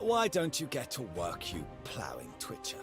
Why don't you get to work, you ploughing twitcher?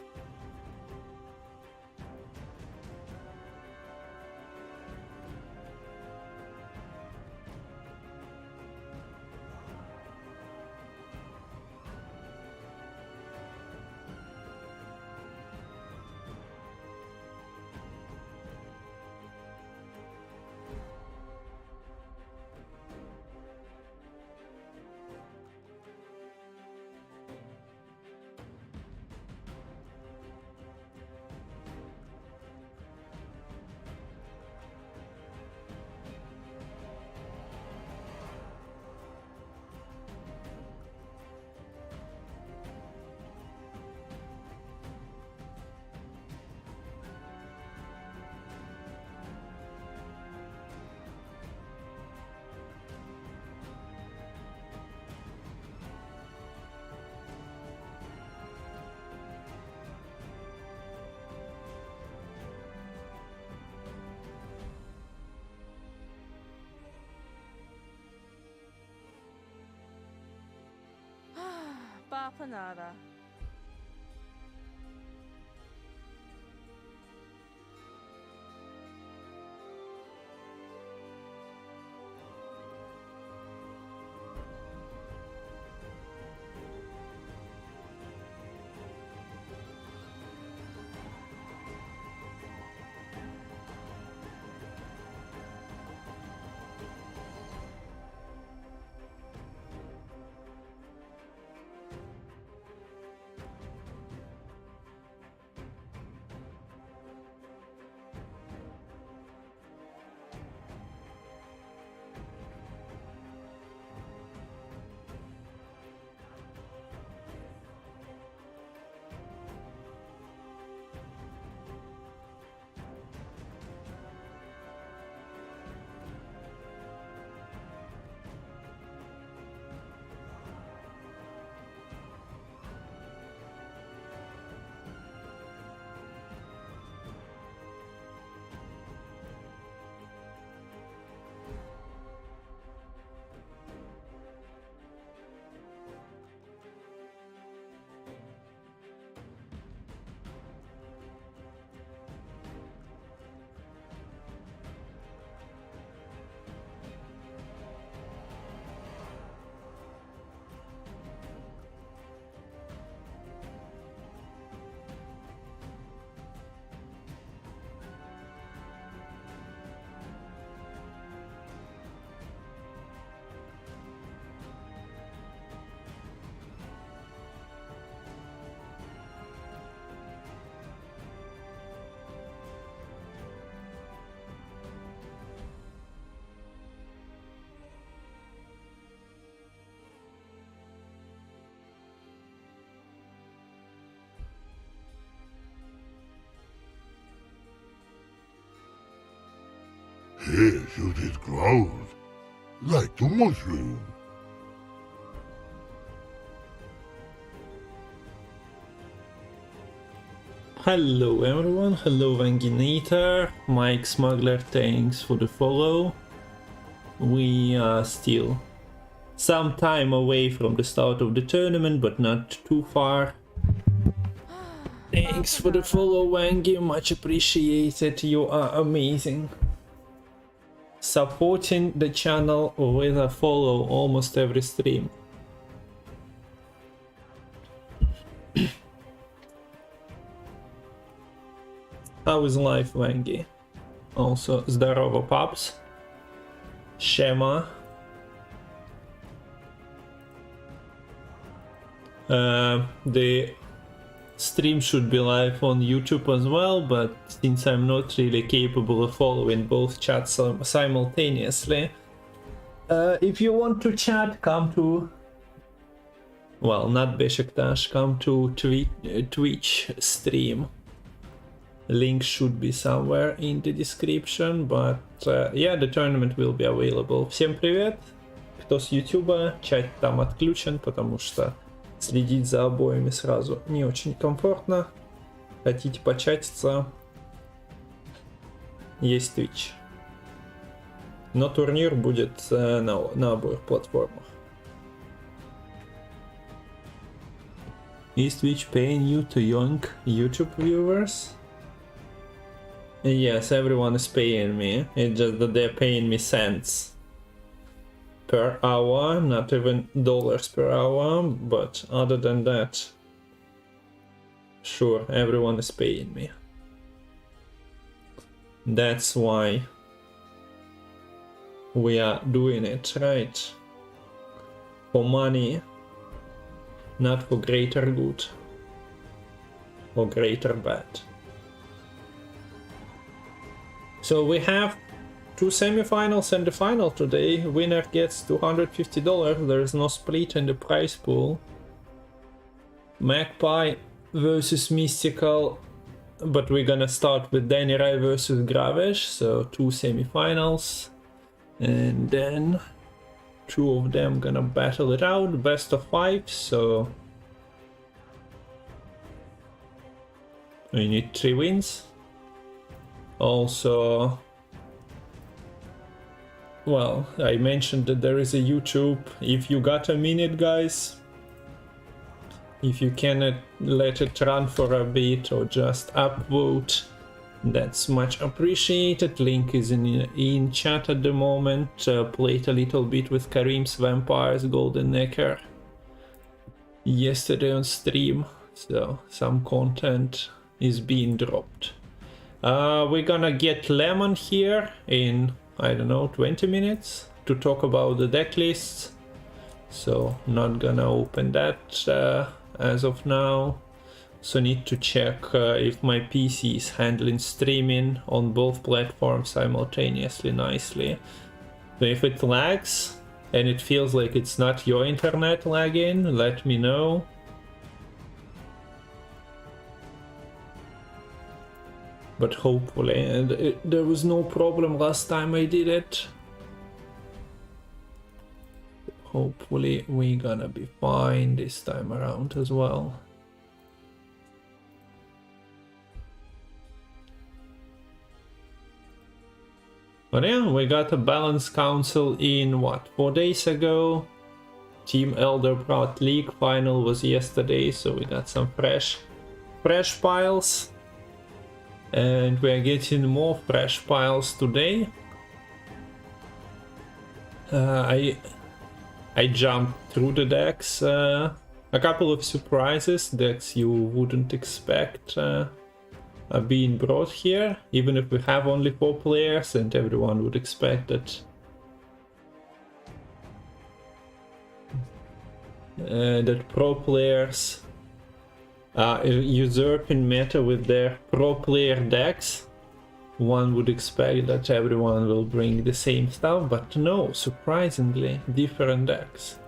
Nada. Yes, you did grow like the mushroom. Hello everyone, hello Vanginator, Mike Smuggler, thanks for the follow. We are still some time away from the start of the tournament, but not too far. Thanks for the follow, Vangi, much appreciated, you are amazing. Supporting the channel with a follow almost every stream. How is life, Vangi? Also, здорово, Paps. Shema. The stream should be live on YouTube as well, but since I'm not really capable of following both chats simultaneously, if you want to chat, come to... Well, not Besiktas, come to Twitch stream. Link should be somewhere in the description, but yeah, the tournament will be available. Всем привет! Кто с YouTube, чат там отключен, потому что следить за обоими сразу не очень комфортно. Хотите початиться? Есть Twitch. Но турнир будет на обоих платформах. Is Twitch paying you to young YouTube viewers? Yes, everyone is paying me. It's just that they're paying me cents per hour, not even dollars per hour, but other than that, sure, everyone is paying me. That's why we are doing it, right? For money, not for greater good or greater bad. So we have 2 semifinals and the final today. Winner gets $250. There is no split in the prize pool. Magpie versus Mystical, but we're gonna start with Danirai versus Gravesh, so 2 semifinals, and then 2 of them gonna battle it out, best of 5, so we need 3 wins. Also, well, I mentioned that there is a YouTube. If you got a minute, guys, if you cannot let it run for a bit or just upvote, that's much appreciated. Link is in chat at the moment. Played a little bit with Karim's Vampires Golden Necker yesterday on stream, so some content is being dropped. We're gonna get Lemon here in, I don't know, 20 minutes to talk about the deck lists, so not gonna open that as of now. So need to check if my PC is handling streaming on both platforms simultaneously nicely. So if it lags and it feels like it's not your internet lagging, let me know. But hopefully, and there was no problem last time I did it. Hopefully we're gonna be fine this time around as well. But yeah, we got a Balance Council in what, 4 days ago. Team Elderbrat League final was yesterday, so we got some fresh piles. And we're getting more fresh piles today. I jumped through the decks. A couple of surprises, decks you wouldn't expect are being brought here, even if we have only 4 players, and everyone would expect that pro players usurping meta with their pro player decks. One would expect that everyone will bring the same stuff, but no, surprisingly different decks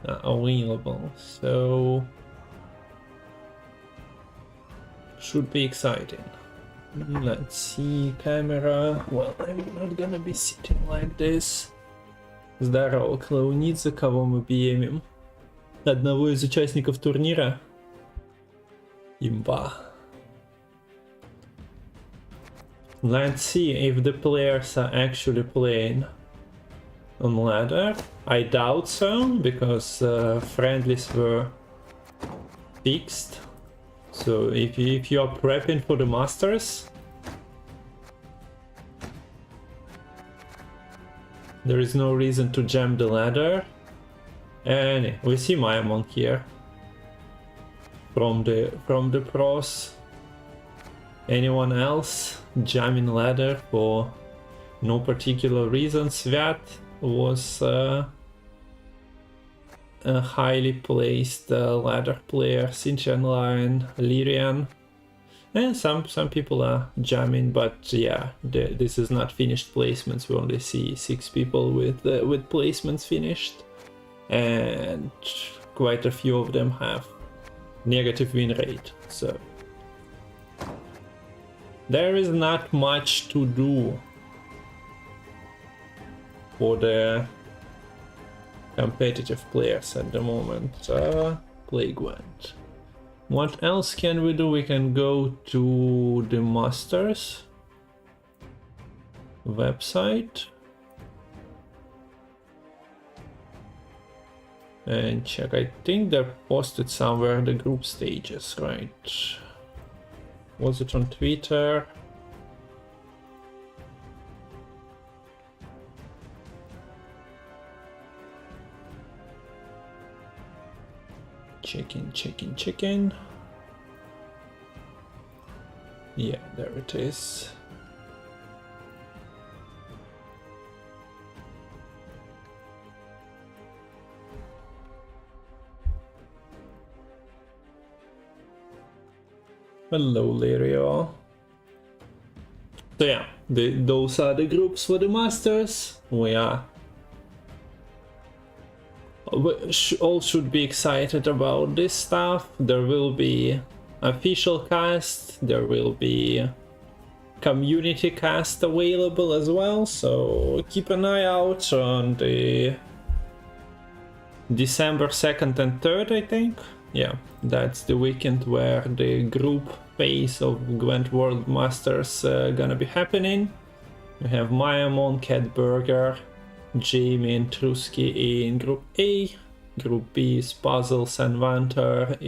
are available, so should be exciting. Let's see, camera. Well, I'm not gonna be sitting like this. Здорово, клоуница, кого мы пьемим? Одного из участников турнира. Имба. Let's see if the players are actually playing on ladder. I doubt so, because friendlies were fixed. So if you are prepping for the Masters, there is no reason to jam the ladder. And we see Maimon here from the pros. Anyone else jamming ladder for no particular reason? Svat was a highly placed ladder player. Sintian Lion, Lyrian, and some people are jamming, but yeah, this is not finished placements. We only see 6 people with placements finished, and quite a few of them have negative win rate, so there is not much to do for the competitive players at the moment. Play Gwent. What else can we do? We can go to the Masters website and check. I think they're posted somewhere, the group stages, right? Was it on Twitter? Chicken. Yeah, there it is. Hello, Lirio. So yeah, those are the groups for the Masters. We all should be excited about this stuff. There will be official cast, there will be community cast available as well, so keep an eye out on the December 2nd and 3rd, I think. Yeah, that's the weekend where the group phase of Gwent World Masters gonna be happening. We have Mayamon, Catburger, Jamie and Trusky in Group A. Group B is Puzzle, Sanvanter,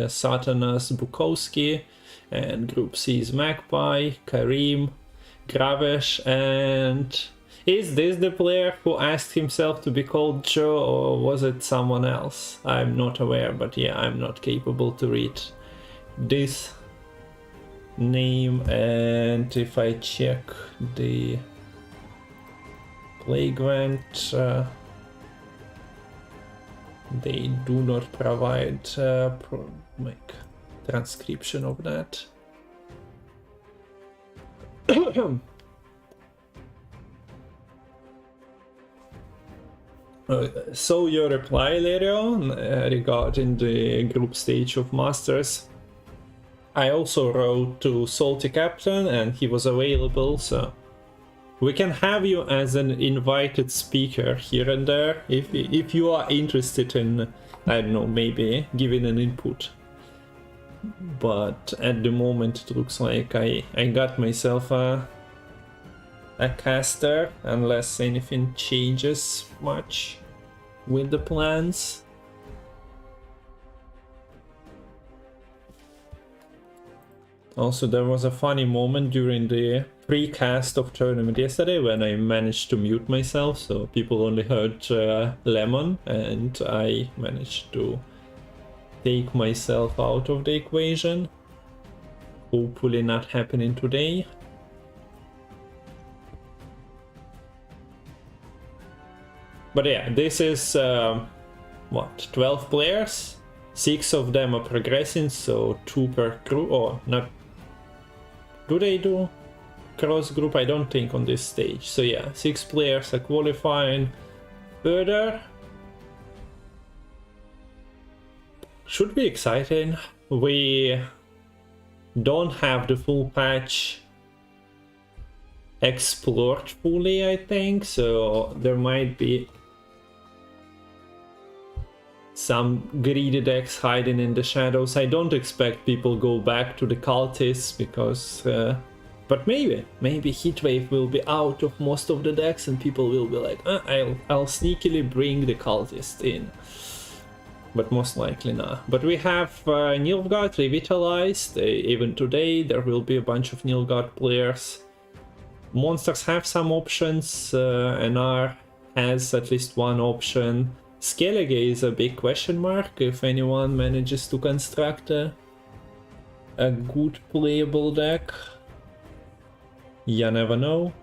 Satanas, Bukowski, and Group C is Magpie, Karim, Gravesh, and is this the player who asked himself to be called Joe, or was it someone else? I'm not aware, but yeah, I'm not capable to read this name. And if I check the Play Gwent, they do not provide transcription of that. So your reply later on regarding the group stage of Masters. I also wrote to Salty Captain and he was available, so we can have you as an invited speaker here and there if you are interested in, I don't know, maybe giving an input. But at the moment it looks like I got myself a caster, unless anything changes much with the plans. Also, there was a funny moment during the pre-cast of tournament yesterday when I managed to mute myself, so people only heard Lemon, and I managed to take myself out of the equation. Hopefully not happening today. But yeah, this is what, 12 players? 6 of them are progressing, so 2 per crew, or not. Do they do cross group? I don't think on this stage. So yeah, 6 players are qualifying further. Should be exciting. We don't have the full patch explored fully, I think, so there might be some greedy decks hiding in the shadows. I don't expect people go back to the cultists because but maybe Heatwave will be out of most of the decks and people will be like, I'll sneakily bring the cultist in, but most likely not. But we have Nilfgaard revitalized. Even today there will be a bunch of Nilfgaard players. Monsters have some options, NR has at least one option. Skellige is a big question mark if anyone manages to construct a good playable deck. You never know.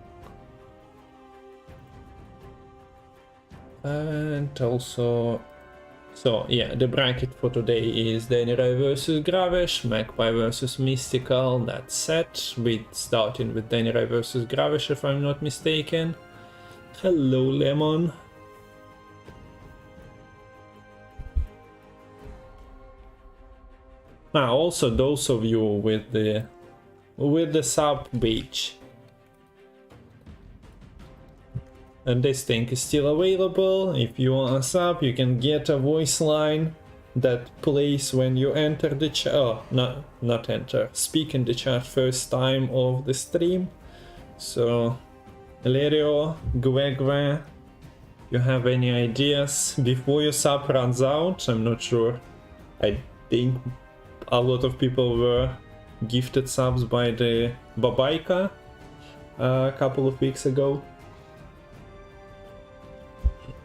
And also, so yeah, the bracket for today is Danirai versus Gravesh, Magpie versus Mystical. That's set. We starting with Danirai versus Gravesh if I'm not mistaken. Hello, Lemon. Now, also those of you with the sub beach, and this thing is still available. If you want a sub, you can get a voice line that plays when you enter the chat. Oh, not enter. Speak in the chat first time of the stream. So, Lerio, Gwegwe, if You have any ideas before your sub runs out? I'm not sure. I think a lot of people were gifted subs by the Babaika a couple of weeks ago.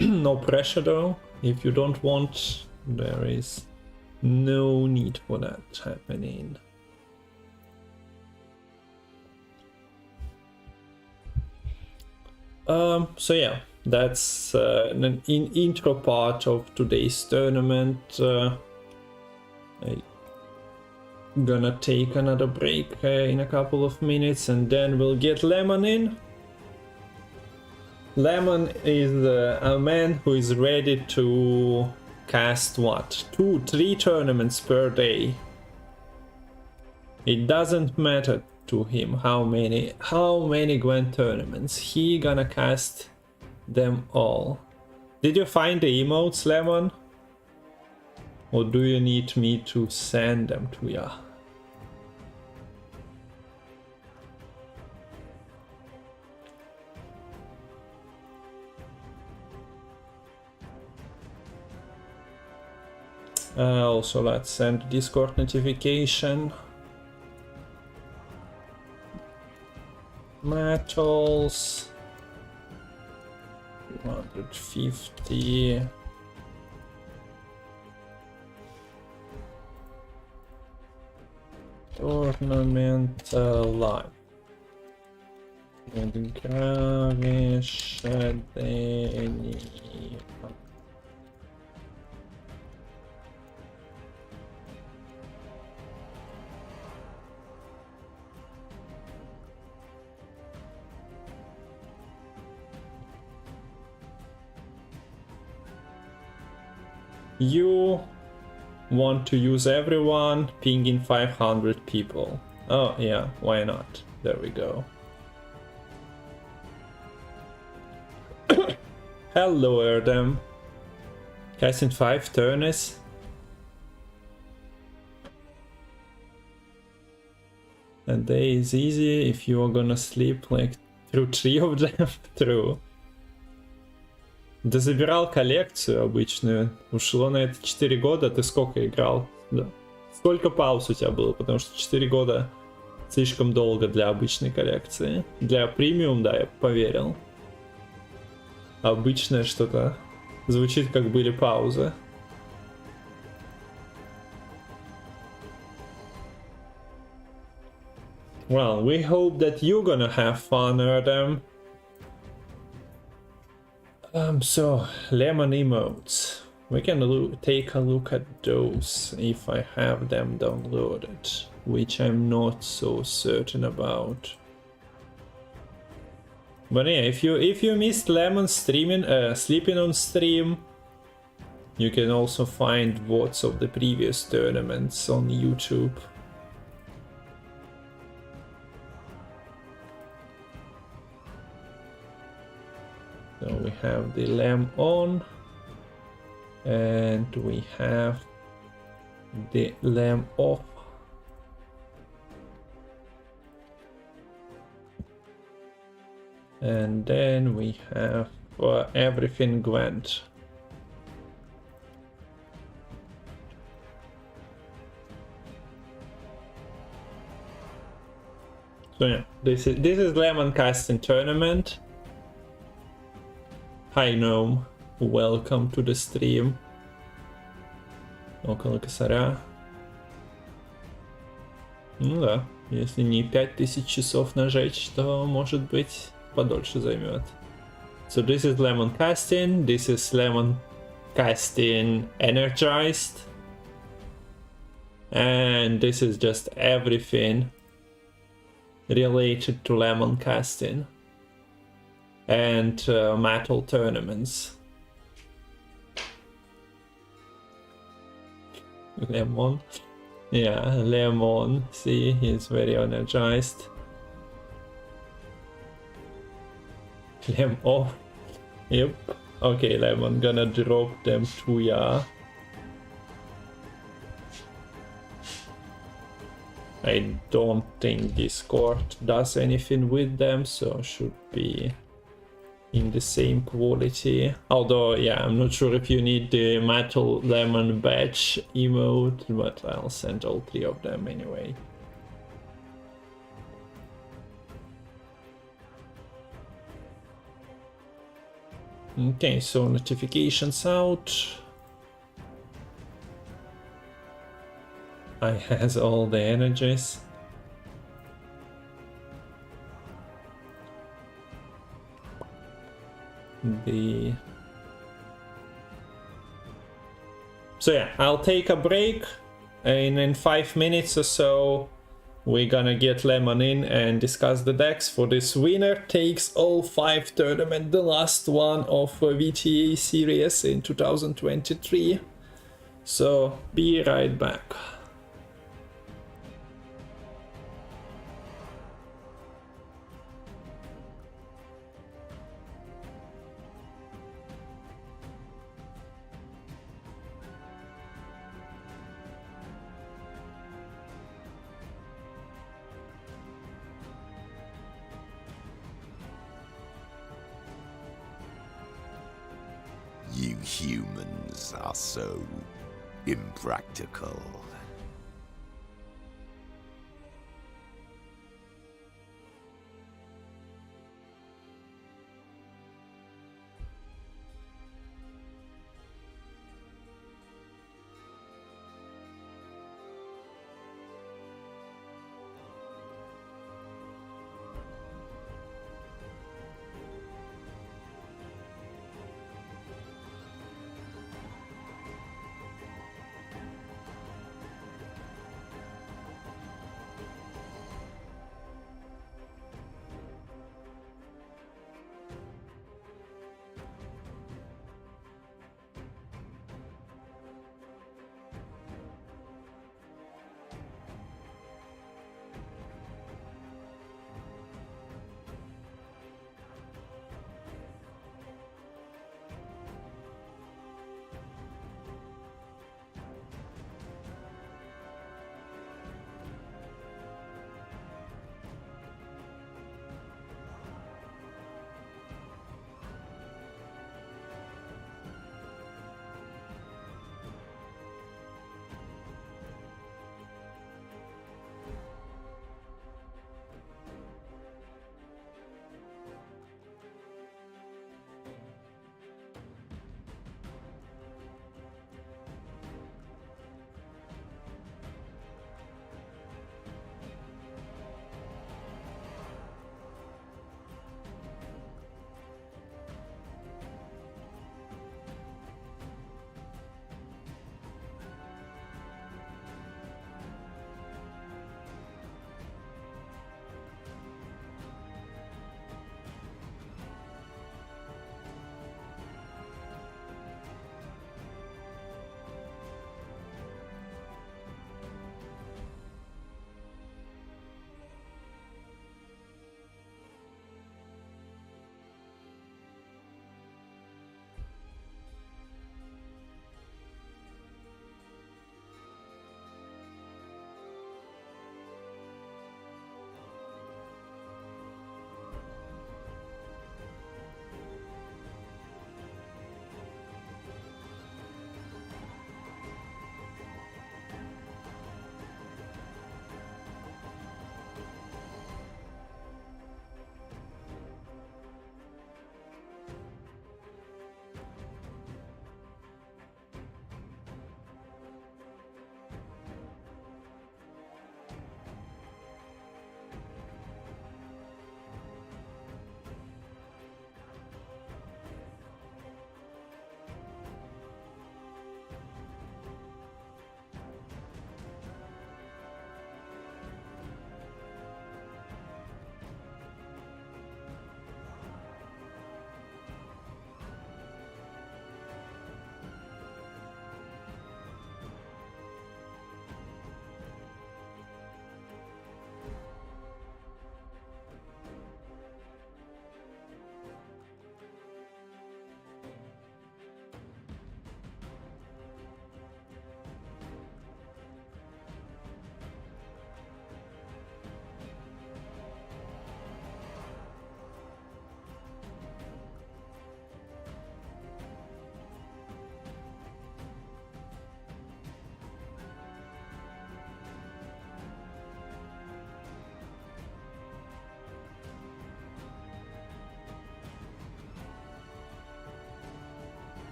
No pressure though. If you don't want, there is no need for that happening. So yeah, that's an intro part of today's tournament. I'm gonna take another break in a couple of minutes and then we'll get Lemon in. Lemon is a man who is ready to cast what? 2-3 tournaments per day. It doesn't matter to him how many Gwent tournaments. He gonna cast them all. Did you find the emotes, Lemon? Or do you need me to send them to ya? Also, let's send Discord notification. Matols 250. Tournament live. Danirai-Gravesh, Danirai. You want to use everyone, pinging 500 people. Oh yeah, why not? There we go. Hello Erdem. Casting 5 turns. A day is easy if you are gonna sleep like through 3 of them. True. Да забирал коллекцию обычную. Ушло на это 4 года. Ты сколько играл? Да. Сколько пауз у тебя было? Потому что 4 года слишком долго для обычной коллекции. Для премиум, да, я поверил. Обычное что-то звучит, как были паузы. Well, we hope that you're gonna have fun, Erdem. So, Lemon emotes. We can take a look at those if I have them downloaded, which I'm not so certain about. But yeah, if you missed Lemon streaming, sleeping on stream, you can also find VODs of the previous tournaments on YouTube. So we have the lamb on, and we have the lamb off. And then we have everything Gwent. So yeah, this is Lemon casting tournament. Hi Gnome, welcome to the stream. Около косаря. Ну да, если не 5000 часов нажечь, то может быть подольше займет. So this is Lemon casting, this is Lemon casting energized. And this is just everything related to Lemon casting. And Matol tournaments. Lemon. Yeah, Lemon. See, he's very energized. Lemon. Oh, yep. Okay, Lemon, gonna drop them to ya. I don't think Discord does anything with them, so should be in the same quality. Although, yeah, I'm not sure if you need the Matol Lemon Badge emote, but I'll send all 3 of them anyway. Okay, so notifications out. I has all the energies. So yeah, I'll take a break, and in 5 minutes or so we're gonna get Lemon in and discuss the decks for this winner takes all 5 tournament, the last one of VTA series in 2023. So be right back. You humans are so impractical.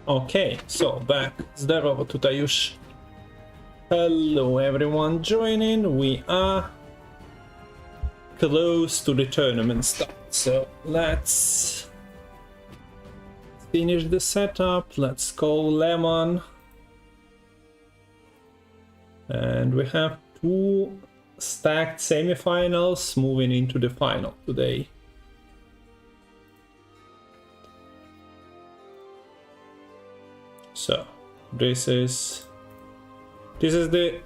Okay, so back. Здорово, тут Аюш. Hello everyone joining. We are close to the tournament start. So let's finish the setup. Let's call Lemon. And we have 2 stacked semifinals moving into the final today. So this is the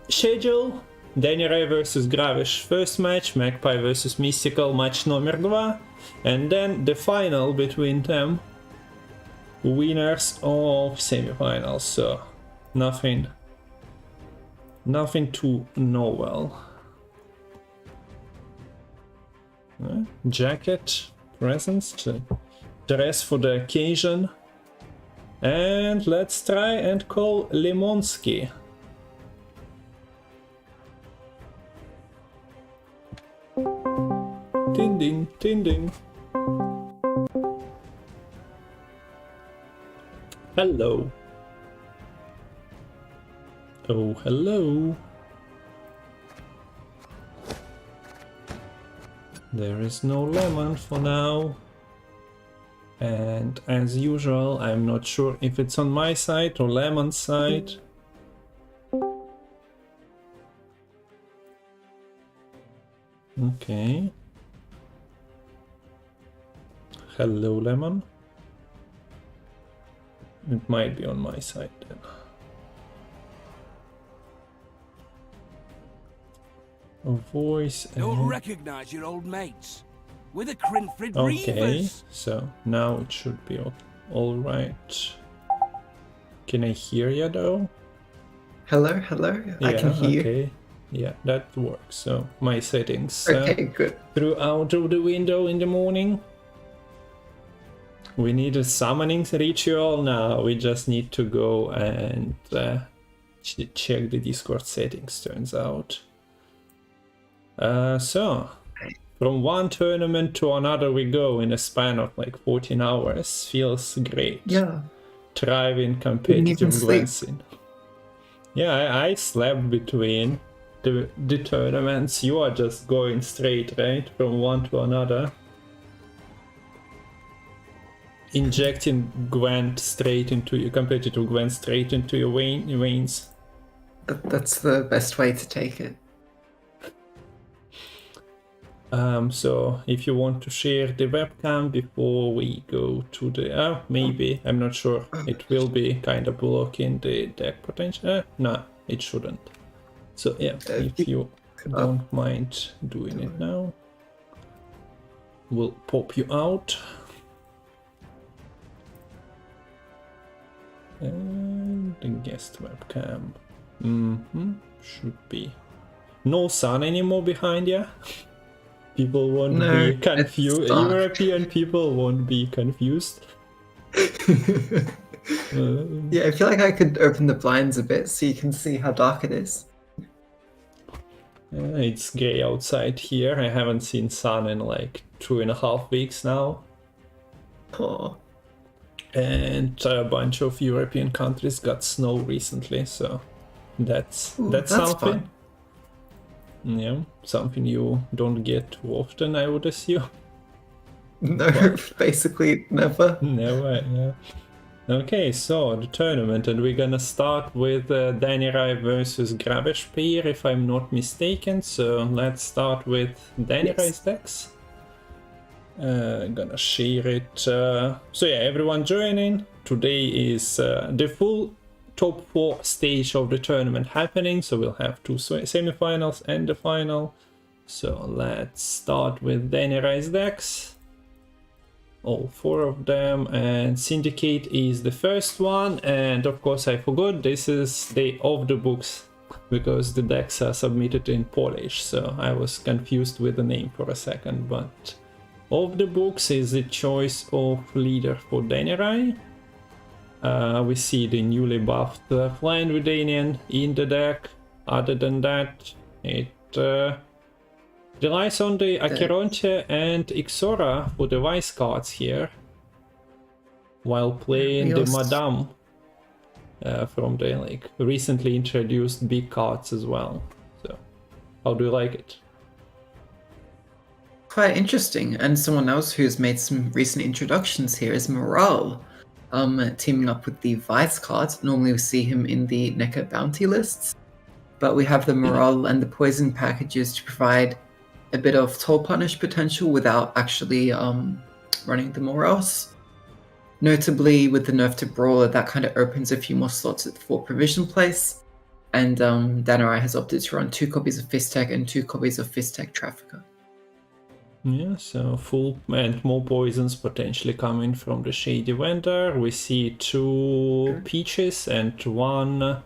schedule. Danirai versus Gravesh first match, Magpie versus Mystical match номер 2, and then the final between them, winners of semifinals. So nothing too novel. Jacket, presents, dress for the occasion. And let's try and call Lemonsky. Ding ding, ding ding. Hello. Oh, hello. There is no Lemon for now. And as usual, I'm not sure if it's on my side or Lemon's side. Okay. Hello, Lemon. It might be on my side then. A voice. Don't recognize your old mates. We're the Gwentfinity Okay, Reavers. so now it should be all right. Can I hear you though? Hello, hello. I can hear you. Okay. Yeah, that works. So my settings Okay, good. threw out of the window in the morning. We need a summoning ritual now. We just need to go and check the Discord settings, turns out. So from one tournament to another we go in a span of like 14 hours. Feels great. Yeah. Thriving Didn't competitive even sleep. Gwent. Yeah, I slept between the tournaments. You are just going straight, right? From one to another. Injecting Gwent straight into your competitive Gwent straight into your veins. That's the best way to take it. So if you want to share the webcam before we go to the maybe, I'm not sure, it will be kind of blocking the deck potential. No, it shouldn't. So yeah, if you don't mind doing it now, we'll pop you out. And the guest webcam. Should be. No sun anymore behind you. People won't be confused. European people won't be confused. Yeah, I feel like I could open the blinds a bit so you can see how dark it is. It's grey outside here. I haven't seen sun in like 2.5 weeks now. Oh, And a bunch of European countries got snow recently, so that's something. fun. Yeah, something you don't get too often, I would assume. No, basically never. Never, yeah. Okay, so the tournament, and we're gonna start with Danirai versus Gravesh pair, if I'm not mistaken. So let's start with Danirai's decks. Gonna share it. So yeah, everyone joining. Today is the full top 4 stage of the tournament happening, so we'll have 2 semifinals and the final. So let's start with Danirai's decks. All 4 of them, and Syndicate is the first one, and of course I forgot, this is the off the books because the decks are submitted in Polish, so I was confused with the name for a second, but off the books is the choice of leader for Danirai. We see the newly buffed Flying Redanian in the deck. Other than that, it relies on the Acheronte and Ixora for the vice cards here. while playing We the also- Madame from the like recently introduced big cards as well. So, how do you like it? Quite interesting. And someone else who's made some recent introductions here is Morale, teaming up with the Vice card. Normally we see him in the NECA bounty lists, but we have the Morale and the Poison packages to provide a bit of toll punish potential without actually running the Morales. Notably, with the nerf to Brawler, that kind of opens a few more slots at the 4 provision place, and Danirai has opted to run 2 copies of Fistek and 2 copies of Fistek Trafficker. Yeah, so full and more poisons potentially coming from the Shady Vendor. We see 2 Peaches and 1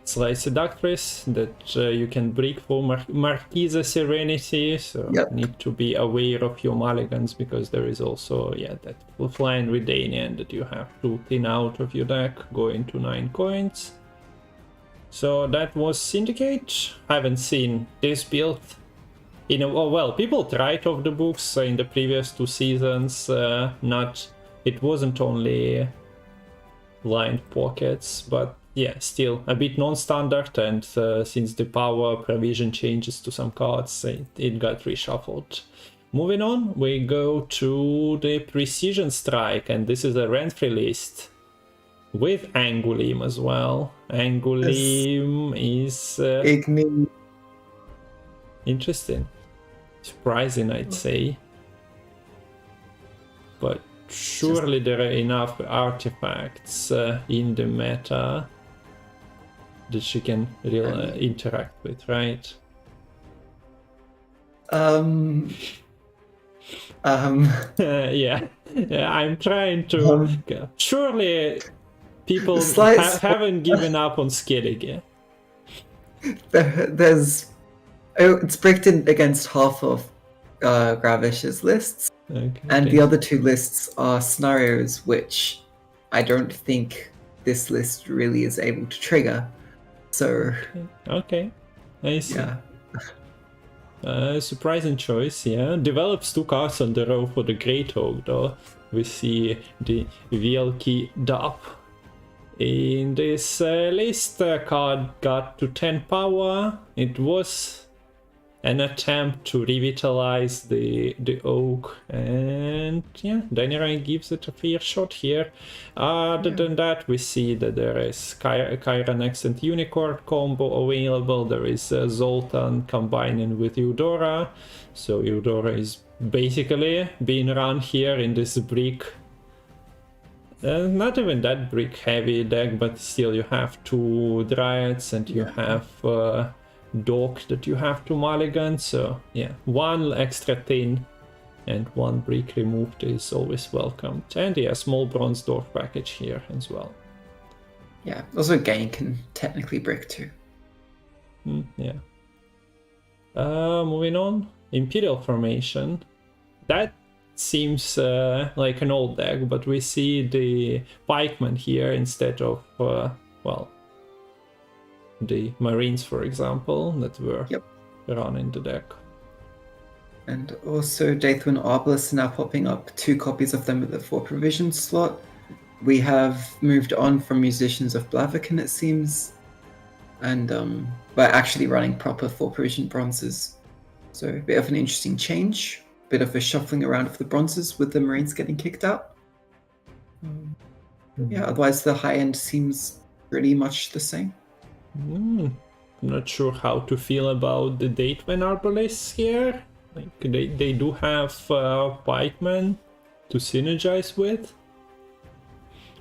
Slice Seductress that you can break for Marquisa Serenity, so Yep. need to be aware of your mulligans, because there is also, yeah, that Flying Redanian that you have to thin out of your deck, going to 9 coins. So that was Syndicate. Haven't seen this build. Well, people tried off the books in the previous 2 seasons. It wasn't only blind pockets, but yeah, still a bit non-standard. And since the power provision changes to some cards, it got reshuffled. Moving on, we go to the Precision Strike, and this is a Renfrey list with Angulim as well. Angulim is interesting. Surprising, I'd say. But surely there are enough artifacts in the meta that she can really interact with, right? Yeah, I'm trying to... surely people haven't given up on Skillig yet. It's bricked in against half of Gravesh's lists, and the other 2 lists are scenarios which I don't think this list really is able to trigger. So okay, I see. Yeah. Surprising choice, yeah. Develops 2 cards on the row for the Great Oak, though. We see the Wielki Dap. In this list, card got to 10 power. It was an attempt to revitalize the oak, and yeah, Danirai gives it a fair shot here. Other than that, we see that there is Kyran Accent Unicorn combo available. There is Zoltan combining with Eudora, so Eudora is basically being run here in this brick. Not even that brick heavy deck, but still you have 2 Dryads and you have Dog that you have to mulligan, so yeah, 1 extra thin and 1 brick removed is always welcomed. And yeah, small bronze dwarf package here as well. Yeah, also Gain can technically brick too. Yeah. Moving on, Imperial Formation. That seems like an old deck, but we see the pikeman here instead of, well, the Marines, for example, that were running the deck. And also Dathwin Arbalest now popping up 2 copies of them at the 4 provision slot. We have moved on from Musicians of Blaviken, it seems, and we're actually running proper 4 provision bronzes. So a bit of an interesting change, bit of a shuffling around of the bronzes with the Marines getting kicked out. Yeah, otherwise the high end seems pretty much the same. I'm not sure how to feel about the Dathwin Arbalists here. Like they do have pikemen to synergize with.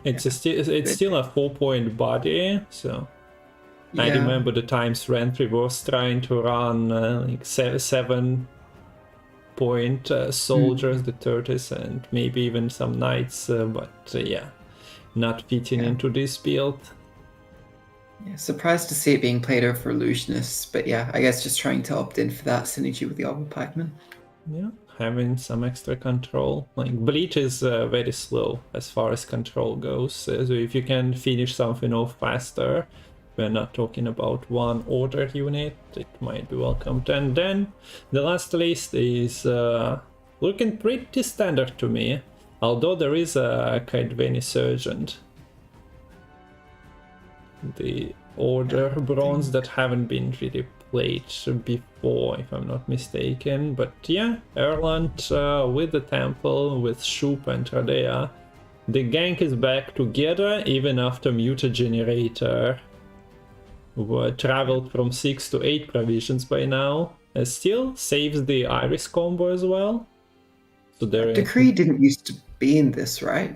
It's still a 4-point body, so I remember the times Renfrey was trying to run like 7-point soldiers, the 30s, and maybe even some knights, but yeah, not fitting into this build. Yeah, surprised to see it being played over Illusionists, but yeah, I guess just trying to opt in for that synergy with the Arbal Pikeman. Yeah, having some extra control. Like, Bleach is very slow as far as control goes, so if you can finish something off faster, we're not talking about 1 order unit, it might be welcomed. And then the last list is looking pretty standard to me. Although there is a Kaidveni Sergeant. The older bronze that haven't been really played before, if I'm not mistaken. But yeah, Erland with the Temple, with Shup and Radea. The gang is back together, even after Mutagenerator traveled from 6 to 8 provisions by now. And still saves the Iris combo as well. So there Decree didn't used to be in this, right?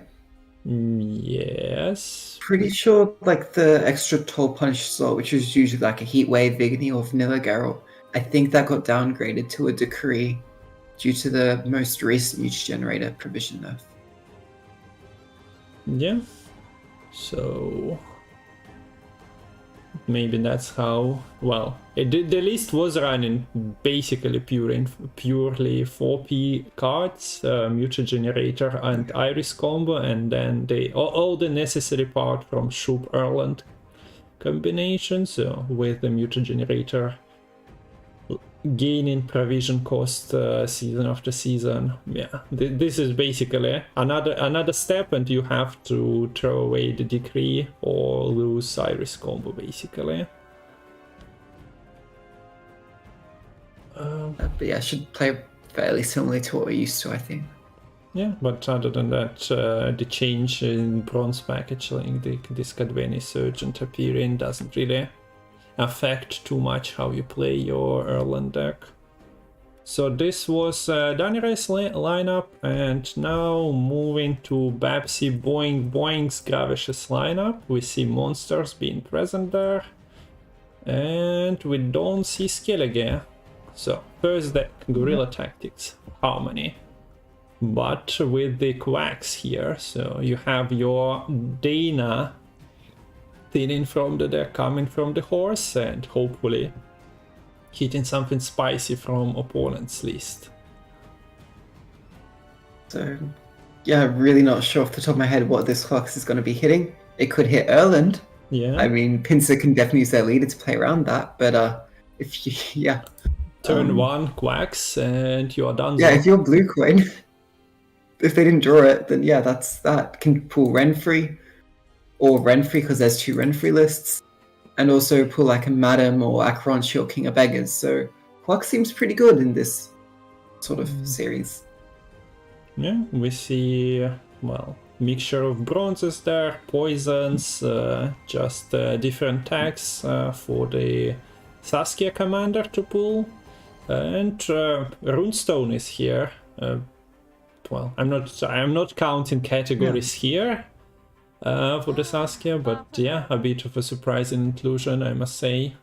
Yes. Pretty sure like the extra Toll Punish slot, which is usually like a Heat Wave, Vigny, or Vanilla Geralt, I think that got downgraded to a Decree due to the most recent Mutagenerator provision nerf. Yeah. So maybe that's how. Well, the list was running basically purely 4P cards, Mutagenerator and Iris combo, and then all the necessary part from Shup Erland combination. So with the Mutagenerator gaining provision cost season after season. Yeah, this is basically another step, and you have to throw away the Decree or lose Iris combo basically. But yeah, should play fairly similarly to what we're used to, I think. Yeah, but other than that, the change in bronze package, like this Kaidveni Sergeant appearing, doesn't really affect too much how you play your Erland deck. So this was Danirai's lineup, and now moving to Babsy Boing's Gravesh's lineup. We see monsters being present there, and we don't see Skellige. So first deck, Guerrilla Tactics, Harmony, but with the quacks here. So you have your Dana thinning from the deck, coming from the horse, and hopefully hitting something spicy from opponent's list. So yeah, really not sure off the top of my head what this Clocks is going to be hitting. It could hit Erland. Yeah. I mean, Pinsir can definitely use their leader to play around that, but if you, yeah. Turn 1 quacks and you are done. Yeah, if you're blue coin, if they didn't draw it, then yeah, that's that. Can pull Renfrey or Renfrey because there's 2 Renfrey lists, and also pull like a Madam or Akronchi or King of Beggars. So Quack seems pretty good in this sort of series. Yeah, we see, well, mixture of bronzes there, poisons, just different tags for the Saskia commander to pull. And Runestone is here. Well, I'm not counting categories here for the Saskia, but yeah, a bit of a surprising inclusion, I must say.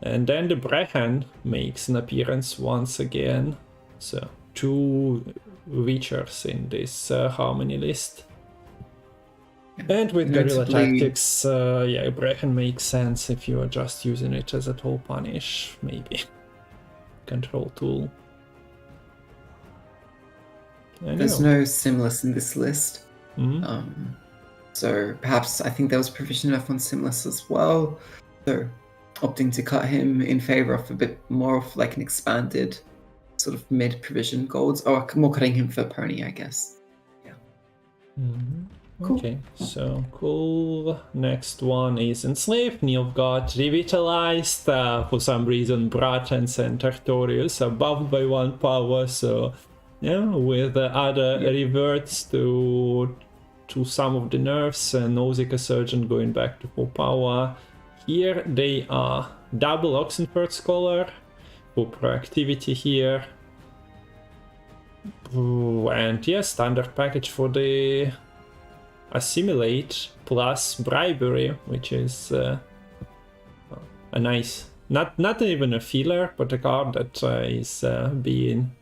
And then the Brehan makes an appearance once again. So 2 Witchers in this Harmony list. And with Guerrilla Tactics, yeah, Brehan makes sense if you are just using it as a toll punish, maybe. Control tool. There's no Simless in this list. Mm-hmm. So perhaps I think there was provision enough on Simless as well. So opting to cut him in favor of a bit more of like an expanded sort of mid provision golds, or more cutting him for pony, I guess. Yeah. Mm-hmm. Cool. Okay, so cool. Next one is Enslaved. Nilfgaard revitalized. For some reason, Bratens and Artorius are buffed by 1 power. So yeah, with other reverts to some of the nerfs, Nausicaa Surgeon going back to 4 power. Here they are double Oxenford Scholar for proactivity here. And yeah, standard package for the Assimilate plus Bribery, which is a nice, not even a filler, but a card that is being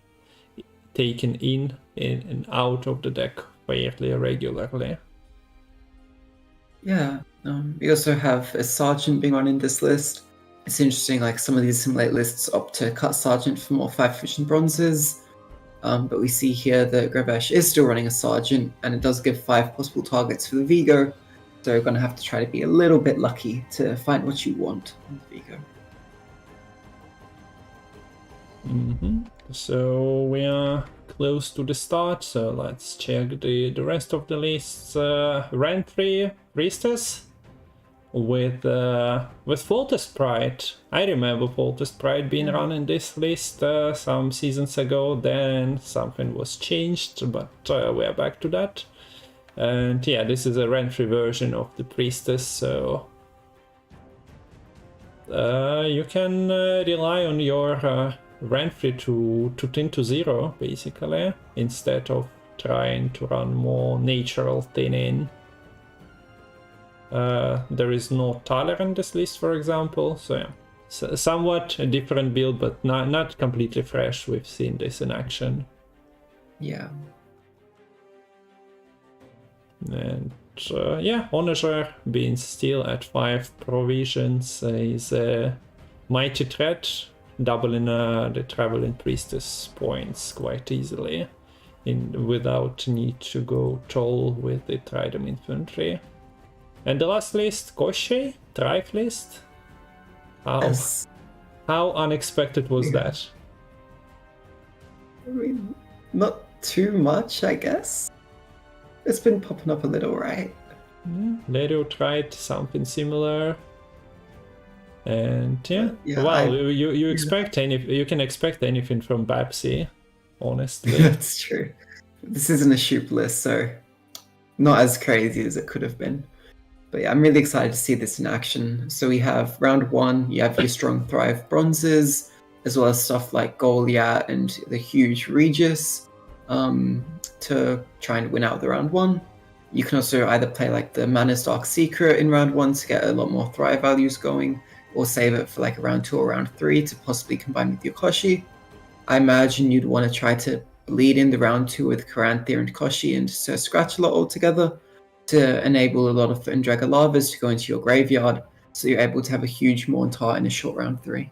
taken in and out of the deck fairly regularly. Yeah, we also have a Sergeant being run in this list. It's interesting, like some of these Assimilate lists opt to cut Sergeant for more 5 efficient bronzes. But we see here that Gravesh is still running a Sergeant, and it does give 5 possible targets for the Vigo, so you're going to have to try to be a little bit lucky to find what you want on the Vigo. Mm-hmm. so we are close to the start, so let's check the rest of the lists. Rank 3 Priestess with Faultless Pride. I remember Faultless Pride being run in this list some seasons ago, then something was changed, but we are back to that. And yeah, this is a rank 3 version of the Priestess, so you can rely on your rank 3 to thin to 0, basically, instead of trying to run more natural thinning. There is no Thaler in this list, for example, so yeah, somewhat a different build, but not completely fresh. We've seen this in action. Yeah. And yeah, Onager being still at 5 provisions is a mighty threat, doubling the Traveling Priestess points quite easily without need to go tall with the Trident Infantry. And the last list, Koshei, Trife list. Yes. How unexpected was that? I mean, not too much, I guess. It's been popping up a little, right? Lero tried something similar. And yeah, Yeah, well, you expect you can expect anything from Babsy, honestly. That's true. This isn't a shoop list, so not as crazy as it could have been. But yeah, I'm really excited to see this in action. So we have round 1, you have your strong Thrive bronzes, as well as stuff like Goliath and the huge Regis to try and win out the round 1. You can also either play like the Mana's Dark Secret in round 1 to get a lot more Thrive values going, or save it for like a round 2 or round 3 to possibly combine with your Koshi. I imagine you'd want to try to bleed in the round 2 with Karanthir and Koshi and Sir Scratch-a-Lot all together to enable a lot of Endrega Lavas to go into your graveyard, so you're able to have a huge Morntar in a short round 3.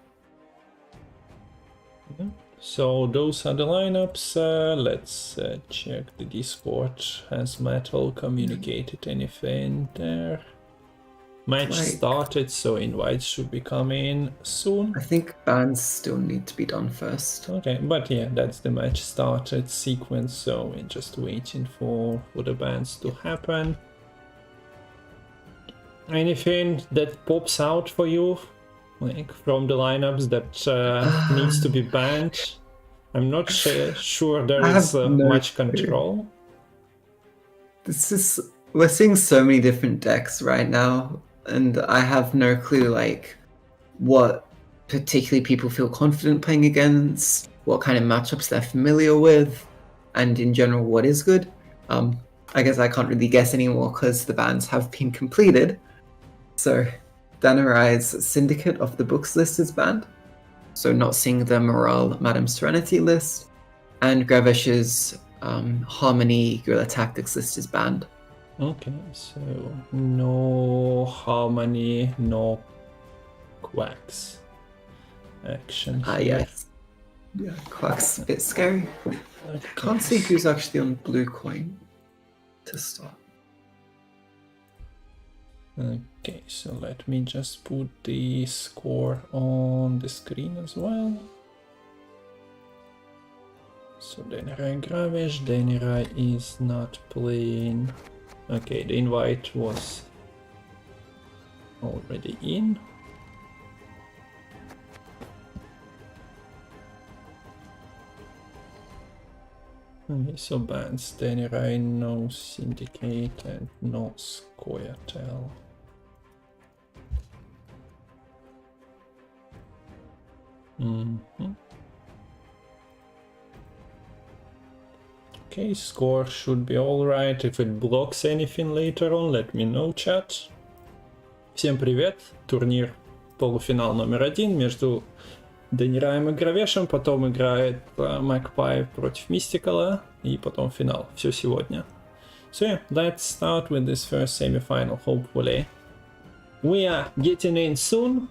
So those are the lineups. Let's check the Discord. Has Matol communicated anything there? Match started, so invites should be coming soon. I think bans still need to be done first. Okay, but yeah, that's the match started sequence, so we're just waiting for the bans to happen. Anything that pops out for you, like from the lineups that needs to be banned? I'm not sure there is much control. We're seeing so many different decks right now, and I have no clue like what particularly people feel confident playing against, what kind of matchups they're familiar with, and in general what is good. I guess I can't really guess anymore because the bans have been completed. So Danarai's Syndicate of the Books list is banned, so not seeing the Morale Madame Serenity list, and Gravesh's Harmony Guerrilla Tactics list is banned. Okay, so no Harmony, no Quacks action here. Yes. Yeah, Quack's a bit scary. Okay. Can't see who's actually on blue coin to start. Okay, so let me just put the score on the screen as well. So Danirai-Gravesh, Danirai is not playing. Okay, the invite was already in. Okay, so bans Danirai, no Syndicate and no Scoia'tael. Okay, score should be alright. If it blocks anything later on, let me know, chat. Всем привет! Турнир полуфинал номер 1 между Данираем и Гравешем, потом играет Магпай против Мистикала, и потом финал. Все сегодня. So yeah, let's start with this first semi-final, hopefully. We are getting in soon.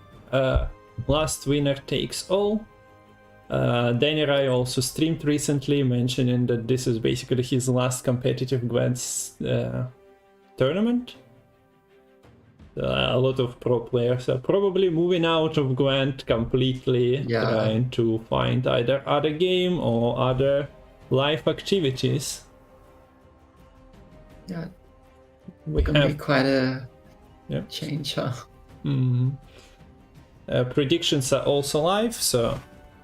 Last winner takes all. Danirai also streamed recently, mentioning that this is basically his last competitive Gwent tournament. A lot of pro players are probably moving out of Gwent completely, Yeah. trying to find either other game or other live activities. Yeah, We gonna be have quite a Yeah. change, huh? Predictions are also live, so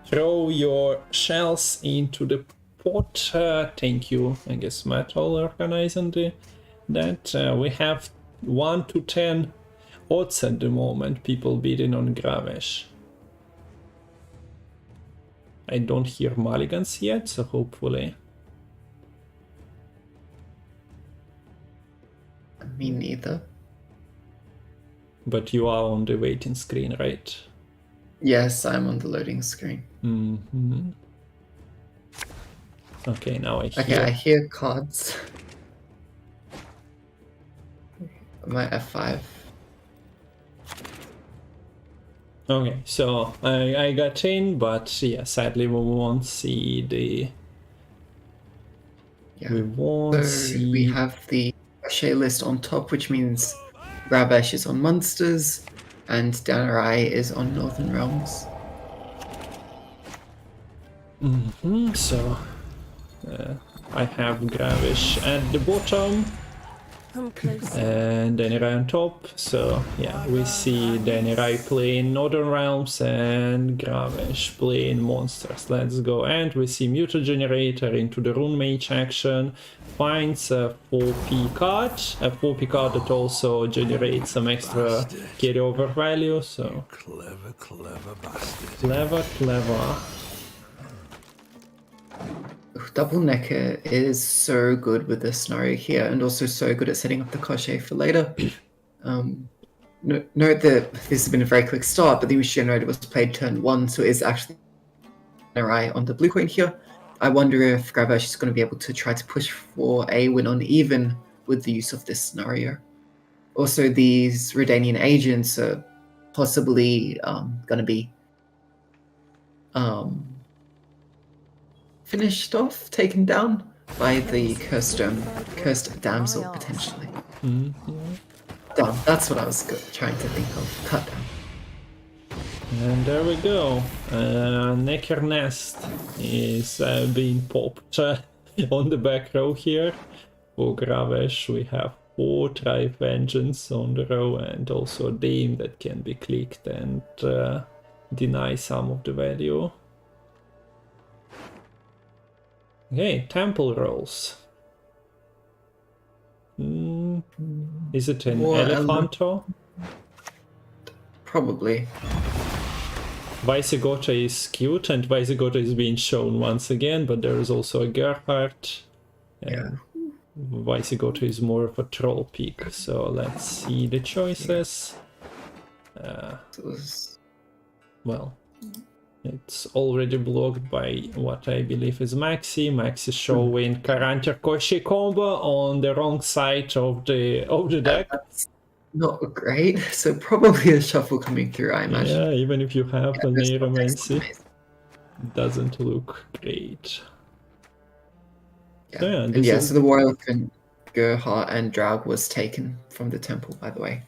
throw your shells into the pot. Thank you, I guess, Matol organizing that. We have 1 to 10 odds at the moment, people bidding on Gravesh. I don't hear mulligans yet, so hopefully. Me neither. But you are on the waiting screen, right? Yes, I'm on the loading screen. Okay, now I hear. Okay, I hear cards. My F5. Okay, so I got in, but yeah, sadly we won't see the. Yeah. We won't So see. we have the Crochet list on top, which means Gravesh is on Monsters and Danirai is on Northern Realms. So I have Gravesh at the bottom Come closer. and Danirai on top. So yeah, we see Danirai playing Northern Realms and Gravesh playing Monsters. Let's go. And we see Muta Generator into the Rune Mage action. Finds a 4P card. A 4P card that also generates some extra carryover value. So Clever, clever bastard. clever. Double Necker is so good with this scenario here, and also so good at setting up the Crochet for later. Note that this has been a very quick start, but the image generator was played turn 1, so it is actually Danirai on the blue coin here. I wonder if Gravesh is going to be able to try to push for a win on even with the use of this scenario. Also, these Redanian agents are possibly going to be finished off, taken down by the cursed damsel, potentially. Done. That's what I was trying to think of. Cut down. And there we go. Necker Nest is being popped on the back row here. For Gravesh, we have 4 Tri-Vengeance on the row and also a Dame that can be clicked and deny some of the value. Okay, Temple rolls. Is it an Or Elephanto? Probably. Visigota is cute, and Visigota is being shown once again, but there is also a Gerhardt. And Visigota is more of a troll pick, so let's see the choices. Well, it's already blocked by what I believe is Maxi. Maxi showing Karantir Koshi combo on the wrong side of the deck. That's not great, so probably a shuffle coming through, I imagine. Yeah, even if you have a this context Neuromancy, is it doesn't look great. Yeah. So, yeah, And this yeah, is- so the War Elephant, Gerhardt, and Draug was taken from the temple, by the way.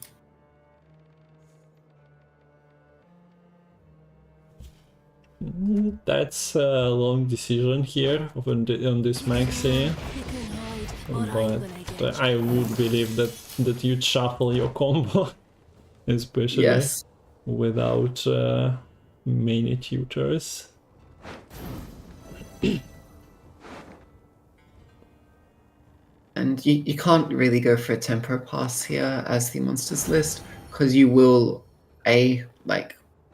That's a long decision here on this Maxi. You can hide, or hide when I get But I would believe that you'd shuffle your combo, especially Yes. without many tutors. And you can't really go for a tempo pass here as the monsters list, because you will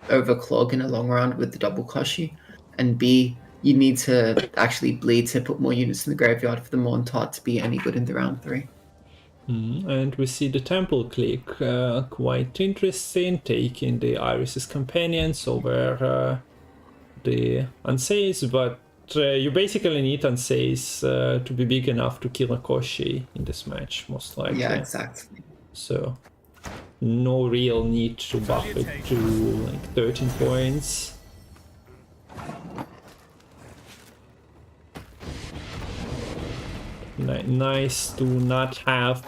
overclog in a long round with the double Koshi, and B, you need to actually bleed to put more units in the graveyard for the Montauk to be any good in the round 3. And we see the temple click, quite interesting, taking the Iris's companions over the Anseis, but you basically need Anseis to be big enough to kill a Koshi in this match, most likely. Yeah, exactly. So no real need to buff it to like 13 points. Nice to not have,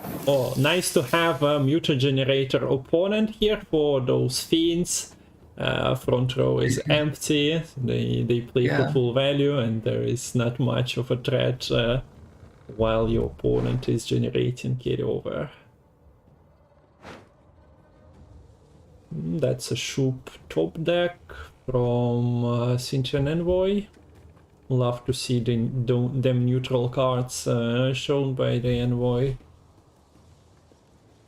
nice to have a mutagenerator opponent here for those fiends. Front row is empty, they play for full value, and there is not much of a threat while your opponent is generating carryover. That's a Shoop top deck from Sintian Envoy. Love to see them neutral cards shown by the Envoy,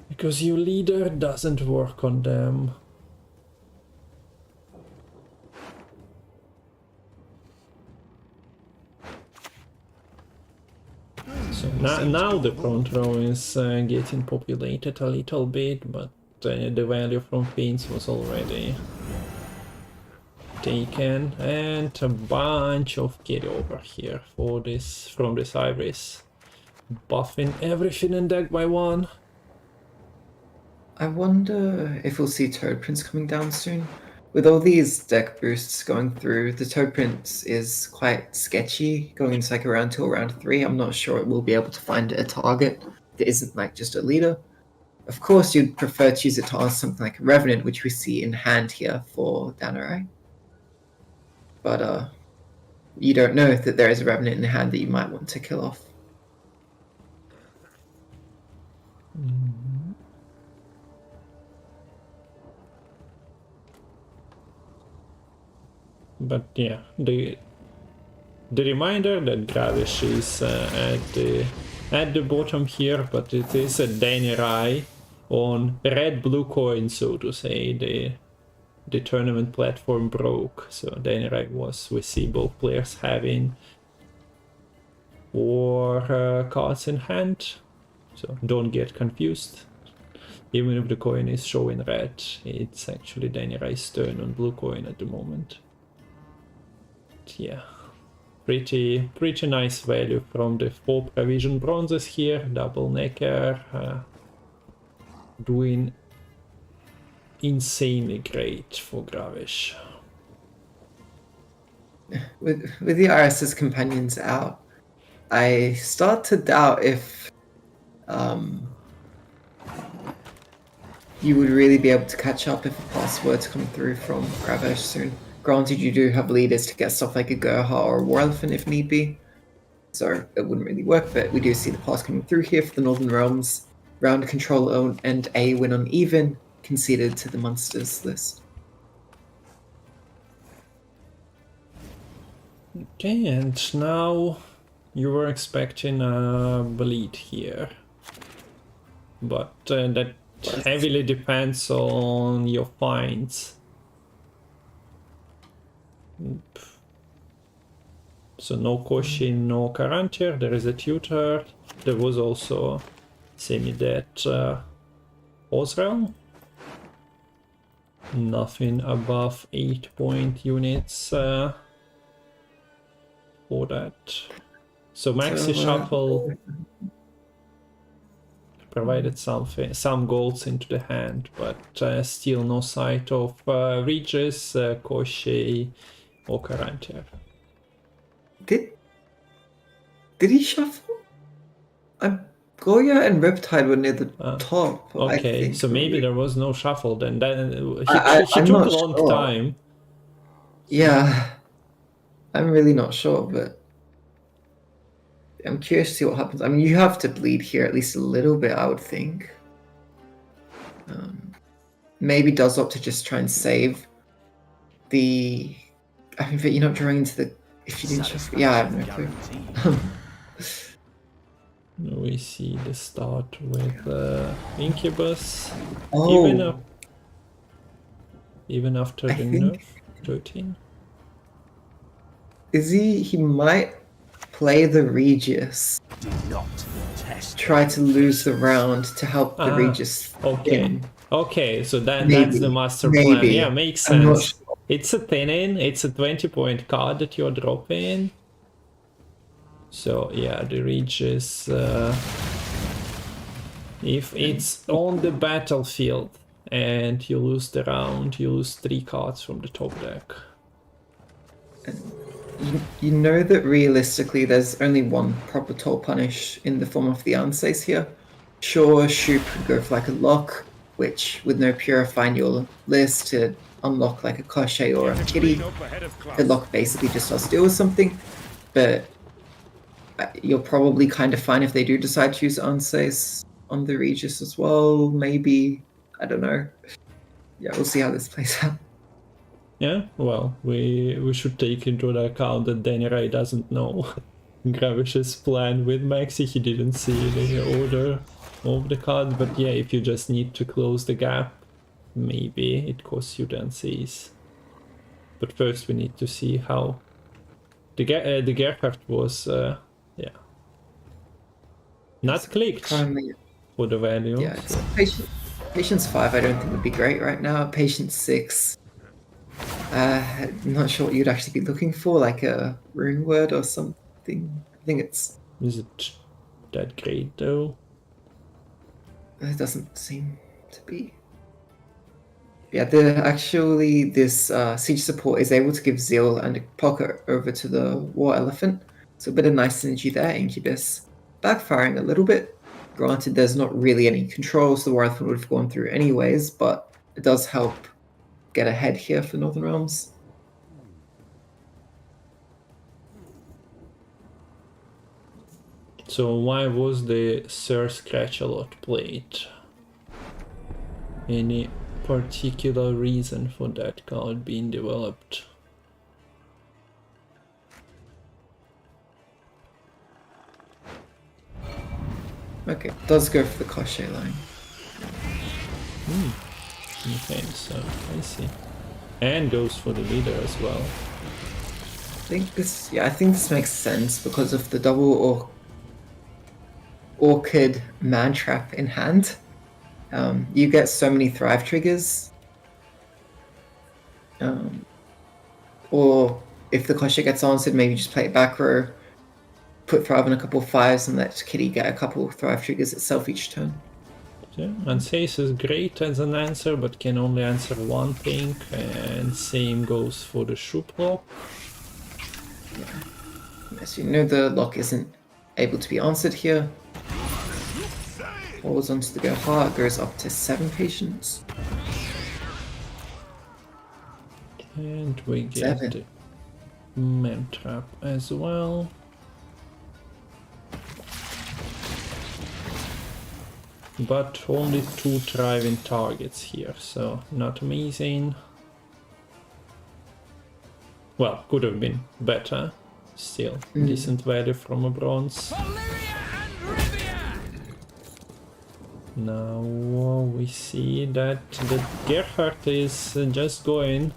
because your leader doesn't work on them. So now the front row is getting populated a little bit, but the value from Fiends was already taken, and a bunch of carryover here for this from this Iris, buffing everything in deck by 1. I wonder if we'll see Toad Prince coming down soon. With all these deck boosts going through, the Toad Prince is quite sketchy going into like round 2 or round 3. I'm not sure it will be able to find a target that isn't like just a leader. Of course, you'd prefer to use it to answer something like a Revenant, which we see in hand here for Danirai. But you don't know that there is a Revenant in the hand that you might want to kill off. But yeah, the reminder that Gravesh is at the bottom here, but it is a Danirai on red-blue coin, so to say. The tournament platform broke, so Danirai was, we see both players having 4 cards in hand, so don't get confused. Even if the coin is showing red, it's actually Danirai's turn on blue coin at the moment. But yeah, pretty nice value from the 4 provision bronzes here. Double necker, doing insanely great for Gravesh. With the RS's companions out, I start to doubt if you would really be able to catch up if a pass were to come through from Gravesh soon. Granted, you do have leaders to get stuff like a Gerha or a War Elephant if need be, so it wouldn't really work, but we do see the pass coming through here for the Northern Realms. Round control and a win on even, conceded to the monsters list. Okay, and now you were expecting a bleed here, but that heavily depends on your finds. So no Koshi, no Karantir, there is a tutor, there was also semi-dead Osrel. Nothing above 8-point units for that. So Maxi Shuffle provided some golds into the hand, but still no sight of Regis, Koshi or Karantir. Did he shuffle? Goya and Riptide were near the top. Okay, so maybe there was no shuffle then. He I'm took not a long sure. time. Yeah, I'm really not sure, but I'm curious to see what happens. I mean, you have to bleed here at least a little bit, I would think. Maybe does opt to just try and save the... I mean, but you're not drawing into the... If you didn't shuffle... Yeah, I have no clue. We see the start with Incubus. Oh, Even after I the think- nerf, 13. is he... He might play the Regis. Do not test. Try to lose the round to help the Regis. Okay. win. Okay, so that's Maybe. the master plan. Maybe. Yeah, makes I'm not sense. It's a 10-in, it's a 20-point card that you're dropping. So yeah, the Regis, if it's on the battlefield and you lose the round, you lose 3 cards from the top deck. You know that realistically there's only one proper toll punish in the form of the Anses here. Sure, Shoop could go for like a lock, which with no purify in your list to unlock like a Cochet or a Kitty, the lock basically just does deal with something, but you're probably kind of fine if they do decide to use Anses on the Regis as well, maybe. I don't know. Yeah, we'll see how this plays out. Yeah, well, we should take into account that Danirai doesn't know Gravesh's plan with Maxi. He didn't see the order of the card, but yeah, if you just need to close the gap, maybe it costs you Dances. But first we need to see how the Gerhardt was, yeah, not clicked for the value. Yeah, so Patience 5 I don't think would be great right now. Patience 6, I'm not sure what you'd actually be looking for, like a rune word or something. I think it's... Is it that great though? It doesn't seem to be. Yeah, this siege support is able to give Zeal and a pocket over to the War Elephant. So a bit of nice synergy there. Incubus backfiring a little bit. Granted, there's not really any controls the War Elephant would have gone through anyways, but it does help get ahead here for Northern Realms. So why was the Sir Scratch-a-Lot played? Any particular reason for that card being developed? Okay, does go for the Cochet line. Okay, so I see. And goes for the leader as well. I think this makes sense because of the double Orchid Man Trap in hand. You get so many Thrive triggers. Or if the Cochet gets answered, maybe just play it back row, put Thrive on a couple of 5s, and let Kitty get a couple of Thrive triggers itself each turn. Yeah, Anseis is great as an answer, but can only answer one thing, and same goes for the Shoop lock. Yeah. Yes, you know the lock isn't able to be answered here. Falls onto the Gerhardt, goes up to 7 patients. And we get the Man Trap as well. But only 2 thriving targets here, so not amazing. Well, could have been better. Still, decent value from a bronze. Now we see that the Gerhardt is just going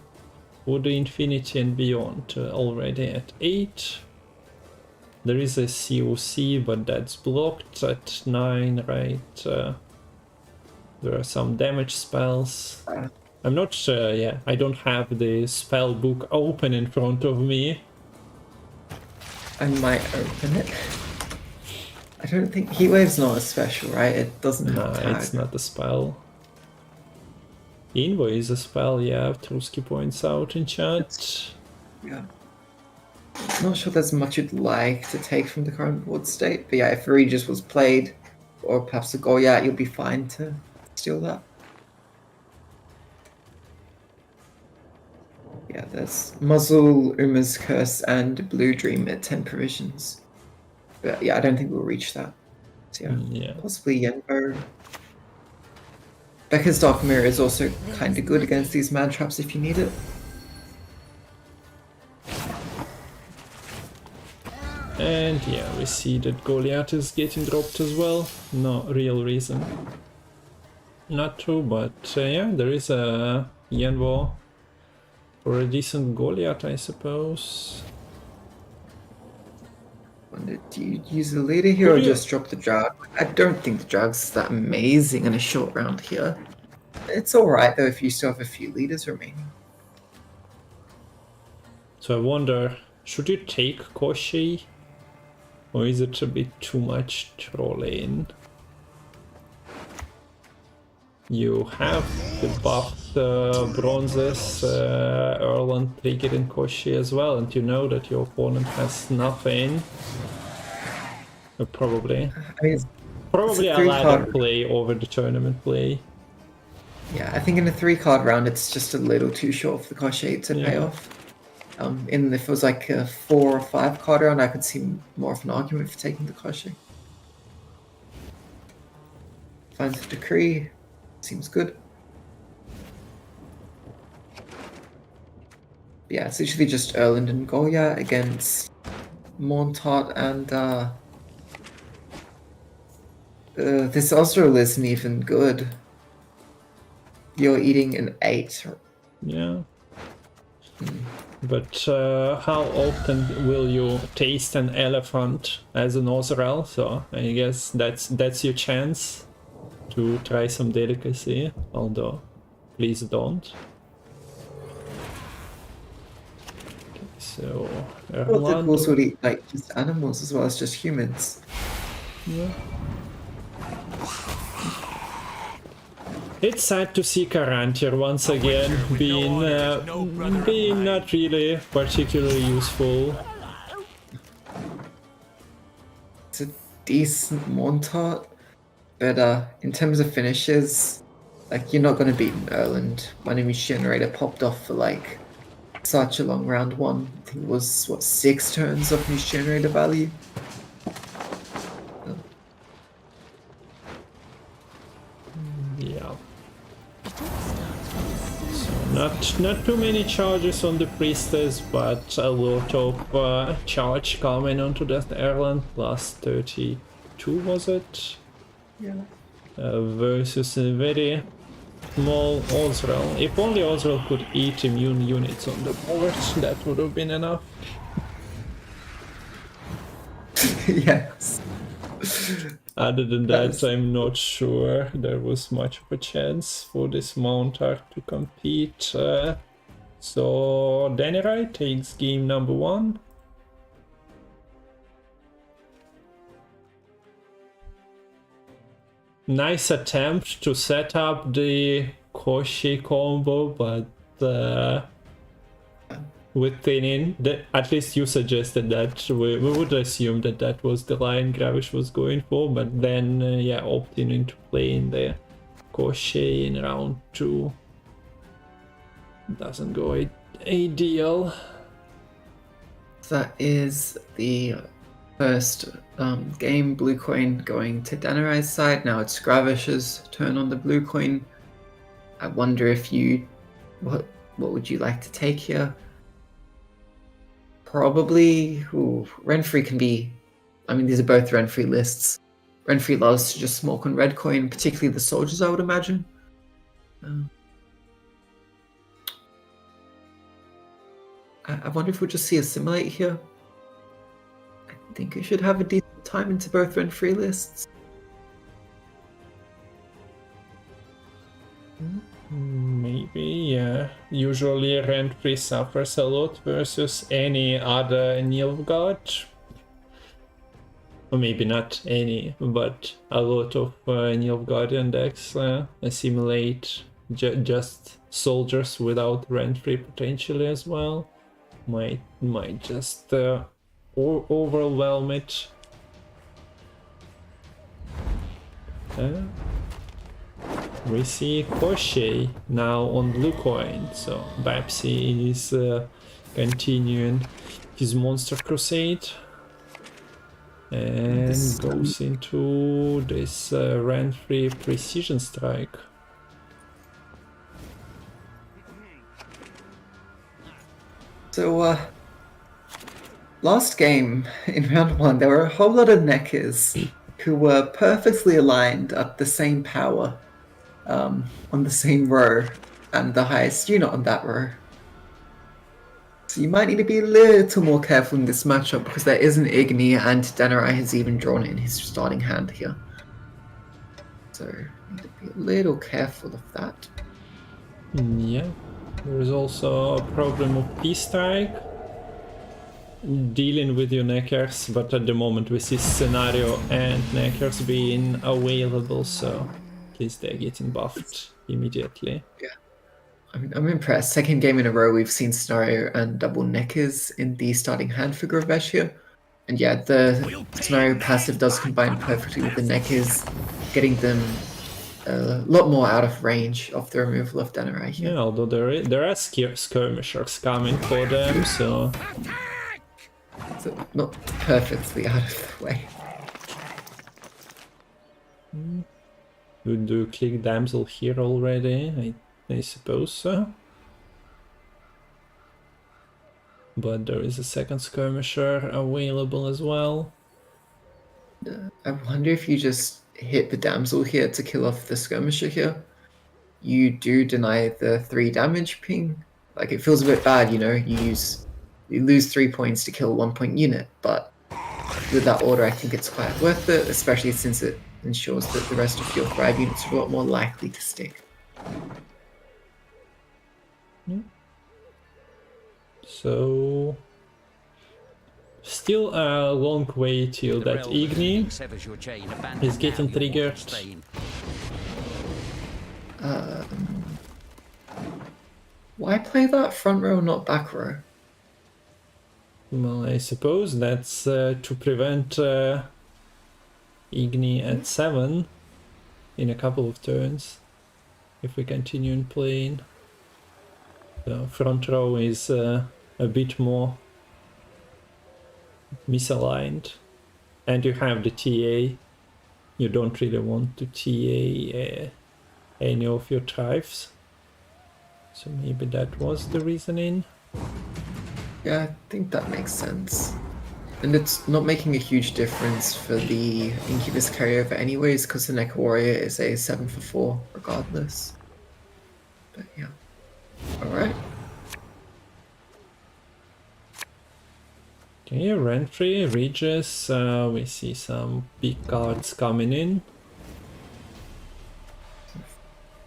for the Infinity and Beyond, already at 8. There is a COC, but that's blocked at 9, right? There are some damage spells. I'm not sure, yeah, I don't have the spell book open in front of me. I might open it. I don't think Heatwave's not a special, right? It doesn't have tag. It's not a spell. Invo is a spell, yeah, Trusky points out in chat. Yeah. Not sure there's much you'd like to take from the current board state, but yeah, if Regis was played, or perhaps a Goliath, you'll be fine to steal that. Yeah, there's Muzzle, Uma's Curse, and Blue Dream at 10 provisions. But yeah, I don't think we'll reach that. So yeah, possibly Yenbo. Becca's Dark Mirror is also kind of good against these man traps if you need it. And yeah, we see that Goliath is getting dropped as well. No real reason not to, but yeah, there is a Yenbo for a decent Goliath, I suppose. Do you use the leader here or just drop the drag? I don't think the drag's that amazing in a short round here. It's alright though if you still have a few leaders remaining. So I wonder, should you take Koshi? Or is it a bit too much trolling? You have the buffed bronzes, Erland, Trigger and Koshi as well, and you know that your opponent has nothing. Probably. I mean, Probably it's a a ladder 3-card. play over the tournament play. Yeah, I think in a 3-card round, it's just a little too short for the Koshi to pay Yeah. off. If it was like a 4 or 5-card round, I could see more of an argument for taking the Koshi. Finds the Decree. Seems good. Yeah, it's literally just Erland and Goya against Montaut and this Osril isn't even good. You're eating an 8. Yeah. But how often will you taste an elephant as an Osrel? So I guess that's your chance to try some delicacy, although please don't. Okay, so Well, the Erland, ghouls would eat like just animals as well as just humans. yeah. It's sad to see Karantir once again being not really particularly useful. It's a decent Montaut, but in terms of finishes, like you're not going to beat an Erland. My name is Generator popped off for like such a long round 1. I think it was what 6 turns of his Generator value. Yeah. So not too many charges on the priestess, but a lot of charge coming onto that Erland. Plus 32 was it? Yeah. Versus a very small Osrel. If only Osrel could eat immune units on the board, that would have been enough. Yes. Other than that, I'm not sure there was much of a chance for this Monarch to compete. So Danirai takes game number 1. Nice attempt to set up the Koshi combo, but with Tinin, at least you suggested that we would assume that that was the line Gravesh was going for, but then yeah, opting into playing the Koshi in round 2 doesn't go ideal. That is the first game. Blue coin going to Danarai's side. Now it's Gravesh's turn on the blue coin. I wonder if what would you like to take here? Probably, Renfrey can be, I mean, these are both Renfrey lists. Renfrey loves to just smoke on red coin, particularly the soldiers, I would imagine. I wonder if we'll just see assimilate here. I think we should have a decent time into both Renfrey lists. Maybe, yeah. Usually Renfrey suffers a lot versus any other Nilfgaard. Or maybe not any, but a lot of Nilfgaardian decks assimilate just soldiers without Renfrey potentially as well. Might just overwhelm it. We see Koshi now on blue coin, so Babsy is continuing his monster crusade and goes into this Renfrey precision strike. So, last game in round 1, there were a whole lot of Neckers who were perfectly aligned at the same power. On the same row and the highest unit on that row. So you might need to be a little more careful in this matchup because there is an Igni and Danirai has even drawn it in his starting hand here. So you need to be a little careful of that. Yeah, there is also a problem of P-Strike dealing with your Neckers, but at the moment we see Scenario and Neckers being available, so least they're getting buffed immediately. I'm impressed. Second game in a row, we've seen Scenario and double Neckers in the starting hand for Gravesh here. And yeah, the Scenario passive does combine perfectly with the Neckers, getting them a lot more out of range of the removal of Danirai here. Yeah, although there are skirmishers coming for them, so So not perfectly out of the way. would do click damsel here already? I suppose so. But there is a second skirmisher available as well. I wonder if you just hit the damsel here to kill off the skirmisher here. You do deny the 3 damage ping. Like, it feels a bit bad, you know, you lose 3 points to kill 1 point unit, but with that order I think it's quite worth it, especially since it ensures that the rest of your Thrive units are a lot more likely to stick. So still a long way till that Igni is getting triggered. Why play that front row, not back row? Well, I suppose that's to prevent Igni at 7 in a couple of turns if we continue in playing. The front row is a bit more misaligned, and you have the TA. You don't really want to TA any of your tribes, so maybe that was the reasoning. Yeah, I think that makes sense. And it's not making a huge difference for the Incubus carryover anyways, because the Neck Warrior is a 7 for 4 regardless. But yeah. Alright. Okay, Rentry, Regis, we see some big cards coming in.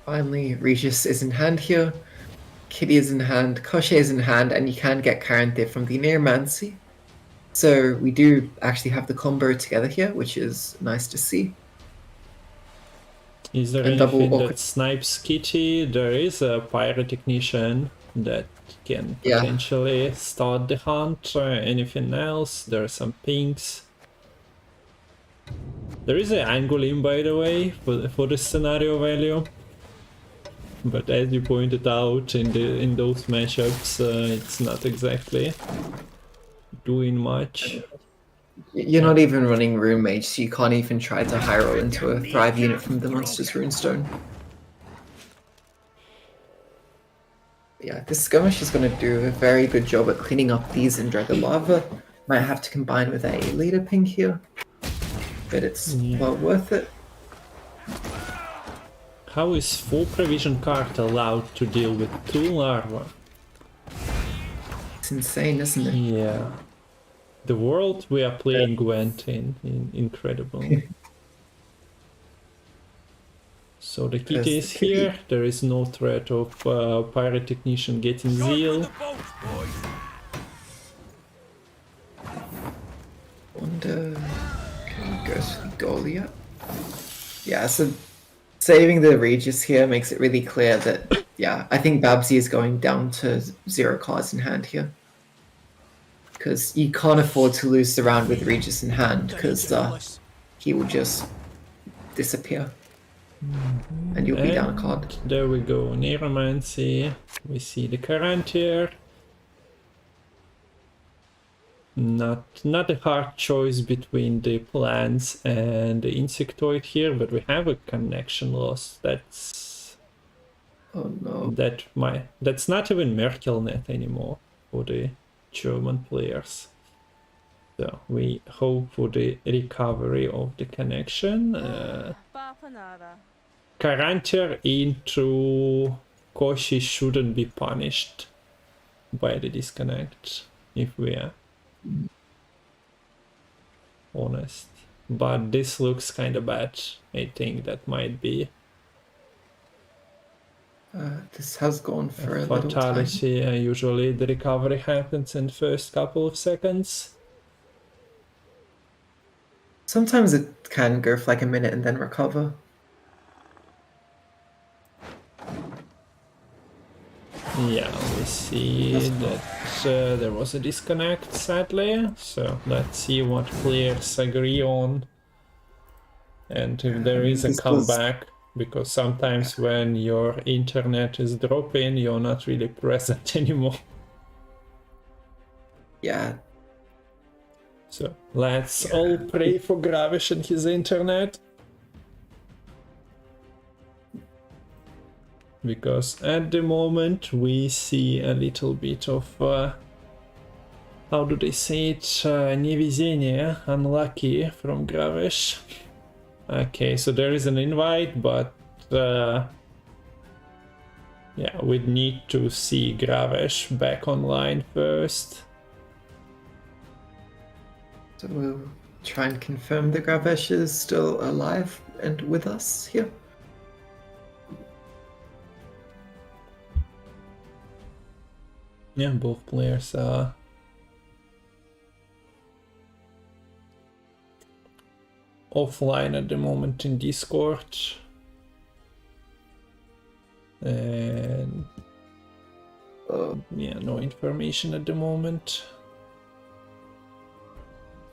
Finally, Regis is in hand here. Kitty is in hand, Koshe is in hand, and you can get Karanthe from the Neomancy. So we do actually have the combo together here, which is nice to see. Is there And double anything orc- that snipes Kitty? There is a Pyrotechnician that can Yeah. potentially start the hunt. Anything else? There are some pinks. There is an Angolim, by the way, for the scenario value. But as you pointed out, in those matchups, it's not exactly doing much. You're not even running Rune Mage, so you can't even try to high roll into a Thrive unit from the Monster's Runestone. Yeah, this skirmish is going to do a very good job at cleaning up these in Dragon Lava. Might have to combine with a leader ping here, but it's well worth it. How is full provision card allowed to deal with 2 larvae? It's insane, isn't it? Yeah. The world we are playing Gwent in incredible. So the kitty is here, there is no threat of Pyrotechnician getting Zeal. Wonder... Can we go to the goal yet? Yeah, so saving the Regis here makes it really clear that, yeah, I think Babsy is going down to 0 cards in hand here. Because you can't afford to lose the round with Regis in hand, because he will just disappear. And you'll be down a card. There we go, Neuromancy. We see the Karantir. Not a hard choice between the plants and the insectoid here, but we have a connection loss. That's Oh no. that's not even Merkelnet anymore for the German players. So we hope for the recovery of the connection. Karantir into Koshi shouldn't be punished by the disconnect, if we are honest. But this looks kind of bad. I think that might be This has gone for a little time. fatality. Usually the recovery happens in the first couple of seconds. Sometimes it can go for like a minute and then recover. Yeah, we see that there was a disconnect, sadly. So let's see what players agree on. And if there is a comeback, because sometimes when your internet is dropping, you're not really present anymore. Yeah. So let's all pray for Gravesh and his internet. Because at the moment we see a little bit of, how do they say it, невезение, unlucky from Gravesh. Okay, so there is an invite, but yeah, we'd need to see Gravesh back online first. So we'll try and confirm that Gravesh is still alive and with us here. Yeah, both players are offline at the moment in Discord. And yeah, no information at the moment.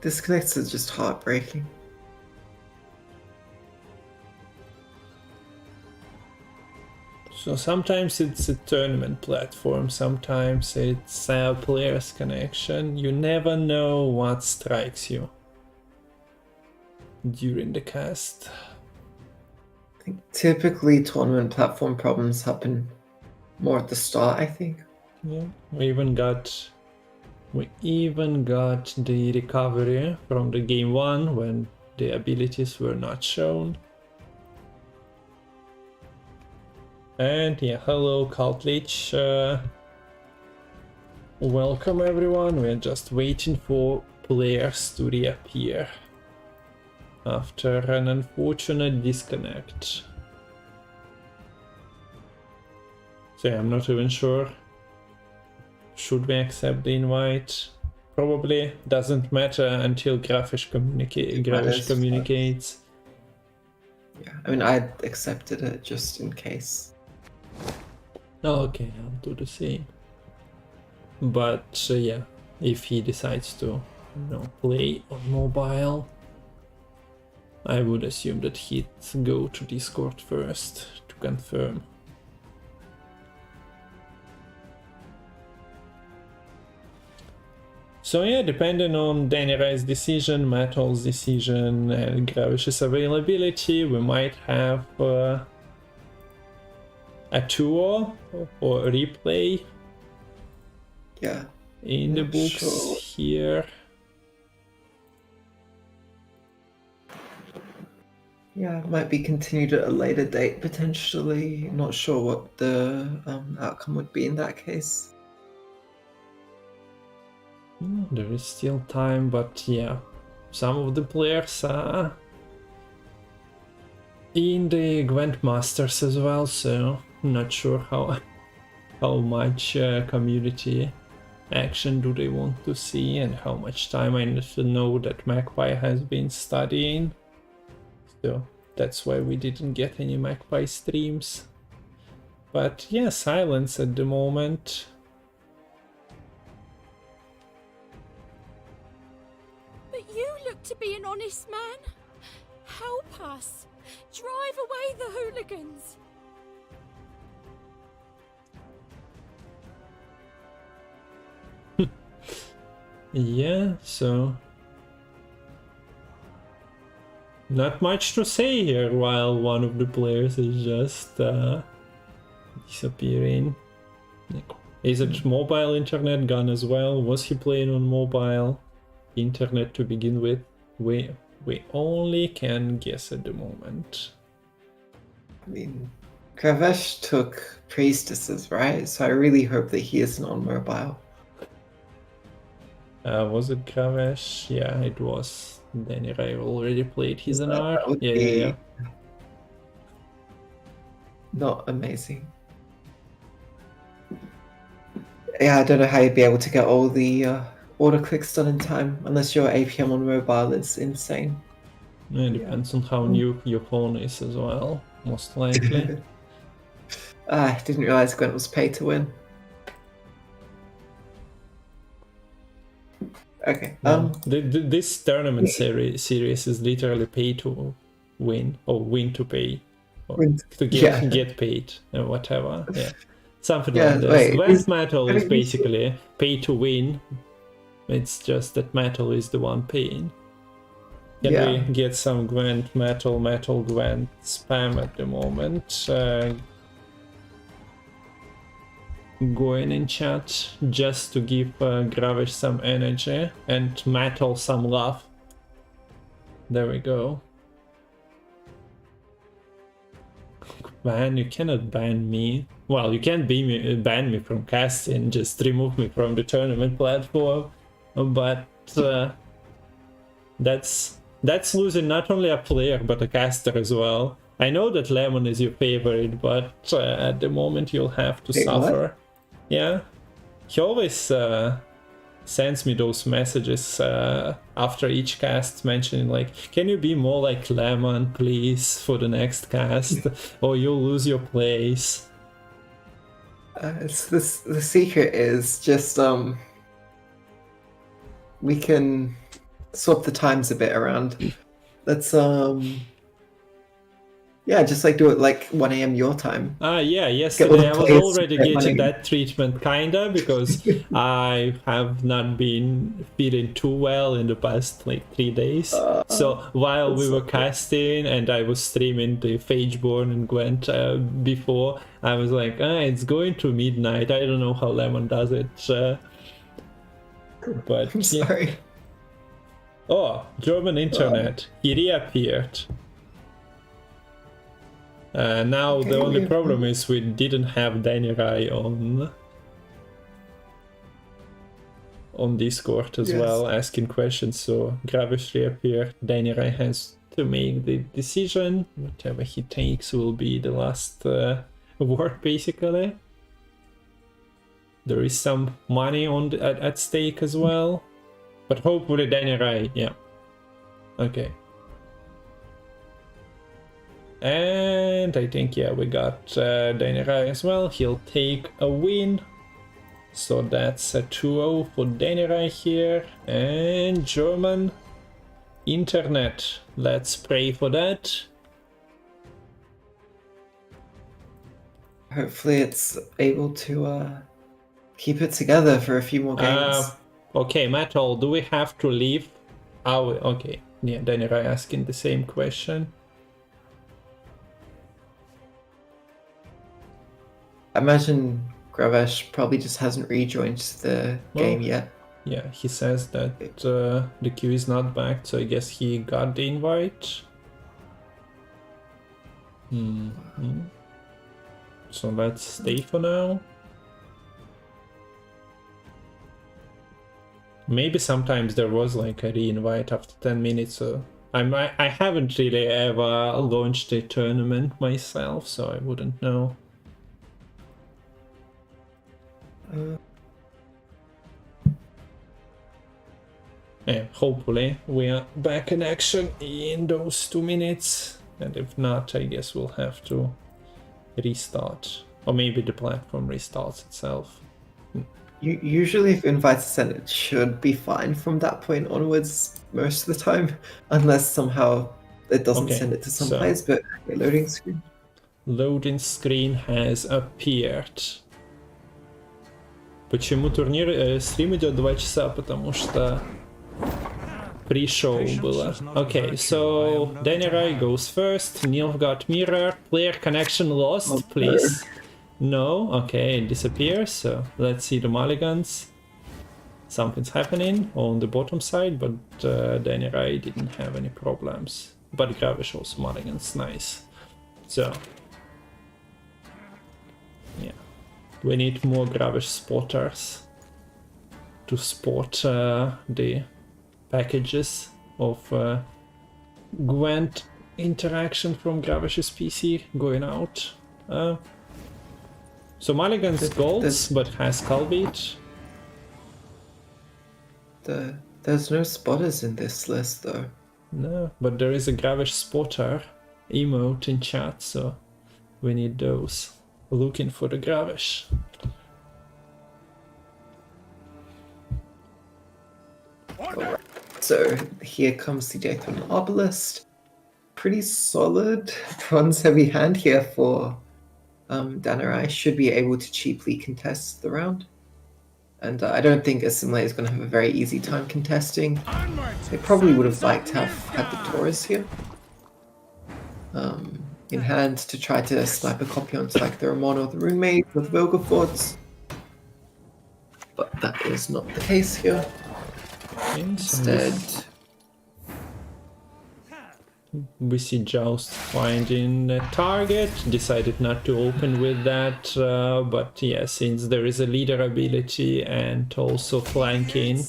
Disconnects are just heartbreaking. So sometimes it's a tournament platform, sometimes it's a player's connection. You never know what strikes you during the cast. I think typically tournament platform problems happen more at the start, I think. Yeah, we even got the recovery from the game 1 when the abilities were not shown. And yeah, hello Cultlich. Welcome everyone. We're just waiting for players to reappear after an unfortunate disconnect. So yeah, I'm not even sure. Should we accept the invite? Probably doesn't matter until Gravesh communicates. Yeah, I mean, I accepted it just in case. Oh, okay, I'll do the same. But yeah, if he decides to, play on mobile, I would assume that he'd go to Discord first to confirm. So yeah, depending on Danirai's decision, Matol's decision, and Gravesh's availability, we might have a tour or a replay in the books here. Yeah, it might be continued at a later date potentially. Not sure what the outcome would be in that case. There is still time, but yeah, some of the players are in the Gwent Masters as well, so not sure how much community action do they want to see and how much time. I need to know that Magpie has been studying, so that's why we didn't get any Magpie streams. But yeah, silence at the moment. But you look to be an honest man. Help us. Drive away the hooligans. Yeah, so not much to say here while one of the players is just disappearing. Is it mobile internet gone as well? Was he playing on mobile internet to begin with? We only can guess at the moment. I mean, Gravesh took priestesses, right? So I really hope that he isn't on mobile. Was it Gravesh? Yeah, it was. Danirai already played his NR. Yeah. Not amazing. Yeah, I don't know how you'd be able to get all the order clicks done in time, unless your APM on mobile is insane. It depends on how new your phone is as well, most likely. I didn't realize Gwent was pay to win. This tournament series is literally pay to win, or win to pay, or to get paid, or whatever. Yeah, something like this. Gwent Matol is basically pay to win. It's just that Matol is the one paying. Can we get some Gwent Matol Gwent spam at the moment? Going in chat just to give Gravesh some energy and Matol some love. There we go. Man, you cannot ban me. Well, you can't ban me from casting, just remove me from the tournament platform. But that's losing not only a player but a caster as well. I know that Lemon is your favorite, but at the moment you'll have to suffer. What? Yeah, he always sends me those messages after each cast mentioning like, can you be more like Lemon please for the next cast or you'll lose your place. The secret is just we can swap the times a bit around. Let's yeah, just like do it like 1 AM your time. Yeah, yesterday I was already getting that treatment kinda because I have not been feeling too well in the past like 3 days. So while we were casting and I was streaming the Phageborn and Gwent before, I was like, it's going to midnight. I don't know how Lemon does it. But I'm sorry. Yeah. Oh, German internet. He reappeared. Now the only problem is we didn't have Danirai on Discord as well, asking questions, so Gravesh reappeared. Danirai has to make the decision. Whatever he takes will be the last word, basically. There is some money at stake as well, but hopefully Danirai, yeah. Okay. And I think, yeah, we got Danirai as well. He'll take a win. So that's a 2-0 for Danirai here. And German internet. Let's pray for that. Hopefully it's able to keep it together for a few more games. Okay, Matol, do we have to leave? Okay, yeah, Danirai asking the same question. I imagine Gravesh probably just hasn't rejoined the game yet. Yeah, he says that the queue is not back, so I guess he got the invite. So let's stay for now. Maybe sometimes there was like a re-invite after 10 minutes, so I haven't really ever launched a tournament myself, so I wouldn't know. Yeah, hopefully we are back in action in those 2 minutes, and if not, I guess we'll have to restart, or maybe the platform restarts itself. Usually if invites are sent, it should be fine from that point onwards most of the time, unless somehow it doesn't send it to some place, but loading screen. Loading screen has appeared. Почему стрим идет 2 часа? Потому что pre-show было. Okay, so Danirai goes first. Neil got mirror. Player connection lost, please. No, okay, it disappears. So let's see the mulligans. Something's happening on the bottom side, but Danirai didn't have any problems. But Gravesh also mulligans, nice. So yeah. We need more Gravesh spotters to spot the packages of Gwent interaction from Gravesh's PC going out. So Mulligan's golds, but has Skullbeat. There's no spotters in this list though. No, but there is a Gravesh spotter emote in chat, so we need those. Looking for the Gravesh. Alright. So here comes the deck on the Obelisk. Pretty solid bronze heavy hand here for Danirai. Should be able to cheaply contest the round. And I don't think Assimilate is going to have a very easy time contesting. They probably would have liked to have had the Taurus here in hand to try to snipe a copy onto like the Ramon or the Roommate with Vilgefortz. But that is not the case here. Instead, we see Joust finding a target, decided not to open with that, but yeah, since there is a leader ability and also flanking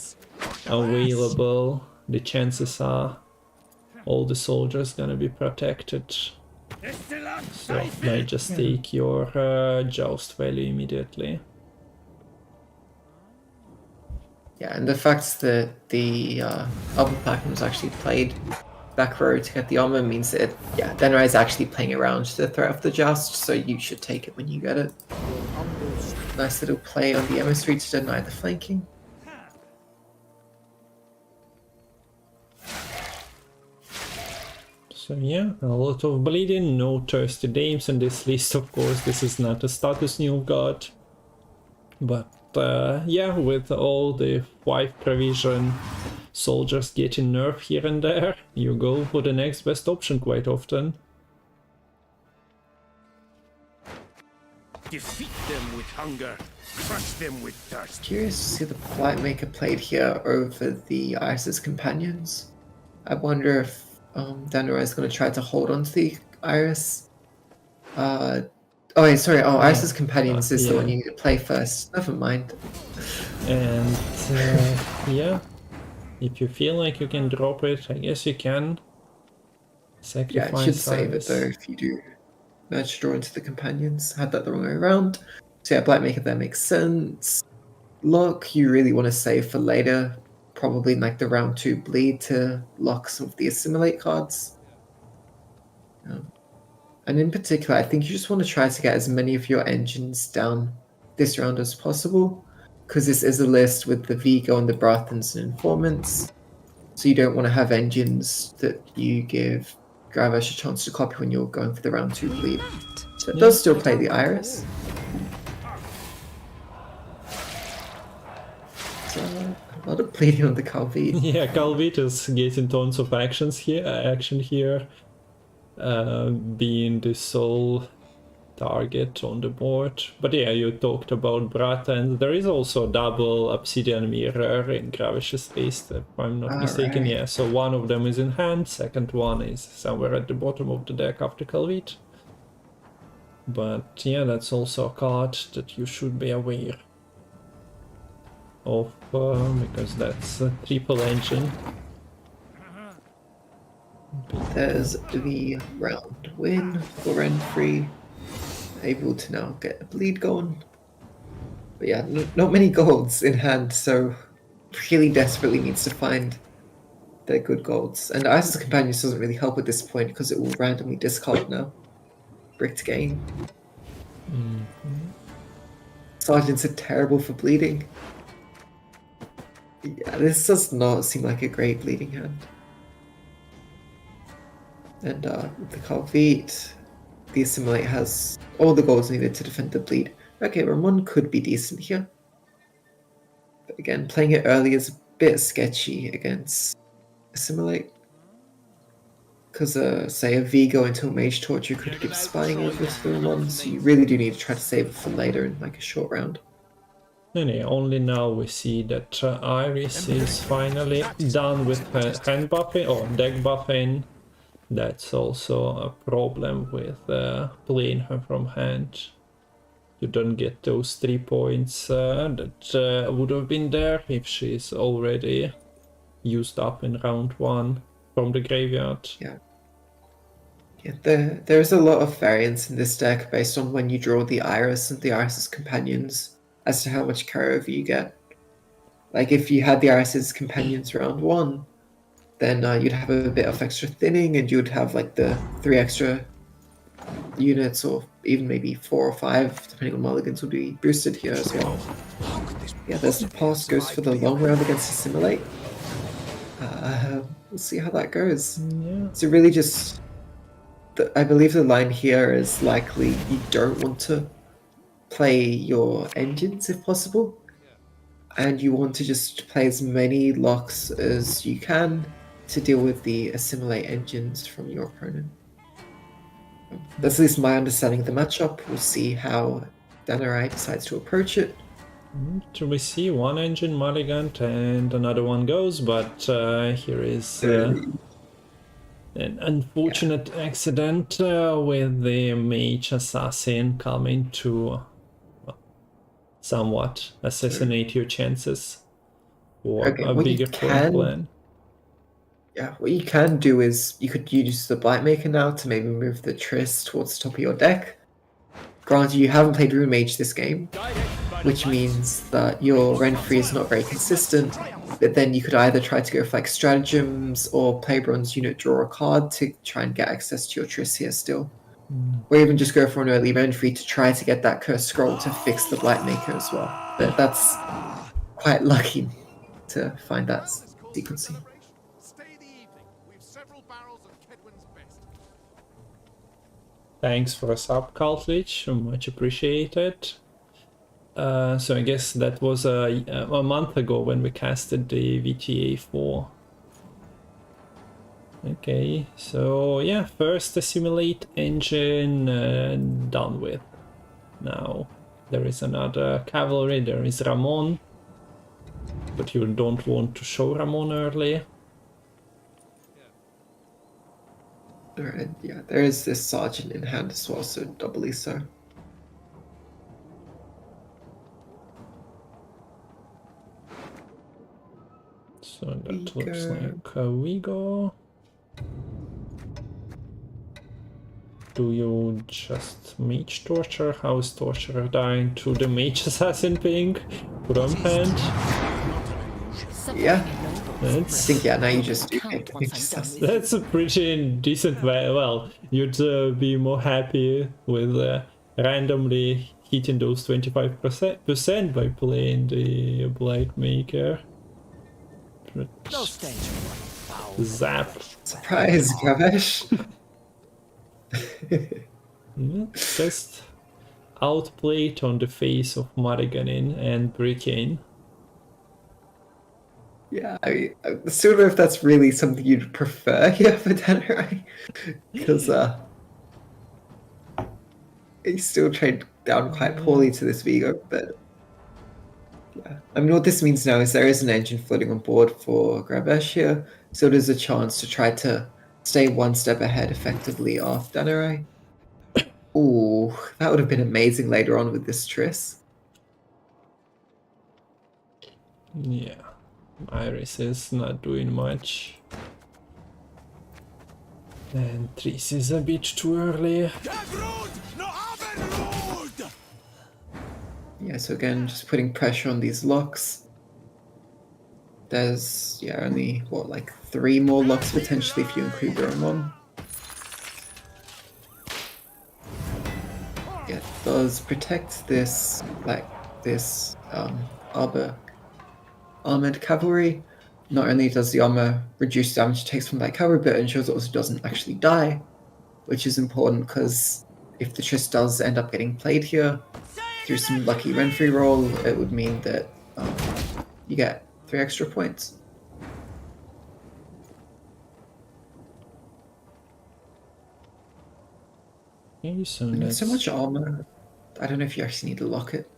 available, the chances are all the soldiers gonna be protected. So might just take your Joust value immediately. yeah, and the fact that the upper platinum was actually played back row to get the armor means that, Danirai is actually playing around the threat of the Joust, so you should take it when you get it. Nice little play on the emissary to deny the flanking. So yeah, a lot of bleeding, no thirsty dames in this list, of course. This is not a status new god. But yeah, with all the 5 provision soldiers getting nerfed here and there, you go for the next best option quite often. Defeat them with hunger, crush them with thirst. Curious to see the Flightmaker played here over the Iris' companions. I wonder if Danirai is going to try to hold on to the Iris. Iris' companions is the one you need to play first. Never mind. And yeah, if you feel like you can drop it, I guess you can. Sacrifice Yeah, it should save it though if you do manage to draw into the companions. Had that the wrong way around. So yeah, Blightmaker there makes sense. Lock, you really want to save for later. Probably in like the round 2 bleed to lock some of the Assimilate cards. And in particular, I think you just want to try to get as many of your engines down this round as possible, because this is a list with the Vigo and the Brathens and Informants, so you don't want to have engines that you give Gravesh a chance to copy when you're going for the round 2 bleed. So it does still play the Iris. So, a lot of bleeding on the Calvite. Yeah, Calvite is getting tons of action here. Being the sole target on the board. But yeah, you talked about Brathens. There is also a double Obsidian Mirror in Gravesh's list, if I'm not mistaken. Right. Yeah, so one of them is in hand, second one is somewhere at the bottom of the deck after Calvite. But yeah, that's also a card that you should be aware of, because that's a triple engine. There's the round win for Renfrey. Able to now get a bleed going. But yeah, not many golds in hand, so really desperately needs to find their good golds. And Isis Companions doesn't really help at this point because it will randomly discard now. Bricked gain. Sergeants are terrible for bleeding. Yeah, this does not seem like a great bleeding hand. And the Calvite, the Assimilate has all the golds needed to defend the bleed. Okay, Ramon could be decent here. But again, playing it early is a bit sketchy against Assimilate. Because, say, a Vigo into a Mage Torture could give spying over to the Ramon, so you really do need to try to save it for later in like a short round. Anyway, only now we see that Iris is finally done with her hand buffing or deck buffing. That's also a problem with playing her from hand. You don't get those 3 points that would have been there if she's already used up in round 1 from the graveyard. Yeah, there's a lot of variance in this deck based on when you draw the Iris and the Iris' companions as to how much carryover you get. Like if you had the Iris' companions round 1, then you'd have a bit of extra thinning and you'd have like the 3 extra units, or even maybe 4 or 5, depending on mulligans, would be boosted here as well. Yeah, this pass goes for the long round against Assimilate. we'll see how that goes. Yeah. So really just, I believe the line here is likely you don't want to play your engines if possible, and you want to just play as many locks as you can to deal with the assimilate engines from your opponent. That's at least my understanding of the matchup. We'll see how Danirai decides to approach it. So we see one engine mulligan and another one goes, but here is an unfortunate accident with the mage assassin coming to somewhat assassinate your chances for Okay, a what you bigger point can- plan. Yeah, what you can do is you could use the Blightmaker now to maybe move the Triss towards the top of your deck. Granted, you haven't played Rune Mage this game, which means that your Renfree is not very consistent, but then you could either try to go for like stratagems or play Bronze Unit, draw a card to try and get access to your Triss here still. Or even just go for an early Renfree to try to get that Cursed Scroll to fix the Blightmaker as well. But that's quite lucky to find that sequencing. Thanks for a sub, Cartledge, much appreciated. So I guess that was a month ago when we casted the VTA 4. Okay, so yeah, first assimilate engine done with. Now there is another cavalry, there is Ramon, but you don't want to show Ramon early. Alright, yeah, there is this sergeant in hand as well, so doubly so. So that We looks go. like we go. Do you just mage torture? How is torturer dying to the mage assassin ping from hand? Yeah, I That's, think now you just do mage assassin. that's a pretty decent way. Well, you'd be more happy with randomly hitting those 25% by playing the Blightmaker. No stage foul. Zap. Surprise, Gravesh! Yeah, just outplayed on the face of Mariganin and Bricane. Yeah, I still don't know if that's really something you'd prefer here for Danirai, because he still trade down quite poorly to this Vigo, but yeah. I mean, what this means now is there is an engine floating on board for Gravesh here, so there's a chance to try to stay one step ahead effectively of Danirai. Ooh, that would have been amazing later on with this Triss. Yeah, Iris is not doing much. And Triss is a bit too early. Yeah, so again, just putting pressure on these locks. There's, yeah, only, what, like 3 more locks potentially if you include Ramon. Yeah, it does protect this, like, this armored cavalry. Not only does the armor reduce damage it takes from that cavalry, but it ensures it also doesn't actually die, which is important because if the Triss does end up getting played here, through some lucky Renfree roll, it would mean that you get 3 extra points. Okay, so And that's so much armor, I don't know if you actually need to lock it.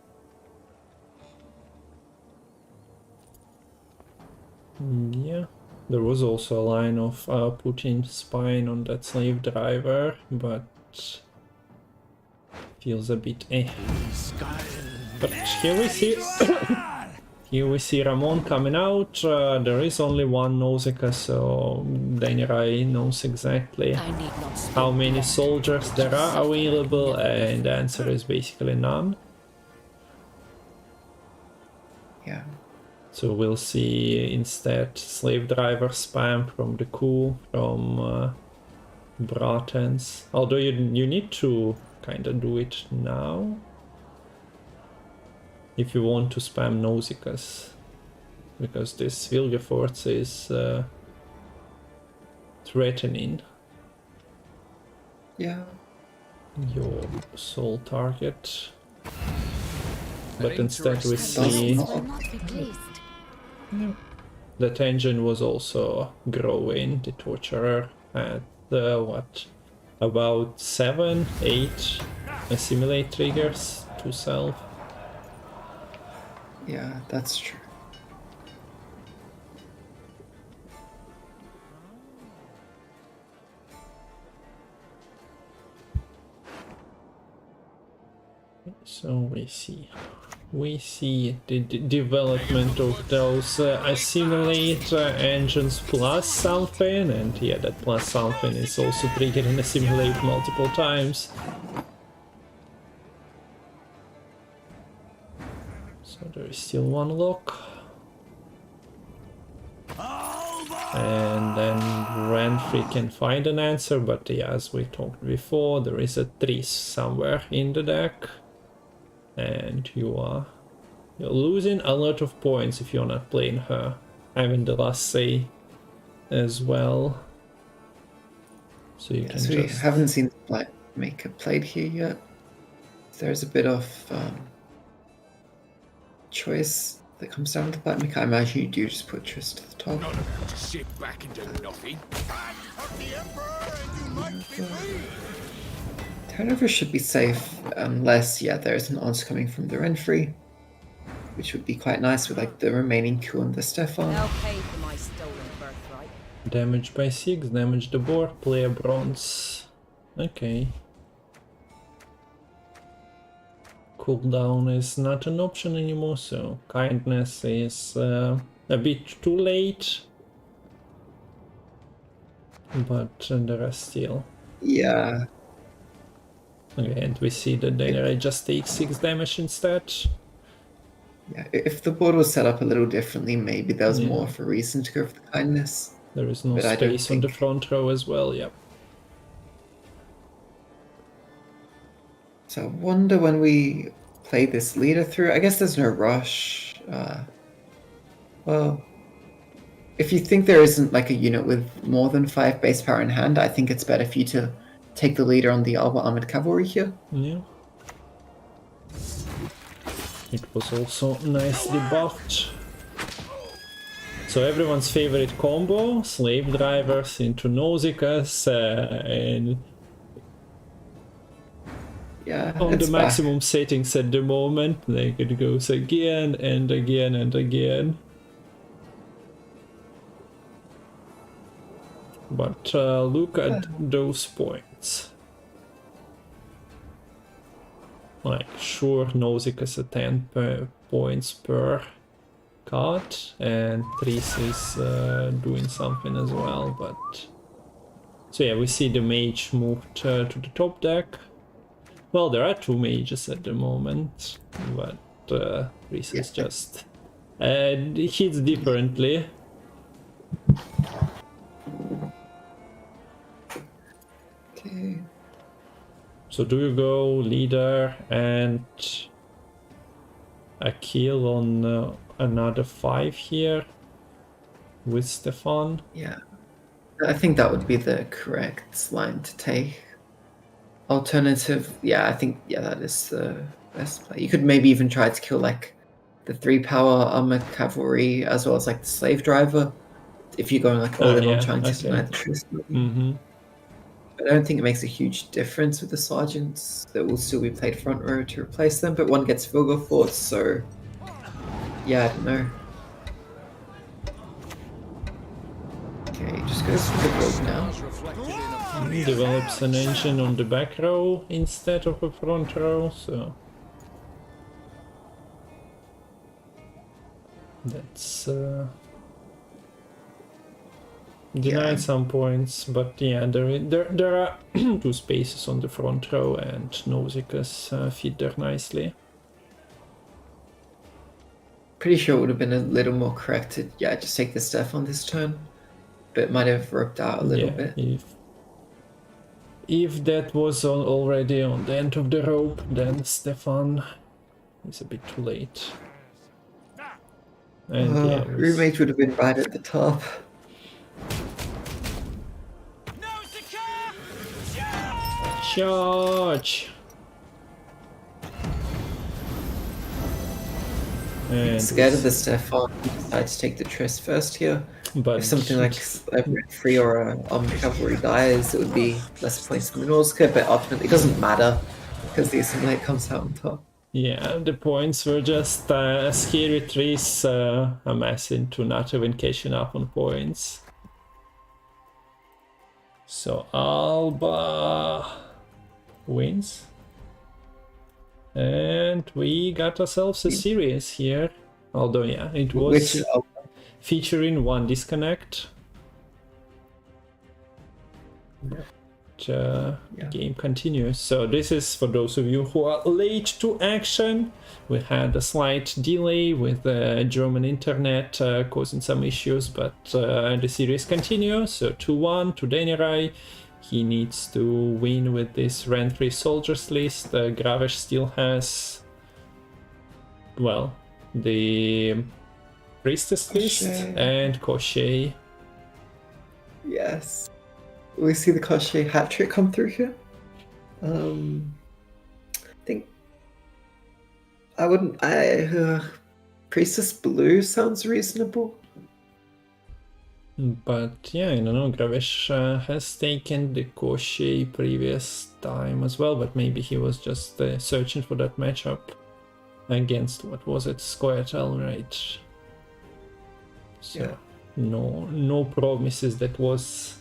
yeah. There was also a line of putting spine on that slave driver, but feels a bit eh. But here we see here we see Ramon coming out. There is only one Nausicaa, so Danirai knows exactly how many soldiers there are available, and the answer is basically none. Yeah. So we'll see instead slave driver spam from the coup from Bratens. Although you need to kind of do it now if you want to spam Nausicaas, because this Vilgefortz is threatening Yeah. your sole target. But ain't instead we interesting. see Will not be pleased. that engine was also growing. The torturer had what, about 7, 8 assimilate triggers to self. Yeah, that's true. So we see the development of those assimilate engines plus something, and yeah, that plus something is also triggered and assimilate multiple times. So there is still one lock. And then Renfrey can find an answer, but yeah, as we talked before, there is a Triss somewhere in the deck. And you're losing a lot of points if you're not playing her, having the last say as well. So you can We just... haven't seen the Black Maker played here yet. There's a bit of choice that comes down to the Black Maker. I imagine you do just put Triss to the top. Not about to sit back and do nothing. Turnover should be safe unless, yeah, there is an answer coming from the Renfrey, which would be quite nice with like the remaining Q and the Stefan. They'll pay for my stolen birthright. Damage by 6, damage the board, play a bronze. Okay. Cooldown is not an option anymore, so kindness is a bit too late. But there are still... Yeah. Okay, and we see that Danirai just takes 6 damage instead. Yeah, if the board was set up a little differently, maybe there was Yeah. more of a reason to go for the kindness. There is no But I don't space on the think- front row as well, yep. So I wonder when we play this leader through. I guess there's no rush. Well, if you think there isn't like a unit with more than 5 base power in hand, I think it's better for you to take the leader on the Alba Armored Cavalry here. Yeah. It was also nicely buffed. So everyone's favorite combo, slave drivers into Nausicaa's, and Yeah, on it's the back. maximum settings at the moment, like it goes again and again and again. But look at those points. Like, sure, Nausicaa's at 10 points per card, and Triss is doing something as well, but... So yeah, we see the mage moved to the top deck. Well, there are 2 mages at the moment, but Triss is just... it hits differently. Okay. So do you go leader and a kill on another 5 here with Stefan? Yeah. I think that would be the correct line to take. Alternative, yeah, I think, yeah, that is the best play. You could maybe even try to kill like the 3 power armored cavalry as well as like the slave driver if you're going like all in on trying to deny the Triss. Mm-hmm. But I don't think it makes a huge difference with the sergeants. That will still be played front row to replace them, but one gets Vilga force, so yeah, I don't know. Okay, just goes for the rogue now. It's reflected in a Develops an engine on the back row instead of a front row, so that's denied Yeah. some points, but yeah, there are 2 spaces on the front row, and Nausicaa's fit there nicely. Pretty sure it would have been a little more correct to, yeah, just take the Steph on this turn. But it might have roped out a little bit. If that was already on the end of the rope, then Stefan is a bit too late. And yeah, Roommate would have been right at the top. Charge! And Scared of the Stefan, decide to take the Triss first here. but If something like a Red Free or a Cavalry dies, it would be less points than the Norska, but ultimately it doesn't matter because the Assimilate comes out on top. yeah, the points were just scary trees amassing to not even catching up on points. So Alba wins. And we got ourselves a series here. Although, yeah, it was featuring one disconnect. Game continues. So this is for those of you who are late to action. We had a slight delay with the German internet causing some issues, but the series continues. So 2-1 to Danirai. He needs to win with this Rank 3 soldiers list. Gravesh still has, well, the priestess list and Koshei. Yes. We see the Koshei hat trick come through here. I think I wouldn't. Priestess Blue sounds reasonable. But yeah, I don't know, Gravesh has taken the Koshei previous time as well, but maybe he was just searching for that matchup against, what was it, Squirtle, right? So Yeah. no promises that was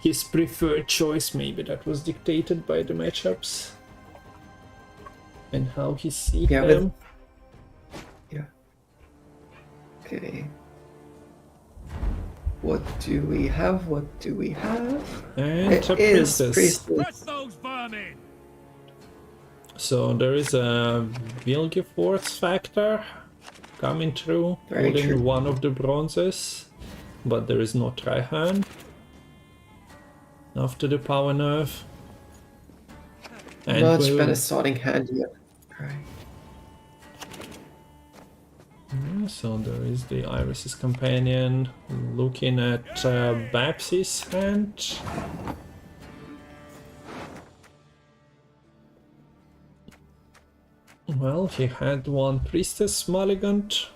his preferred choice. Maybe that was dictated by the matchups and how he sees them. Okay. What do we have? What do we have? And It a is priestess. priestess. Those vermin! So there is a Vilgeforce factor coming through, Very holding true. one of the bronzes, but there is no Trihan after the power nerf. And Much we'll- better starting hand here. Right. Yeah, so there is the Iris's companion looking at Babsy's hand. Well, he had one priestess mulligant,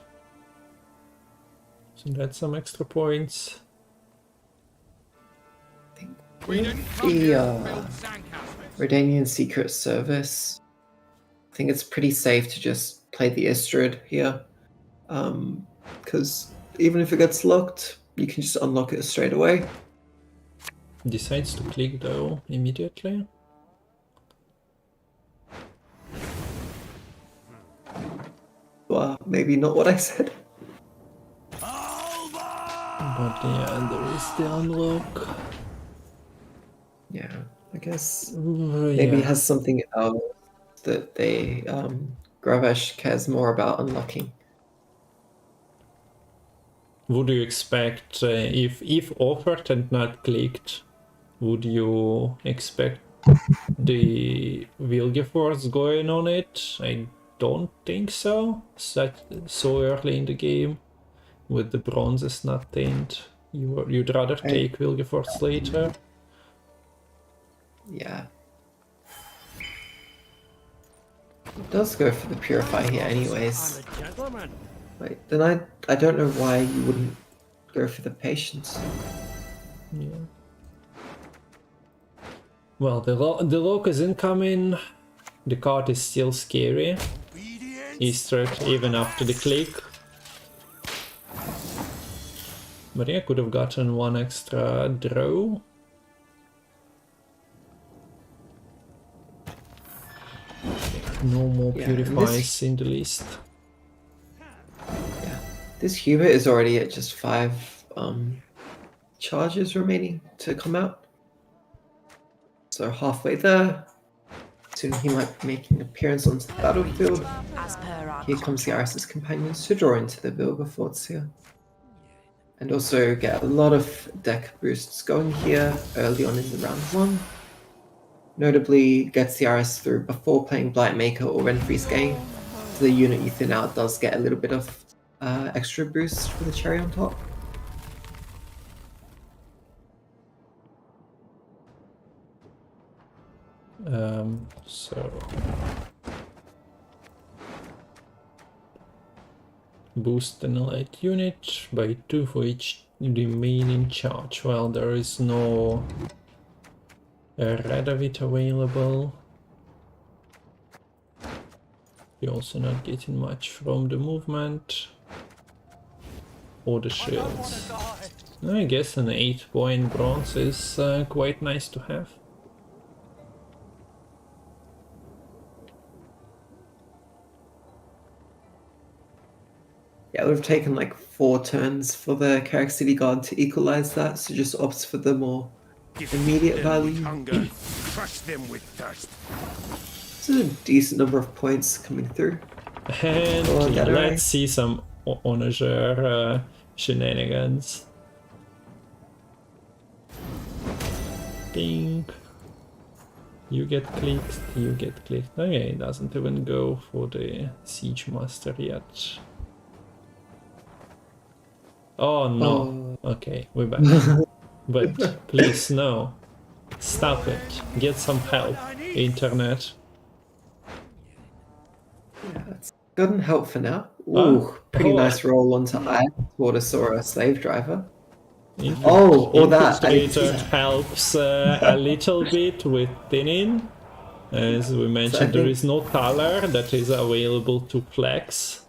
so that's some extra points. The Redanian Secret Service. I think it's pretty safe to just play the Istrid here. Because even if it gets locked, you can just unlock it straight away. Decides to click though immediately. Well, maybe not what I said. But yeah, there is the unlock. Yeah, I guess maybe it has something else that they Gravesh cares more about unlocking. Would you expect, if offered and not clicked, would you expect the Vilgeforce going on it? I don't think so. So early in the game, with the bronzes not tamed, you'd rather take Vilgeforce later. Yeah. It does go for the Purify here anyways. I'm a gentleman. Wait, then I don't know why you wouldn't go for the Patience. Yeah. Well, the lock is incoming. The card is still scary. Easter even after the click. But yeah, could have gotten one extra draw. No more Yeah, purifies in the list. Yeah. This Hubert is already at just 5 charges remaining to come out. So halfway there. Soon he might be making an appearance onto the battlefield. As per our Here comes the Iris's companions to draw into the Vilgefortz here. And also get a lot of deck boosts going here early on in the round 1. Notably gets the Iris through before playing Blightmaker or Renfree's game. So the unit you thin out does get a little bit of extra boost for the cherry on top. So boost an allied unit by 2 for each remaining charge. Well, there is no red of it available. You're also not getting much from the movement or the shields. I guess an 8-point bronze is quite nice to have. Yeah, it would have taken like 4 turns for the Carrick City Guard to equalize that, so just opts for the more immediate value. Hunger, crush them with thirst. It's a decent number of points coming through. And Oh, yeah, Danirai. let's see some Onager shenanigans. Ding. You get clicked, you get clicked. Okay, it doesn't even go for the Siege Master yet. Oh no. Okay, we're back. But please, no. Stop it. Get some help, internet. Yeah, it's gotten help for now. Ooh, pretty nice roll onto I toward a Sora slave driver. Or that. Infiltrator helps a little bit with thinning. As we mentioned, there is no color that is available to flex.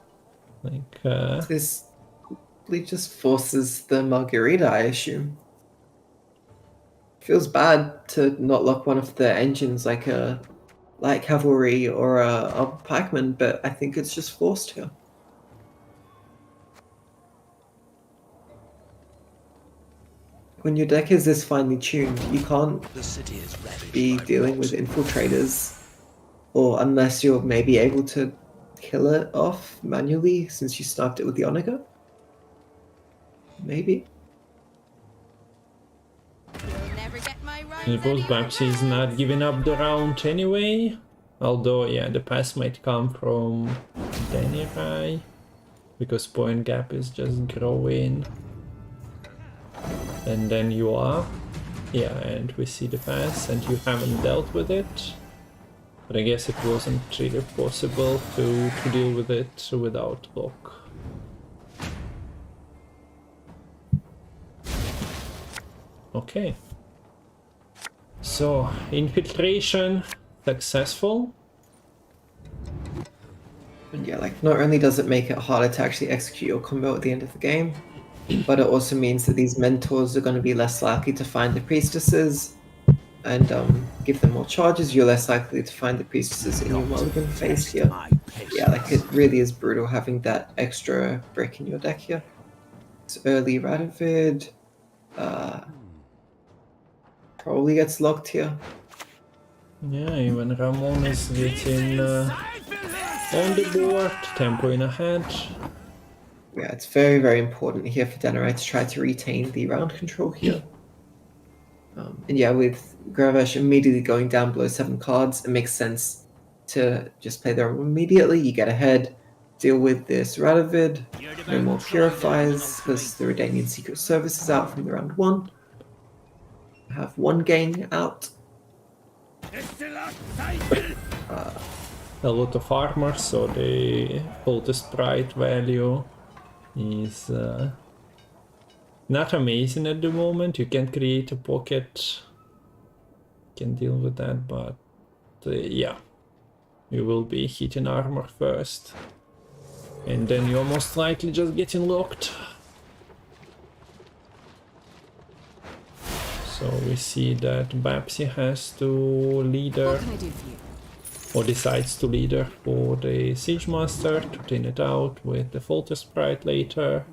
Like, this probably just forces the Margarita, I assume. Feels bad to not lock one of the engines like a light cavalry or a pikeman, but I think it's just forced here. When your deck is this finely tuned, you can't be dealing with infiltrators, or unless you're maybe able to kill it off manually since you sniped it with the Onager. Maybe. Suppose Babsy's not giving up the round anyway. Although, yeah, the pass might come from Danirai, because point gap is just growing. And then you are. Yeah, and we see the pass, and you haven't dealt with it. But I guess it wasn't really possible to deal with it without block. Okay. So, infiltration successful. And yeah, like, not only does it make it harder to actually execute your combo at the end of the game, but it also means that these mentors are going to be less likely to find the priestesses and give them more charges. You're less likely to find the priestesses in your mulligan phase here. Yeah, like, it really is brutal having that extra brick in your deck here. It's early Radovid. Probably gets locked here. Yeah, even Ramon is getting on the board, tempo in ahead. Yeah, it's very, very important here for Danirai to try to retain the round control here. And yeah, with Gravesh immediately going down below 7 cards, it makes sense to just play them immediately. You get ahead, deal with this Radovid, no more Purifiers, because the Redanian Secret Service is out from the round 1. Have 1 gang out. A lot of armor, so the Volta Sprite value is not amazing at the moment. You can create a pocket, can deal with that, but yeah, you will be hitting armor first, and then you're most likely just getting locked. So we see that Babsy has to leader, or decides to leader for the Siege Master to thin it out with the Volta Sprite later.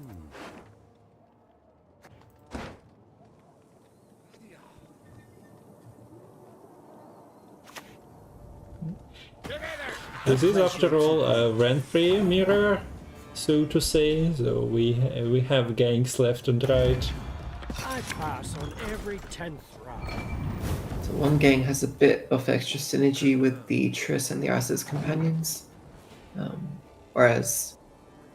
This is, after all, a rent-free mirror, so to say, so we have ganks left and right. I pass on every 10th round. So one gang has a bit of extra synergy with the Triss and the Arthur's companions. Whereas,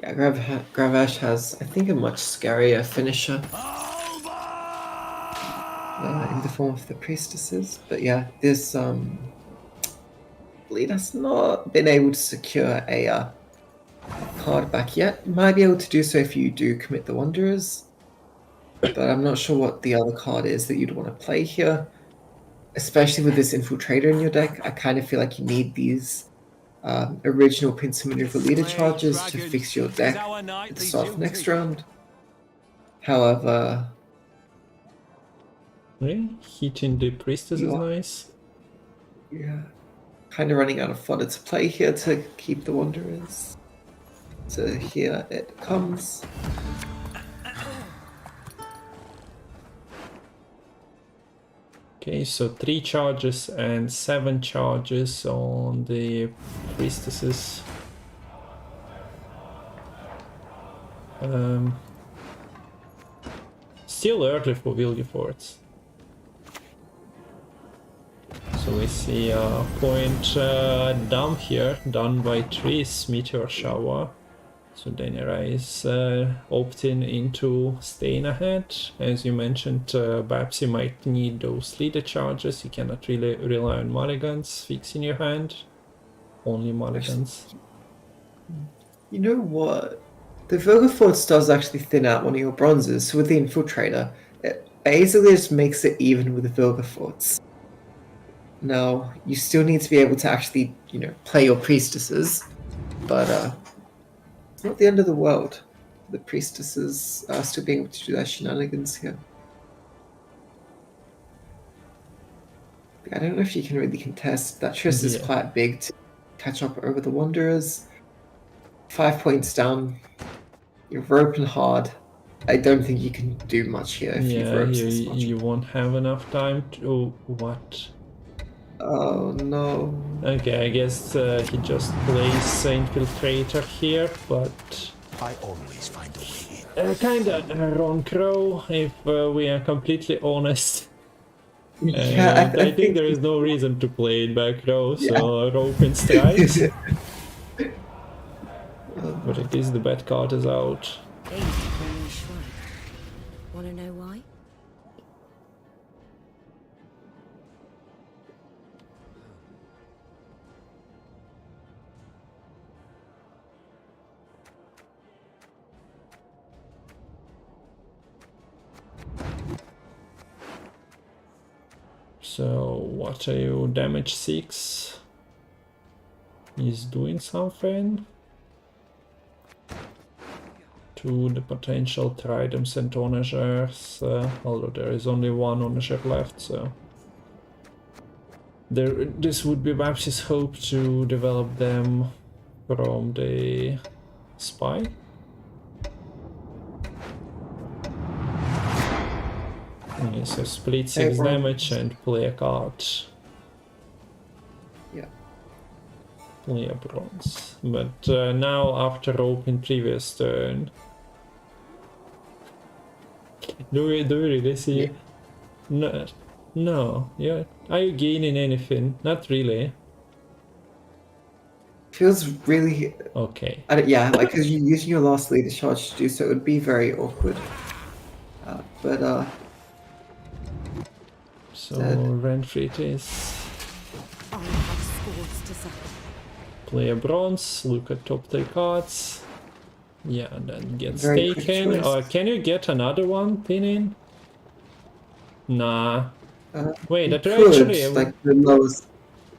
yeah, Gravesh has, I think, a much scarier finisher in the form of the priestesses. But yeah, this Bleed has not been able to secure a card back yet. Might be able to do so if you do commit the Wanderers, but I'm not sure what the other card is that you'd want to play here. Especially with this Infiltrator in your deck, I kind of feel like you need these original pincer maneuver leader charges to fix your deck at the start of next round. However, Really? Hitting the priestess is nice. yeah, kind of running out of fodder to play here to keep the Wanderers. So here it comes. Okay, so 3 charges and 7 charges on the priestesses. Still early for Vilgefortz. So we see a point dump here, done by Trees Meteor Shower. So Danirai is opting into staying ahead. As you mentioned, Babsy might need those leader charges. You cannot really rely on mulligans fixing your hand. Only mulligans. You know what? The Vilgefortz does actually thin out one of your bronzes, so with the Infiltrator, it basically just makes it even with the Vilgefortz. Now, you still need to be able to actually, play your priestesses, but it's not the end of the world. The priestesses are still being able to do their shenanigans here. I don't know if you can really contest. That Triss is quite big to catch up over the Wanderers. 5 points down. You're roping hard. I don't think you can do much here if you've roped this much. You won't have enough time to... what? Oh no. Okay, I guess he just plays Infiltrator here, but... I always find a way in. Kinda wrong crow, if we are completely honest. Yeah, I think there is no reason to play it back row, so rope and strikes. But at least the bad card is out. Wanna know why? So what are you? Damage 6? He's doing something to the potential Tridents and Onagers, although there is only one Onager left, so this would be Babsy's hope to develop them from the spy. Okay, so split 6 damage and play a card. Yeah. Play a bronze. But now after open previous turn, do we really see? Yeah. No. Yeah. Are you gaining anything? Not really. Feels really okay. Yeah, like because you're using your last leader charge to do so, it would be very awkward. So Renfrit is play a bronze. Look at top 3 cards. Yeah, and then gets taken. Can you get another one pinning? Nah. Wait, that actually like the lowest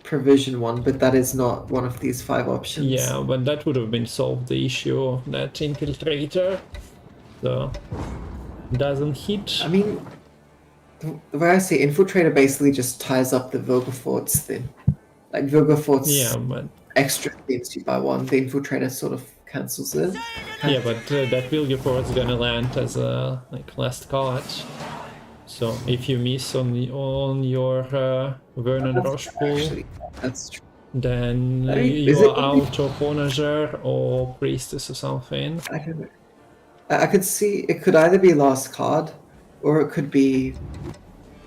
provision one, but that is not one of these 5 options. Yeah, but that would have been solved the issue of that Infiltrator. So doesn't hit. I mean, the way I see Infiltrator basically just ties up the Vilgefortz thing. Like Vilgefortz but extra things you buy one, the Infiltrator sort of cancels it. Yeah, but that Vilgefortz is gonna land as a last card. So if you miss on your Vernon Roche pool, that's true. Then you are out of Onager or Priestess or something. I don't know. I could see it could either be last card, or it could be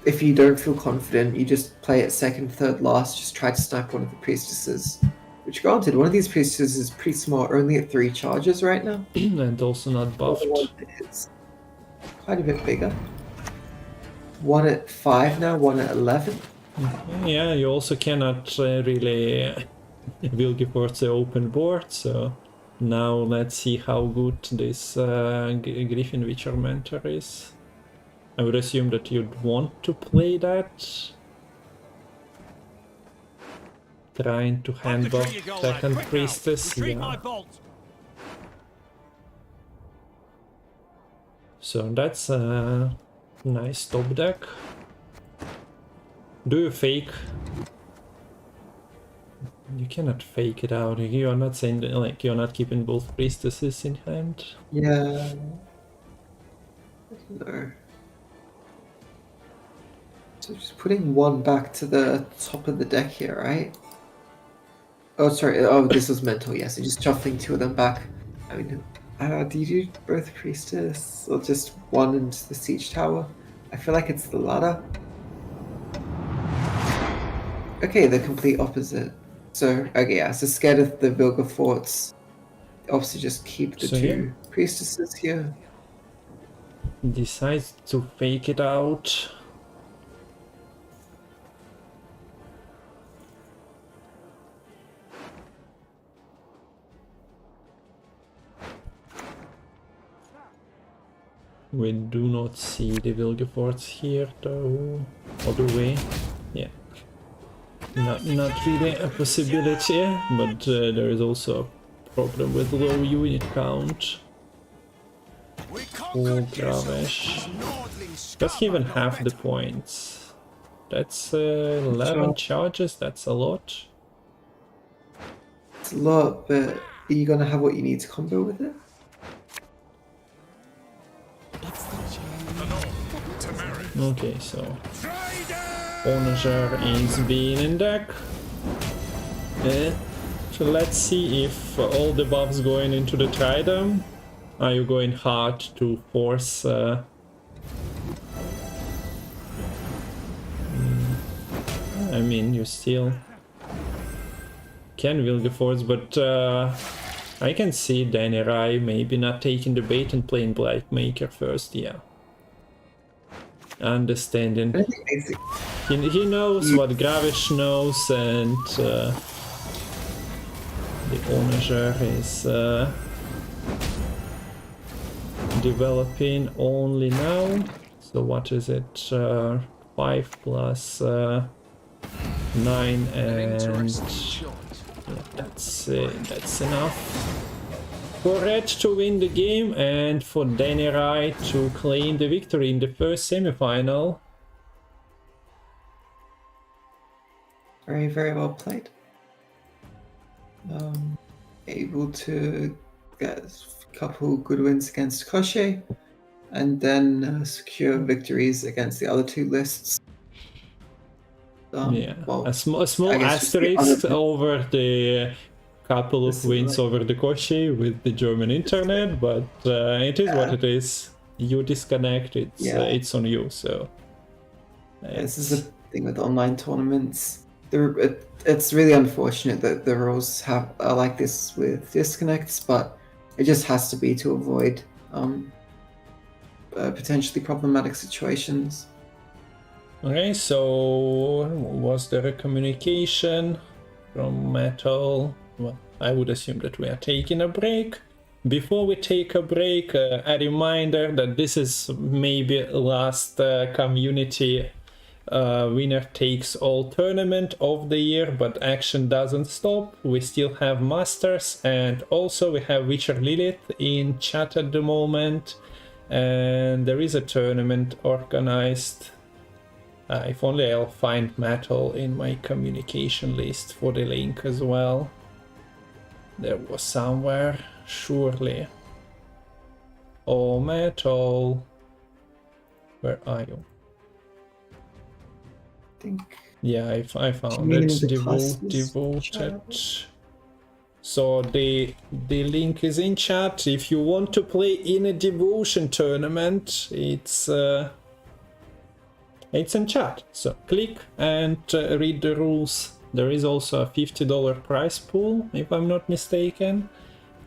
if you don't feel confident, you just play it second, third, last. Just try to snipe one of the priestesses. Which, granted, one of these priestesses is pretty small, only at 3 charges right now, and also not buffed. It's quite a bit bigger. One at 5 now, one at 11. Yeah, you also cannot really Vilgefortz the open board, so now let's see how good this Griffin Witcher Mentor is. I would assume that you'd want to play that. Trying to hand off second priestess, yeah. So that's a nice top deck. Do you fake? You cannot fake it out. You are not saying that, like, you're not keeping both priestesses in hand. Yeah. No. So just putting one back to the top of the deck here, right? Oh, sorry. Oh, this was mental. Yes, so just shuffling two of them back. I mean, do you do both priestess or just one into the siege tower? I feel like it's the latter. Okay, the complete opposite. So, okay, yeah, so scared of the Vilgefortz. Obviously, just keep the two priestesses here. Decides to fake it out. We do not see the Vilgefortz here though. Or do we? Yeah. Not really a possibility, but there is also a problem with low unit count. Oh, Gravesh. Does he even have the points? That's 11 charges, that's a lot. It's a lot, but are you gonna have what you need to combo with it? Okay, so Onager is being in deck. So let's see if all the buffs going into the Trident. Are you going hard to force I mean, you still can Vilgefortz, but I can see Danirai maybe not taking the bait and playing Blightmaker first, yeah. Understanding. He knows what Gravesh knows, and the Onager is developing only now. So what is it? 5 plus 9, and yeah, that's enough for Red to win the game and for Danirai to claim the victory in the first semi-final. Very, very well played. Able to get a couple good wins against Koche, and then secure victories against the other two lists. Yeah, well, a small asterisk over the couple of wins over the Koche with the German internet, but it is what it is. You disconnect, it's on you. So this is the thing with online tournaments. It's really unfortunate that the rules are like this with disconnects, but it just has to be to avoid potentially problematic situations. Okay, so was there a communication from Matol? Well, I would assume that we are taking a break. Before we take a break, a reminder that this is maybe last community winner takes all tournament of the year, but action doesn't stop. We still have Masters, and also we have Witcher Lilith in chat at the moment, and there is a tournament organized. If only I'll find Matol in my communication list for the link as well. There was somewhere, surely. Oh, Matol, where are you? Yeah, I found it. Devoted. So the link is in chat. If you want to play in a devotion tournament, it's in chat. So click and read the rules. There is also a $50 prize pool, if I'm not mistaken.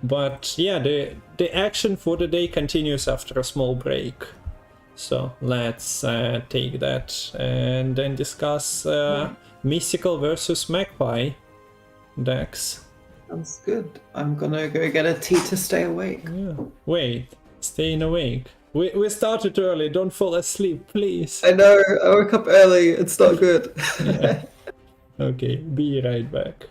But yeah, the action for the day continues after a small break. So let's take that and then discuss Mystical versus Magpie decks. Sounds good. I'm gonna go get a tea to stay awake. Yeah. Wait, staying awake. We started early, don't fall asleep, please. I know, I woke up early, it's not good. Yeah. Okay, be right back.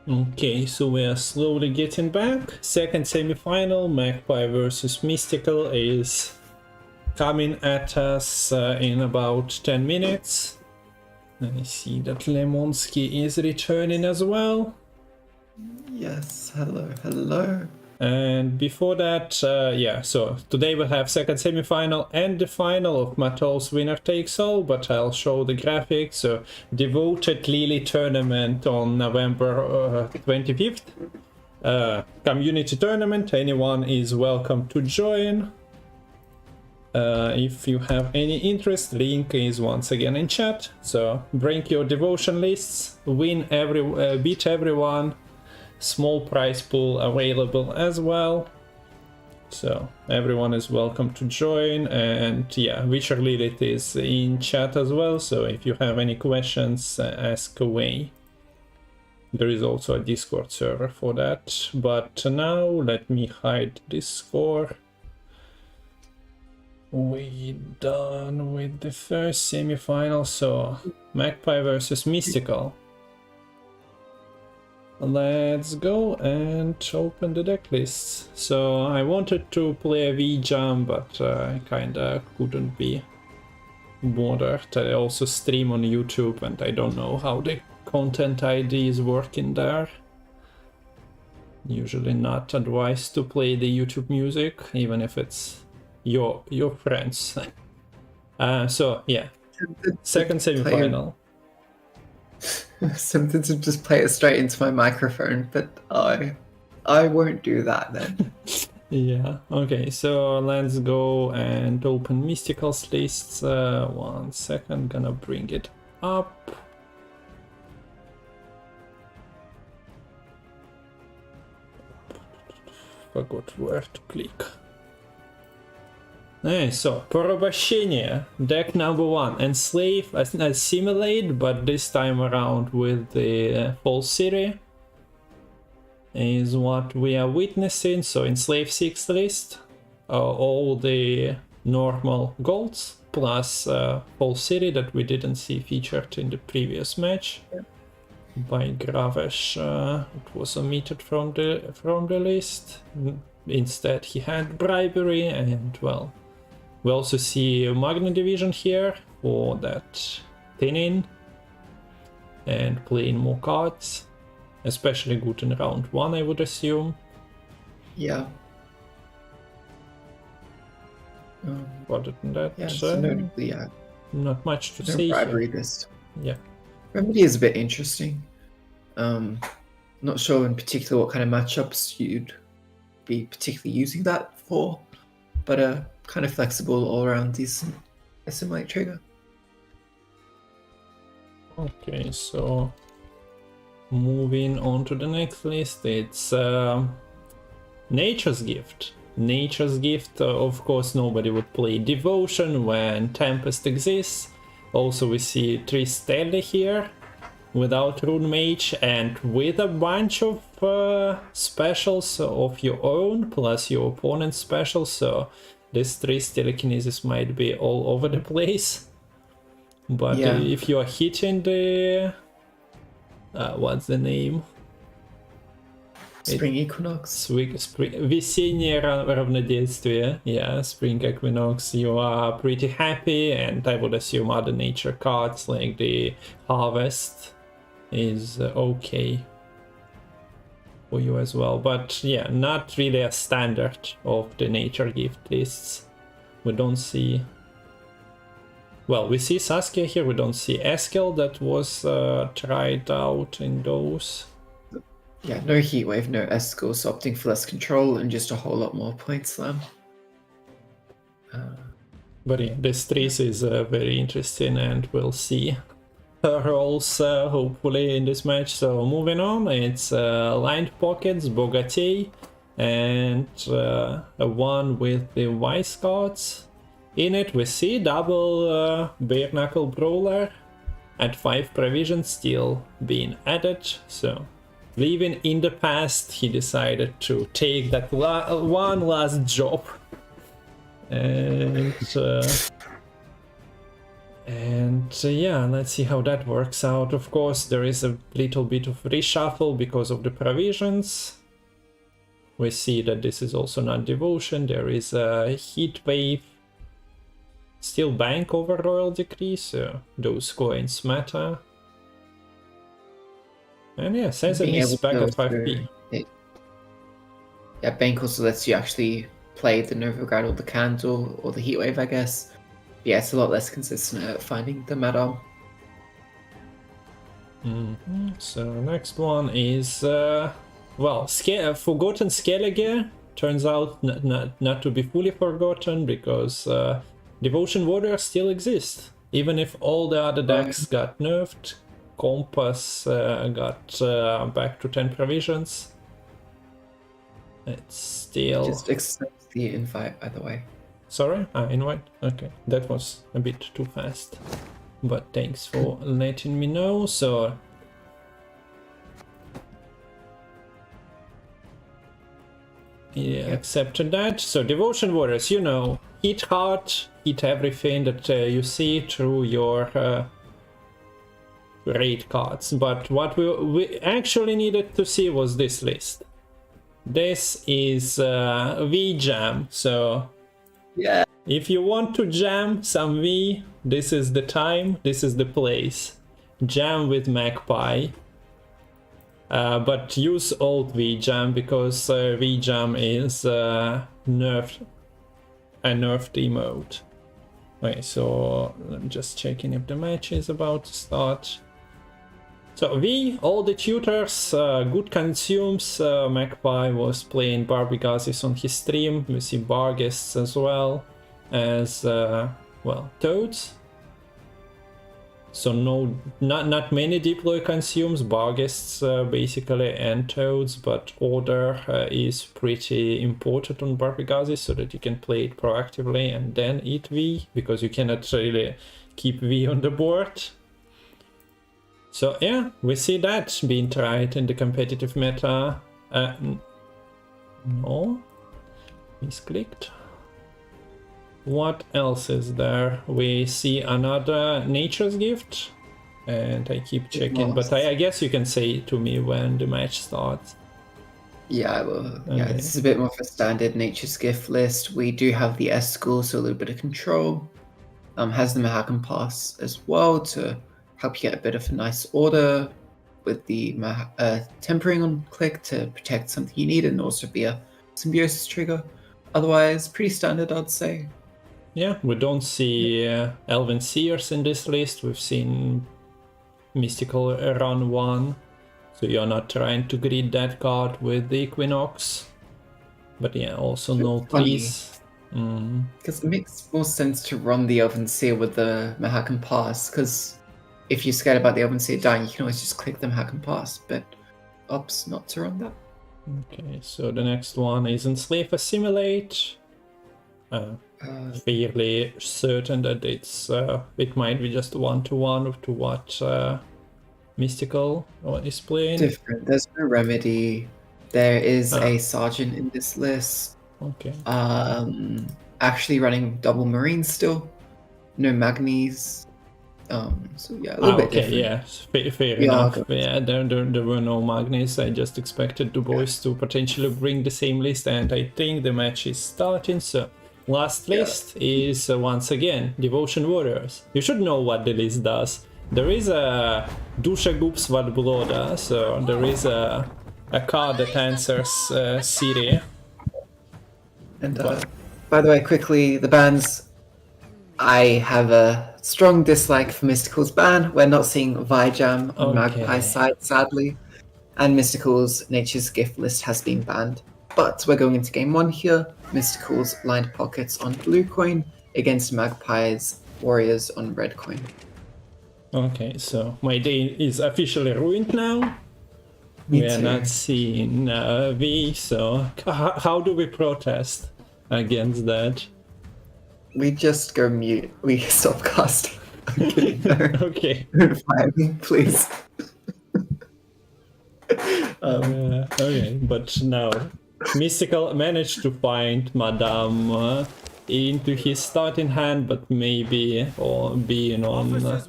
Okay, so we are slowly getting back. Second semi-final, Magpie versus Mystical, is coming at us in about 10 minutes. I see that Lemonsky is returning as well. Yes, hello, hello. And before that, yeah, so today we have second semi-final and the final of Matol's Winner Takes All, but I'll show the graphics. So, Devoted Lily Tournament on November 25th. Community tournament, anyone is welcome to join. If you have any interest, link is once again in chat. So, bring your devotion lists, beat everyone. Small prize pool available as well, so everyone is welcome to join. And yeah, Witcher Lilith is in chat as well, so if you have any questions, ask away. There is also a Discord server for that, but now let me hide this score. We done with the first semi-final, so Magpie versus Mystical. Let's go and open the deck lists. So I wanted to play a V-Jam, but I kinda couldn't be bothered. I also stream on YouTube and I don't know how the content ID is working there. Usually not advised to play the YouTube music, even if it's your friends. So yeah, second semi-final. Something to just play it straight into my microphone, but I won't do that then. Yeah, okay, so let's go and open Mystical's lists. 1 second, gonna bring it up. Forgot where to click. Hey, so, Порабощение, deck number 1, Enslave, Assimilate, but this time around with the False City is what we are witnessing. So Enslave 6 list, all the normal golds, plus False City that we didn't see featured in the previous match by Gravesh. It was omitted from the list. Instead he had Bribery, and well, we also see Magna Division here for that thinning and playing more cards, especially good in round 1, I would assume. Yeah. Other than that, Yeah, so notably, not much to no say bribery here. list. Yeah. Remedy is a bit interesting. Not sure in particular what kind of matchups you'd be particularly using that for, but kind of flexible all around, decent assimilate trigger. Okay, so moving on to the next list, it's Nature's Gift. Nature's Gift, of course, nobody would play Devotion when Tempest exists. Also, we see Tristelli here without Rune Mage and with a bunch of specials of your own plus your opponent's specials. So this Triss Telekinesis might be all over the place. But Yeah. if you are hitting the... what's the name? Spring Equinox. Весеннее равноденствие. Yeah, Spring Equinox. You are pretty happy, and I would assume other nature cards like the Harvest is okay for you as well. But yeah, not really a standard of the nature gift lists. We don't see... Well, we see Saskia here, we don't see Eskel that was tried out in those. Yeah, no Heatwave, no Eskel, so opting for less control and just a whole lot more point slam. But yeah, this Triss is very interesting, and we'll see her roles hopefully in this match. So moving on, it's Lined Pockets, Bogatey, and a one with the Wise cards. In it we see double Bare Knuckle Brawler at 5 provisions still being added. So living in the past, he decided to take that one last job. And And yeah, let's see how that works out. Of course, there is a little bit of reshuffle because of the provisions. We see that this is also not devotion. There is a heat wave. Still bank over royal decree, so those coins matter. And yeah, Sesame is back at 5p. Yeah, bank also lets you actually play the Novograd or the Candle or the Heatwave, I guess. Yeah, it's a lot less consistent at finding the Matol. So next one is well, Forgotten Skellige. Turns out not to be fully forgotten because Devotion Warrior still exists, even if all the other decks got nerfed. Compass got back to 10 provisions. It's still... Just accept the invite, by the way. Sorry? Invite? Okay, that was a bit too fast. But thanks for letting me know. So... yeah, accepted that. So Devotion Warriors, you know, hit hard, hit everything that you see through your raid cards. But what we actually needed to see was this list. This is V Jam. So yeah, if you want to jam some V, this is the time, this is the place. Jam with Magpie. But use old V-Jam because V-Jam is nerfed, a nerfed emote. Okay, so I'm just checking if the match is about to start. So V, all the tutors, good consumes. Magpie was playing Barbigazis on his stream. We see Barguests as well as, well, Toads. So not many deploy consumes, Barguests basically and Toads, but order is pretty important on Barbigazis so that you can play it proactively and then eat V, because you cannot really keep V on the board. So yeah, we see that being tried in the competitive meta. No, misclicked. What else is there? We see another Nature's Gift, and I keep checking, but I guess you can say to me when the match starts. Yeah, I will. Okay. Yeah, this is a bit more of a standard Nature's Gift list. We do have the S school, so a little bit of control. Has the Mahakam Pass as well to help you get a bit of a nice order with the tempering on click to protect something you need and also be a symbiosis trigger. Otherwise, pretty standard, I'd say. Yeah, we don't see Elven Seers in this list. We've seen Mystical run 1, so you're not trying to greed that card with the Equinox. But yeah, also no trees. Because it makes more sense to run the Elven Seer with the Mahakam Pass, because if you're scared about the Elven Seer dying, you can always just click the Mahakam Pass, but ops not to run that. Okay, so the next one is Enslave Assimilate. Fairly certain that it's it might be just one-to-one to what Mystical is playing. Different. There's no remedy. There is a sergeant in this list. Okay. Actually running double marines still. No magnes. So yeah, a little bit different. Yeah, fair enough. Yeah, there were no magnes. I just expected the boys to potentially bring the same list, and I think the match is starting. So last list is once again Devotion Warriors. You should know what the list does. There is a Dusha Gups Vad Bloda, so there is a card that answers Siri. And by the way, quickly, the bans. I have a strong dislike for Mystical's ban. We're not seeing Vijam on Magpie's side, sadly. And Mystical's Nature's Gift list has been banned. But we're going into game 1 here. Mystical's lined pockets on blue coin against Magpie's Warriors on red coin. Okay, so my day is officially ruined now. We are not seeing V, so how do we protest against that? We just go mute. We stop casting. Okay. Fire me, please. Okay, but now Mystical managed to find Madame into his starting hand, but maybe or being on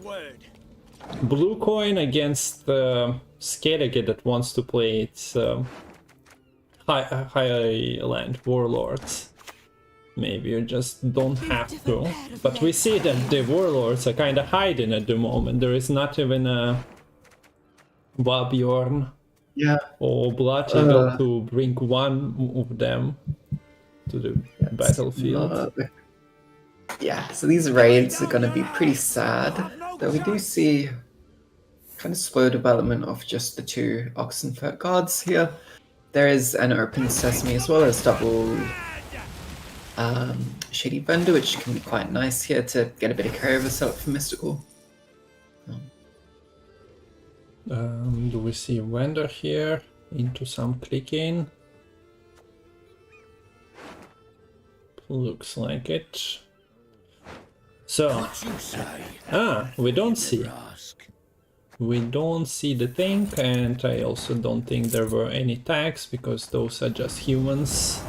blue coin against Skellige that wants to play its Highland Warlords. Maybe you just don't have to. But we see that the Warlords are kind of hiding at the moment. There is not even a Babjorn or Blood Eagle to bring one of them to the battlefield. Yeah, so these raids are going to be pretty sad. Though we do see kind of slow development of just the two Oxenfurt guards here. There is an open sesame as well as double Shady Vendor, which can be quite nice here to get a bit of carryover set up for Mystical. Do we see Vendor here into some clicking? Looks like it. So, we don't see. We don't see the thing, and I also don't think there were any tags because those are just humans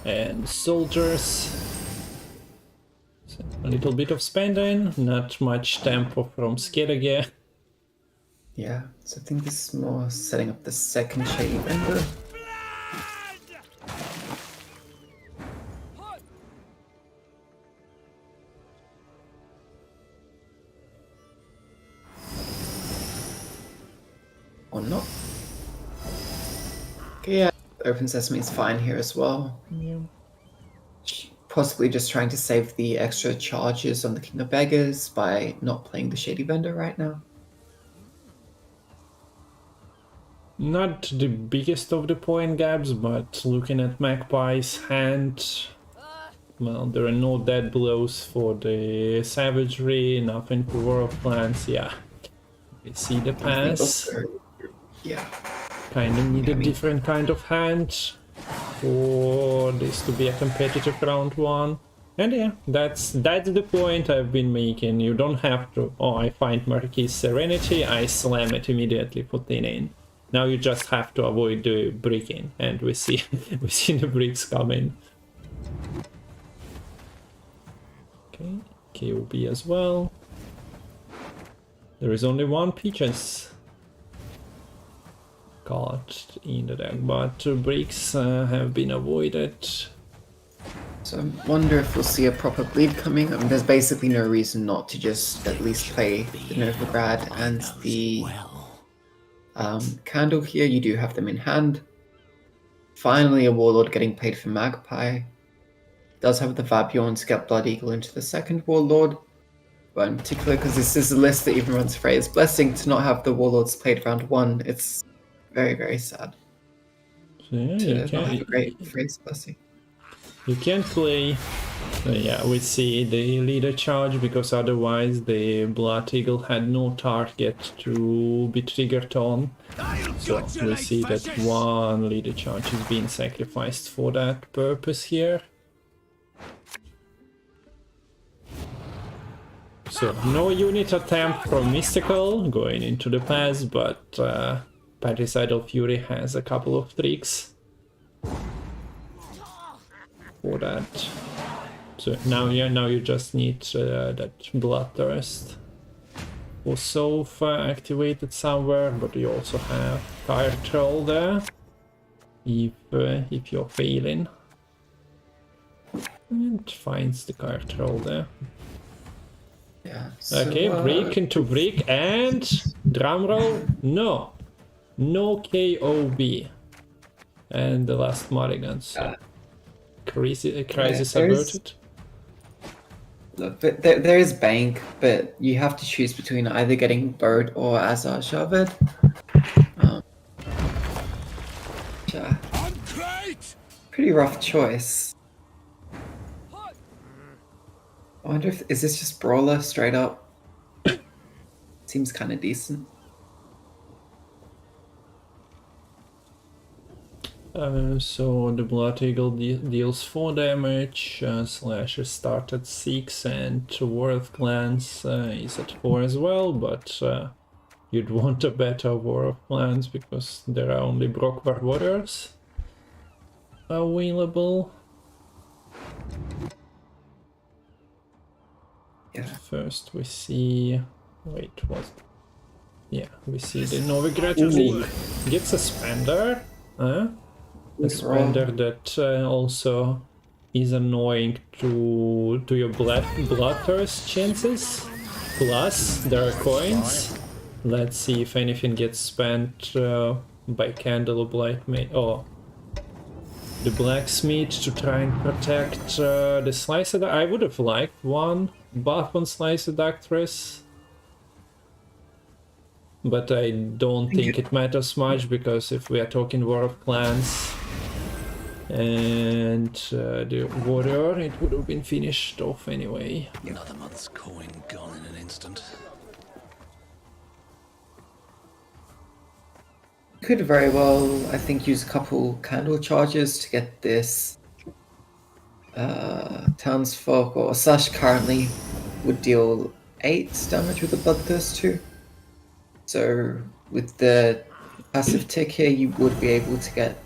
and soldiers. So a little bit of spending, not much tempo from Skellige. Yeah, so I think this is more setting up the second Shady Vendor. Or not. Okay, yeah, Open Sesame is fine here as well. Yeah. Possibly just trying to save the extra charges on the King of Beggars by not playing the Shady Vendor right now. Not the biggest of the point gaps, but looking at Magpie's hand, well, there are no dead blows for the savagery, nothing for War of Clans, yeah. We see the pass. Yeah. Kind of need a different kind of hand for this to be a competitive round one. And yeah, that's the point I've been making. You don't have to, oh, I find Marquis Serenity, I slam it immediately for in. Now you just have to avoid the bricking, and we see the bricks coming. Okay, KOB as well. There is only one Peaches caught in the deck, but two bricks have been avoided. So I wonder if we'll see a proper bleed coming. I mean, there's basically no reason not to just at least play the Novigrad and the Candle here. You do have them in hand. Finally, a Warlord getting played for Magpie. Does have the Vabjorn to get Blood Eagle into the second Warlord. But in particular, because this is a list that even runs Freya's Blessing, to not have the Warlords played round one, it's very, very sad. So yeah, to you not have a can, great Freya's Blessing. you can play. Yeah, we see the leader charge because otherwise the Blood Eagle had no target to be triggered on. So we see that one leader charge is being sacrificed for that purpose here. So no unit attempt from Mystical going into the pass, but Patricidal Fury has a couple of tricks for that. So now you just need that Bloodthirst or Sofa activated somewhere, but you also have Fire Troll there if you're failing. And finds the Fire Troll there. Yeah. So, Okay, break into break and drumroll. No KOB. And the last mulligan. So crisis averted. Look, but there is Bank, but you have to choose between either getting Bird or Azar Shaved. Yeah. Pretty rough choice. I wonder if is this just Brawler straight up? Seems kind of decent. So the Blood Eagle deals 4 damage, Slasher start at 6 and War of Clans is at 4 as well, but you'd want a better War of Clans because there are only Brockwar Warriors available. first we see... Wait, what? Yeah, we see the Novigrad League get Suspender. A Suspender that also is annoying to your Bloodthirst chances. Plus, there are coins. Let's see if anything gets spent by Candle or Blightmate. Oh, the Blacksmith to try and protect the Slicer. I would have liked one buff on Slicer Doctress, but I don't think it matters much, because if we are talking War of Clans and the Warrior, it would have been finished off anyway. Another month's coin gone in an instant. Could very well, I think, use a couple candle charges to get this Townsfolk, or Slash currently would deal 8 damage with the Bloodthirst too. So with the passive tick here, you would be able to get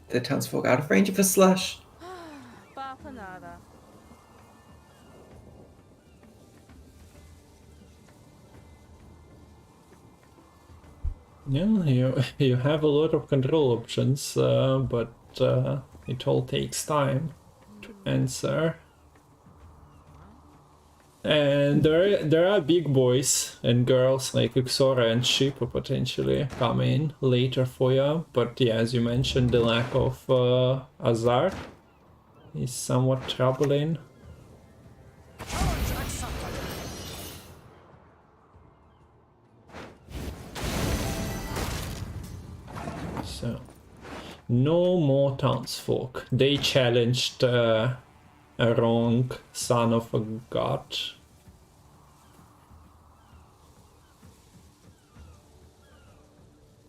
the Townsfolk out of range of a Slash. Yeah, you have a lot of control options, but it all takes time to answer. And there are big boys and girls like Uxora and Shippo potentially coming later for you, but yeah, as you mentioned, the lack of Azar is somewhat troubling. So, no more townsfolk. They challenged a wrong son of a god.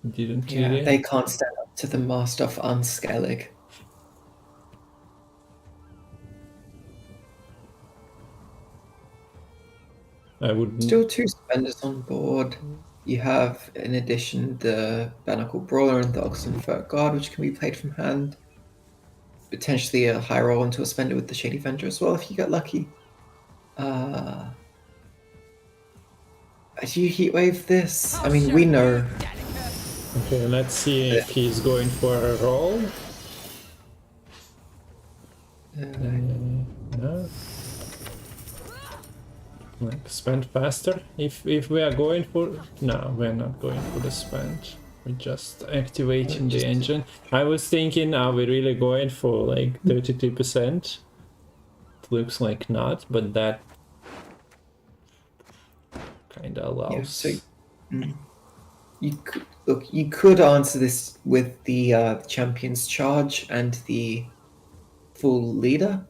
Didn't really. They can't stand up to the Master of Unscalig. I would Still 2 spenders on board. You have, in addition, the Barnacle Brawler and the Oxenfurt Guard, which can be played from hand. Potentially a high roll into a spender with the Shady Vendor as well, if you get lucky. Do you Heatwave this? I mean, we know. Okay, let's see if he's going for a roll. No. Like, spend faster. If we are going for... No, we're not going for the spend. We're just activating the engine. I was thinking, are we really going for like 32%? It looks like not, but that kinda allows. Yeah, so, you could answer this with the Champion's Charge and the full leader,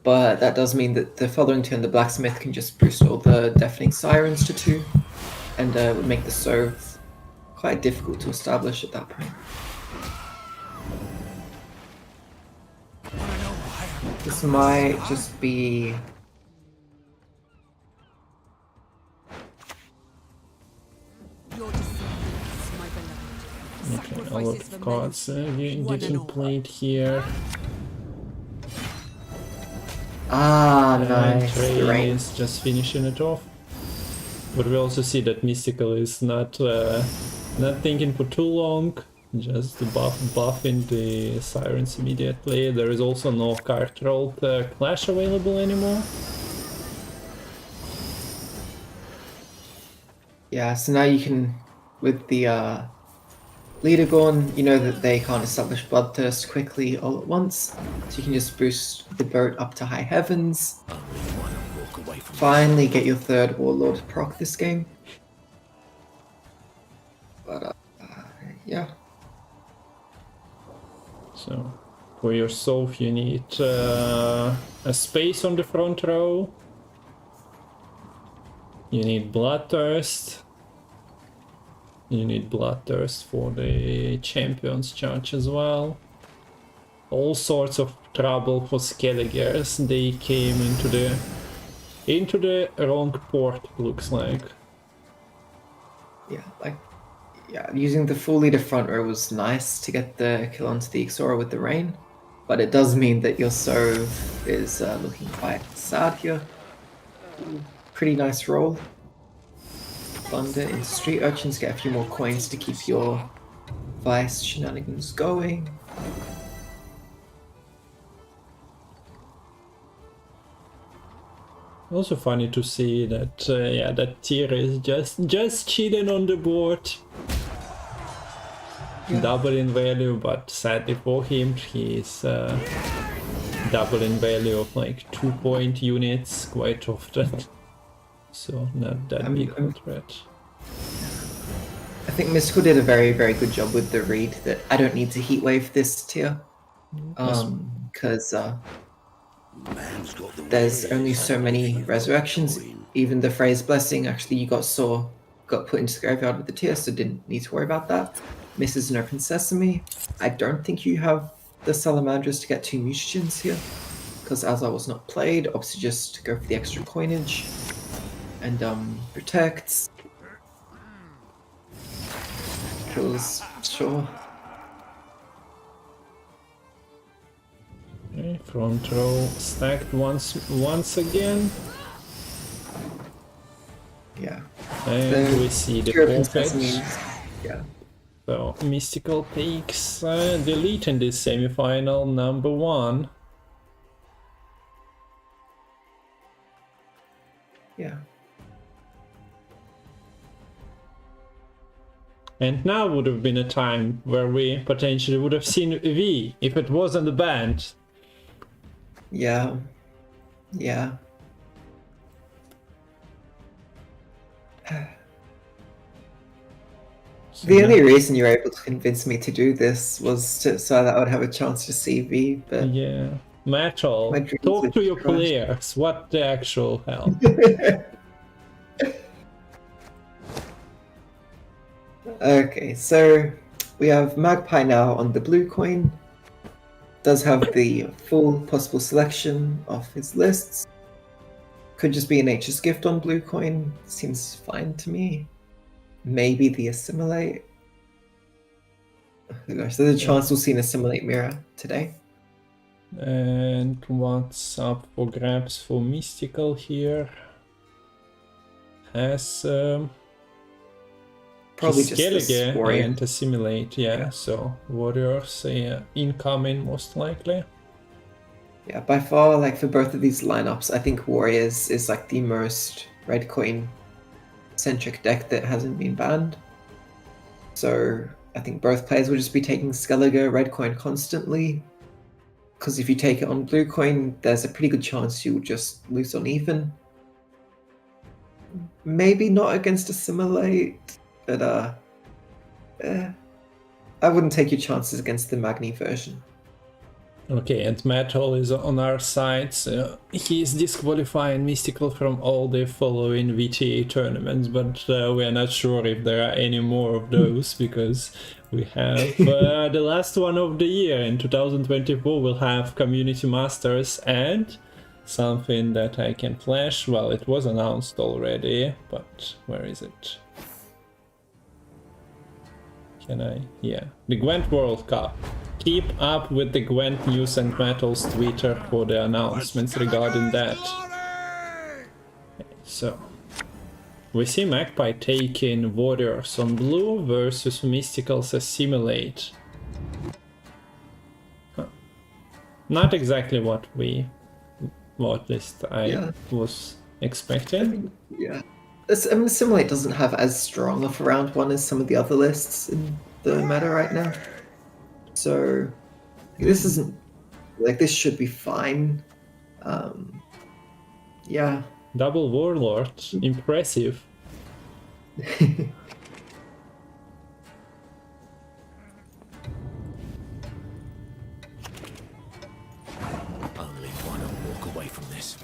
but that does mean that the following turn the Blacksmith can just boost all the Deafening Sirens to 2, and would make the serve quite difficult to establish at that point. This might just be... Okay, a lot of cards getting played here. nice. And The rain. is just finishing it off. But we also see that Mystical is not thinking for too long, just buffing the Sirens immediately. There is also no card rolled Clash available anymore. Yeah, so now you can, with the leader gone, you know that they can't establish Bloodthirst quickly all at once, so you can just boost the boat up to high heavens. Finally get your 3rd Warlord proc this game. But yeah. So, for your Soph you need a space on the front row. You need Bloodthirst. You need Bloodthirst for the Champion's Charge as well. All sorts of trouble for Skelligers. They came into the wrong port, looks like. Yeah, using the full leader front row was nice to get the kill onto the Ixora with the rain, but it does mean that your Sov is looking quite sad here. pretty nice roll. Plunder into Street Urchins, get a few more coins to keep your Vice shenanigans going. Also funny to see that, yeah, that tier is just cheating on the board. Yeah. Double in value, but sadly for him, he's double in value of like 2-point units quite often. So not that big of a threat. I think Mystical did a very, very good job with the read that I don't need to heatwave this tier. Because there's only so many resurrections. Even the phrase blessing, actually you got put into the graveyard with the tier, so didn't need to worry about that. Misses an open sesame. I don't think you have the salamanders to get 2 mutagens here, because Azar was not played. Opts just go for the extra coinage and protects. Kills, sure. Okay, front row stacked once again. Yeah. And we see the open perfect. sesames. Yeah. So Mystical takes the lead in this semi-final, number 1. Yeah. And now would have been a time where we potentially would have seen V if it wasn't banned. Yeah. Yeah. The only reason you were able to convince me to do this was so that I would have a chance to see V, but Yeah. Matol, My dreams talk were to your crushed. players. What the actual hell? Okay, so we have Magpie now on the blue coin. Does have the full possible selection of his lists. Could just be a Nature's Gift on blue coin. Seems fine to me. Maybe the Assimilate. Oh gosh, there's a chance we'll see an Assimilate mirror today. And what's up for grabs for Mystical here? Has Probably just this Skellige warrior. and Assimilate, yeah, so Warriors incoming most likely. Yeah, by far, like for both of these lineups, I think Warriors is like the most red coin centric deck that hasn't been banned. So I think both players will just be taking Skellige red coin constantly. Because if you take it on blue coin, there's a pretty good chance you'll just lose on even. Maybe not against Assimilate, but I wouldn't take your chances against the Magni version. Okay, and Matol is on our side, so he is disqualifying Mystical from all the following VTA tournaments, but we are not sure if there are any more of those, because we have the last one of the year. In 2024 we'll have Community Masters and something that I can flash. Well, it was announced already, but where is it? Can I? Yeah, the Gwent World Cup. Keep up with the Gwent news and Matol's Twitter for the announcements regarding that. Okay, so we see Magpie taking Warriors on blue versus Mystical's Assimilate. Huh. Not exactly what at least I was expecting. Yeah. I mean, Assimilate doesn't have as strong of a round one as some of the other lists in the meta right now. So this isn't like this should be fine. Yeah. Double Warlord, impressive.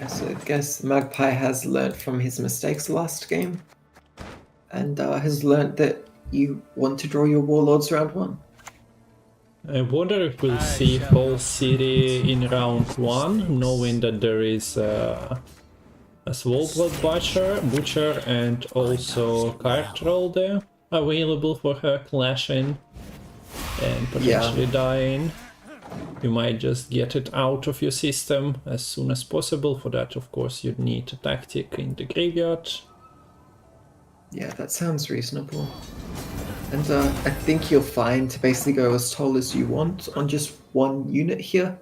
So I guess Magpie has learned from his mistakes last game, and has learned that you want to draw your warlords round one. I wonder if we'll see Whole City in round 1, knowing that there is a Swoldblood Butcher and also Card Troll there available for her clashing and potentially dying. you might just get it out of your system as soon as possible. For that, of course, you'd need a tactic in the graveyard. Yeah, that sounds reasonable. And I think you'll find to basically go as tall as you want on just one unit here.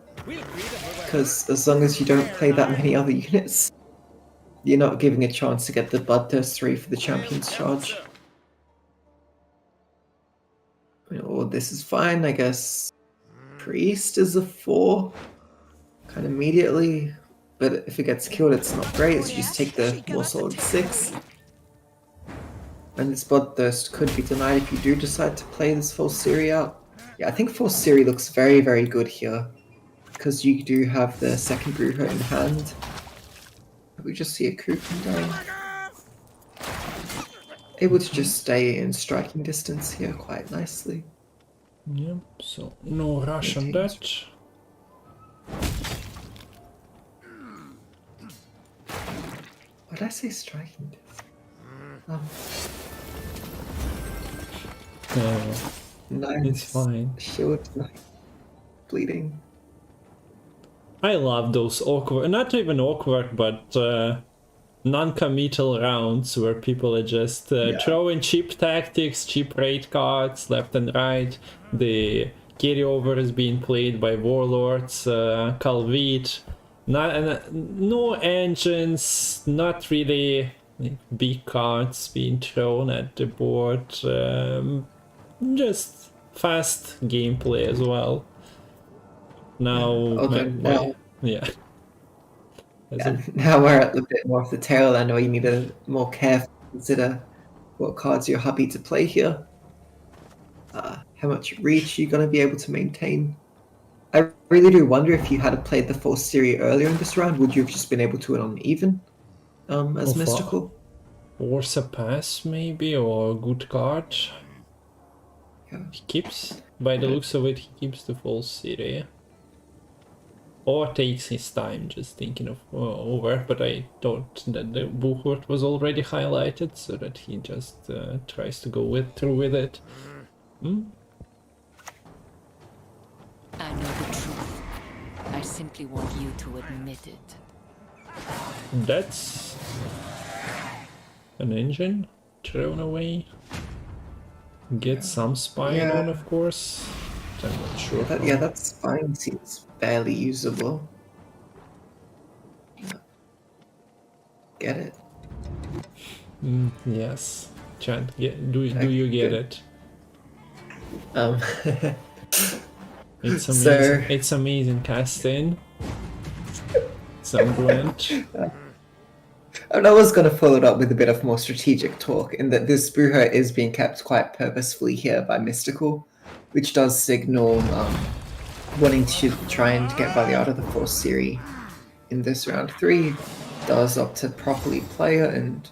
Because as long as you don't play that many other units, you're not giving a chance to get the Bloodthirst 3 for the Champion's Charge. Oh, this is fine, I guess. Priest is a 4. Kind of immediately. But if it gets killed, it's not great. It's just take the more solid 6. And this Bloodthirst could be denied if you do decide to play this False Siri out. Yeah, I think False Siri looks very, very good here. Because you do have the second Bruja in hand. We just see a coup come down. Able to just stay in striking distance here quite nicely. Yep, so no rush on that. What did I say striking distance? Nice. It's fine. Shield, bleeding. I love those awkward, not even awkward, but non-committal rounds where people are just throwing cheap tactics, cheap raid cards left and right. The carryover is being played by Warlords, Calvit. No engines, not really big cards being thrown at the board. Just fast gameplay as well. Now, yeah. Now we're at a bit more of the tail end where you need to more carefully consider what cards you're happy to play here. How much reach you're going to be able to maintain. I really do wonder if you had played the False Siri earlier in this round, would you have just been able to win on even as Mystical? Or Surpass maybe, or a good card. Yeah. He keeps, by the looks of it, he keeps the False Siri. Or takes his time, just thinking of over, but I thought that the Buchwort was already highlighted, so that he just tries to go through with it. Hmm? I know the truth. I simply want you to admit it. That's an engine thrown away. Get some spine on, of course. I'm not sure. That spine seems barely usable. Get it? Yes. Chant, do you get it? It's amazing. So... It's amazing casting. Some Gwent. And I was going to follow it up with a bit of more strategic talk, in that this Bruja is being kept quite purposefully here by Mystical, which does signal wanting to try and get value out of the False Siri in this round 3. Does opt to properly play it and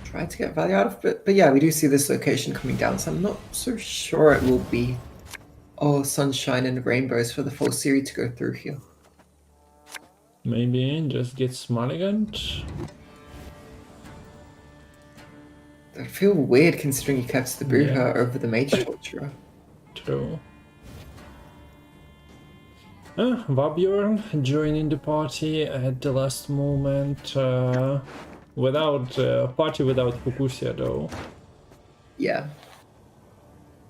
try to get value out of it. But yeah, we do see this location coming down, so I'm not so sure it will be all sunshine and rainbows for the False Siri to go through here. Maybe just get mulliganed. I feel weird considering he kept the Bruja over the Mage Torturer. True. Vabjorn joining the party at the last moment. Without party without Fukushia though. Yeah.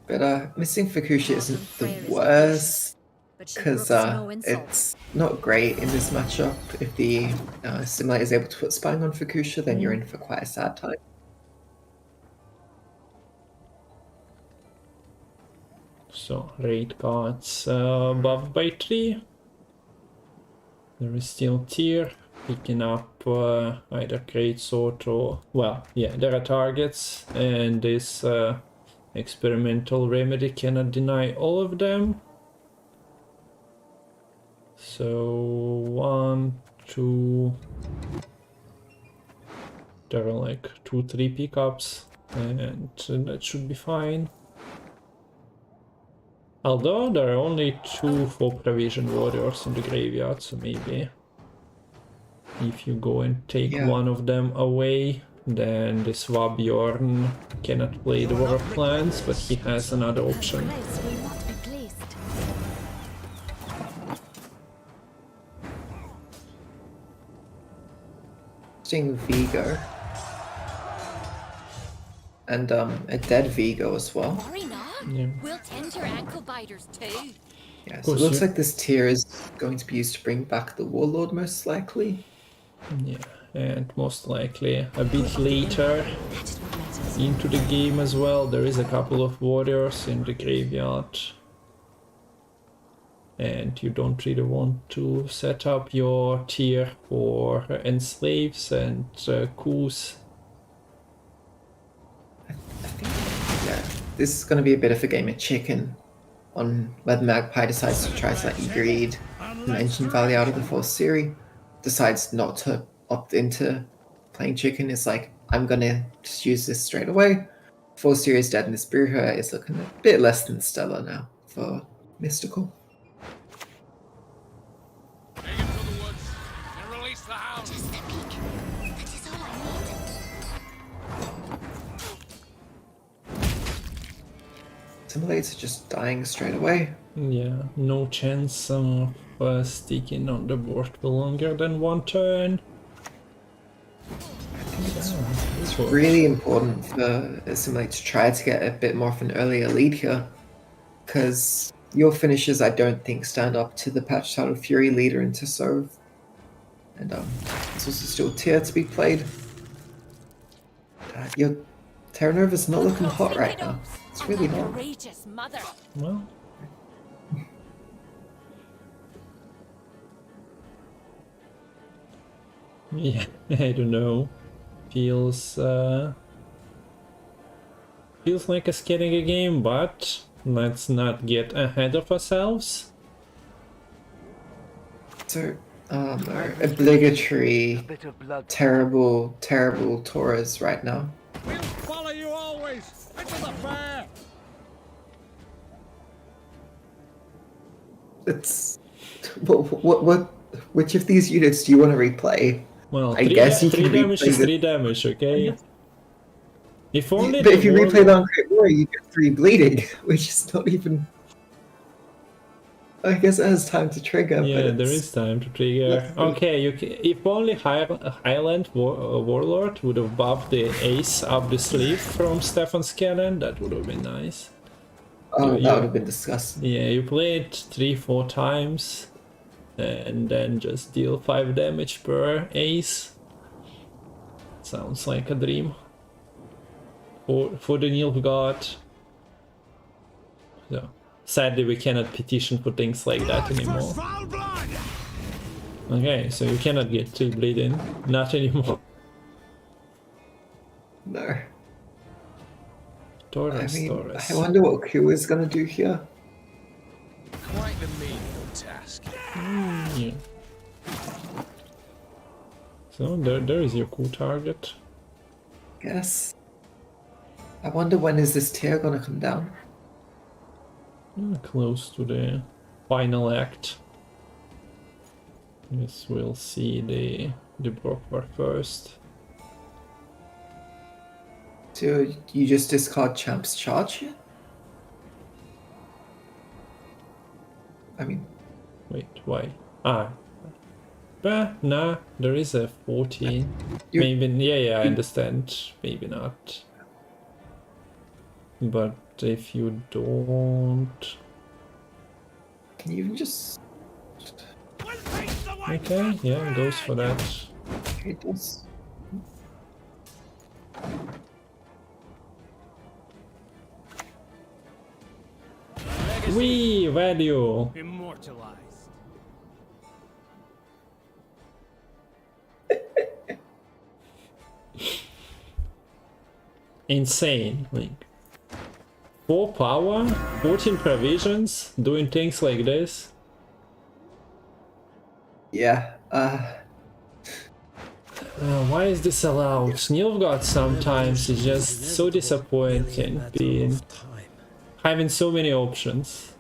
But missing Fukushia isn't the worst, because it's not great in this matchup. If the Simulator is able to put Spying on Fukushia, then you're in for quite a sad time. So, raid cards buffed by 3. There is still tier, picking up either Greatsword or... well, yeah, there are targets, and this experimental remedy cannot deny all of them. So, 1, 2... there are like 2-3 pickups, and that should be fine. Although there are only 2 for Provision Warriors in the graveyard, so maybe if you go and take one of them away, then this Vabjorn cannot play the War of Clans, but he has another option. interesting Vigo. And a dead Vigo as well. Worry not. Yeah. We'll tend your ankle biters too. Yeah, so course, it looks yeah. like this tier is going to be used to bring back the Warlord most likely. Yeah, and most likely a bit later That is what matters. into the game as well. There is a couple of warriors in the graveyard. And you don't really want to set up your tier for enslaves and coups. I think, yeah, this is going to be a bit of a game of chicken on whether Magpie decides to try slightly greed an Ancient Valley out of the Fourth Series, decides not to opt into playing chicken. It's like, I'm going to just use this straight away. Fourth Series dead and the Spirit is looking a bit less than stellar now for Mystical. Take him to the woods and release the hound. Just a peek. That is all I need. Simulates are just dying straight away. Yeah, no chance of sticking on the board for longer than one turn. I think it's It's really important for Simulate to try to get a bit more of an earlier lead here, because your finishes I don't think stand up to the patch title Fury leader into Sove. And there's also still tier to be played. Your Terra Nova's not looking hot right now. It's really not. Courageous mother. Well, yeah, I don't know. Feels feels like a scary game, but let's not get ahead of ourselves. So, our obligatory, terrible Tauras right now. We'll follow you always. Into the fair. It's which of these units do you want to replay? Well, I guess you three can damage replay is the- 3 damage, okay? If only But if you replay Warlord- the Uncreate War, you get 3 bleeding, which is not even. I guess it has time to trigger. Yeah, but there it's- is time to trigger. Let's see. Okay, if only Highland Warlord would have buffed the ace up the sleeve from Stefan's cannon, that would have been nice. Oh, Yeah. that would have been disgusting. Yeah, you play it 3-4 times and then just deal 5 damage per ace. Sounds like a dream. For the Nilfgaard. So, sadly we cannot petition for things like that anymore. Foul blood. Okay, so you cannot get 3 bleed in. Not anymore. No. Taurus, I mean, Taurus. I wonder what Q is gonna do here. Quite the menial task. Yeah. So there is your cool target. Guess. I wonder when is this tier gonna come down? Close to the final act. Yes, we'll see the Brockbar first. So you just discard Champ's charge here? I mean, Wait, why? Nah, there is a 14. You- Maybe, yeah, I understand. Maybe not. But if you don't... can you even just... Okay, yeah, goes for that. Okay, does... Wee, value! Immortalized. Insane, like 4 power, 14 provisions, doing things like this. Yeah, Why is this allowed? Nilfgaard sometimes is just so disappointing, being having so many options.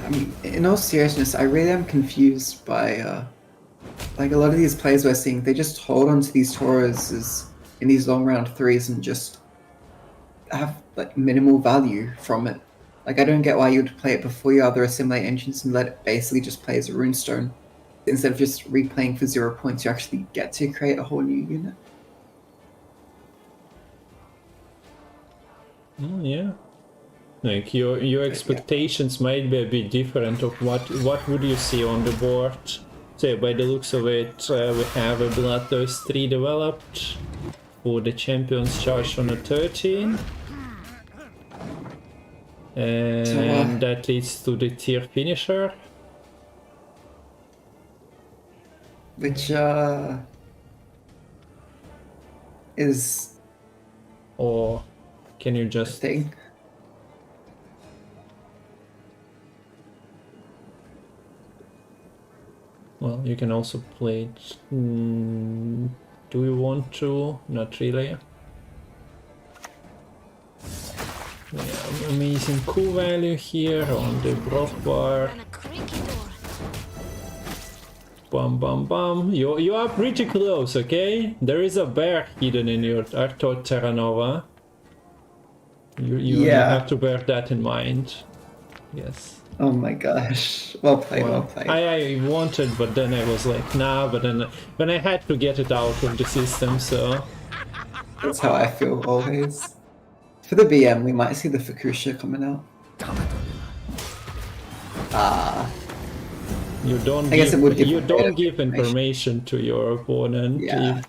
I mean, in all seriousness, I really am confused by, like a lot of these plays we're seeing, they just hold onto these Tauras in these long round 3s and just have like minimal value from it. Like I don't get why you would play it before your other assimilate engines and let it basically just play as a runestone. instead of just replaying for 0 points, you actually get to create a whole new unit. Yeah. Like your expectations might be a bit different of what would you see on the board. So by the looks of it, we have a Bloodthirst 3 developed for the Champions Charge on a 13. And that leads to the tier finisher. Which is... Or can you just... thing. Well, you can also play it. Do you want to? Not really. Yeah, amazing cool value here on the block bar. Bum bum bum. You are pretty close, okay? There is a bear hidden in your Arto Terra Nova. You have to bear that in mind. Yes. Oh my gosh. Well played, well played. I wanted, but then I was like, nah, but then I had to get it out of the system, so... That's how I feel always. For the BM, we might see the Fukusha coming out. You don't give information to your opponent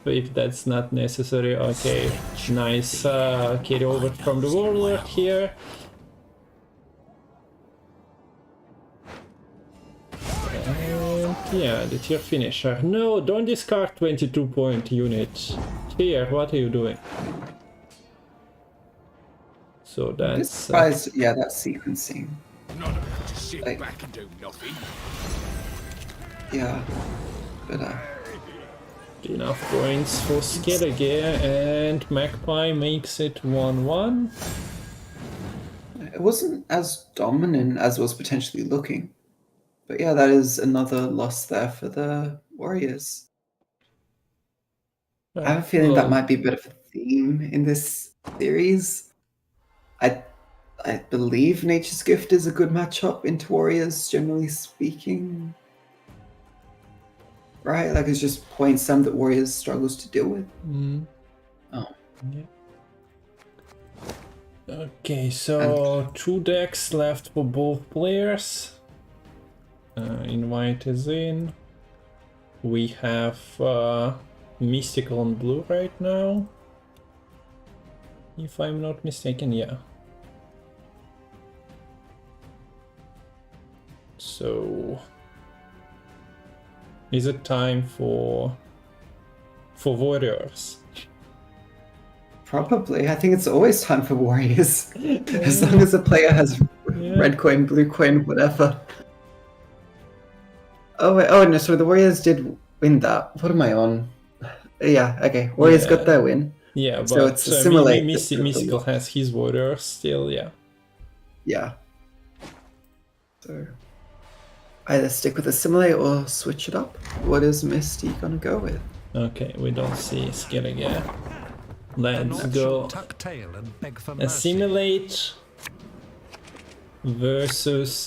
if that's not necessary. Okay, nice carry over from the Warlord here. Yeah, the tier finisher. No, don't discard 22-point unit. Tier, what are you doing? So that's... surprised, yeah, that's sequencing. Not about to sit Like- back and do nothing. Yeah, but enough points for Skellige, and Magpie makes it 1-1. it wasn't as dominant as was potentially looking. But yeah, that is another loss there for the Warriors. I have a feeling that might be a bit of a theme in this series. I believe Nature's Gift is a good matchup into Warriors, generally speaking. Right? Like it's just point some that Warriors struggles to deal with. Oh. Yeah. Okay, so 2 decks left for both players. Invite is in. We have Mystical on blue right now. If I'm not mistaken, yeah. So is it time for Warriors? Probably. I think it's always time for Warriors. As long as the player has red coin, blue coin, whatever. Oh wait, oh no, so the Warriors did win that. What am I on? Yeah, okay. Warriors got their win. Yeah, but so it's a simulate. Mystical has his Warriors still, yeah. Yeah. So either stick with assimilate or switch it up. What is Misty gonna go with? Okay, we don't see Skellige. Let's go assimilate versus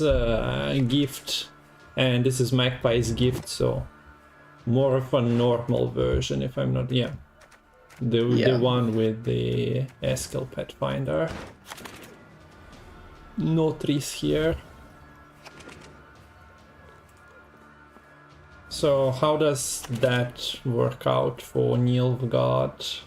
gift, and this is Magpie's gift, so more of a normal version, if I'm not, the one with the Eskel Pathfinder. No trees here. So how does that work out for Nilfgaard?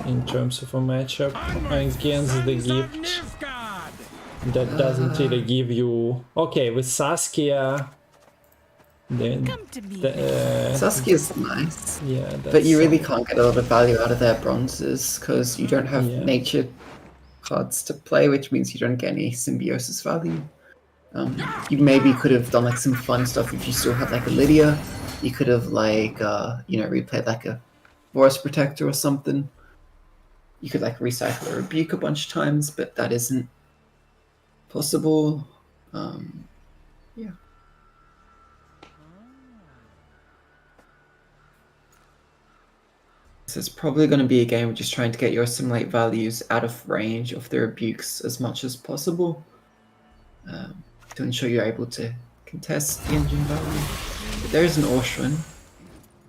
In terms of a matchup against the gift, that doesn't really give you... Okay, with Saskia, then Saskia's nice. Yeah, but you really can't get a lot of value out of their bronzes because you don't have nature cards to play, which means you don't get any symbiosis value. You maybe could have done like some fun stuff if you still had like a Lydia. You could have like replayed like a Forest Protector or something. You could like recycle a Rebuke a bunch of times, but that isn't possible. Yeah. So it's probably going to be a game of just trying to get your assimilate values out of range of the Rebukes as much as possible. to ensure you're able to contest the engine value. But there is an Orshrin,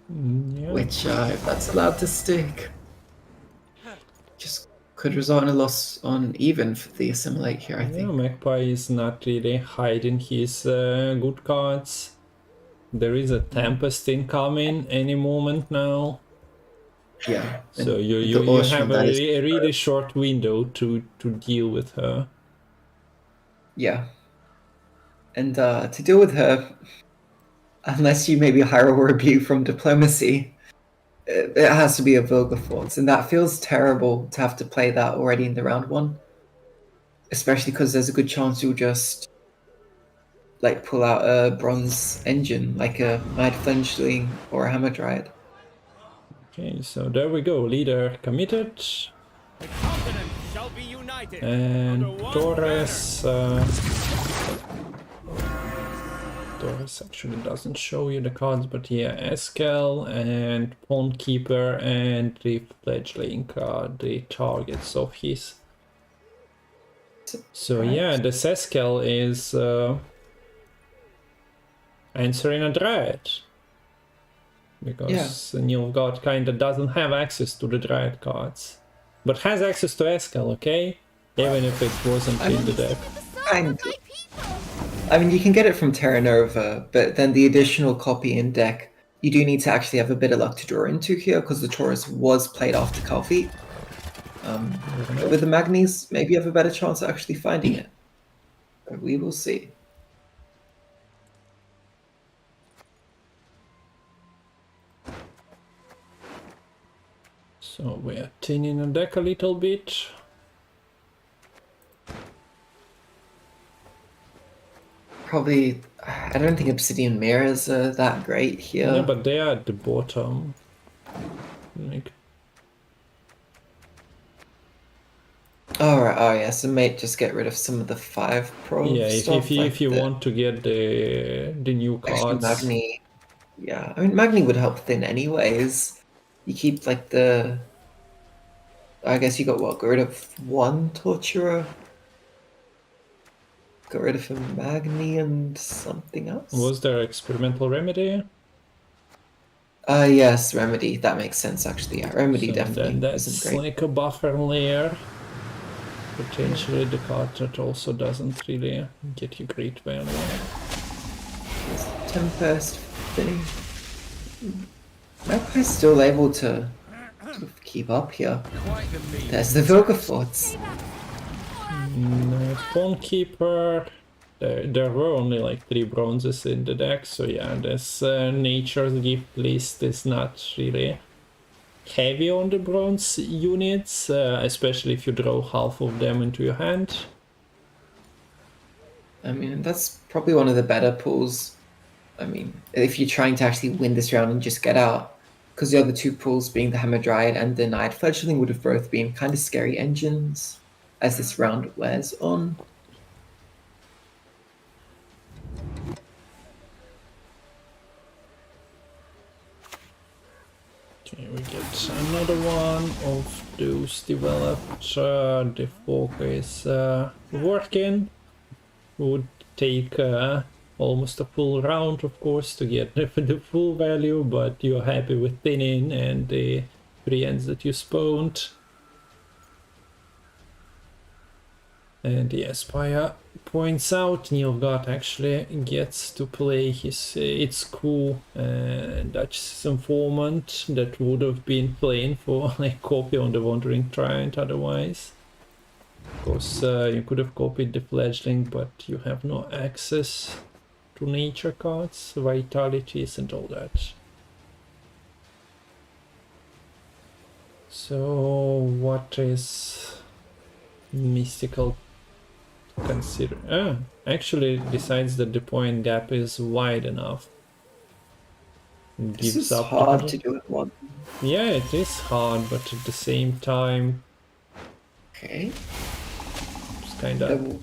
Yeah. which, if that's allowed to stick, just could result in a loss on even for the assimilate here, I Yeah, think. Magpie is not really hiding his good cards. There is a Tempest incoming any moment now. Yeah. So and you the Orshrin, have that a, is a really short window to deal with her. Yeah. And to deal with her, unless you maybe hire a rebuke from diplomacy, it has to be a Vilgefortz, and that feels terrible to have to play that already in the round one. Especially because there's a good chance you'll just like pull out a bronze engine, like a Night Fledgling or a Hamadryad. Okay, so there we go. Leader committed. The continent shall be united. And under one Torres. Torres actually doesn't show you the cards, but yeah, Eskel and Pawnkeeper and the Fledgling are the targets of his. So yeah, the Eskel is answering a Dryad. Because Nilfgaard kinda doesn't have access to the Dryad cards. But has access to Eskel, okay? Even if it wasn't in the deck. Kind of. I mean, you can get it from Terra Nova, but then the additional copy in deck, you do need to actually have a bit of luck to draw into here, because the Taurus was played after Calfeet. But with the Magnes, maybe you have a better chance of actually finding it. But we will see. So we're thinning the deck a little bit. Probably, I don't think Obsidian Mirrors are that great here. Yeah, but they are at the bottom. Like, oh, right. Oh, yeah. So mate, just get rid of some of the 5 pro yeah, stuff. if you want to get the new Actually, cards. Magni. Yeah, I mean, Magni would help thin anyways. You keep, like, the... I guess you got, what, got rid of 1 Torturer? Got rid of a Magni and something else? Was there experimental remedy? Yes, Remedy. That makes sense, actually. Yeah, Remedy So definitely then isn't that's great. like a buffer layer. Potentially the card that also doesn't really get you great value. Tempest thing. Magpie's still able to sort of keep up here. Quite the mean. There's the Vilgefortz. Pawnkeeper. There were only like 3 bronzes in the deck, so yeah, this Nature's Gift list is not really heavy on the bronze units, especially if you draw half of them into your hand. I mean, that's probably one of the better pulls. I mean, if you're trying to actually win this round and just get out. Because the other 2 pulls, being the Hamadryad and the Night Fledgling, would have both been kind of scary engines as this round wears on. Okay, we get another one of those developed. The folk is working. Would take almost a full round, of course, to get the full value, but you're happy with thinning and the 3 ends that you spawned. And the Aspire points out Nilfgaard actually gets to play his its cool Dutch informant that would have been playing for like copy on the Wandering Tyrant otherwise. Of course, you could have copied the Fledgling, but you have no access to nature cards, vitalities and all that. So what is Mystical consider? Actually decides that the point gap is wide enough. This is hard to do at one. Yeah, it is hard, but at the same time, Okay. it's kind of...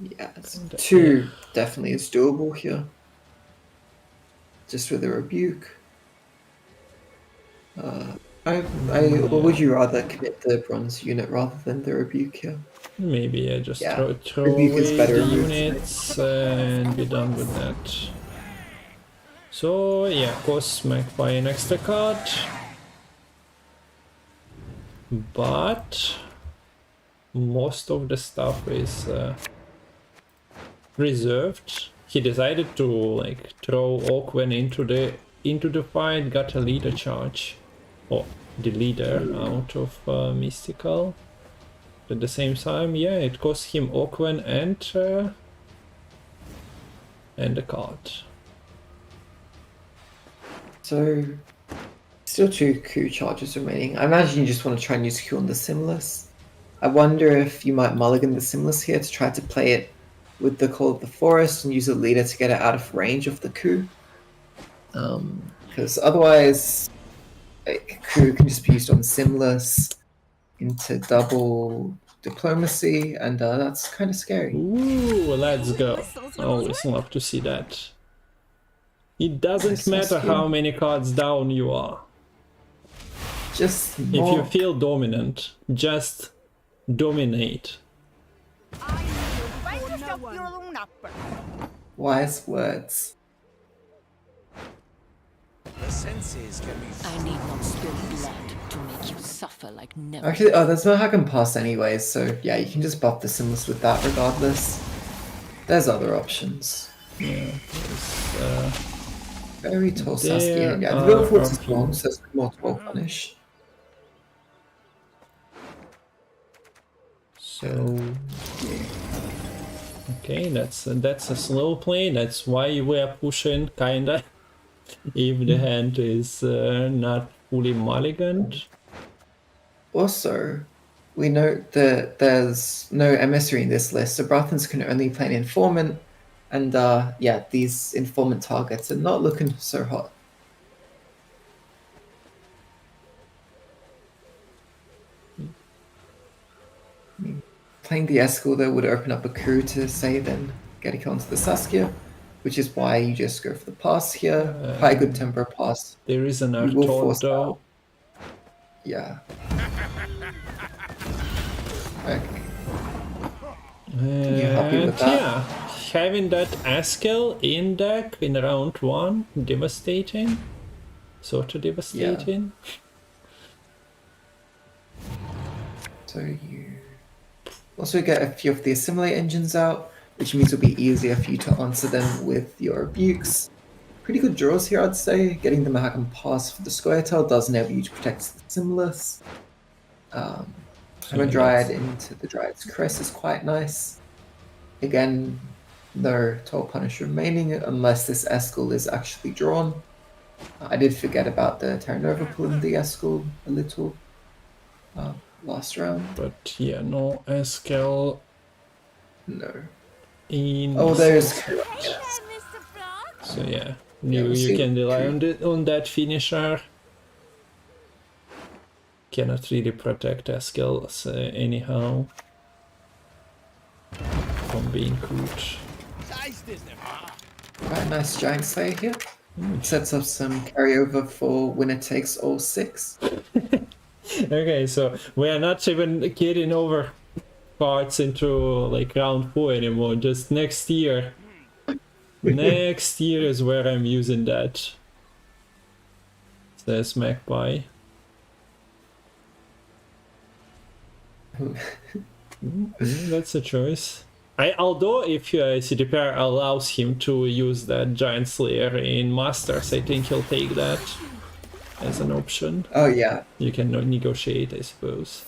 Yeah, 2 definitely is doable here. Just with a rebuke. Or would you rather commit the bronze unit rather than the rebuke here? Maybe I just Yeah, throw rebuke is away better the move. units and be done with that. So yeah, cost Magpie an extra card. But most of the stuff is reserved. He decided to like throw Ogwen into the fight, got a leader charge. Or the leader out of Mystical. At the same time, yeah, it cost him Ogwen and a card. So, still 2 coup charges remaining. I imagine you just want to try and use Q on the Simless. I wonder if you might mulligan the Simless here to try to play it with the Call of the Forest and use a leader to get it out of range of the coup. Because otherwise, like, coup can just be used on Simless into double diplomacy, and that's kind of scary. Ooh, let's go. Always love to see that. It doesn't matter how many cards down you are. Just If you feel dominant, just dominate. wise words. I need not spill blood to make you suffer like never. Actually, there's no hack and pass anyways, so yeah, you can just buff the Simless with that regardless. There's other options. Yeah, Very tall Saskia. There Yeah, the Will Force is are long, so it's more 12 punish. so okay, that's a slow play. That's why we are pushing kinda. If the hand is not fully mulliganed. Also, we note that there's no emissary in this list, so Brothans can only play an informant, and yeah, these informant targets are not looking so hot. Playing the Eskel though would open up a coup to say then get a kill onto the Saskia, which is why you just go for the pass here. High good tempo pass. There is an You will force Arthur though. Yeah. Okay. And You happy with that? yeah, having that Askel in deck in round 1, devastating. Sort of devastating. So you also get a few of the assimilate engines out, which means it'll be easier for you to answer them with your rebukes. Pretty good draws here, I'd say. Getting the Mahakam pass for the Squirtle does enable you to protect the Simulus. Hammer Dryad into the Dryad's Crest is quite nice. Again, no Toll Punish remaining unless this Eskel is actually drawn. I did forget about the Terra Nova pulling the Eskel a little last round. But yeah, no Askel No. in. Oh, there's... So yeah, Yeah, we'll you see. can rely on that finisher. Cannot really protect Askel's anyhow from being cooked. Quite nice Giant Slayer here. Sets up some carryover for winner takes all 6. Okay, so we are not even getting over cards into like round 4 anymore. Just next year. Next year is where I'm using that. Says Magpie. That's a choice. Although if CDPR allows him to use that Giant Slayer in Masters, I think he'll take that as an option. Oh yeah. You can negotiate, I suppose.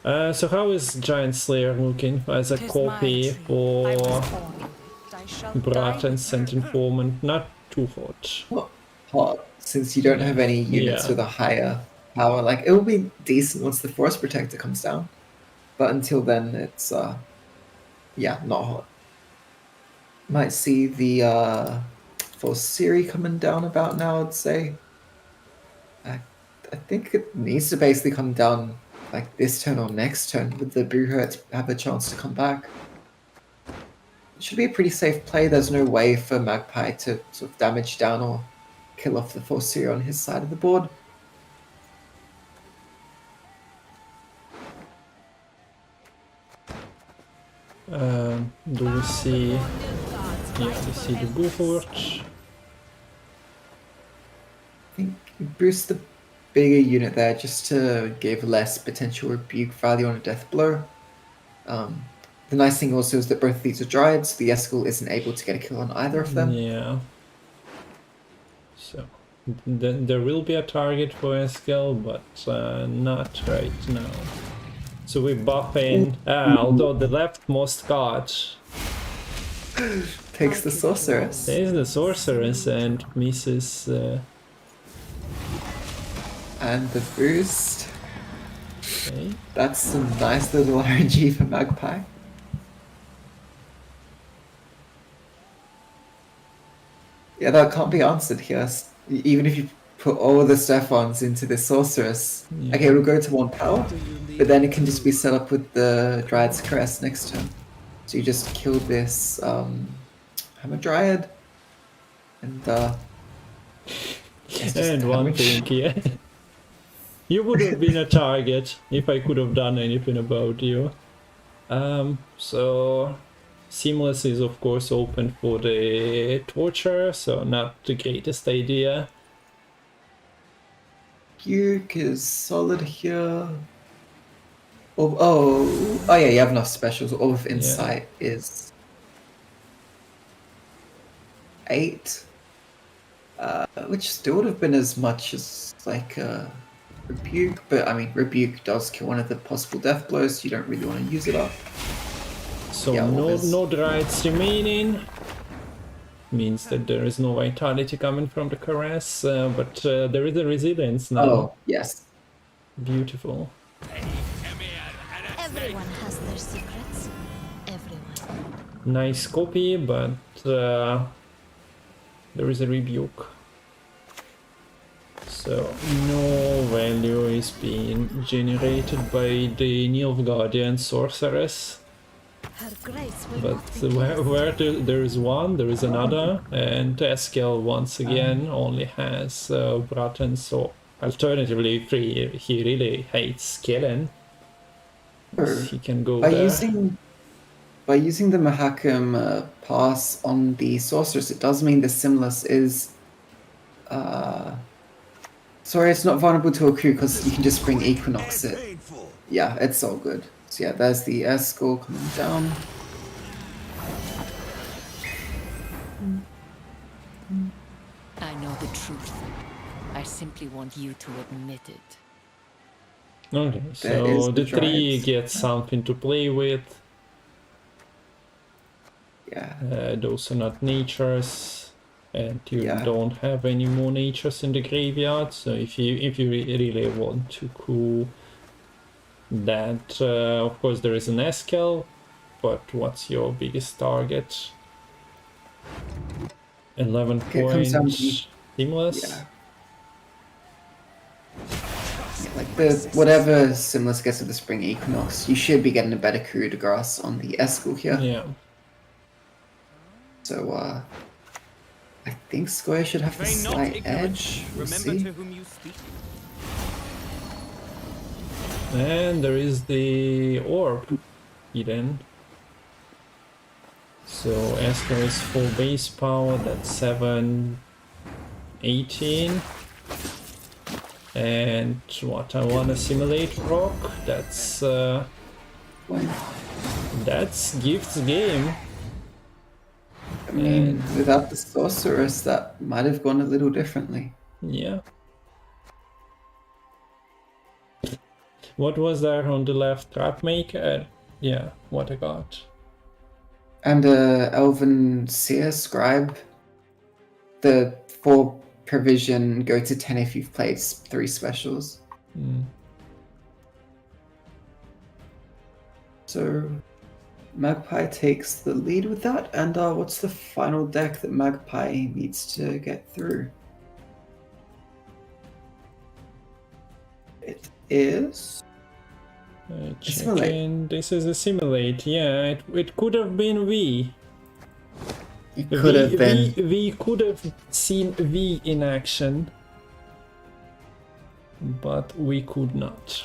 So how is Giant Slayer looking as a copy for Bratton's and Informant? Not too hot. Not hot, since you don't have any units Yeah. with a higher power. Like, it will be decent once the Forest Protector comes down. But until then, it's, yeah, not hot. Might see the Force Siri coming down about now, I'd say. I think it needs to basically come down like this turn or next turn with the Buhurt have a chance to come back. It should be a pretty safe play. There's no way for Magpie to sort of damage down or kill off the Force Siri on his side of the board. Do we see? Yeah, we see the Buhurt. I think you boost the bigger unit there just to give less potential rebuke value on a death blow. The nice thing also is that both of these are Dryad, so the Eskel isn't able to get a kill on either of them. Yeah. So there will be a target for Eskel, but not right now. So we buff in, although the leftmost card Takes the Sorceress. is the Sorceress and misses. And the boost. Okay. That's some nice little RNG for Magpie. Yeah, that can't be answered here. Even if you put all the Stephans into the Sorceress. Yeah. Okay, it'll go to 1 power, but then it can just be set up with the Dryad's Caress next turn. So you just kill this Hammer Dryad, and And one thing, yeah. You would have been a target if I could have done anything about you. So Seamless is of course open for the Torture, so not the greatest idea. Duke is solid here. Oh yeah, you have enough specials. All of Insight is 8. Which still would have been as much as like Rebuke, but I mean Rebuke does kill one of the possible death blows, so you don't really want to use it up. So Yeah, no Drides remaining. Means that there is no vitality coming from the Caress, but there is a resilience now. Oh, yes. Beautiful. Everyone has their secrets. Everyone. Nice copy, but there is a rebuke. So no value is being generated by the Nilfgaardian Sorceress. Her grace will But not be where there is one, there is another, and Eskel once again only has Bratton, so alternatively he really hates killing. He can go By there. using the Mahakam pass on the Sorceress, it does mean the Simless is sorry, it's not vulnerable to a coup because you can just bring Equinox it. Yeah, it's all good. So yeah, there's the Eskel coming down. I know the truth. I simply want you to admit it. Okay, There so is the the tree Drides. gets something to play with. Yeah. Those are not natures, and you Yeah. don't have any more natures in the graveyard. So if you really want to coup that, of course there is an Eskel, but what's your biggest target? 11 It comes down points. to- Seamless. Yeah. Like the whatever Simless gets with the Spring Equinox, you should be getting a better coup de grace on the Eskel here. Yeah. So I think Square should have the Feign not slight ignorance. edge. We'll Remember see. to whom you speak. And there is the orb hidden. So Eskel is full base power, that's 7, 18. And what I wanna simulate rock, that's Gift's game. I mean, without the Sorceress, that might have gone a little differently. Yeah. What was there on the left? Trap maker? Yeah, what I got. And Elven Seer Scribe, the 4 provision, go to 10 if you've played 3 specials. Mm. So Magpie takes the lead with that, and what's the final deck that Magpie needs to get through? It is... Checking. This is a simulate. Yeah, it could have been V. It could have been... We could have seen V in action, but we could not.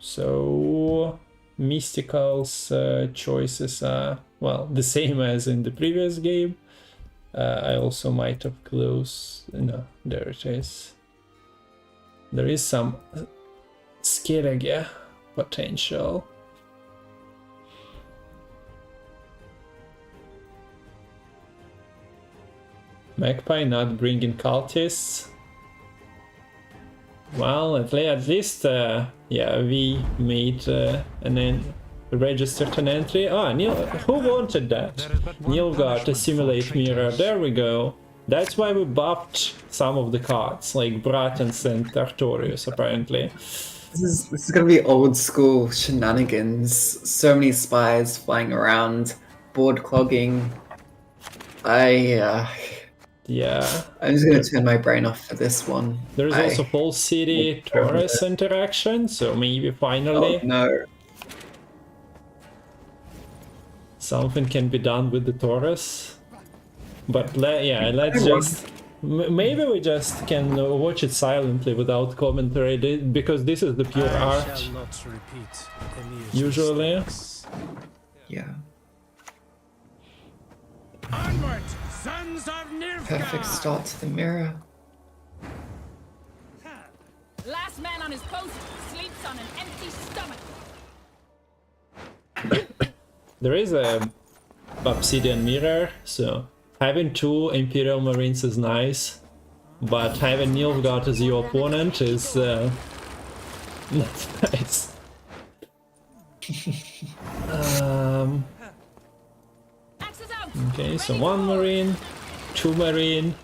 So Mystical's choices are, well, the same as in the previous game. I also might have closed. No, there it is. There is some Skellige potential. Magpie not bringing cultists. Well, at least, yeah, we made registered an entry. Ah, Neil, who wanted that? Neil got a simulate mirror. There we go. That's why we buffed some of the cards, like Bratans and Artorius, apparently. This is gonna be old school shenanigans. So many spies flying around, board clogging. Yeah. I'm just gonna turn my brain off for this one. There is also Pole City Taurus interaction, so maybe finally something can be done with the Taurus. But let's just... Maybe we just can watch it silently without commentary, because this is the pure art. Usually. Yeah. Onward, sons of Nilfgaard! Perfect start to the mirror. Last man on his post sleeps on an empty stomach. There is a obsidian mirror, so having 2 Imperial Marines is nice, but having Nilfgaard as your opponent is not nice. Okay, so 1 Marine, 2 Marine.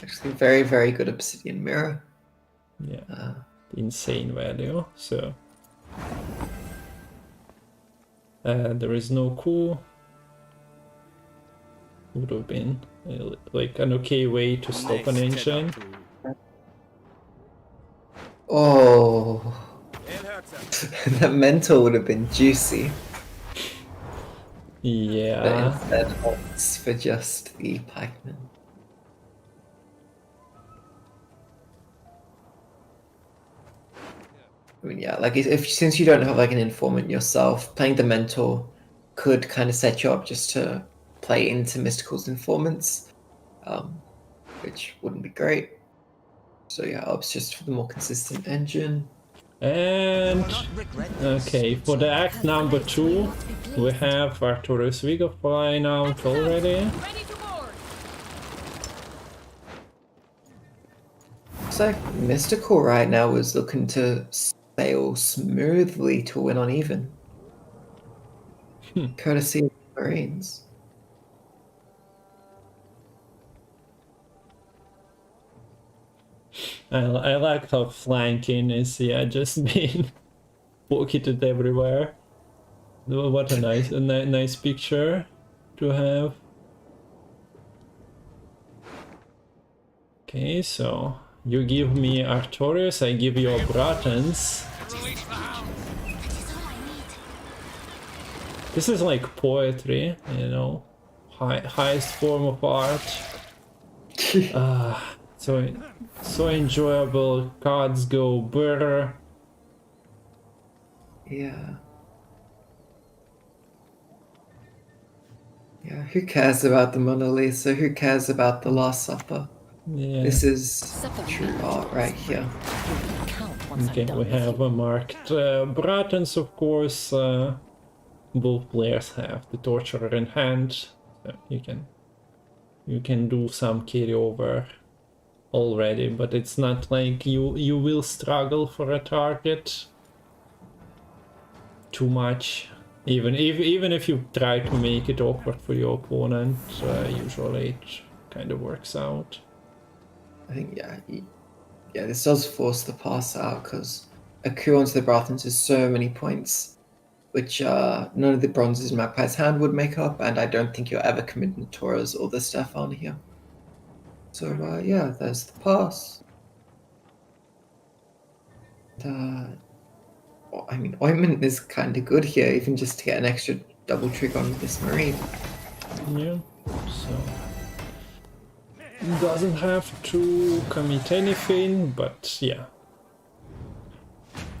Actually, very, very good obsidian mirror. Yeah, insane value. So there is no coup. Would have been like an okay way to stop an engine. Oh, that mental would have been juicy. Yeah. But instead opts for just the pikeman. I mean, yeah, like since you don't have like an informant yourself, playing the mentor could kind of set you up just to play into Mystical's informants, which wouldn't be great. So yeah, opts just for the more consistent engine. And okay, for the act number 2, we have Artorius Vigo flying out already. Looks like Mystical right now is looking to sail smoothly to win on even. Courtesy of the Marines. I like how flanking is, yeah, just being pocketed everywhere. What a nice picture to have. Okay, so you give me Artorius, I give you Bratans. This is like poetry, you know, highest form of art. So enjoyable. Cards go brr. Yeah. Yeah, who cares about the Mona Lisa? Who cares about the Last Supper? Yeah. This is true art right here. Okay, we have a marked Bratans, of course. Both players have the Torturer in hand, so you can do some carryover already, but it's not like you will struggle for a target too much. Even if you try to make it awkward for your opponent, usually it kind of works out. I think yeah, this does force the pass out because a coup onto the Baratheons is so many points, which none of the bronzes in Magpie's hand would make up, and I don't think you're ever committing Taurus or the Stefan here. So yeah, there's the pass. I mean, Ointment is kind of good here, even just to get an extra double trigger on this Marine. Yeah, so doesn't have to commit anything, but yeah,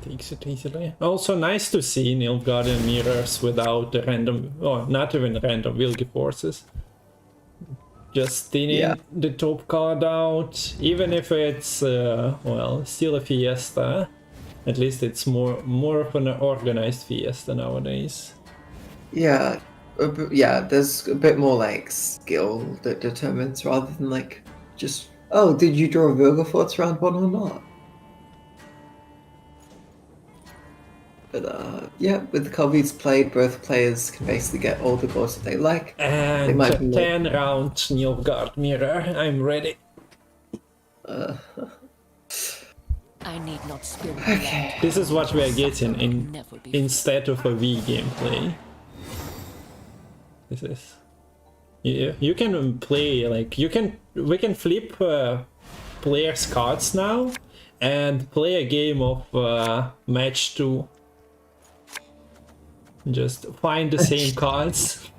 takes it easily. Also nice to see Nilfgaardian mirrors without the random, oh, not even random Wilgi forces. Just thinning the top card out, even if it's, well, still a Fiesta. At least it's more of an organized Fiesta nowadays. Yeah, there's a bit more like skill that determines rather than like just, oh, did you draw Vilgefortz round 1 or not? But yeah, with the Cubbies played, both players can basically get all the goals that they like. And they might be 10 round Nilfgaard mirror, I'm ready. I need not spill Okay. This is what we are getting instead of a V gameplay. This is... You can play, like, we can flip players' cards now and play a game of match 2. Just find the same cards.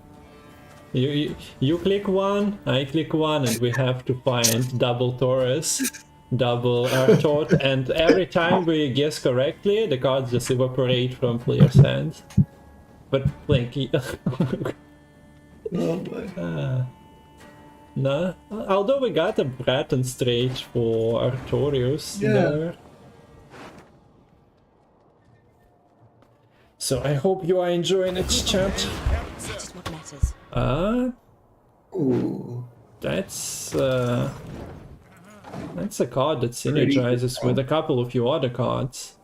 You click one, I click one, and we have to find double Taurus, double Artot, and every time we guess correctly, the cards just evaporate from players' hands. But like, no. Although we got a Breton Strait for Artorius there. So I hope you are enjoying it, chat. That is what matters. Ooh. That's a card that synergizes with a couple of your other cards.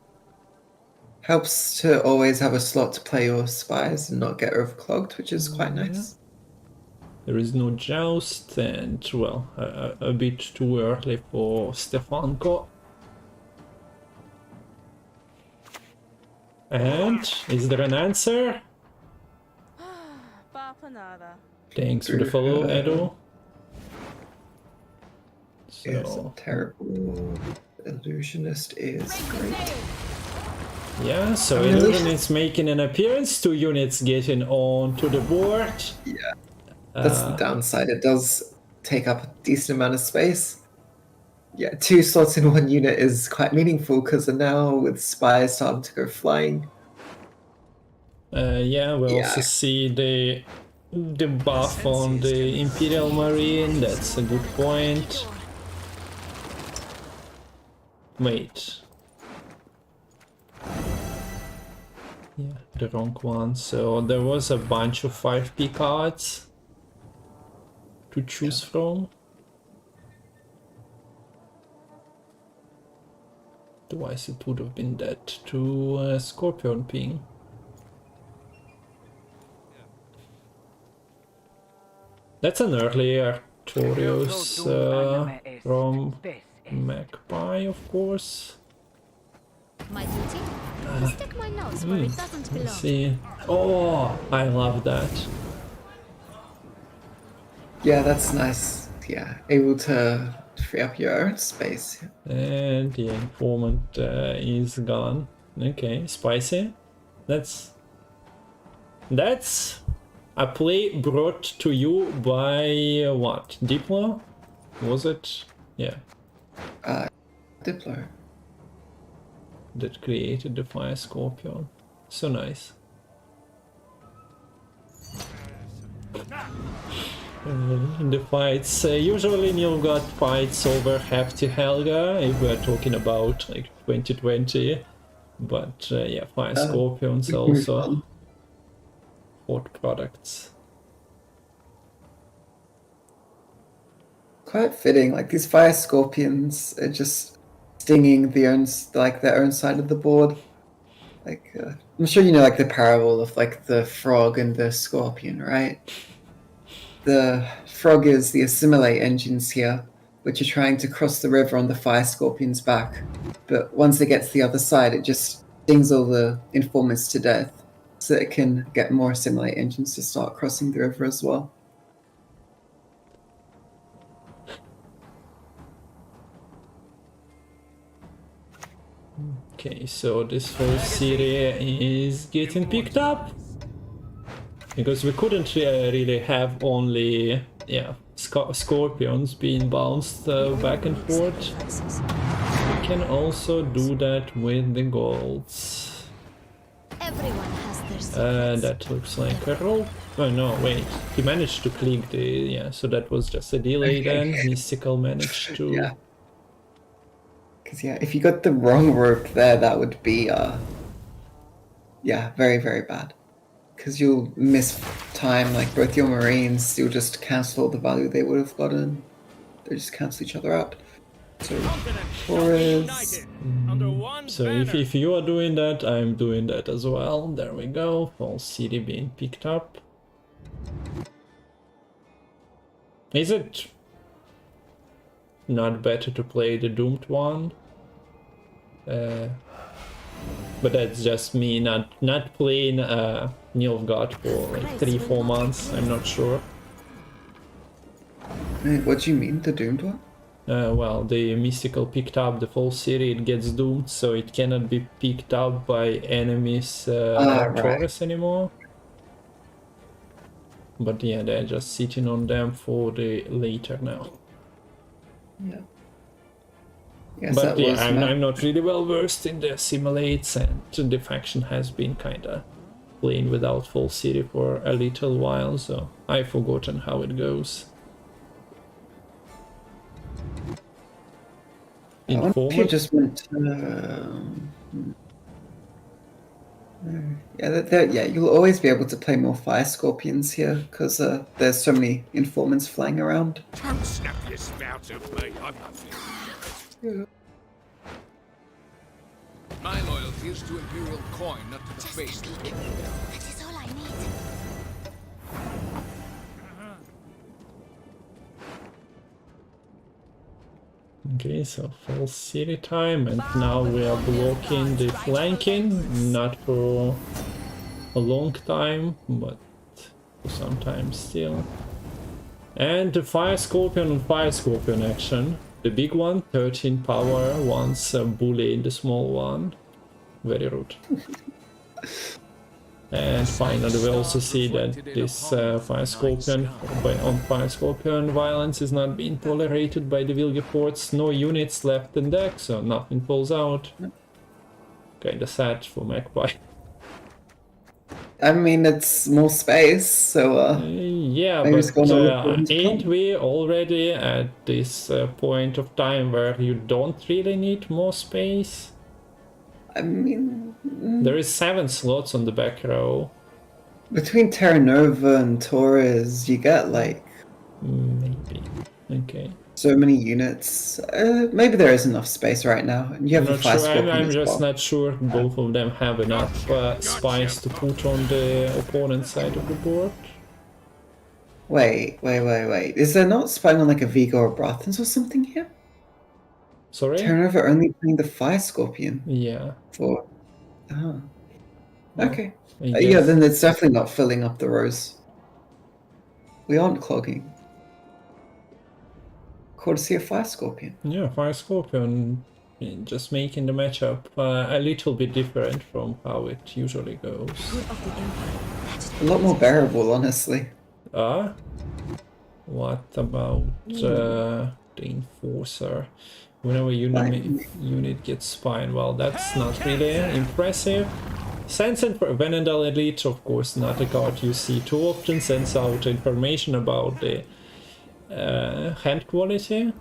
Helps to always have a slot to play your spies and not get overclocked, which is quite nice. There is no Joust, and well, a bit too early for Stefanko. And is there an answer? Thanks for the follow, Edo. It's terrible. Illusionist is great. Yeah, so Illusion is making an appearance, 2 units getting onto the board. Yeah, that's the downside. It does take up a decent amount of space. Yeah, 2 slots in 1 unit is quite meaningful because now with spies starting to go flying. Yeah, we also see the buff on the Imperial Marine. That's a good point. Wait. Yeah, the wrong one. So there was a bunch of 5p cards to choose from. Otherwise it would have been that to Scorpion ping. That's an earlier Artorius from Magpie, of course. My duty? To stick my nose where it doesn't belong. Let's see. Oh, I love that. Yeah, that's nice. Yeah, able to free up your own space. And the informant is gone. Okay, spicy. That's a play brought to you by what? Diplo? Was it? Yeah. Diplo. That created the Fire Scorpion. So nice. In the fights, usually Nilfgaard fights over Hefty Helga, if we're talking about like 2020. But yeah, Fire Scorpions also hot products. Quite fitting, like these Fire Scorpions are just stinging their own side of the board. Like I'm sure you know like the parable of like the frog and the scorpion, right? The frog is the assimilate engines here, which are trying to cross the river on the Fire Scorpion's back. But once it gets to the other side, it just stings all the informants to death, so it can get more assimilate engines to start crossing the river as well. Okay, so this whole city is getting picked up. Because we couldn't really have only, yeah, scorpions being bounced back and forth. We can also do that with the golds. Everyone has their That looks like a rope. Oh no, wait. He managed to click the, yeah, so that was just a delay then. Mystical managed to... Yeah. Because, yeah, if you got the wrong rope there, that would be, yeah, very, very bad. Because you'll miss time, like both your marines, you'll just cancel all the value they would have gotten. They just cancel each other out. So, Taurus. So if you are doing that, I'm doing that as well. There we go. Whole city being picked up. Is it not better to play the doomed one? But that's just me not playing Nilfgaard for like 3-4 months. I'm not sure. What do you mean, the doomed one? Well, the mystical picked up the full city, it gets doomed, so it cannot be picked up by enemies Taurus anymore. But yeah, they're just sitting on them for the later now. Yeah. Yes, But yeah, I'm not really well versed in the simulates, and the faction has been kinda playing without full city for a little while, so I've forgotten how it goes. You just went to, yeah, you'll always be able to play more fire scorpions here because there's so many informants flying around. Don't snap your spout at me. I'm nothing. Yeah. My loyalty is to Imperial coin, not to the face. That is all I need. Okay, so full city time, and now we are blocking the flanking, not for a long time, but for some time still. And the Fire Scorpion and Fire Scorpion action. The big one, 13 power, once bullying the small one. Very rude. And finally we also see that this Fire Scorpion, on Fire Scorpion, violence is not being tolerated by the Vilgeforts. No units left in deck, so nothing falls out. Kinda sad for Magpie. I mean, it's more space, so yeah, but ain't we already at this point of time where you don't really need more space? I mean, there is 7 slots on the back row. Between Terra Nova and Taurus, you get like maybe. Okay. So many units. Maybe there is enough space right now. And you have I'm a not Fire sure. Scorpion I'm as just well. not sure both of them have enough spice to put on the opponent's side of the board. Wait. Is there not spying on like a Vigo or Brothens or something here? Sorry? Terra Nova only playing the Fire Scorpion. Yeah. For... Oh. Okay. I Yeah, guess. then it's definitely not filling up the rows. We aren't clogging. Courtesy of Fire Scorpion. Yeah, Fire Scorpion just making the matchup a little bit different from how it usually goes. A lot more bearable, honestly. What about the Enforcer? Whenever unit gets spine, well, that's not really impressive. Sense and Venendal Elite, of course, not a card you see too often, sends out information about the hand quality.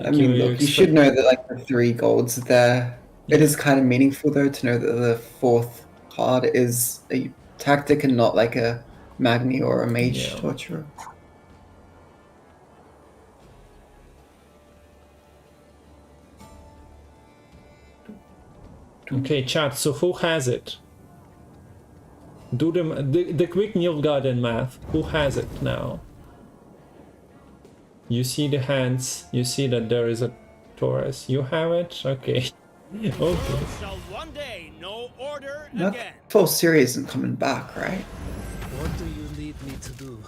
I mean, look, you should know that like the 3 golds there. It is kind of meaningful though to know that the 4th card is a tactic and not like a Magni or a Mage Torturer. Okay, chat, so who has it? Do the quick Nilfgaarden math. Who has it now? You see the hands, you see that there is a Taurus. You have it? Okay. Okay. Shall one day know order That again. full series isn't coming back, right? What do you need me to do?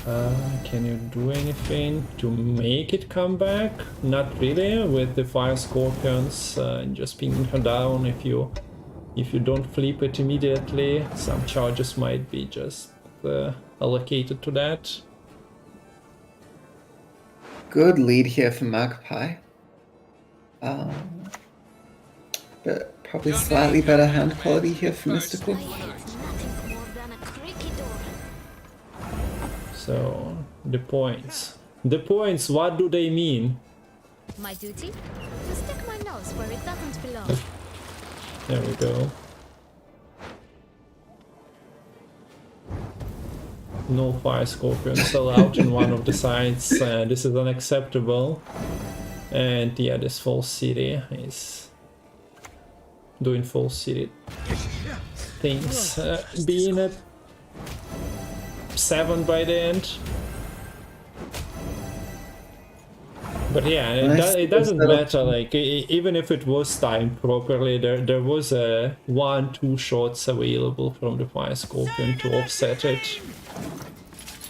Can you do anything to make it come back? Not really, with the fire scorpions just pinging her down. If you don't flip it immediately, some charges might be just allocated to that. Good lead here for Magpie. But probably slightly better hand quality here for Mystical. So, the points. The points, what do they mean? My duty? To stick my nose where it doesn't belong. There we go. No fire scorpions allowed in one of the sides. This is unacceptable. And yeah, this false city is doing false city things. Being at 7 by the end. But yeah, it doesn't matter, like, even if it was timed properly, there was 1-2 shots available from the Fire Scorpion to offset it.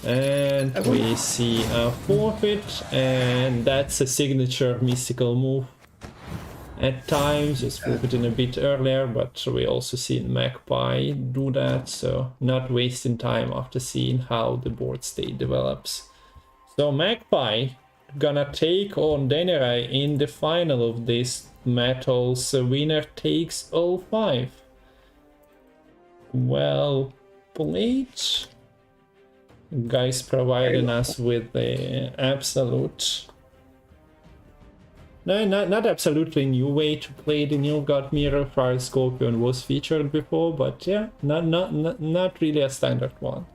And we see a forfeit, and that's a signature mystical move. At times, just forfeiting a bit earlier, but we also seen Magpie do that, so not wasting time after seeing how the board state develops. So Magpie gonna take on Danirai in the final of this Matol, so winner takes all 5. Well played. Guys providing us with the absolute... No, not absolutely new way to play the Nilfgaard Mirror. Fire Scorpion was featured before, but yeah, not really a standard one.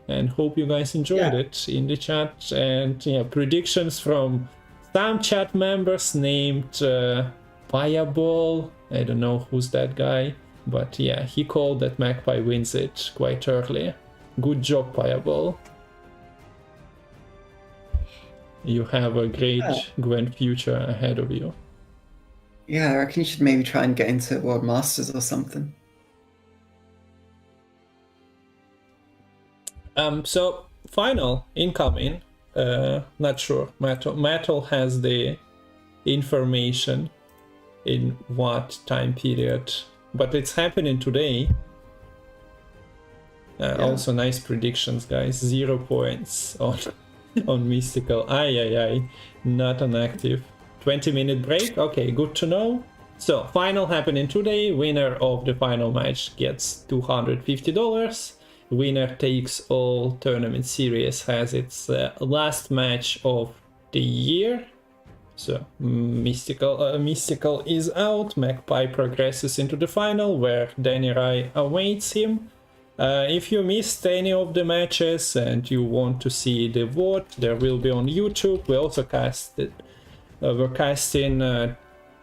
And hope you guys enjoyed it in the chat. And yeah, predictions from some chat members named Fireball. I don't know who's that guy, but yeah, he called that Magpie wins it quite early. Good job, Fireball. You have a great Gwent future ahead of you. Yeah, I reckon you should maybe try and get into World Masters or something. So final incoming. Not sure. Matol has the information in what time period, but it's happening today. Also nice predictions, guys. 0 points on Mystical. Aye, not an active. 20-minute break. Okay, good to know. So final happening today. Winner of the final match gets $250. Winner takes all tournament series has its last match of the year. So Mystical is out. Magpie progresses into the final where Danirai awaits him. If you missed any of the matches and you want to see the vote, there will be on YouTube. We also we're casting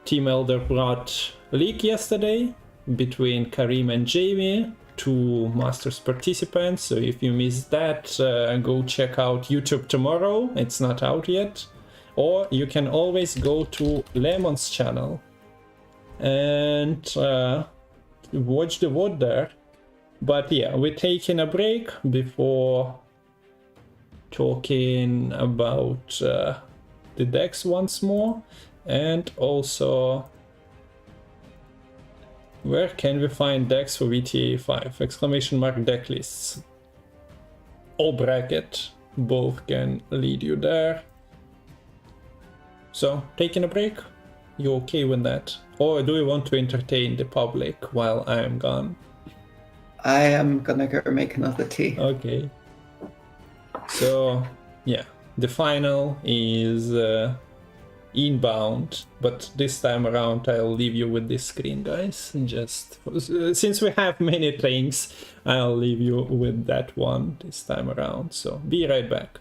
Team Elderbrot League yesterday between Karim and Jamie, 2 Masters participants. So if you missed that, go check out YouTube tomorrow. It's not out yet. Or you can always go to Lemon's channel and watch the vote there. But yeah, we're taking a break before talking about the decks once more, and also where can we find decks for VTA 5? Exclamation mark deck lists or bracket, both can lead you there. So taking a break, you okay with that? Or do you want to entertain the public while I am gone? I am gonna go make another tea. Okay. So, yeah, the final is inbound, but this time around I'll leave you with this screen, guys. Just since we have many things, I'll leave you with that one this time around. So, be right back.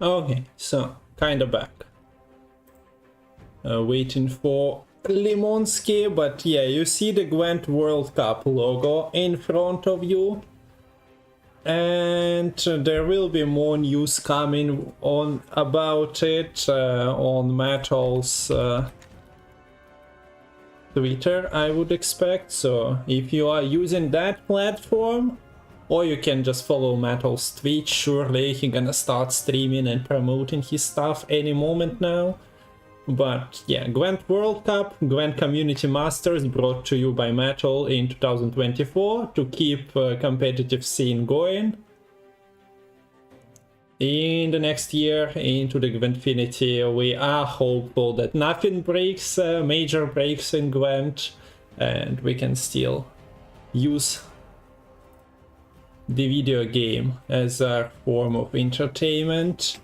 Okay, so kinda back. Waiting for Limonski, but yeah, you see the Gwent World Cup logo in front of you. And there will be more news coming on about it on Matol's Twitter, I would expect. So if you are using that platform, or you can just follow Matol's Twitch, surely he's gonna start streaming and promoting his stuff any moment now. But yeah, Gwent World Cup, Gwent Community Masters brought to you by Matol in 2024 to keep competitive scene going. In the next year, into the Gwentfinity, we are hopeful that nothing breaks, major breaks in Gwent, and we can still use the video game as a form of entertainment.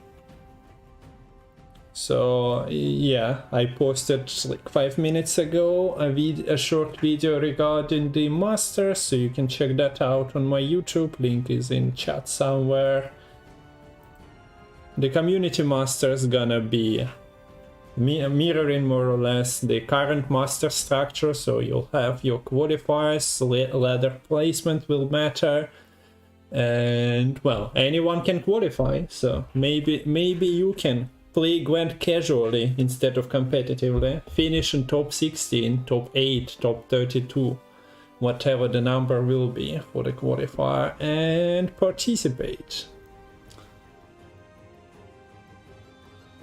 So yeah, I posted like 5 minutes ago a short video regarding the Masters, so you can check that out on my YouTube. Link is in chat somewhere. The Community Masters gonna be mirroring more or less the current Master structure, so you'll have your qualifiers, ladder placement will matter, and well, anyone can qualify, so maybe you can play Gwent casually instead of competitively, finish in top 16, top 8, top 32, whatever the number will be for the qualifier, and participate.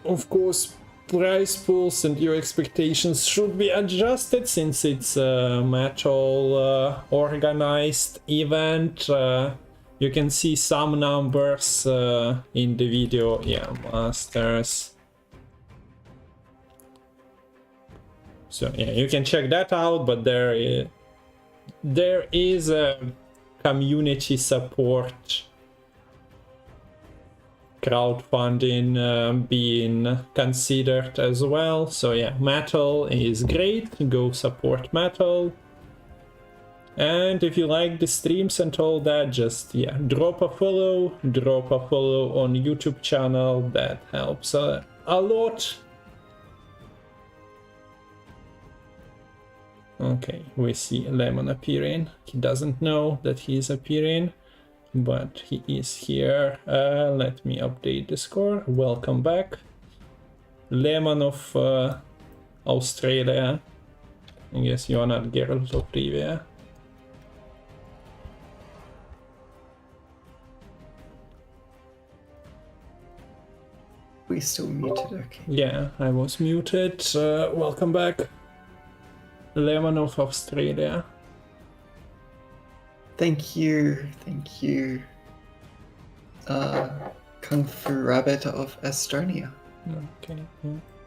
Of course, prize pools and your expectations should be adjusted since it's a Matol organized event. You can see some numbers in the video. Yeah, Masters. So yeah, you can check that out, but there is a community support crowdfunding being considered as well. So yeah, Matol is great. Go support Matol. And if you like the streams and all that, just yeah, drop a follow on YouTube channel. That helps a lot. Okay, we see Lemon appearing. He doesn't know that he is appearing, but he is here. Let me update the score. Welcome back, Lemon of Australia. I guess you are not Geralt of Rivia. We still muted, okay. Yeah, I was muted. Welcome back, Lemon of Australia. Thank you. Kung Fu Rabbit of Estonia. Okay,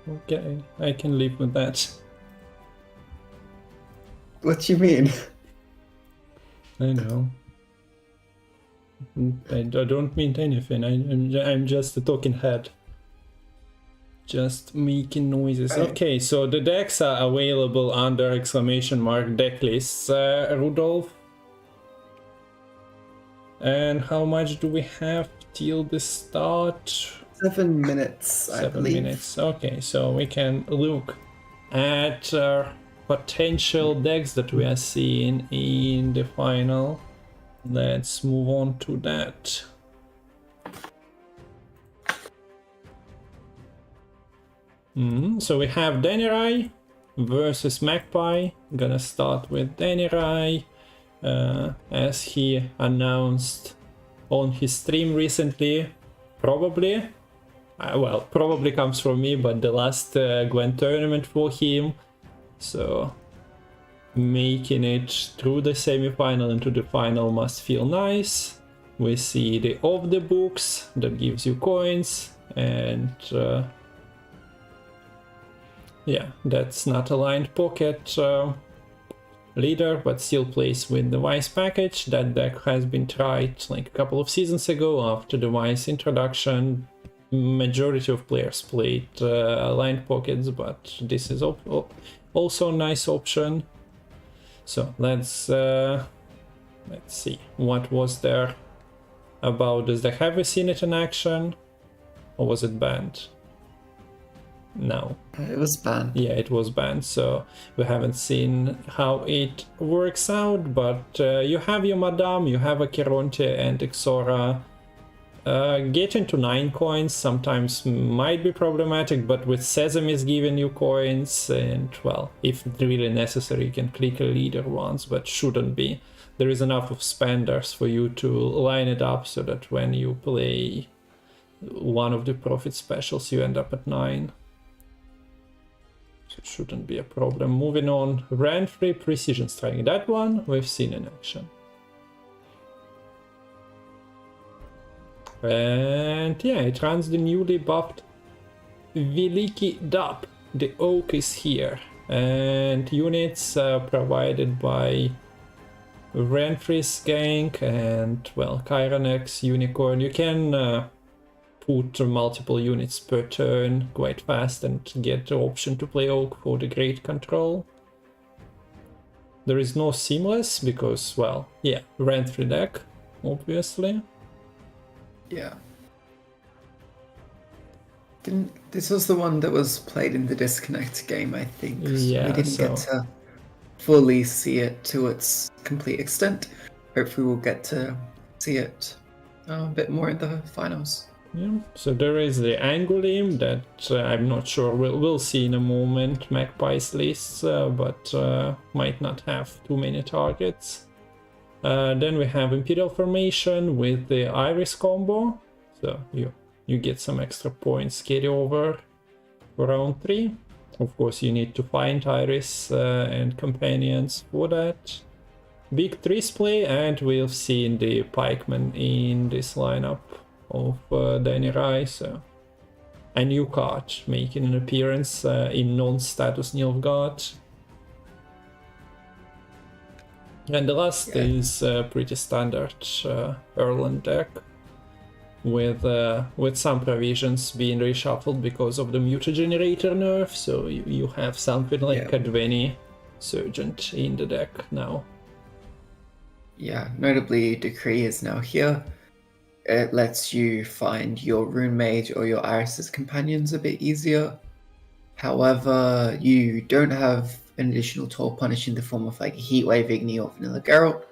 okay, I can live with that. What do you mean? I know. I don't mean anything. I'm just a talking head. Just making noises. Okay, so the decks are available under exclamation mark deck lists, Rudolph. And how much do we have till the start? 7 minutes, I believe. 7 minutes. Okay, so we can look at potential decks that we are seeing in the final. Let's move on to that. So we have Danirai versus Magpie. Gonna start with Danirai, as he announced on his stream recently. Probably, well, probably comes from me, but the last Gwent tournament for him. So making it through the semi-final into the final must feel nice. We see the off the books that gives you coins, and yeah, that's not aligned pocket leader, but still plays with the Vice package. That deck has been tried like a couple of seasons ago after the Vice introduction. Majority of players played aligned pockets, but this is also a nice option. So let's see what was there about this deck. Have we seen it in action? Or was it banned? No. It was banned. Yeah, it was banned, so we haven't seen how it works out, but you have your Madame, you have a Chironte and Exora. Getting to 9 coins sometimes might be problematic, but with Sesame is giving you coins, and well, if really necessary you can click a leader once, but shouldn't be. There is enough of spenders for you to line it up so that when you play one of the profit specials you end up at 9. So it shouldn't be a problem. Moving on, Rent-free Precision Strike. That one we've seen in action. And yeah, it runs the newly buffed Veliki Dub. The Oak is here. And units provided by Rent-free Skank and, well, Chironex, Unicorn. You can put multiple units per turn quite fast and get the option to play Oak for the Great Control. There is no Seamless because, well, yeah, Rent-free deck, obviously. Yeah. This was the one that was played in the Disconnect game, I think. Yeah, we didn't get to fully see it to its complete extent. Hopefully we'll get to see it a bit more in the finals. Yeah, so there is the Angulim that I'm not sure we'll see in a moment. Magpie's lists, but might not have too many targets. Then we have Imperial Formation with the Iris combo, so you get some extra points carry over for round 3. Of course you need to find Iris and companions for that. Big Trees play, and we've seen the Pikemen in this lineup of Danirai, so a new card making an appearance in non-status Nilfgaard. And the last is pretty standard Erland deck with some provisions being reshuffled because of the mutagenerator nerf, so you have something like a Dveni Surgent in the deck now. Yeah, notably Decree is now here. It lets you find your Rune Mage or your Iris's companions a bit easier. However, you don't have an additional Toll Punish in the form of like Heatwave Igni or Vanilla Geralt.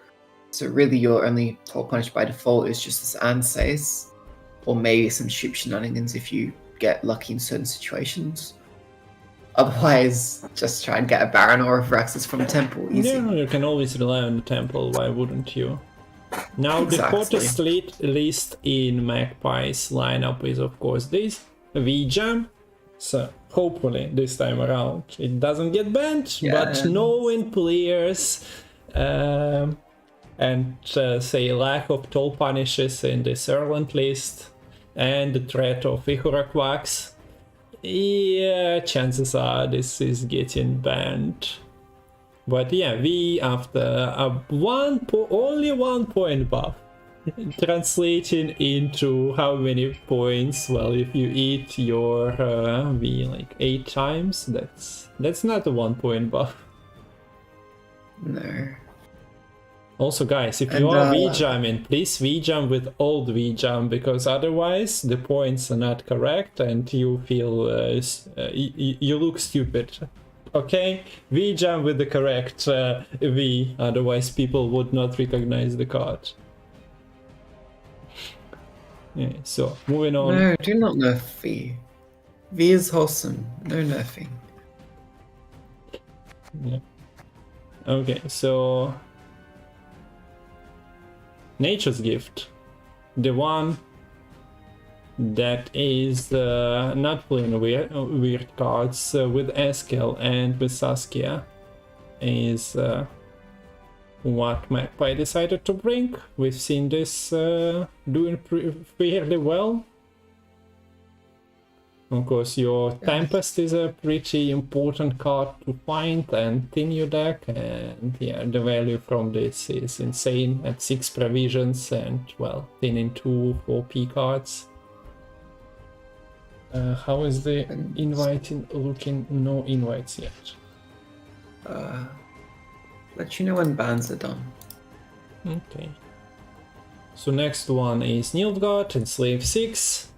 So really your only Toll Punish by default is just this Ansace, or maybe some Ship Shenanigans if you get lucky in certain situations. Otherwise, just try and get a Baron or a Viraxis from Temple, easy. Yeah, you can always rely on the Temple, why wouldn't you? Now Exactly. the hottest list in Magpie's lineup is of course this, V-Jam. So hopefully this time around it doesn't get banned, but knowing players and say lack of Toll Punishes in this Erland list and the threat of Ihura Quacks, yeah, chances are this is getting banned. But yeah, we after a only 1 point buff, translating into how many points? Well, if you eat your V like 8 times, that's not a 1 point buff. No. Also, guys, if you are V-jamming, please V-jam with old V-jam, because otherwise the points are not correct and you feel you look stupid. Okay, V-jam with the correct V, otherwise people would not recognize the card. Yeah, so moving on. No, do not nerf V. V is wholesome, no nerfing. Yeah. Okay, so Nature's Gift, the one that is not playing weird cards with Eskel and with Saskia, is what Magpie decided to bring. We've seen this doing fairly well. Of course, your Tempest is a pretty important card to find and thin your deck, and yeah, the value from this is insane at 6 provisions and, well, thinning 2 4P cards. How is the inviting looking? No invites yet. Let you know when bans are done. Okay. So next one is Nilfgaard and Slave 6.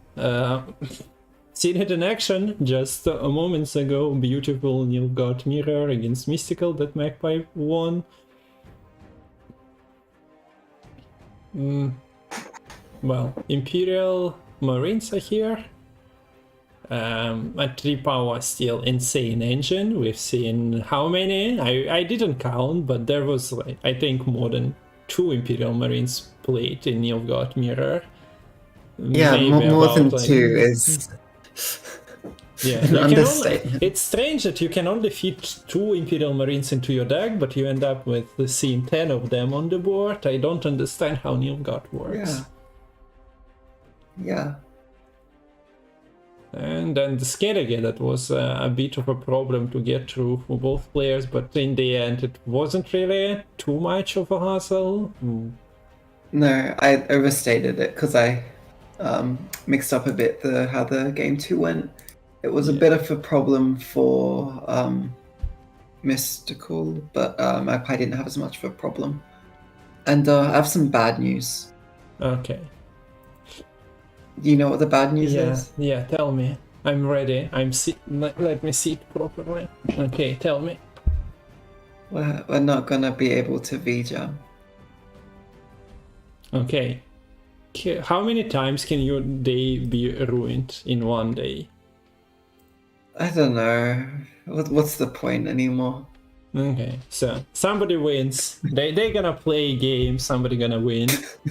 Seen it in action just a moments ago. Beautiful Nilfgaard mirror against Mystical that Magpie won. Well, Imperial Marines are here. A 3 power still insane engine. We've seen how many? I didn't count, but there was like, I think more than 2 Imperial Marines played in Nilfgaard mirror. Yeah, Maybe more than about, like, 2 is yeah, an understatement. it's strange that you can only fit 2 Imperial Marines into your deck, but you end up with seeing 10 of them on the board. I don't understand how Nilfgaard works. Yeah. And then the scale again, that was a bit of a problem to get through for both players, but in the end it wasn't really too much of a hassle. No, I overstated it because I mixed up a bit how the game 2 went. It was a bit of a problem for Mystical, but Magpie didn't have as much of a problem. And I have some bad news. Okay. Do you know what the bad news is? Yeah, tell me. I'm ready. Let me sit properly. Okay, tell me. We're not gonna be able to V-jam. Okay. How many times can your day be ruined in one day? I don't know. What's the point anymore? Okay, so somebody wins. They're gonna play a game, somebody gonna win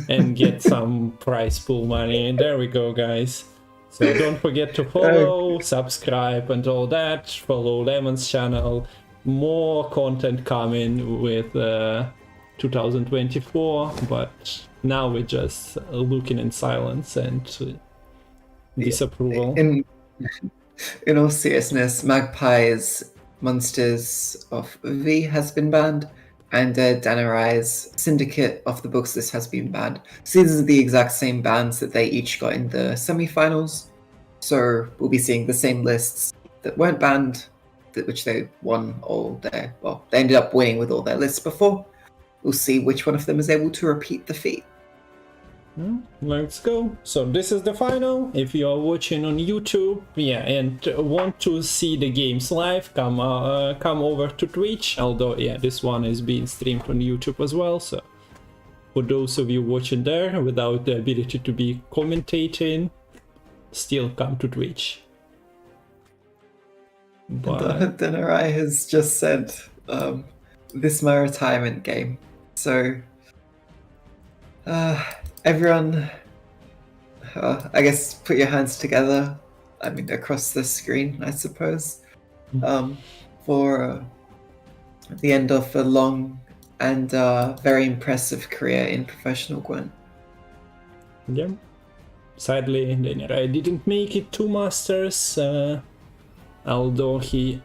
and get some prize pool money. There we go, guys. So don't forget to follow, subscribe and all that. Follow Lemon's channel. More content coming with 2024, but now we're just looking in silence and disapproval. In all seriousness, Magpie's Monsters of V has been banned, and Danirai's Syndicate of the Books List has been banned. So these are the exact same bans that they each got in the semi-finals. So we'll be seeing the same lists that weren't banned, which they won all their... Well, they ended up winning with all their lists before. We'll see which one of them is able to repeat the feat. Let's go. So this is the final. If you are watching on YouTube, and want to see the games live, come over to Twitch. Although, this one is being streamed on YouTube as well. So for those of you watching there without the ability to be commentating, still come to Twitch. But Danirai has just said, "This is my retirement game." So, everyone, I guess put your hands together. I mean, across the screen, I suppose, for the end of a long and very impressive career in professional Gwent. yeah, sadly, Danirai didn't make it to Masters, although he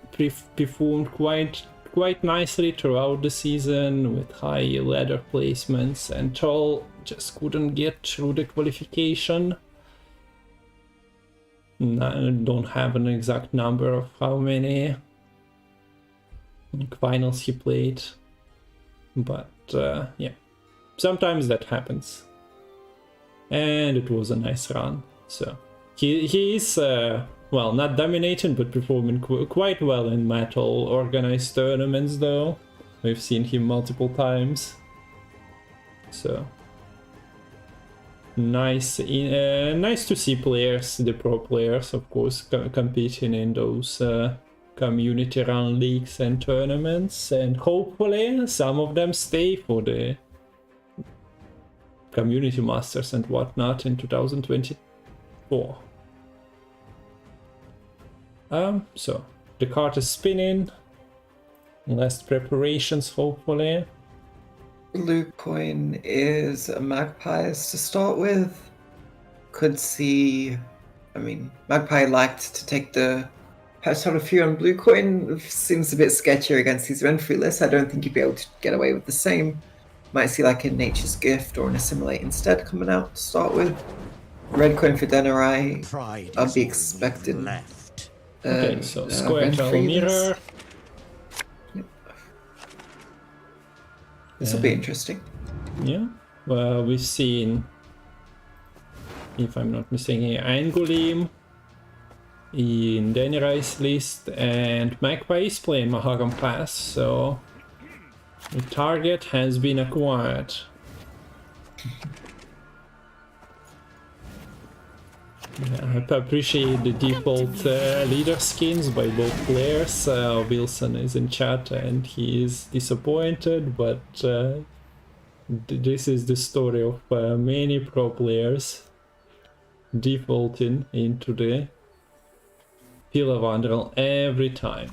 performed quite nicely throughout the season with high ladder placements, and all just couldn't get through the qualification. I don't have an exact number of how many finals he played, but sometimes that happens. And it was a nice run. So he is well, not dominating, but performing quite well in Matol organized tournaments, though. We've seen him multiple times. So nice to see players, the pro players, of course, competing in those community run leagues and tournaments, and hopefully some of them stay for the community masters and whatnot in 2024. So the card is spinning. Last preparations, hopefully. Blue coin is a Magpie's to start with. Could see, I mean, Magpie liked to take the patch out a few on blue coin. Seems a bit sketchier against these rent-free lists. I don't think you'd be able to get away with the same. Might see like a Nature's Gift or an Assimilate instead coming out to start with. Red coin for Danirai. I'd be expecting. Okay, so square tile mirror. Yep. This will be interesting. Yeah, well, we've seen if I'm not mistaken, ein Golem in Danirai's list, and Magpie is playing Mahagam Pass, so the target has been acquired. Yeah, I appreciate the default leader skins by both players. Wilson is in chat and he is disappointed, but this is the story of many pro players defaulting into the Pillar Wanderer every time.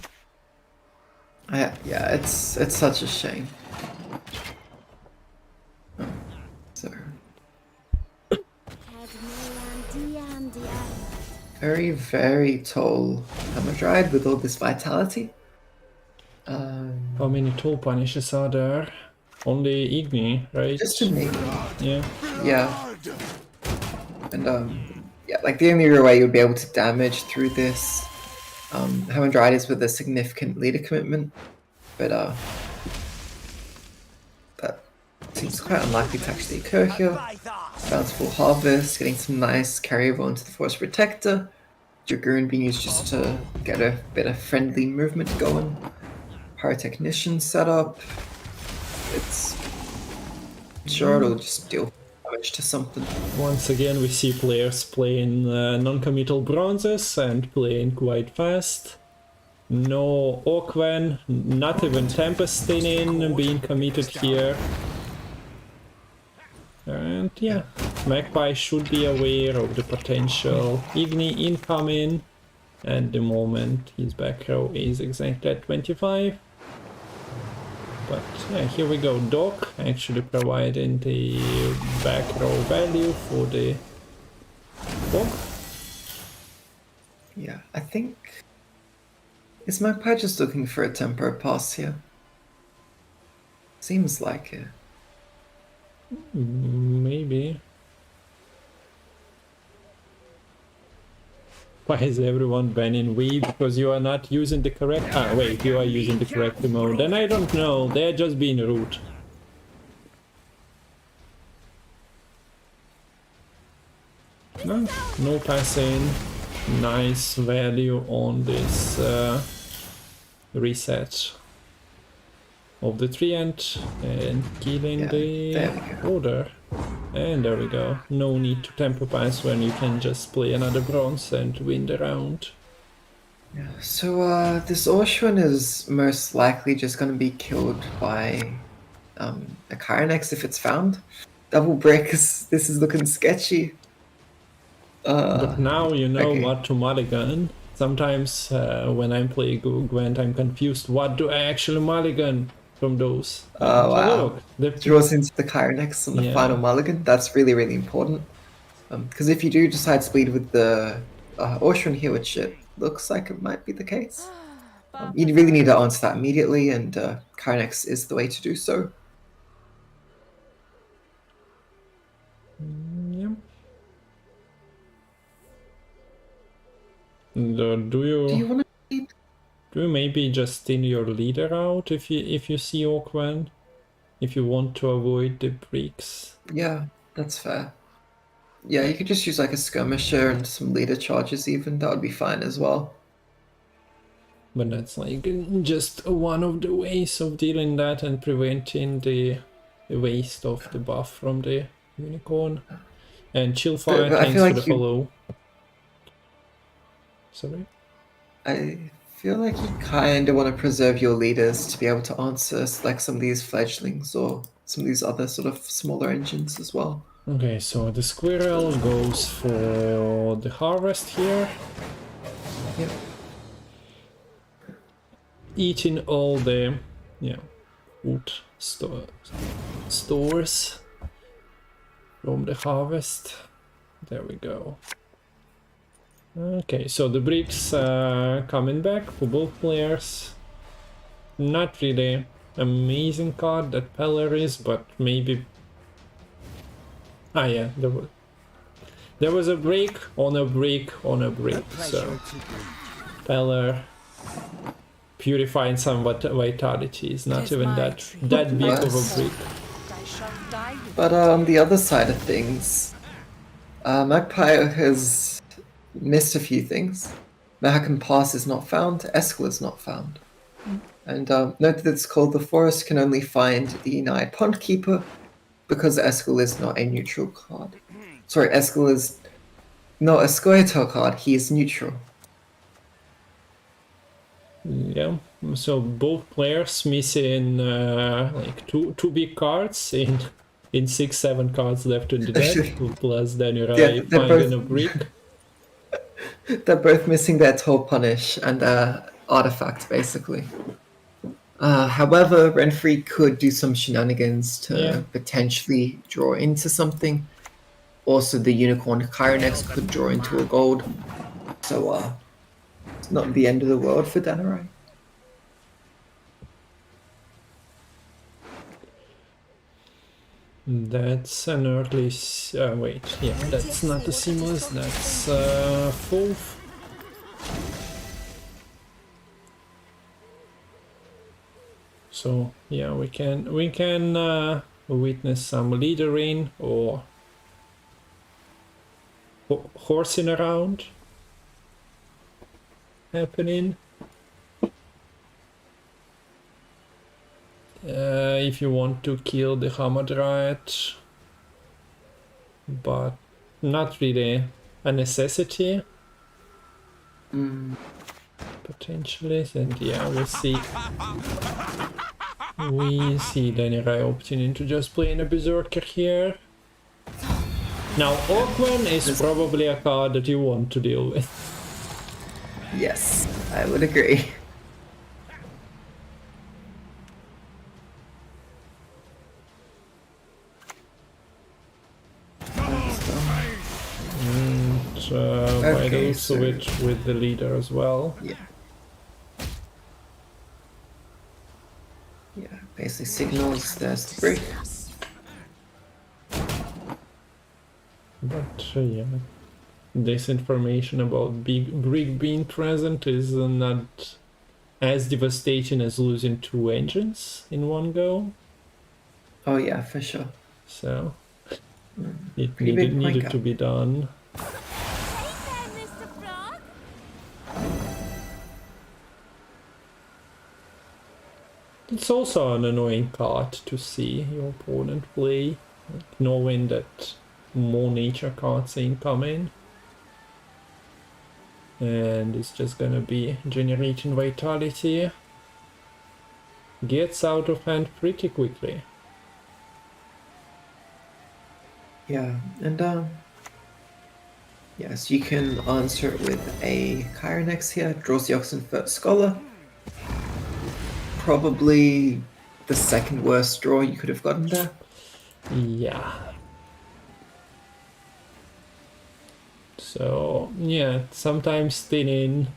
Yeah, it's such a shame. Oh, so very, very tall Hamadryad with all this vitality. How many toll punishes are there? Only Igni, right? Just to make Yeah. yeah. And yeah, like the only real way you'll be able to damage through this Hamadryad is with a significant leader commitment, but that seems quite unlikely to actually occur here. Bountiful Harvest, getting some nice carryover onto the Forest Protector. Dragoon being used just to get a bit of friendly movement going. Pyrotechnician setup. It's sure it'll just deal damage to something. Once again, we see players playing non-committal bronzes and playing quite fast. No Orkven, not even Tempestin being committed here. And yeah, Magpie should be aware of the potential Igni incoming. At the moment, his back row is exactly at 25. But yeah, here we go. Doc actually providing the back row value for the Doc. Yeah, I think... Is Magpie just looking for a tempo pass here? Seems like it. Maybe. Why is everyone banning we? Because you are not using the correct... Ah, wait, you are using the correct mode. Then I don't know, they're just being rude. No passing. Nice value on this reset of the treant and killing the order. And there we go. No need to tempo pass when you can just play another bronze and win the round. Yeah, so this Oshun is most likely just going to be killed by a Kyrenex if it's found. Double breakers, this is looking sketchy. But now you know what to mulligan. Sometimes when I'm playing Gwent, I'm confused. What do I actually mulligan from those? Oh, wow. Look, draws into the Kyrenex on the final mulligan. That's really, really important. Because if you do decide to bleed with the Oshun here, which it looks like it might be the case, you really need to answer that immediately, and Kyrenex is the way to do so. Do you want to do you maybe just thin your leader out if you see Orkven? If you want to avoid the bricks? Yeah, that's fair. Yeah, you could just use like a skirmisher and some leader charges even, that would be fine as well. But that's like just one of the ways of dealing that and preventing the waste of the buff from the unicorn. And Chillfire, thanks for the follow. Sorry? I feel like you kind of want to preserve your leaders to be able to answer like some of these fledglings or some of these other sort of smaller engines as well. Okay, so the squirrel goes for the harvest here. Yep. Eating all the wood stores from the harvest. There we go. Okay, so the bricks coming back for both players. Not really amazing card that Peller is, but maybe... Ah yeah, there was a break on a break on a break, so Peller purifying some vitality is not even that big of a break. But on the other side of things, Magpie has missed a few things. Mahakam Pass is not found, Eskel is not found. And note that it's called the Forest can only find the Nai Pond Keeper because Eskel is not a neutral card. Sorry, Eskel is not a Scoia'tael card, he is neutral. Yeah, so both players missing like two big cards in 6-7 cards left in the deck, plus Danirai finding a brick. They're both missing their Toll Punish and Artifact, basically. However, Renfrey could do some shenanigans to potentially draw into something. Also, the Unicorn Chironex could draw into a gold. So, it's not the end of the world for Danirai. That's an early... wait, yeah, that's not a seamless, that's fourth. So, yeah, we can witness some leadering or horsing around happening. If you want to kill the Hamadryad, but not really a necessity. Potentially, and yeah, we see Danirai opting into just playing a Berserker here. Now, Orkman is probably a card that you want to deal with. Yes, I would agree. Might also with the leader as well. Yeah. Yeah, basically signals there's the break. But yeah, this information about brick being present is not as devastating as losing 2 engines in one go. Oh yeah, for sure. So it needed to be done. It's also an annoying card to see your opponent play, knowing that more nature cards are incoming. And it's just gonna be generating vitality. Gets out of hand pretty quickly. Yeah, and yes, you can answer it with a Chironex here, draws the Oxenfurt Scholar. Probably the second worst draw you could have gotten there. Yeah. So, yeah, sometimes thinning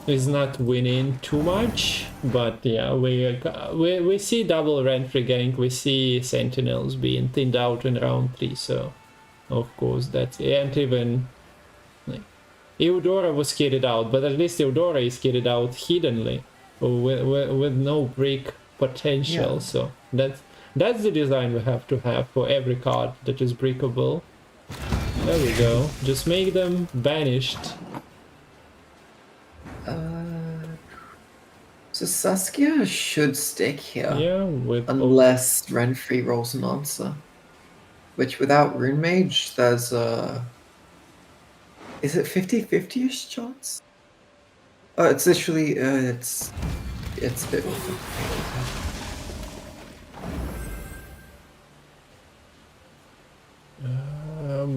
is not winning too much, but yeah, we see double Renfrey gank, we see Sentinels being thinned out in round 3, so of course that's... and even... like, Eudora was kitted out, but at least Eudora is kitted out hiddenly. With no break potential, yeah. So that's the design we have to have for every card that is breakable. There we go. Just make them banished. So Saskia should stick here. Yeah, unless Renfrey rolls an answer. Which without Rune Mage, there's is it 50-50-ish chance? Oh, it's literally, it's a bit more complicated.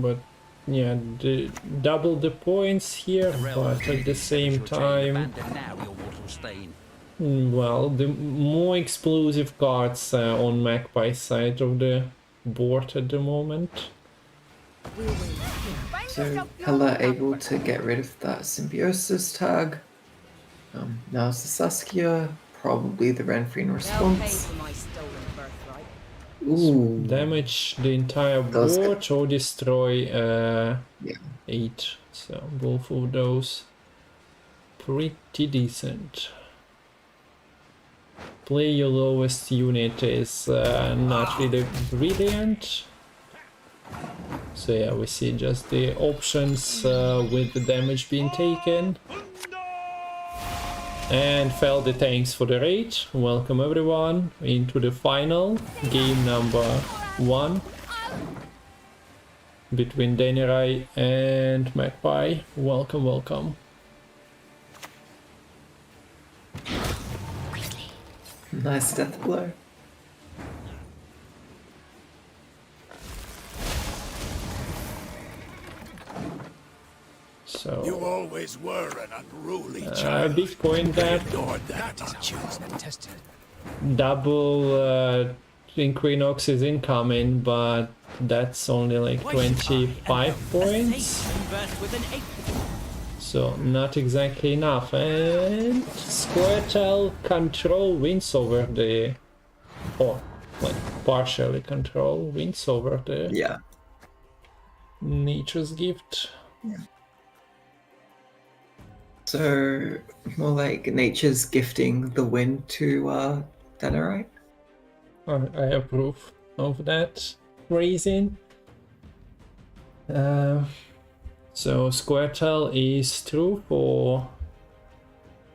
But yeah, double the points here, but at the same time, well, the more explosive cards on Magpie's side of the board at the moment. So Hela able to get rid of that Symbiosis tag. Now's the Saskia, probably the Renfrey in response. Ooh. Damage the entire board or destroy 8. So both of those pretty decent. Play your lowest unit is not really brilliant. So yeah, we see just the options with the damage being taken. And Feldy, thanks for the raid. Welcome everyone into the final game number 1 between Danirai and Magpie. Welcome, welcome. Nice death blow. So You always were an unruly child. big point that Ignored that, didn't you? double Equinox is incoming, but that's only like 25 points. So not exactly enough. And Squirtle control wins over the, or like partially control wins over the Yeah. Nature's Gift. So more like nature's gifting the win to Danirai. I approve of that phrasing. So Squirtle is true for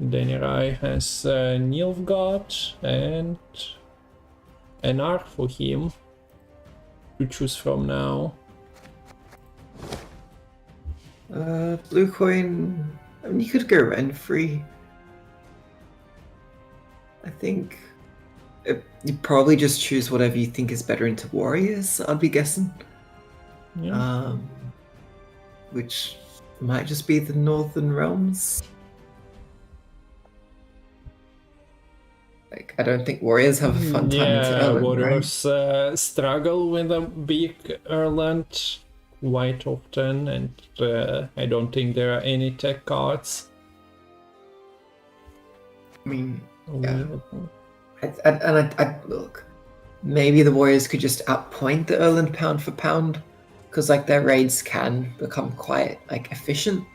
Danirai has Nilfgaard and an arc for him to choose from now. Blue coin. I mean, you could go Renfree. I think you probably just choose whatever you think is better into warriors. I'd be guessing. Yeah. Which might just be the Northern Realms. Like, I don't think warriors have a fun time into Yeah, Erland, warriors struggle with a big Erland quite often, and I don't think there are any tech cards. I mean, yeah. I look, maybe the warriors could just outpoint the Erland pound for pound, because like their raids can become quite like efficient.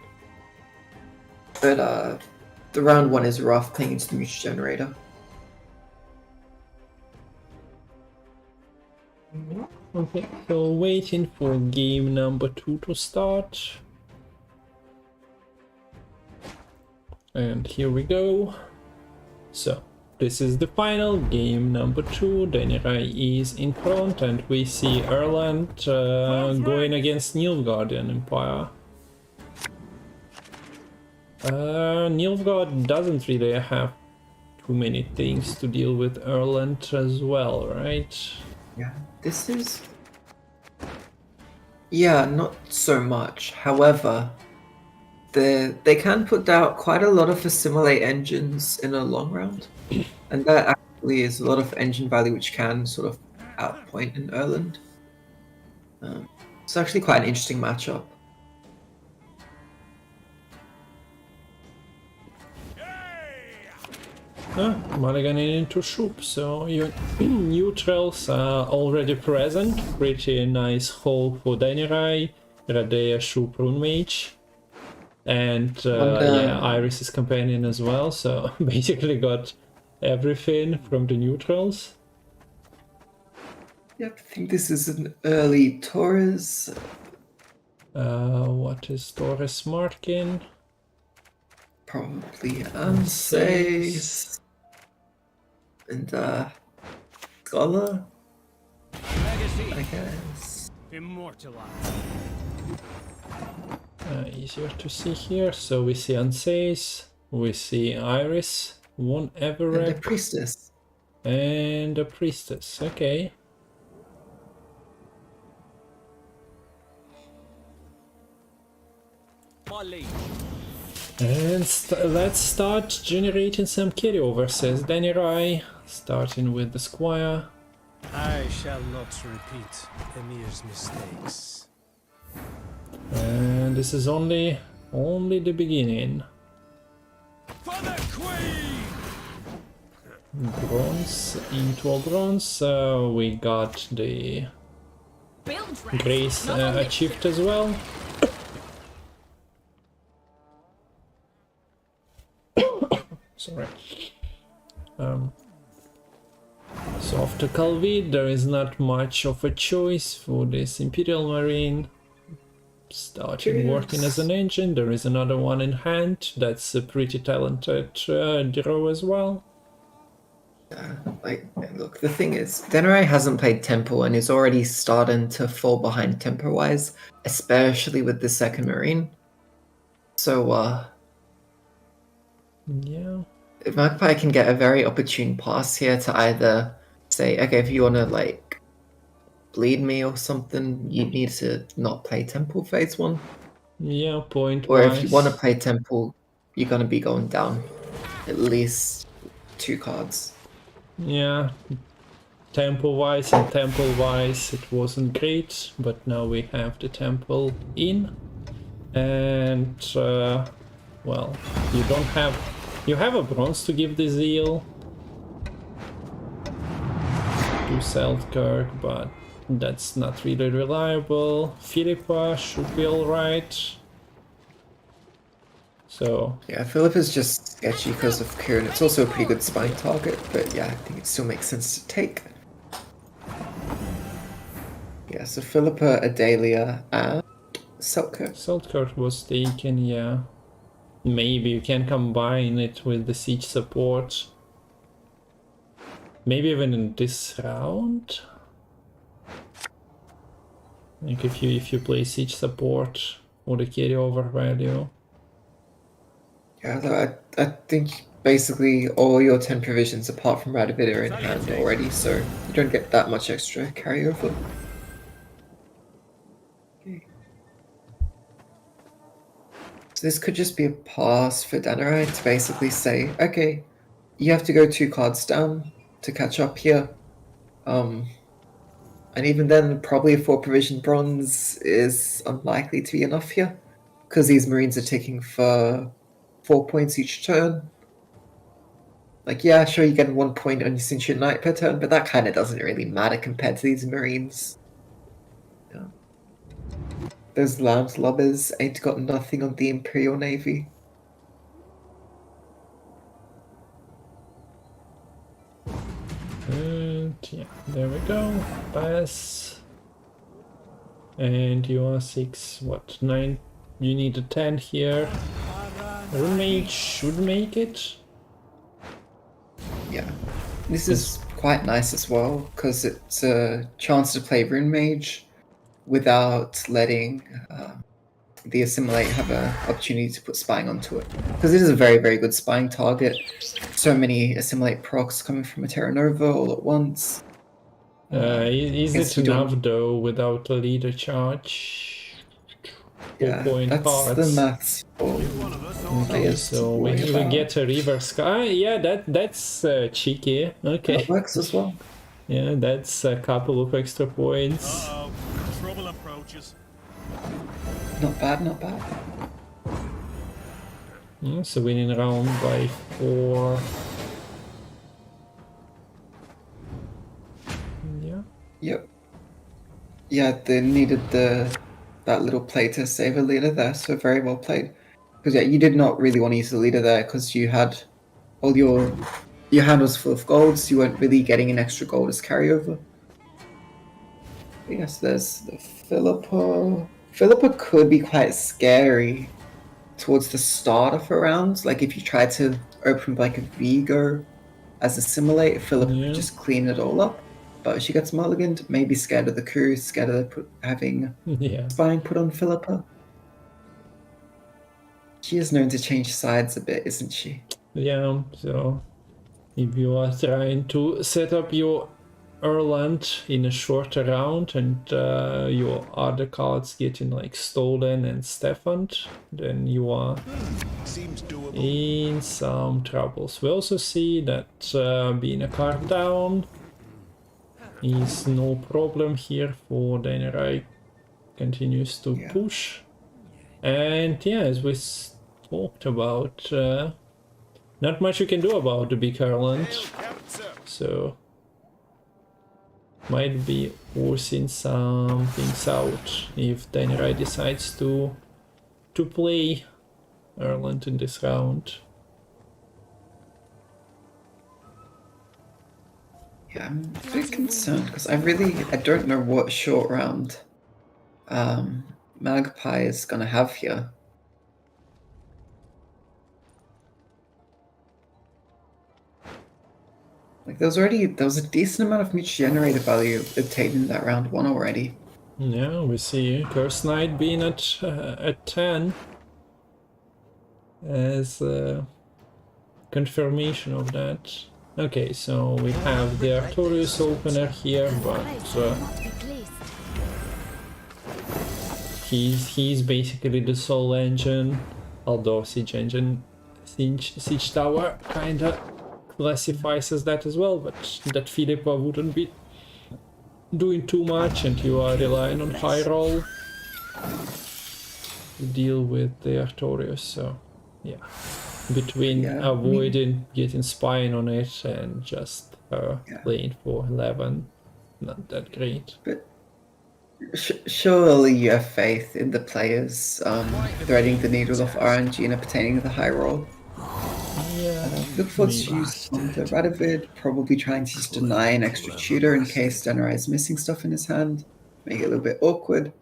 But the round 1 is rough playing into the mutual generator. Okay, so waiting for game number 2 to start. And here we go. So, this is the final game number 2. Danirai is in front, and we see Erland going against Nilfgaardian Empire. Nilfgaard doesn't really have too many things to deal with Erland as well, right? Yeah, this is... Yeah, not so much. However, they can put out quite a lot of assimilate engines in a long round. And that actually is a lot of engine value which can sort of outpoint in Erland. It's actually quite an interesting matchup. Mulliganing into Shoop, so your neutrals are already present. Pretty nice haul for Danirai, Radea, Shoop, Rune Mage. And yeah, Iris' companion as well, so basically got everything from the neutrals. Yep, I think this is an early Taurus. What is Taurus marking? Probably Ansace. And Scholar, I guess. Immortalized. Easier to see here. So we see Ansace, we see Iris, one And Everett, a Priestess. and a Priestess. Okay. My lead. And let's start generating some carryover, says Danirai, starting with the Squire. I shall not repeat Emir's mistakes. And this is only the beginning. For the Queen! Bronze into a bronze. We got the Grace achieved as well. Sorry. So after Calvid, there is not much of a choice for this Imperial Marine. Starting working as an engine, there is another one in hand. That's a pretty talented draw as well. Like, look, the thing is, Danirai hasn't played Temple and is already starting to fall behind tempo-wise, especially with the second Marine. So, Yeah. if Magpie can get a very opportune pass here to either say, okay, if you want to, like, bleed me or something, you need to not play Temple phase 1. Yeah, point Or wise. if you want to play Temple, you're going to be going down at least 2 cards. Yeah, tempo-wise and temple-wise it wasn't great, but now we have the temple in. And, well, you don't have... You have a bronze to give the zeal to Selkirk, but that's not really reliable. Philippa should be alright. So... Yeah, Philip is just sketchy because of Kieran. It's also a pretty good spine target, but yeah, I think it still makes sense to take. Yeah, so Philippa, Adalia, and Selkirk. Selkirk was taken, yeah. Maybe you can combine it with the siege support. Maybe even in this round. Like if you play siege support or the carryover value. Yeah, I think basically all your 10 provisions apart from Radovid are in hand already, so you don't get that much extra carryover. Okay. So this could just be a pass for Danirai to basically say, okay, you have to go 2 cards down to catch up here. And even then, probably a 4 provision bronze is unlikely to be enough here, because these Marines are ticking for 4 points each turn. Like, yeah, sure, you get 1 point on your Cinchia Knight per turn, but that kind of doesn't really matter compared to these Marines. Yeah. Those Lambs Lubbers ain't got nothing on the Imperial Navy. And yeah, there we go. Pass. And you are 6, what, 9? You need a 10 here. Rune Mage should make it. Yeah. This is quite nice as well, because it's a chance to play Rune Mage without letting the Assimilate have an opportunity to put spying onto it. Because it is a very, very good spying target. So many Assimilate procs coming from a Terra Nova all at once. Is Yes, it we don't- enough though without a leader charge? 4 Yeah, point that's cards. the maths for players to So we worry even about. get a reverse card. Yeah, that's cheeky. Okay. That works as well. Yeah, that's a couple of extra points. Trouble approaches. Not bad, not bad. So winning round by 4. Yeah. Yep. Yeah, they needed that little play to save a leader there, so very well played. Because yeah, you did not really want to use the leader there because you had all your hand was full of gold, so you weren't really getting an extra gold as carryover. But yes, there's the Philippa. Philippa could be quite scary towards the start of a round. Like if you try to open like a Vigo as a Assimilate, Philippa Yeah. could just clean it all up. But if she gets mulliganed, maybe scared of the crew, scared of having Yeah. spying put on Philippa. She is known to change sides a bit, isn't she? Yeah, so if you are trying to set up your Erland in a shorter round and your other cards getting like stolen and Stephaned, then you are Seems doable. in some troubles. We also see that being a card down is no problem here for Danirai. Continues to Yeah. push. And yeah, as we talked about, not much you can do about the big Ireland, so might be forcing some things out if Danirai decides to play Ireland in this round. Yeah, I'm a bit concerned because I don't know what short round Magpie is gonna have here. Like there was a decent amount of mutual generator value obtained in that round 1 already. Yeah, we see Curse Knight being at 10 as confirmation of that. Okay, so we have the Artorius opener here, but he's basically the sole engine, although Siege Tower kinda classifies as that as well, but that Philippa wouldn't be doing too much, and you are relying on high roll to deal with the Artorius, so yeah. Between avoiding getting spine on it and just playing for 11, not that great. But surely you have faith in the players threading the needle of RNG and obtaining the high roll. Yeah. Look forward to use on the Radovid, probably trying to just deny an extra tutor in case Danirai is missing stuff in his hand, make it a little bit awkward.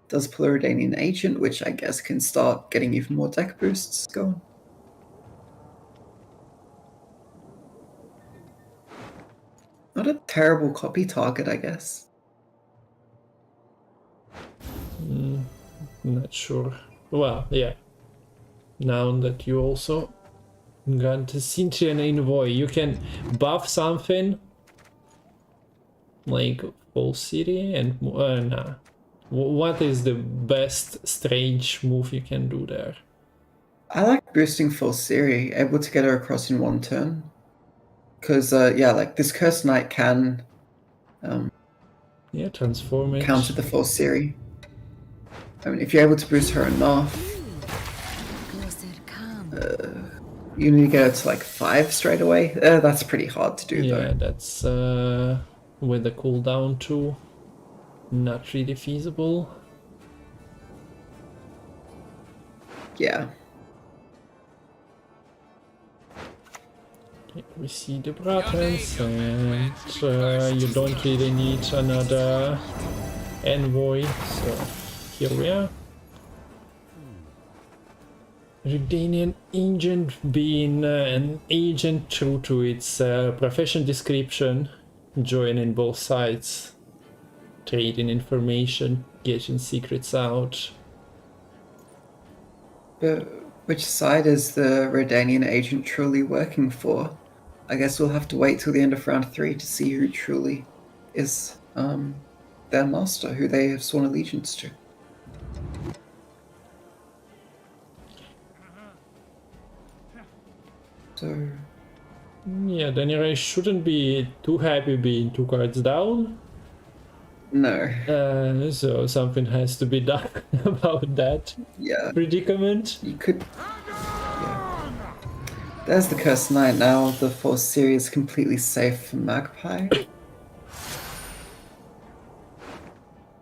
Does pull a Redanian Agent, which I guess can start getting even more deck boosts going. Not a terrible copy target, I guess. Not sure. Well, yeah. Now that you also got the Cintrian Envoy, you can buff something like Full City and nah. What is the best strange move you can do there? I like boosting Full City, able to get her across in 1 turn. Because, yeah, like this Cursed Knight can transform it. Counter the Full City. I mean, if you're able to boost her enough, you need to get her to like 5 straight away. That's pretty hard to do, though. Yeah, that's with the cooldown too. Not really feasible. Yeah. We see the buttons, and you don't really need another envoy, so here we are. Redanian Agent being an agent true to its profession description, joining both sides, trading information, getting secrets out. Which side is the Redanian Agent truly working for? I guess we'll have to wait till the end of round 3 to see who truly is their master, who they have sworn allegiance to. So... yeah, Danirai shouldn't be too happy being 2 cards down. No. So something has to be done about that predicament. You could... There's the Cursed Knight now. The Force series completely safe for Magpie.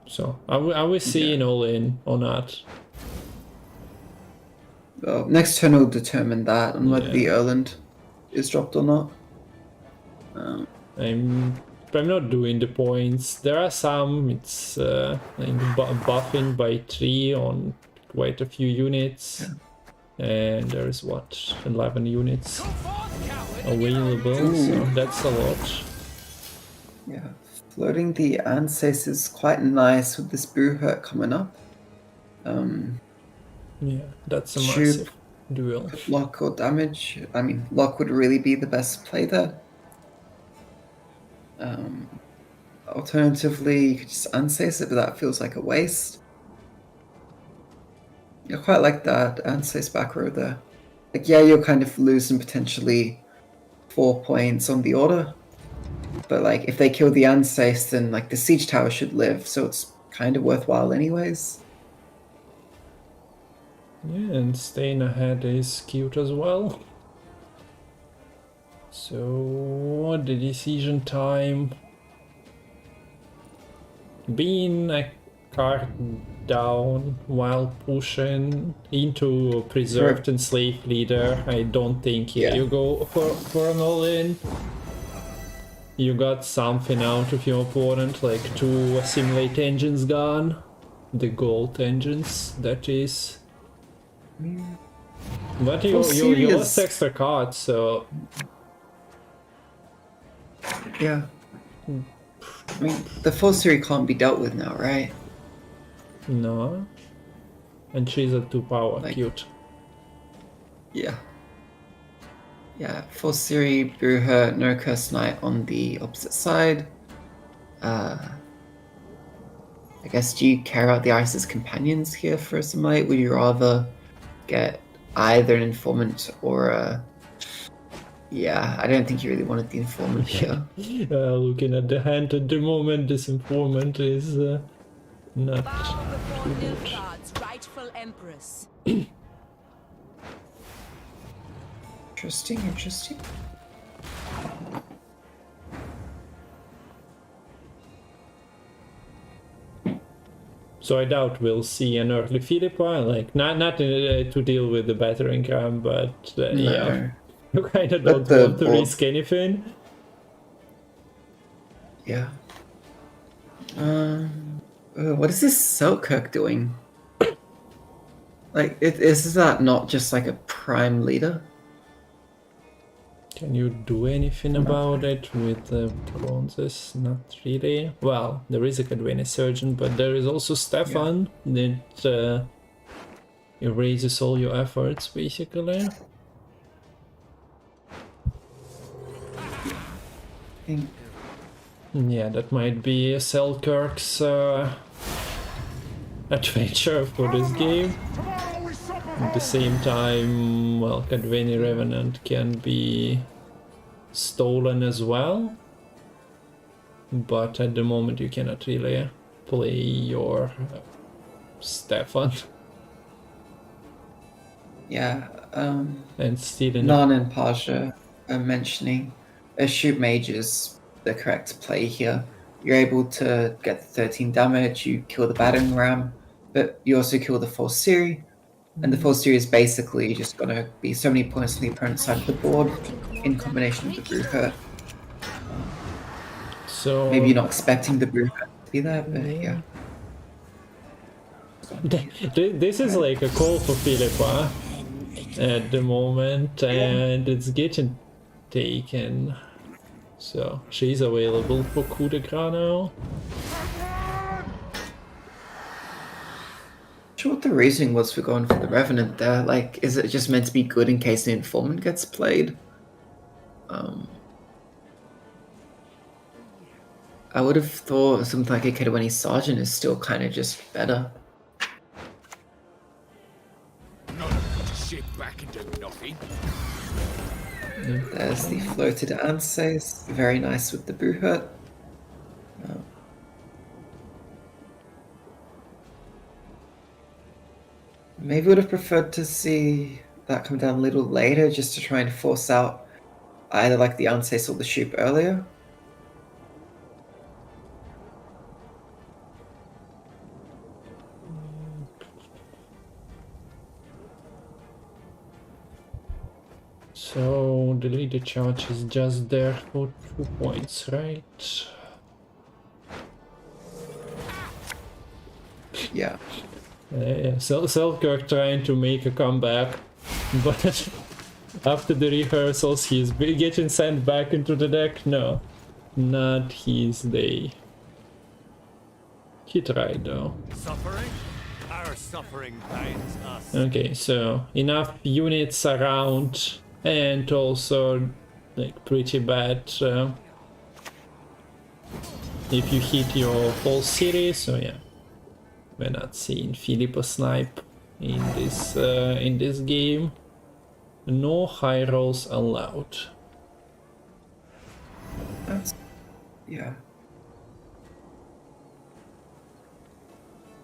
So, are we seeing all in or not? Well, next turn will determine that, and whether the Erland is dropped or not. I'm not doing the points. There are some. It's like buffing by 3 on quite a few units. Yeah. And there's what, 11 units available, so that's a lot. Yeah, floating the Anses is quite nice with this Boo Hurt coming up. Yeah, that's a massive duel. Lock or damage. I mean, lock would really be the best play there. Alternatively, you could just Anses it, but that feels like a waste. I quite like that Anses back row there. Like, yeah, you're kind of losing potentially 4 points on the order. But, like, if they kill the Anses, then, like, the Siege Tower should live, so it's kind of worthwhile anyways. Yeah, and staying ahead is cute as well. So, the decision time. Being a card down while pushing into Preserved Enslaved Leader, I don't think you go for an all-in. you got something out of your opponent, like 2 assimilate engines gone. The gold engines, that is. But you lost extra cards, so... Yeah. I mean, the full series can't be dealt with now, right? No. And she's a 2-power, Like- cute. Yeah. Yeah, full series, brew her, no curse knight on the opposite side. I guess, do you care about the Iris' companions here for assimilate? Would you rather get either an informant or a... Yeah, I don't think you really wanted the informant here. Looking at the hand at the moment, this informant is not Bow before too good. Nilfgaard's rightful empress. Interesting, interesting. So I doubt we'll see an early Philippa, like not to deal with the battering ram, but yeah, you kind of don't want to risk anything. Yeah. What is this Selkirk doing? Like, is that not just like a prime leader? Can you do anything about it with the bronzes? Not really. Well, there is a Cadwene Surgeon, but there is also Stefan that erases all your efforts, basically. Yeah, that might be Selkirk's adventure for this game. At the same time, well, Cadwene Revenant can be stolen as well, but at the moment you cannot really play your Stefan. Yeah, And still Nan and Pasha are mentioning shoot mage is the correct play here. You're able to get the 13 damage, you kill the battering ram, but you also kill the full series. And the full series is basically just gonna be so many points on the opponent's side of the board in combination with the brew hurt. So Maybe you're not expecting the brew hurt to be there, but yeah. This is like a call for Philippa at the moment, and it's getting taken. So she's available for coup de grace now. Sure what the reasoning was for going for the Revenant there. Like, is it just meant to be good in case the informant gets played? I would have thought something like a Kedwani Sergeant is still kind of just better. Not put shit back into nothing. There's the floated Anses, very nice with the Bruhut. Maybe would have preferred to see that come down a little later, just to try and force out either like the Anses or the Sheep earlier. So the leader charge is just there for 2 points, right? Yeah. Selkirk trying to make a comeback, but after the rehearsals he's getting sent back into the deck. No, not his day. He tried though. Suffering? Our suffering binds us. Okay, so enough units around, and also like pretty bad if you hit your whole city. So yeah, we're not seeing Philippa snipe in this game. No high rolls allowed. That's, yeah.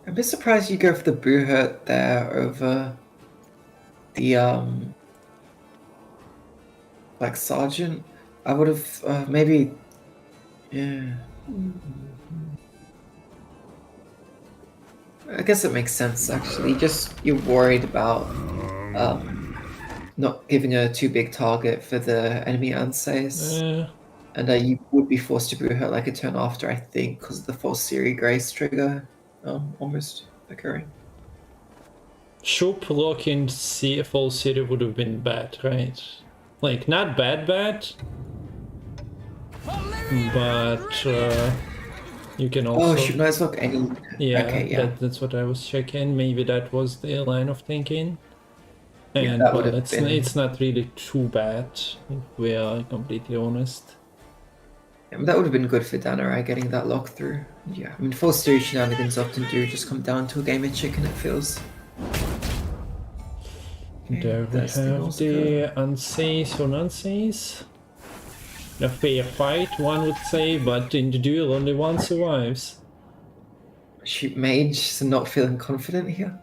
I'm a bit surprised you go for the Bruhut there over the like Sergeant. I would have maybe, yeah. I guess it makes sense actually. Just you're worried about not giving a too big target for the enemy Anses. And you would be forced to brew her like a turn after, I think, because of the false Siri Grace trigger almost occurring. Shoop locking full city would have been bad, right? Like, not bad, but you can also... Oh, should not look any... Yeah, okay, yeah. that's what I was checking. Maybe that was the line of thinking. And that well, would have been... it's not really too bad, if we are completely honest. Yeah, that would have been good for Danirai getting that lock through. Yeah, I mean, false Siri shenanigans often do just come down to a game of chicken, it feels. Okay, there we have the unsays or nonsays. A fair fight, one would say, but in the duel only one survives. Shoot mage, so not feeling confident here.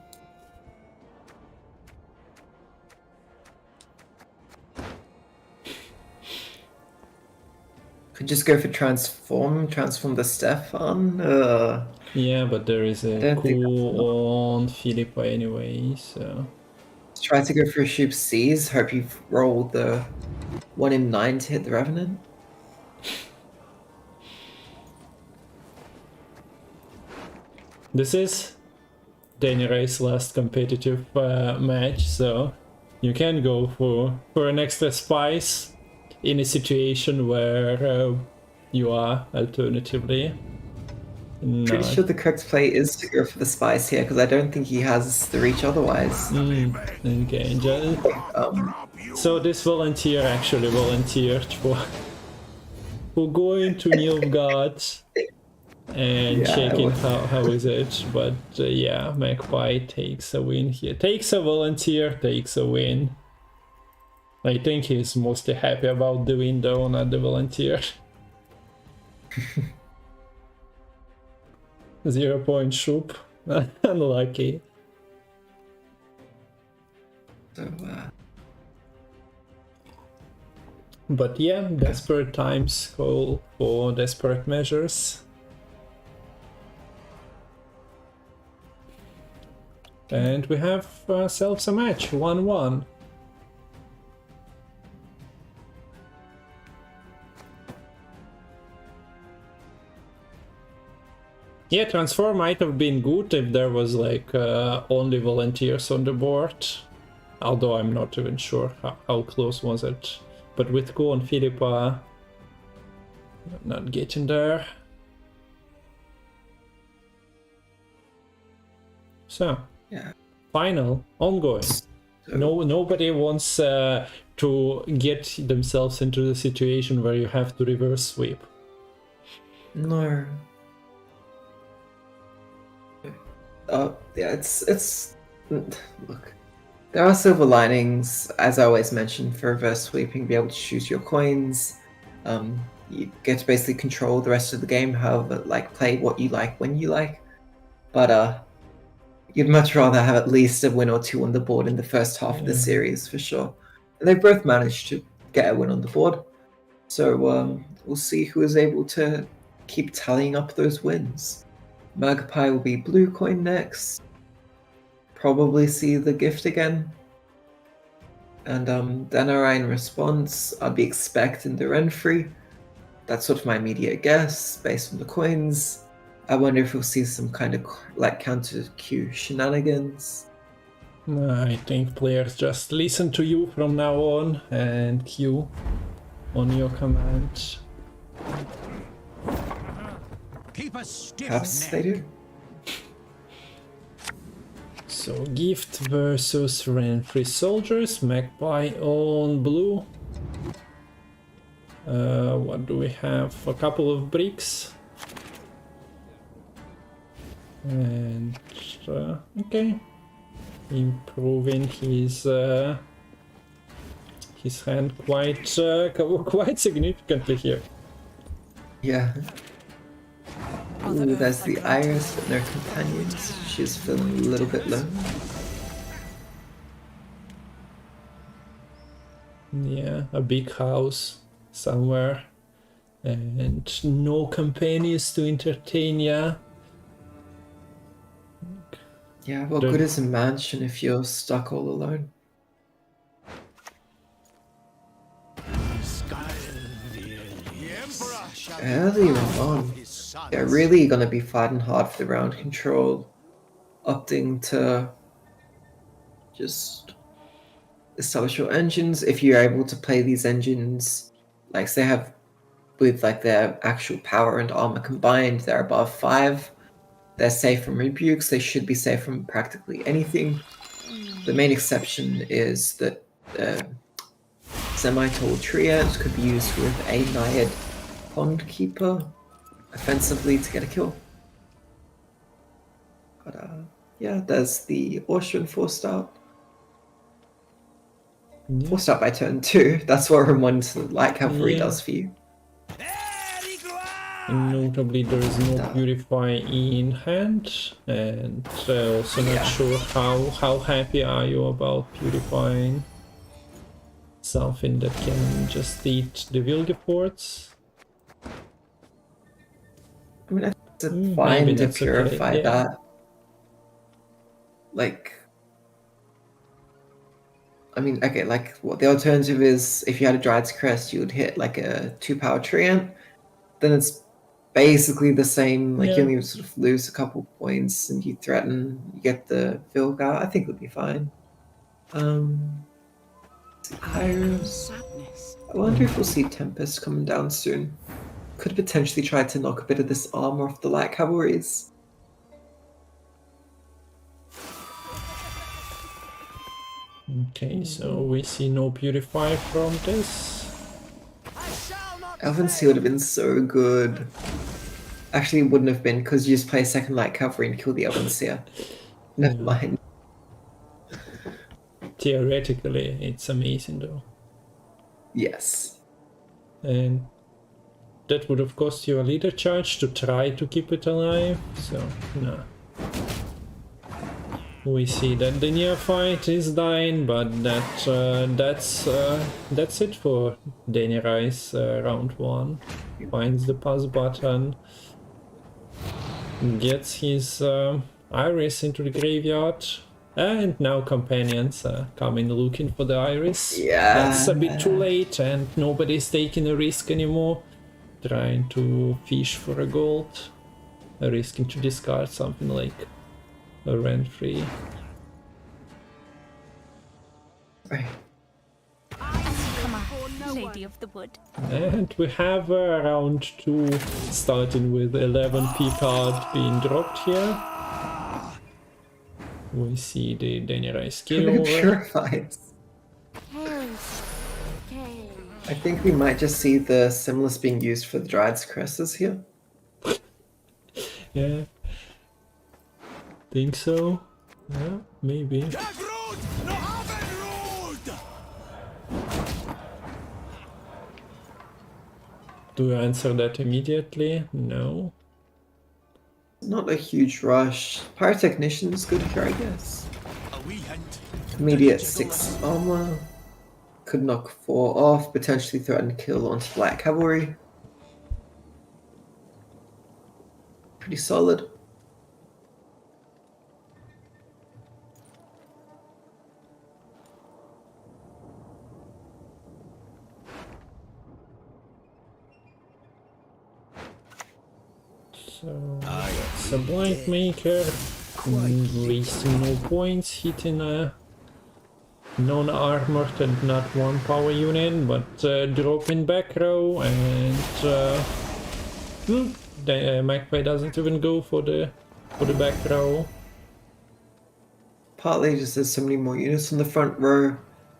Could just go for transform the Stefan. Yeah, but there is a coup on Philippa anyway, so... Try to go for a Shoop Seize, hope you've rolled the 1 in 9 to hit the Revenant. This is Danirai's last competitive match, so you can go for an extra spice in a situation where you are alternatively. Pretty sure the correct play is to go for the spice here, because I don't think he has the reach otherwise. Okay, so this volunteer actually volunteered for going to Nilfgaard and checking how is it, but yeah, Magpie takes a win here. Takes a volunteer, takes a win. I think he's mostly happy about the win though, not the volunteer. 0 point Shoop. Unlucky. So, but yeah, desperate times call for desperate measures. And we have ourselves a match, 1-1. Yeah, transfer might have been good if there was like only volunteers on the board. Although I'm not even sure how close was it. But with Go and Philippa not getting there. So, yeah. Final, ongoing. Nobody wants to get themselves into the situation where you have to reverse sweep. No. Yeah, it's look. There are silver linings, as I always mention, for reverse sweeping. Be able to choose your coins. You get to basically control the rest of the game. However, like play what you like when you like. But you'd much rather have at least a win or two on the board in the first half of the series for sure. And they both managed to get a win on the board. So we'll see who is able to keep tallying up those wins. Magpie will be blue coin next. Probably see the gift again. And Danirai in response, I'll be expecting the Renfrey. That's sort of my immediate guess based on the coins. I wonder if we'll see some kind of like counter Q shenanigans. I think players just listen to you from now on and Q on your command. Keep a stiff Perhaps they do. So gift versus Renfrey soldiers, Magpie on blue. What do we have? A couple of bricks. And okay, improving his hand quite significantly here. Yeah. Ooh, there's the Iris, but no companions. She's feeling a little bit low. Yeah, a big house somewhere, and no companions to entertain ya. Yeah, what good is a mansion if you're stuck all alone? early on. They're really going to be fighting hard for the round control, opting to just establish your engines. If you're able to play these engines, like they have with like their actual power and armor combined, they're above 5. They're safe from rebukes. They should be safe from practically anything. The main exception is that Semi-Tall Triad could be used with a Naiad Pond Keeper offensively to get a kill. But yeah, there's the Austrian forced out. Yeah. Forced out by turn 2. That's what Room 1's Light Cavalry does for you. And notably, there is no Purify in hand, and also not sure how happy are you about purifying something that can just eat the Vilgeforts. I mean, it's fine to purify that. Like, I mean, okay, like, what the alternative is, if you had a Dryad's Crest, you would hit like a 2-power Treant, then it's basically the same, like you only sort of lose a couple points and you threaten, you get the Vilgar. I think it would be fine. Iris. I wonder if we'll see Tempest coming down soon. Could potentially try to knock a bit of this armor off the light cavalries. Okay, so we see no Purify from this. Elven Sea would have been so good. Actually, it wouldn't have been, because you just play second light cavalry and kill the Elven Seer. Never mind. Theoretically, it's amazing though. Yes. And that would have cost you a leader charge to try to keep it alive, so no. We see that the neophyte is dying, but that's it for Danirai's round 1. Finds the pause button, gets his Iris into the graveyard, and now companions coming looking for the Iris. Yeah. That's a bit too late, and nobody's taking a risk anymore. Trying to fish for a gold, risking to discard something like a rent-free. Right. Come on, Lady of the Wood. And we have round 2 starting with 11 P-card being dropped here. We see the Danirai skill. Purified. I think we might just see the Similis being used for the Dryad's Cresses here. Yeah. Think so? Yeah, maybe. Do you answer that immediately? No. Not a huge rush. Pyrotechnician is good here, I guess. Immediate 6 armor. Could knock 4 off, potentially threaten kill onto Black Cavalry. Pretty solid. So that's a Blind Maker, wasting no points, hitting a non-armored and not 1 power unit, but dropping back row, and the Magpie doesn't even go for the back row. Partly just there's so many more units on the front row,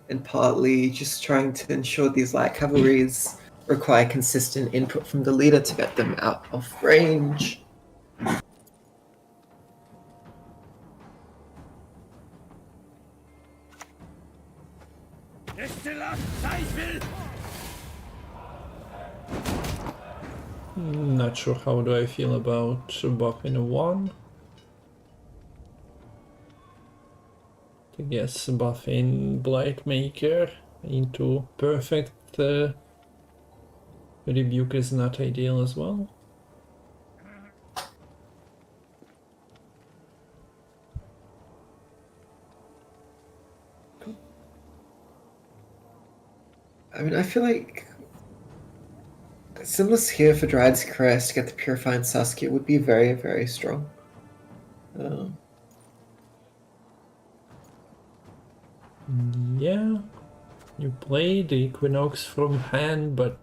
and partly just trying to ensure these light cavalries require consistent input from the leader to get them out of range. Not sure how do I feel about buffing a 1. I guess buffing Blight Maker into perfect rebuke is not ideal as well. I mean, I feel like Symbols here for Dryad's Crest to get the Purifying Saskia would be very, very strong. Yeah, you play the Equinox from hand, but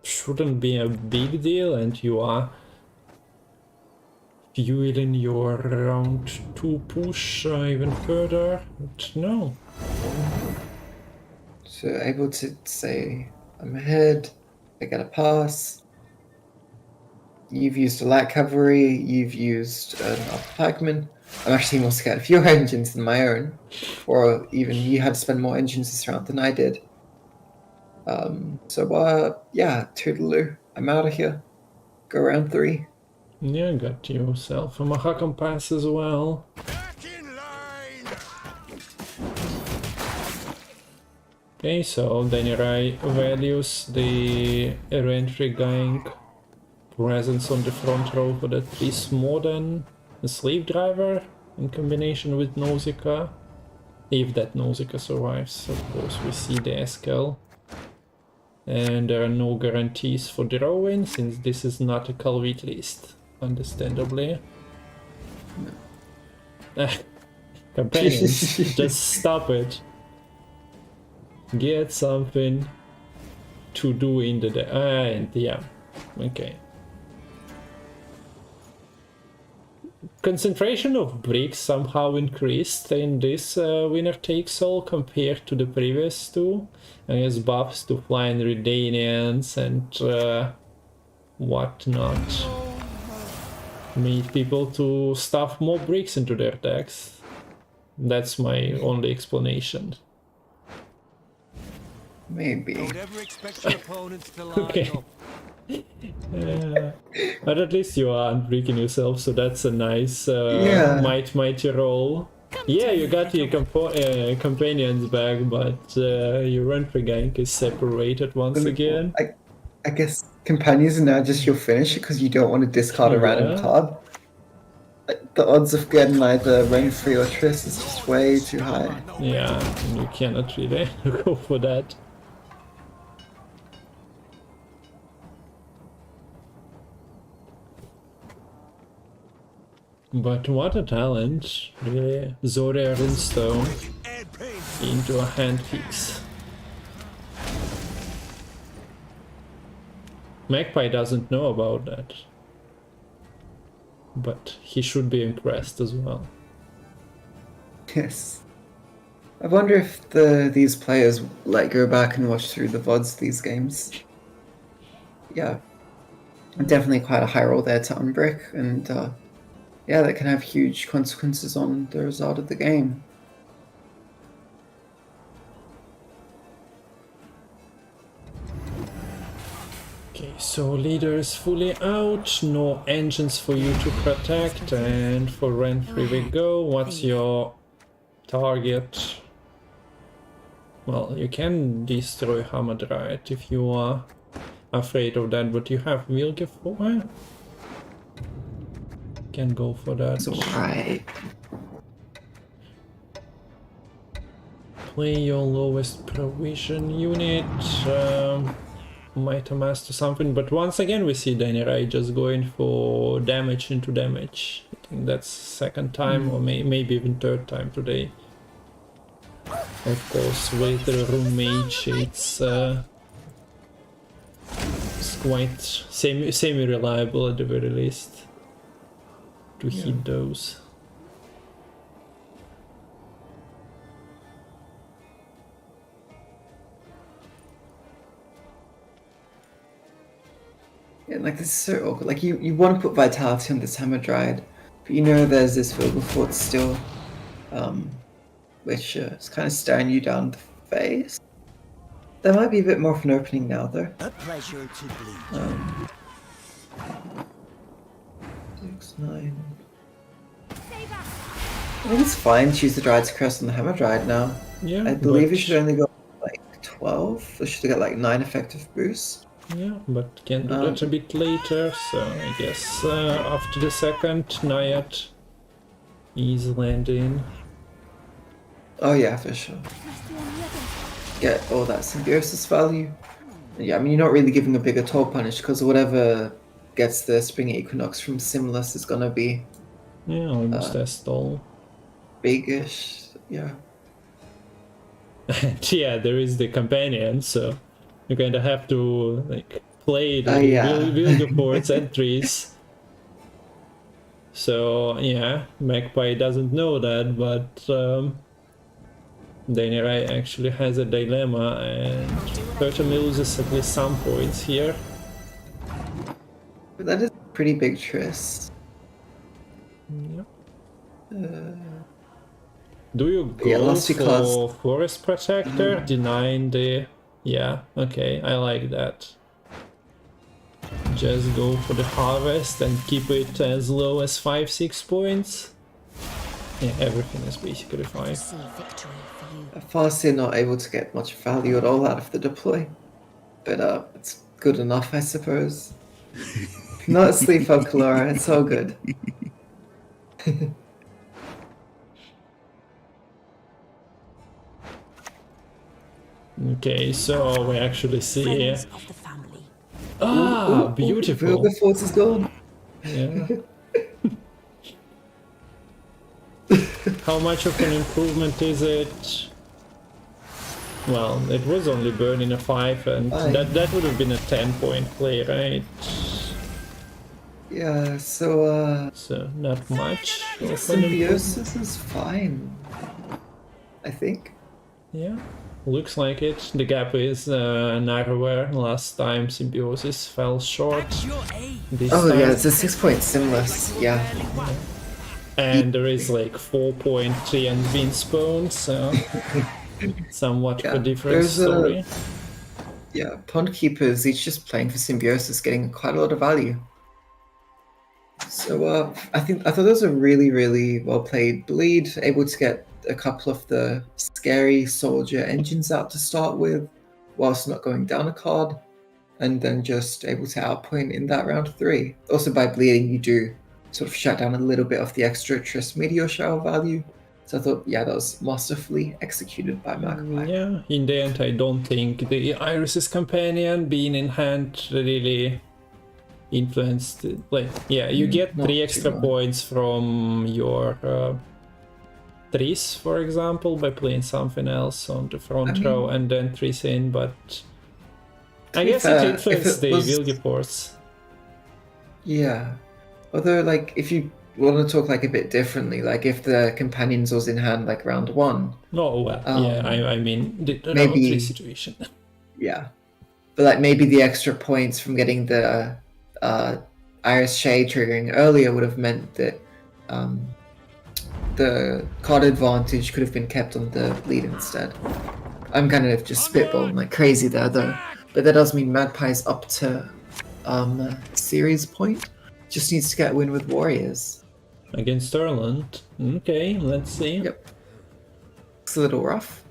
shouldn't be a big deal, and you are fueling your round 2 push even further. But no. So able to say, I'm ahead, I get a pass. You've used a light cavalry, you've used an upper pikeman. I'm actually more scared of your engines than my own. Or even you had to spend more engines this round than I did. Yeah, toodaloo. I'm out of here. Go round 3. Yeah, got yourself a Mahakam pass as well. Back in line! Okay, so Danirai values the errantry gang presence on the front row for that is more than a slave driver in combination with Nausicaa. If that Nausicaa survives, of course we see the Eskel. And there are no guarantees for drawing since this is not a Calvit list, understandably. Companions, just stop it. Get something to do in the day. And yeah, okay. Concentration of bricks somehow increased in this winner takes all compared to the previous two. I guess buffs to flying Redanians and whatnot made people to stuff more bricks into their decks. That's my only explanation. Maybe. Don't ever expect your opponents to line Okay. up. But at least you aren't breaking yourself, so that's a nice mighty roll. Yeah, you got your companions back, but your entry gank is separated once again. I guess companions are now just your finish because you don't want to discard a random card. Like, the odds of getting either Renfrey or Triss is just way too high. Yeah, you cannot really go for that. But what a talent, really. Zoria Runestone into a hand fix. Magpie doesn't know about that. But he should be impressed as well. Yes. I wonder if these players go back and watch through the VODs these games. Yeah. Definitely quite a high roll there to unbrick, and yeah, that can have huge consequences on the result of the game. Okay, so leader is fully out, no engines for you to protect, and for Renfrey we go. What's your target? Well, you can destroy Hamadryad if you are afraid of that, but you have Vilke for it. Can go for that. That's alright. Play your lowest provision unit. Might amass to something, but once again we see Danirai just going for damage into damage. I think that's second time or maybe even third time today. Of course, with the room mage, it's quite semi-reliable at the very least to hit those. Yeah, this is so awkward. You want to put Vitality on this Hamadryad, but you know there's this Vilgefort still, which is kind of staring you down the face. There might be a bit more of an opening now, though. A pleasure to bleed. 6, 9. I think it's fine to use the Dryad's Crest on the Hamadryad now. Yeah, I believe it should only go 12. It should get 9 effective boosts. Yeah, but can do that a bit later, so I guess after the second Naiad is landing. Oh yeah, for sure. Get all that symbiosis value. Yeah, I mean, you're not really giving a bigger toll punish because whatever gets the Spring Equinox from Simless is gonna be Yeah, almost as tall. big-ish. Yeah. And yeah, there is the companion, so you're going to have to like play the Yeah. Vilgefortz entries. So yeah, Magpie doesn't know that, but Danirai actually has a dilemma, and Kurtum loses at least some points here. But that is a pretty big tris. Yep. Do you Yeah, go last two for cards. Forest Protector, denying the... Yeah, okay, I like that. Just go for the Harvest and keep it as low as 5-6 points. Yeah, everything is basically fine. See victory for you. Farseer not able to get much value at all out of the deploy. But it's good enough, I suppose. Not asleep on Kalora, it's all good. Okay, so we actually see... Friends of the family. Ah, beautiful! Vilgefortz is gone. Yeah. How much of an improvement is it? Well, it was only burning a 5, and that would have been a 10-point play, right? Yeah, so So not much of an improvement. Symbiosis is fine. I think. Yeah, looks like it. The gap is narrower. Last time Symbiosis fell short. This Oh time. yeah, it's a 6-point Simless, yeah. And there is like 4.3 and Winspawn, so somewhat of a different there's story. Yeah, Pond Keepers, each just playing for Symbiosis, getting quite a lot of value. So I thought that was a really, really well played bleed, able to get a couple of the scary soldier engines out to start with, whilst not going down a card, and then just able to outpoint in that round 3. Also by bleeding, you do sort of shut down a little bit of the extra Triss Meteor Shower value. So I thought, yeah, that was masterfully executed by Magpie. Yeah, in the end I don't think the Iris's companion being in hand really influenced it. Like, yeah, you get not 3 extra too much. points from your Triss, for example, by playing something else on the front row and then Triss in, but I guess fair, it influenced if the it was- Vilgefortz. Yeah. Although, like, if you want to talk like a bit differently, like if the companions was in hand like round 1, Oh, well, yeah, I mean, the maybe- round 3 situation. yeah. But like maybe the extra points from getting the Iris Shade triggering earlier would have meant that the card advantage could have been kept on the bleed instead. I'm kind of just spitballing like crazy there though. But that does mean Magpie's up to series point. Just needs to get a win with Warriors. Against Erland. Okay, let's see. Yep. It's a little rough.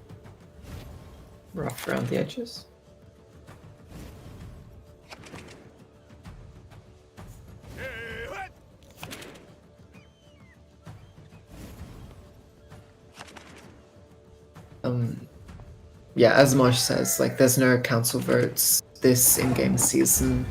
Rough around the edges. Yeah, as Marsh says, like there's no council votes this in-game season.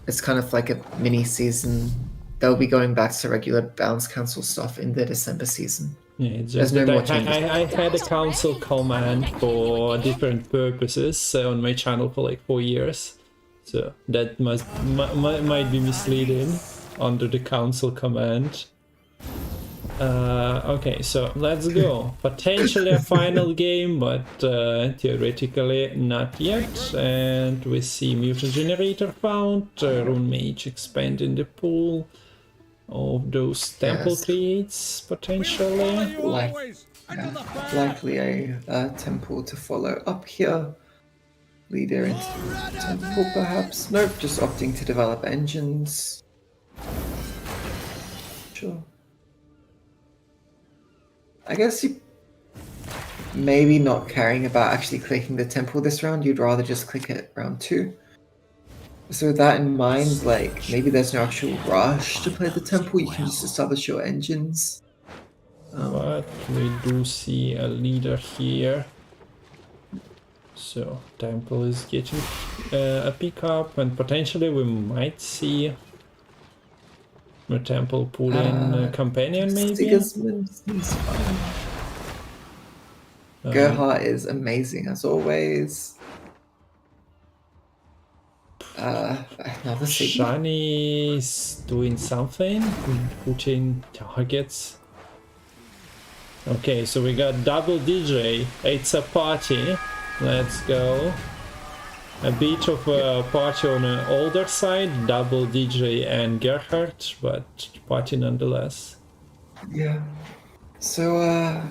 It's kind of like a mini season. They'll be going back to regular balance council stuff in the December season. Yeah, it's There's just no that more changes. I had a council command for different purposes on my channel for like 4 years, so that might be misleading under the council command. Okay, so let's go. Potentially a final game, but theoretically not yet. And we see Mutant Generator found, Rune Mage expanding the pool of those temple Yes. creates potentially. Likely a temple to follow up here. Leader into temple perhaps. Nope, just opting to develop engines. Sure. I guess you maybe not caring about actually clicking the temple this round, you'd rather just click it round 2. So with that in mind, like maybe there's no actual rush to play the temple, you can just establish your engines. But we do see a leader here. So Temple is getting a pickup, and potentially we might see a Temple pull in a companion maybe. Sigismund seems fine. Gerhardt is amazing as always. Another Sigma. Shani's doing something, putting targets. Okay, so we got double DJ. It's a party. Let's go. A bit of a party on the older side, double DJ and Gerhardt, but party nonetheless. Yeah. So,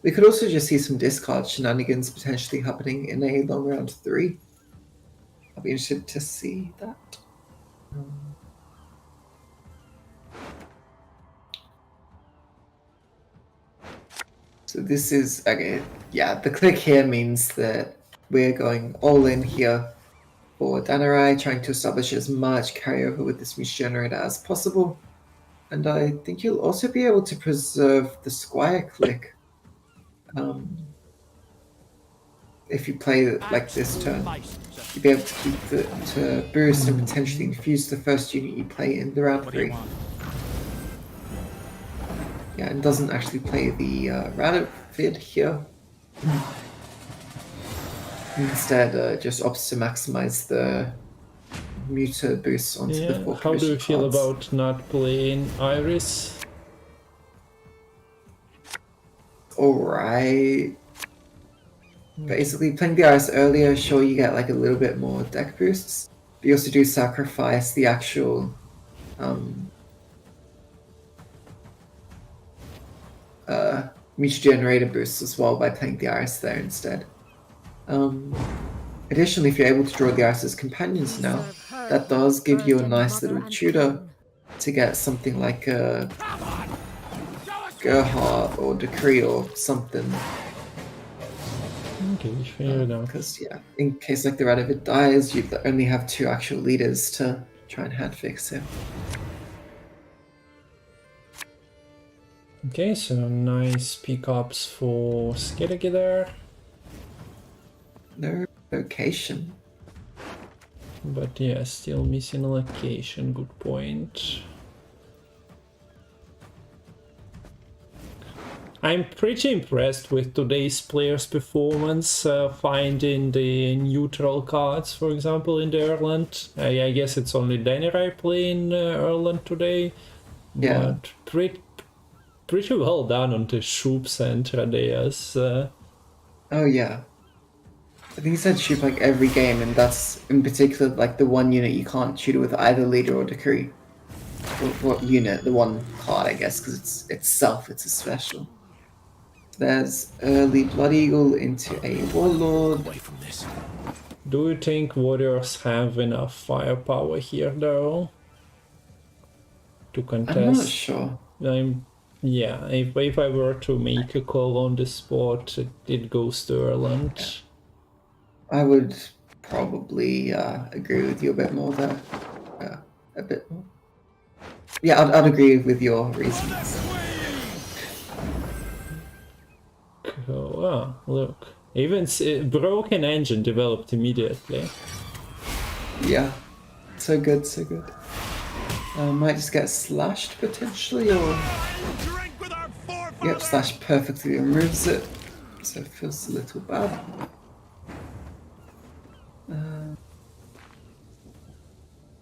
we could also just see some discard shenanigans potentially happening in a long round 3. I'll be interested to see that. So this is, okay, yeah, the click here means that we're going all in here for Danirai, trying to establish as much carryover with this Muse Generator as possible. And I think you'll also be able to preserve the Squire click. If you play like this turn, you'll be able to keep the to boost and potentially infuse the first unit you play in the round 3. Yeah, and doesn't actually play the Radovid here. Instead, just opts to maximize the Muta boosts onto the 4 how do you feel cards. about not playing Iris? Alright. Basically, playing the Iris earlier, sure, you get like a little bit more deck boosts, but you also do sacrifice the actual Muse Generator boosts as well by playing the Iris there instead. Additionally, if you're able to draw the Iris as companions now, that does give you a nice little tutor to get something like a Gerhardt or Decree or something. Okay, fair enough. Because, yeah, in case like the Radovid dies, you only have 2 actual leaders to try and handfix him. Okay, so nice pickups for Skideggy there. No location. But yeah, still missing a location, good point. I'm pretty impressed with today's players' performance, finding the neutral cards, for example, in the Erland. I guess it's only Danirai playing Erland today, Yeah. but pretty well done on the Shoops and Radeas. Oh, yeah. I think he said shoot like every game, and that's in particular like the one unit you can't shoot it with either leader or decree. What unit? The one card, I guess, because it's itself, it's a special. There's early Blood Eagle into a Warlord. Away from this. Do you think Warriors have enough firepower here, though, to contest? I'm not sure. Yeah, if I were to make a call on the spot, it goes to Erland. I would probably agree with you a bit more there. A bit more. Yeah, I'd agree with your reasons. Oh, look. Even Broken Engine developed immediately. Yeah. So good, so good. Might just get slashed potentially, or... Yep, slash perfectly removes it. So it feels a little bad.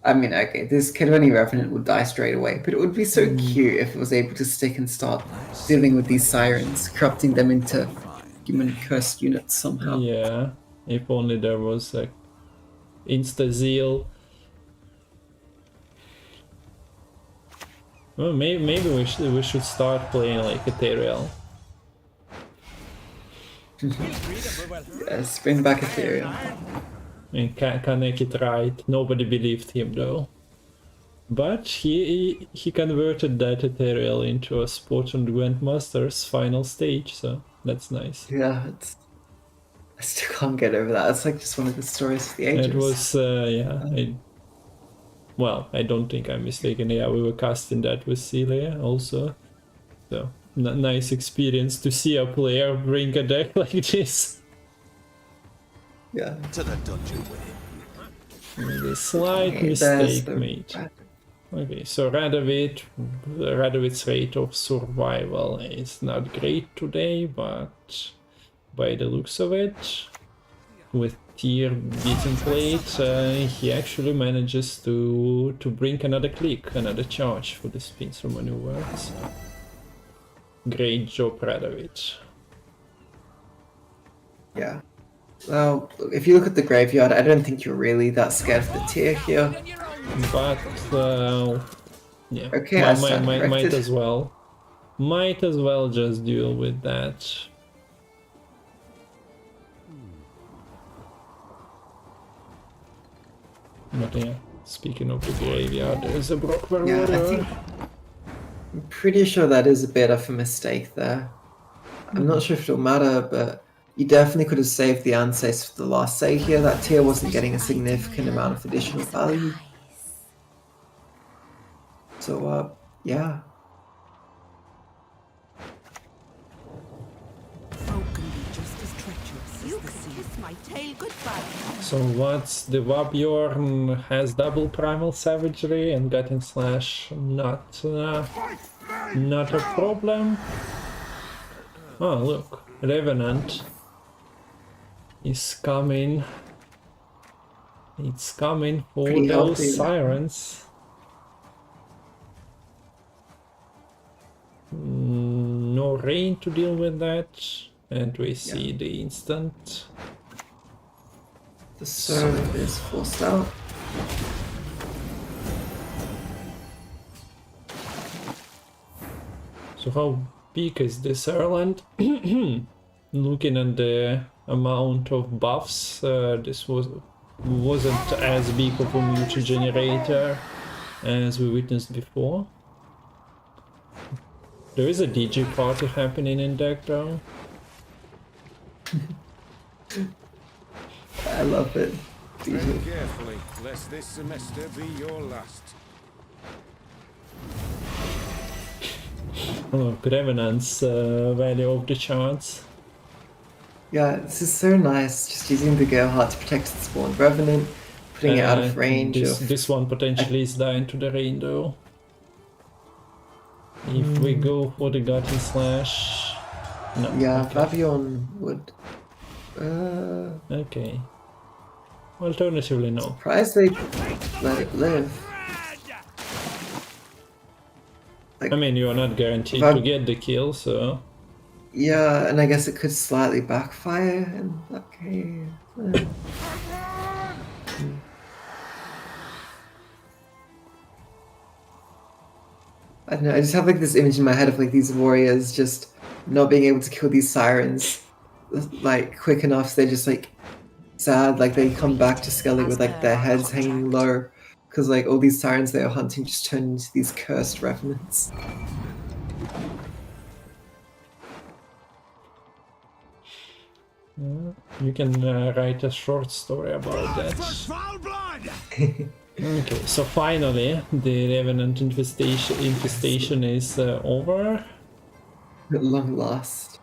I mean, okay, this Kedwani Revenant would die straight away, but it would be so cute if it was able to stick and start dealing with these sirens, corrupting them into human cursed units somehow. Yeah, if only there was like Insta-Zeal. Well, maybe we should start playing like Ethereal. Yes, bring back Ethereum. And Kanek it right. Nobody believed him though. But he converted that Ethereal into a spot on Gwent Masters final stage, so that's nice. Yeah, I still can't get over that. It's like just one of the stories of the ages. It was, yeah. I don't think I'm mistaken. Yeah, we were casting that with Celia also. So, nice experience to see a player bring a deck like this. Yeah. To the dungeon way. Maybe slight Okay, there's mistake the made. rat. Okay, so Radovid's rate of survival is not great today, but by the looks of it, with tier beating plate, he actually manages to bring another click, another charge for this pincer maneuver. So, great job, Radovid. Yeah. Well, if you look at the graveyard, I don't think you're really that scared of the tier here. But yeah, Okay, I stand might corrected. as well. Might as well just deal with that. But yeah, speaking of the graveyard, there's a Brockware Yeah, I Warrior. think I'm pretty sure that is a bit of a mistake there. I'm not sure if it'll matter, but you definitely could have saved the Ancestors for the last say here. That tier wasn't getting a significant amount of additional value. So, yeah. Folk can be just as treacherous as the sea. Kiss my tail goodbye. So what's the Wabjorn has double primal savagery and Gutting Slash not a problem. Oh look, Revenant is coming. It's coming for Pretty those healthy. sirens. No rain to deal with that, and we see the instant. The serve is forced out. So how big is this Ireland? Looking at the amount of buffs, this wasn't as big of a mutant generator as we witnessed before. There is a DJ party happening in deck though. I love it. Tread carefully, lest this semester be your last. Oh, Revenant's value of the charts. Yeah, this is so nice. Just using the Gerhardt to protect the spawn Revenant, putting it out of range of... This one potentially is dying to the rain though. If we go for the Gutting Slash... No. Yeah, okay. Fabian would... Okay. Alternatively, no. Surprised they let it live. I mean, you are not guaranteed But- to get the kill, so... Yeah, and I guess it could slightly backfire in that case. I don't know, I just have like this image in my head of like these warriors just not being able to kill these sirens like quick enough, so they're just like sad, like they come back to Skelly with like their heads hanging low because like all these sirens they are hunting just turn into these cursed revenants. You can write a short story about that. Okay, so finally the Revenant infestation is over. At long last.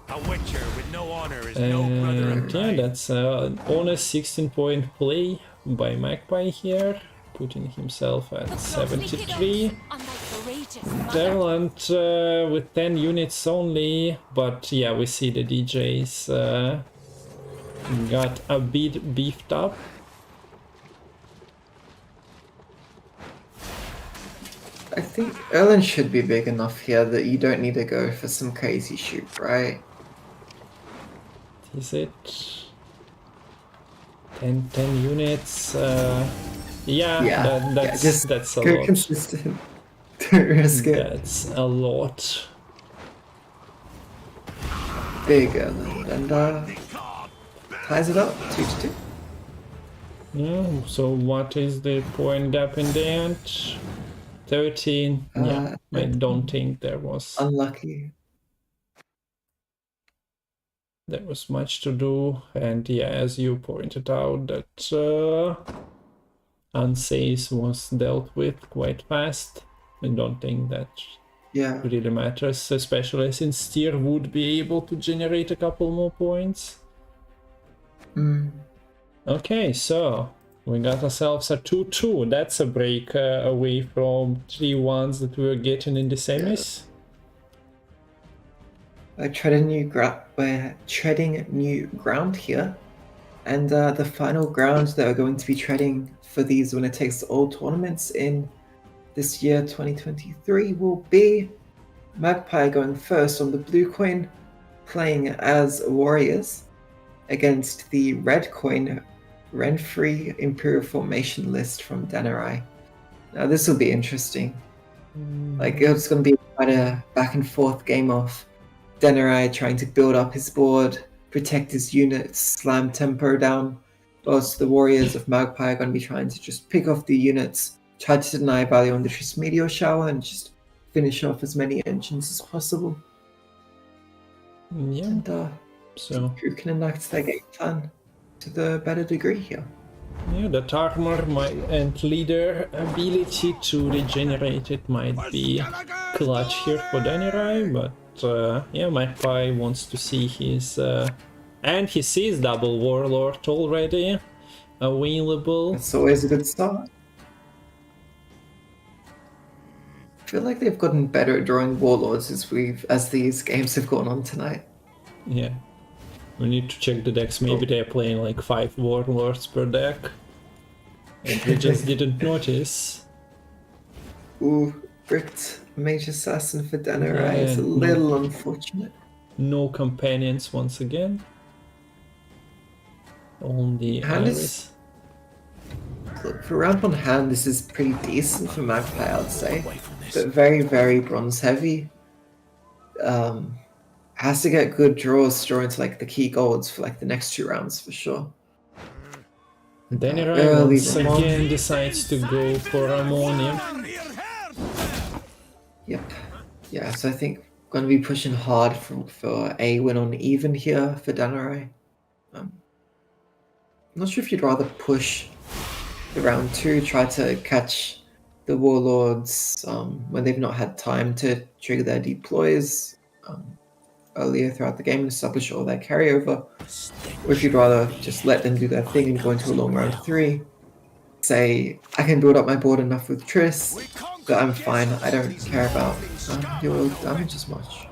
A witcher with no honor is no brother of And yeah, mine. that's an honest 16-point play by Magpie here, putting himself at 73. Derland with 10 units only, but yeah, we see the DJs got a bit beefed up. I think Erlen should be big enough here that you don't need to go for some crazy shoot, right? Is it 10 units? Yeah, just that's a go lot. consistent. Don't risk it. That's a lot. Big Erlen, and ties it up 2-2. Yeah, so what is the point gap in the end? 13. Yeah, I don't think there was Unlucky. much to do, and yeah, as you pointed out, that Unsafe was dealt with quite fast. I don't think that Yeah. really matters, especially since Tyr would be able to generate a couple more points. Okay, so we got ourselves a 2-2. That's a break away from 3-1s that we were getting in the semis. We're treading new ground here, and the final ground that we're going to be treading for these winner takes all tournaments in this year 2023 will be Magpie going first on the blue coin, playing as warriors against the red coin Renfree Imperial Formation list from Danirai. Now this will be interesting. Like, it's going to be quite a back and forth game of Danirai trying to build up his board, protect his units, slam tempo down, whilst the warriors of Magpie are going to be trying to just pick off the units, try to deny value on the Triss Meteor Shower, and just finish off as many engines as possible. Yeah. And So who can enact their game plan to the better degree here? yeah, that armor and leader ability to regenerate it might be clutch here for Danirai, but yeah, Magpie wants to see his and he sees double warlord already available. That's always a good start. I feel like they've gotten better at drawing warlords as these games have gone on tonight. Yeah. We need to check the decks. Maybe they're playing like 5 warlords per deck. And we just didn't notice. Ooh, bricked Mage Assassin for Danirai is a little unfortunate. No companions once again. Only Iris. Look, for round 1 hand, this is pretty decent for Magpie, I would say. But very, very bronze heavy. Has to get good draws into like the key golds for like the next 2 rounds for sure. Danirai once again decides to go for Ammonium. Yep. Yeah, so I think going to be pushing hard for a win on even here for Danirai. I'm not sure if you'd rather push the round 2, try to catch the warlords when they've not had time to trigger their deploys earlier throughout the game and establish all their carryover, or if you'd rather just let them do their thing and go into a long round 3, say, I can build up my board enough with Triss, but I'm fine, I don't care about your damage as much.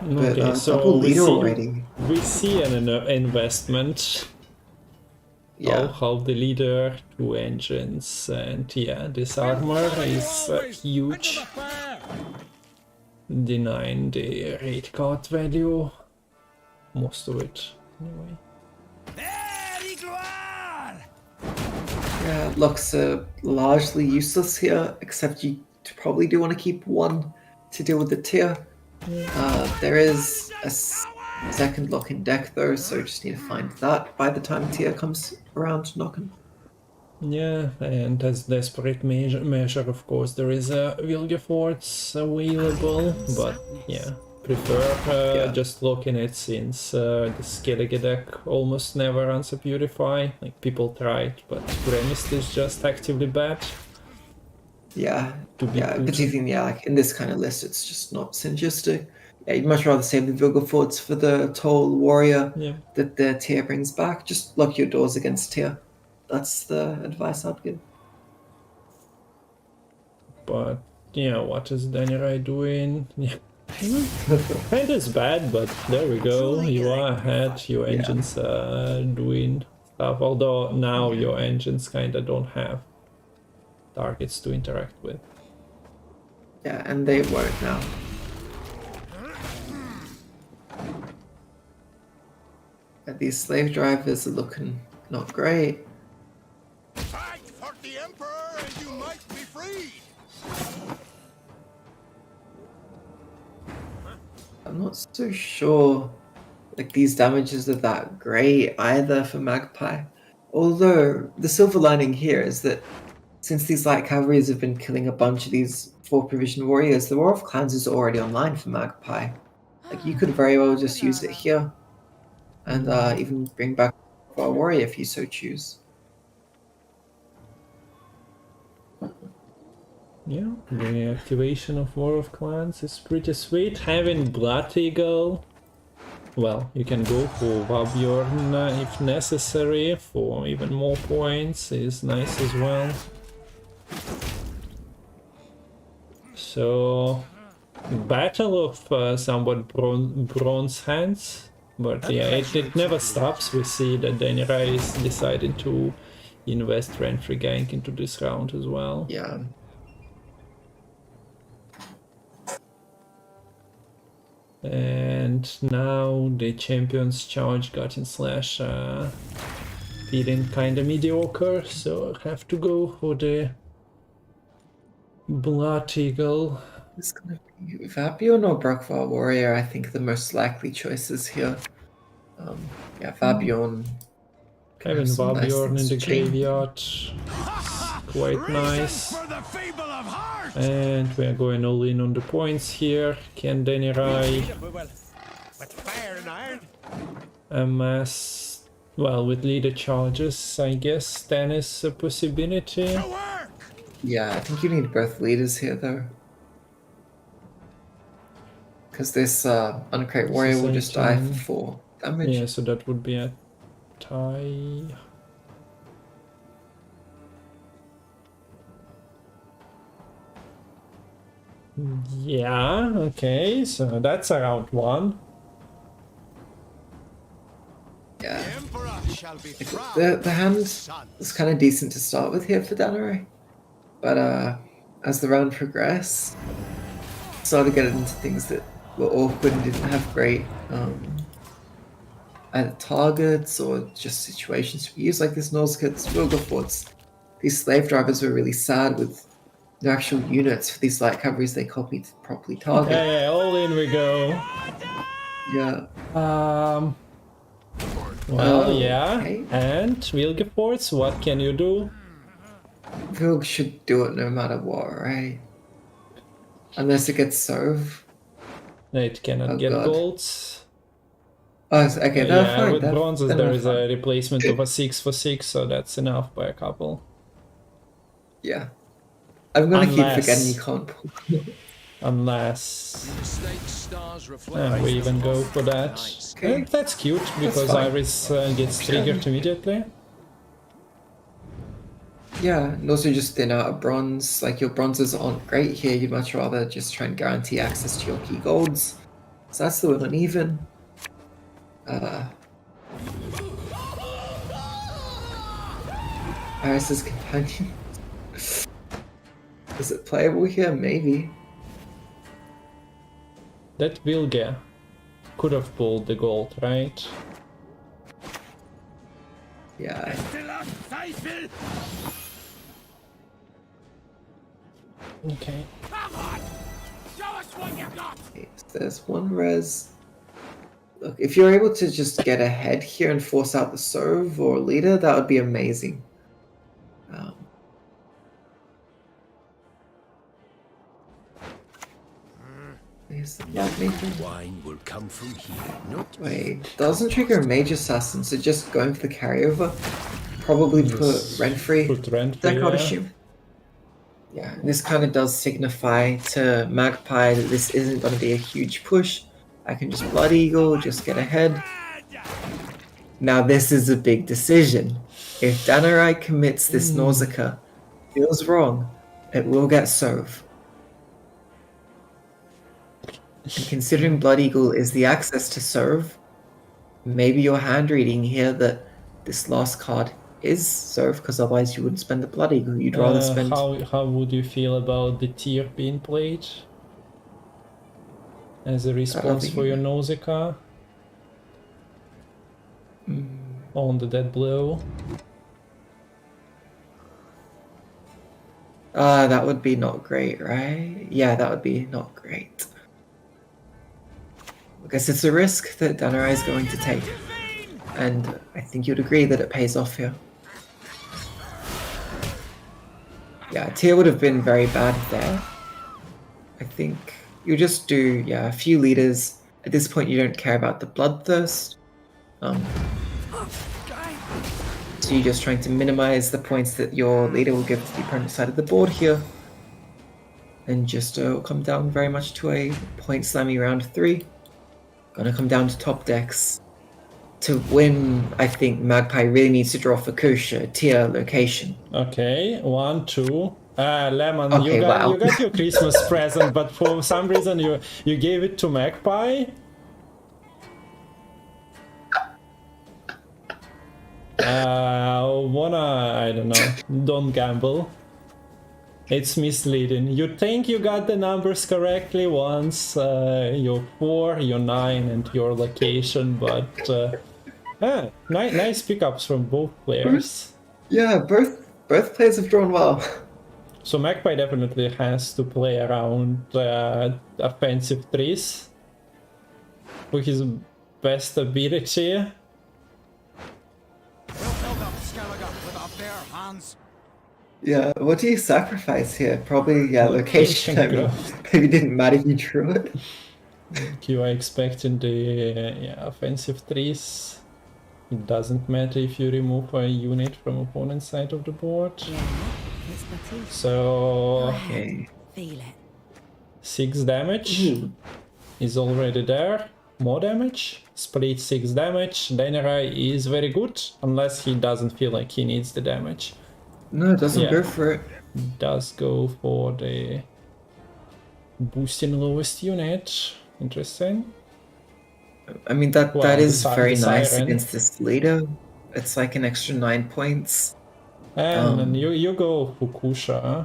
Okay, But so double leader already. We see an investment. Yeah. How the leader, 2 engines, and yeah, this armor is huge. Denying the rate card value. Most of it, anyway. Yeah, looks largely useless here, except you probably do want to keep 1 to deal with the tier. There is a second lock in deck though, so just need to find that by the time tier comes around knocking. Yeah, and as desperate measure, of course, there is a Vilgefortz available, but yeah, prefer just looking at since the Skellige deck almost never runs a Purify. Like, people try it, but Premised is just actively bad. Yeah, particularly like in this kind of list, it's just not synergistic. Yeah, you'd much rather save the Vilgefortz for the tall warrior that the tier brings back. Just lock your doors against tier. That's the advice I'd give. But yeah, what is Danirai doing? Yeah. It is bad, but there we go. You are ahead. Your engines are doing stuff. Although now your engines kinda don't have targets to interact with. Yeah, and they won't now. And these slave drivers are looking not great. Fight for the Emperor and you might be freed! I'm not so sure like these damages are that great either for Magpie. Although the silver lining here is that since these light cavalries have been killing a bunch of these 4 provision warriors, the War of Clans is already online for Magpie. Like, you could very well just use it here and even bring back a warrior if you so choose. Yeah, the activation of War of Clans is pretty sweet. Having Blood Eagle well, you can go for Vabjorn if necessary for even more points, is nice as well. So, battle of somewhat bronze hands, but yeah, it never stops. We see that Danirai is deciding to invest Renfri gank into this round as well. Yeah. And now the Champions Charge Guardian Slash feeling kinda mediocre, so I have to go for the Blood Eagle. It's gonna be Vabion or Brockvar Warrior, I think, the most likely choices here. Yeah, Vabion. Having Vabjorn in the graveyard, quite nice. For the feeble of heart. And we are going all in on the points here. Can Danirai With fire and iron. amass, well, with leader charges, I guess then is a possibility. To work. Yeah, I think you need both leaders here, though. Because this Uncrate Warrior will just die for 4 damage. Yeah, so that would be a tie. Yeah, okay, so that's a round 1. Yeah. The Emperor shall be proud. The hand is kind of decent to start with here for Danirai. But as the round progressed, started getting into things that were awkward and didn't have great either targets or just situations to be used, like this Norscutt's Wilgerforts. These slave drivers were really sad with the actual units for these light cavalries they called me to properly target. Okay, all in we go. Yeah. Well, yeah. Okay. And Wilgeforts, what can you do? Vilg should do it no matter what, right? Unless it gets served. It cannot Oh, get God. golds. Oh, okay, that's Yeah, fine. with bronzes then there I'm is fine. a replacement of a 6 for 6, so that's enough by a couple. Yeah. I'm gonna keep Unless- forgetting you can't pull. Unless Snake stars reflect. we even go for that. Okay. And that's cute, because fine. Iris gets triggered immediately. Yeah, and also just thin out a bronze. Like, your bronzes aren't great here. You'd much rather just try and guarantee access to your key golds. So that's the uneven. Iris's companion. Is it playable here? Maybe. That Vilge could have pulled the gold, right? Yeah. Okay. Okay, so there's one res. Look, if you're able to just get ahead here and force out the serve or leader, that would be amazing. There's the Blood Maker. Wine will come from here, not Wait, doesn't trigger a Mage Assassin, so just going for the carryover. Probably put Renfri. Put Renfri, That I'd yeah. assume. Yeah, and this kind of does signify to Magpie that this isn't going to be a huge push. I can just Blood Eagle, just get ahead. Now this is a big decision. If Danirai commits this Nausicaa, feels wrong, it will get serve. And considering Blood Eagle is the access to serve, maybe you're hand reading here that this last card is serve, because otherwise you wouldn't spend the Blood Eagle. You'd rather spend. How would you feel about the tier being played as a response for your Nausicaa on the dead blow? That would be not great, right? Yeah, that would be not great. I guess it's a risk that Danirai is going to take. And I think you'd agree that it pays off here. Yeah, tier would have been very bad there. I think you just do, yeah, a few leaders. At this point, you don't care about the bloodthirst. So you're just trying to minimize the points that your leader will give to the opponent's side of the board here. And just come down very much to a point slammy round 3. Gonna come down to top decks. To win, I think Magpie really needs to draw Fukusha, tier location. Okay, 1, 2. Lemon, Okay, wow. you got your Christmas present, but for some reason you gave it to Magpie. I don't know. Don't gamble. It's misleading. You think you got the numbers correctly once, your 4, your 9, and your location, but nice pickups from both players. Yeah, both players have drawn well. So Magpie definitely has to play around offensive trees for his best ability. We'll build up Skellige with our bare hands. Yeah, what do you sacrifice here? Probably, yeah, location. I mean, maybe it didn't matter if you drew it. You are expecting the offensive trees. It doesn't matter if you remove a unit from opponent's side of the board. So Okay. Feel it. 6 damage is already there. More damage. Split 6 damage. Danirai is very good, unless he doesn't feel like he needs the damage. No, it doesn't Yeah. go for it. Does go for the boosting lowest unit. Interesting. I mean, that Well, is the very nice siren. against this leader. It's like an extra 9 points. And then you go Fukusha, huh?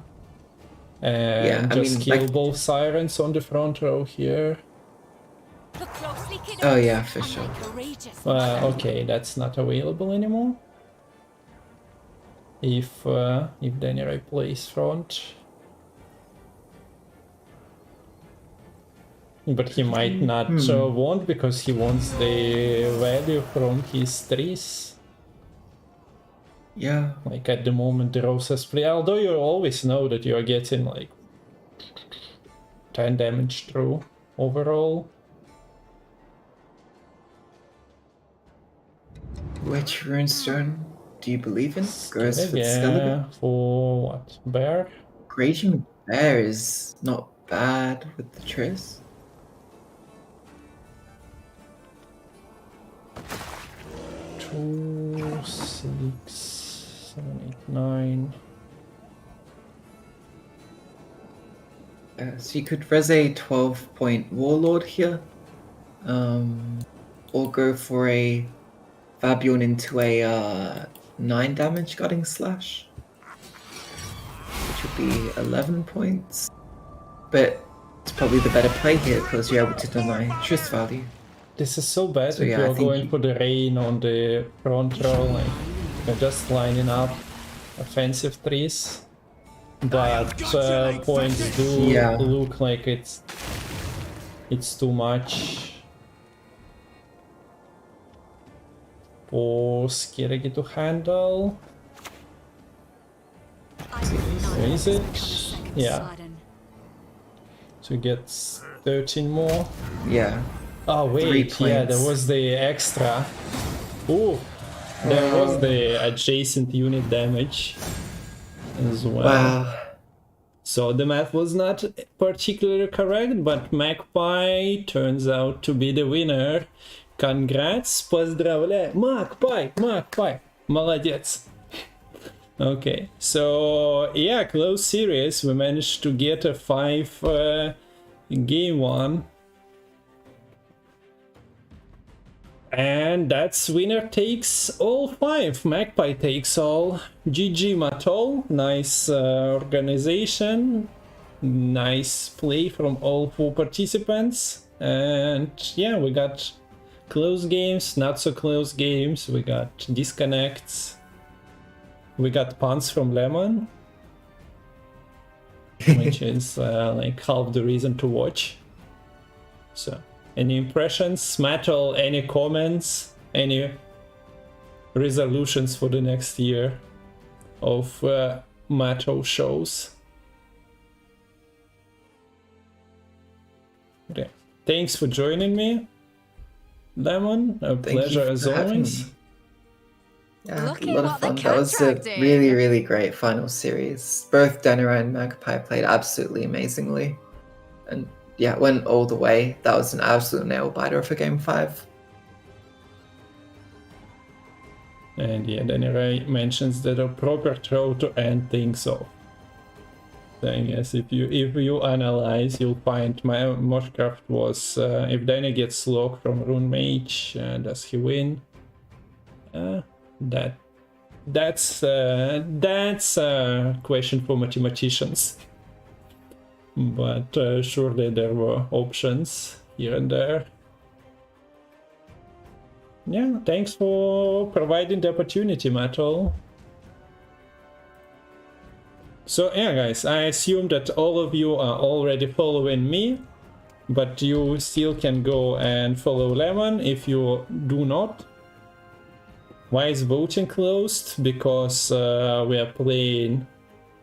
And Yeah, I just mean, kill like- both sirens on the front row here. Look closely, kiddos, Oh yeah, for and sure. my courageous Okay, that's not available anymore. If Danirai plays front. But he might not want, because he wants the value from his trees. Yeah. Like at the moment the roses play, although you always know that you are getting like 10 damage through overall. Which runestone do you believe in? Goes for the Yeah, Skellige? for what? Bear? Raging Bear is not bad with the Triss. Two, 6, 7, 8, 9. So you could res a 12-point Warlord here. Or go for a Fabian into a 9 damage Guarding Slash. Which would be 11 points. But it's probably the better play here because you're able to deny Triss value. This is so bad So if yeah, you I are think going for the rain on the front row, like you're just lining up offensive trees. But points do Yeah. look like it's too much for Skellige to handle. So is it? Yeah. So it gets 13 more. Yeah. Oh wait, 3 yeah, there points. was the extra. Ooh, there was the adjacent unit damage as well. Wow. So the math was not particularly correct, but Magpie turns out to be the winner. Congrats, поздравляю. Magpie, молодец. Okay, so yeah, close series. We managed to get a 5 game one. And that's winner takes all 5. Magpie takes all. GG Matol. Nice organization. Nice play from all 4 participants. And yeah, we got close games, not so close games. We got disconnects. We got punts from Lemon. Which is like half the reason to watch. So. Any impressions? Matol, any comments? Any resolutions for the next year of Matol shows? Okay. Thanks for joining me, Lemon. A Thank you pleasure as for having always. me. Yeah, Look a at lot what of the fun. That was a contract did. really, really great final series. Both Danirai and Magpie played absolutely amazingly. And yeah, went all the way. That was an absolute nail-biter for Game 5. And yeah, Danirai mentions that a proper throw to end things off. Saying yes, if you analyze, you'll find my Moshcraft was if Danny gets locked from Rune Mage, does he win? That's a question for mathematicians. But surely there were options here and there. Yeah, thanks for providing the opportunity, Matol. So yeah, guys, I assume that all of you are already following me, but you still can go and follow Lemon if you do not. Why is voting closed? Because we are playing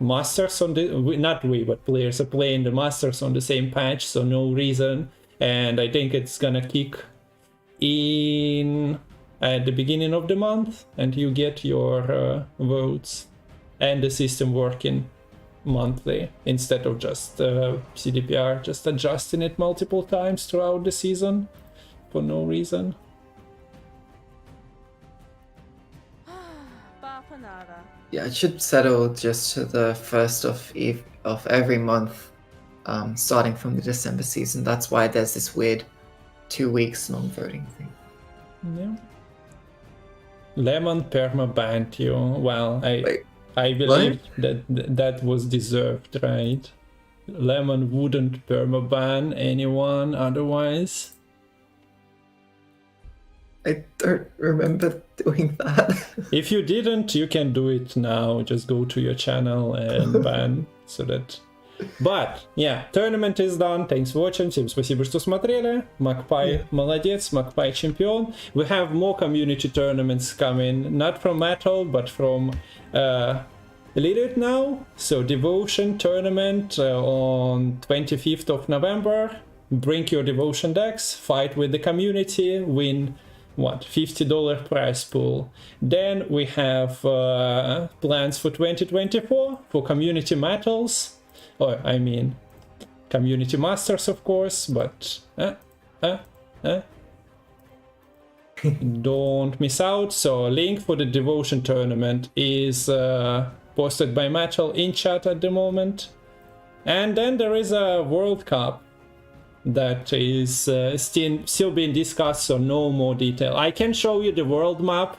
Masters on the... Not we, but players are playing the Masters on the same patch, so no reason. And I think it's gonna kick in at the beginning of the month, and you get your votes and the system working monthly instead of just CDPR just adjusting it multiple times throughout the season for no reason. Yeah, it should settle just to the first of every month, starting from the December season. That's why there's this weird 2 weeks non-voting thing. Yeah. Lemon perma-banned you. Well, Wait, I believe that was deserved, right? Lemon wouldn't perma-ban anyone otherwise. I don't remember doing that. If you didn't, you can do it now. Just go to your channel and ban, so that... But, yeah, tournament is done. Thanks for watching. Всем спасибо, что смотрели. Magpie молодец, Magpie чемпион. We have more community tournaments coming, not from Matol, but from Lead It Now. So, Devotion tournament on 25th of November. Bring your Devotion decks, fight with the community, win... what, $50 prize pool. Then we have plans for 2024 for community Matals. Or, I mean, community masters, of course, but don't miss out. So, link for the Devotion tournament is posted by Matal in chat at the moment. And then there is a World Cup that is still being discussed, so no more detail. I can show you the world map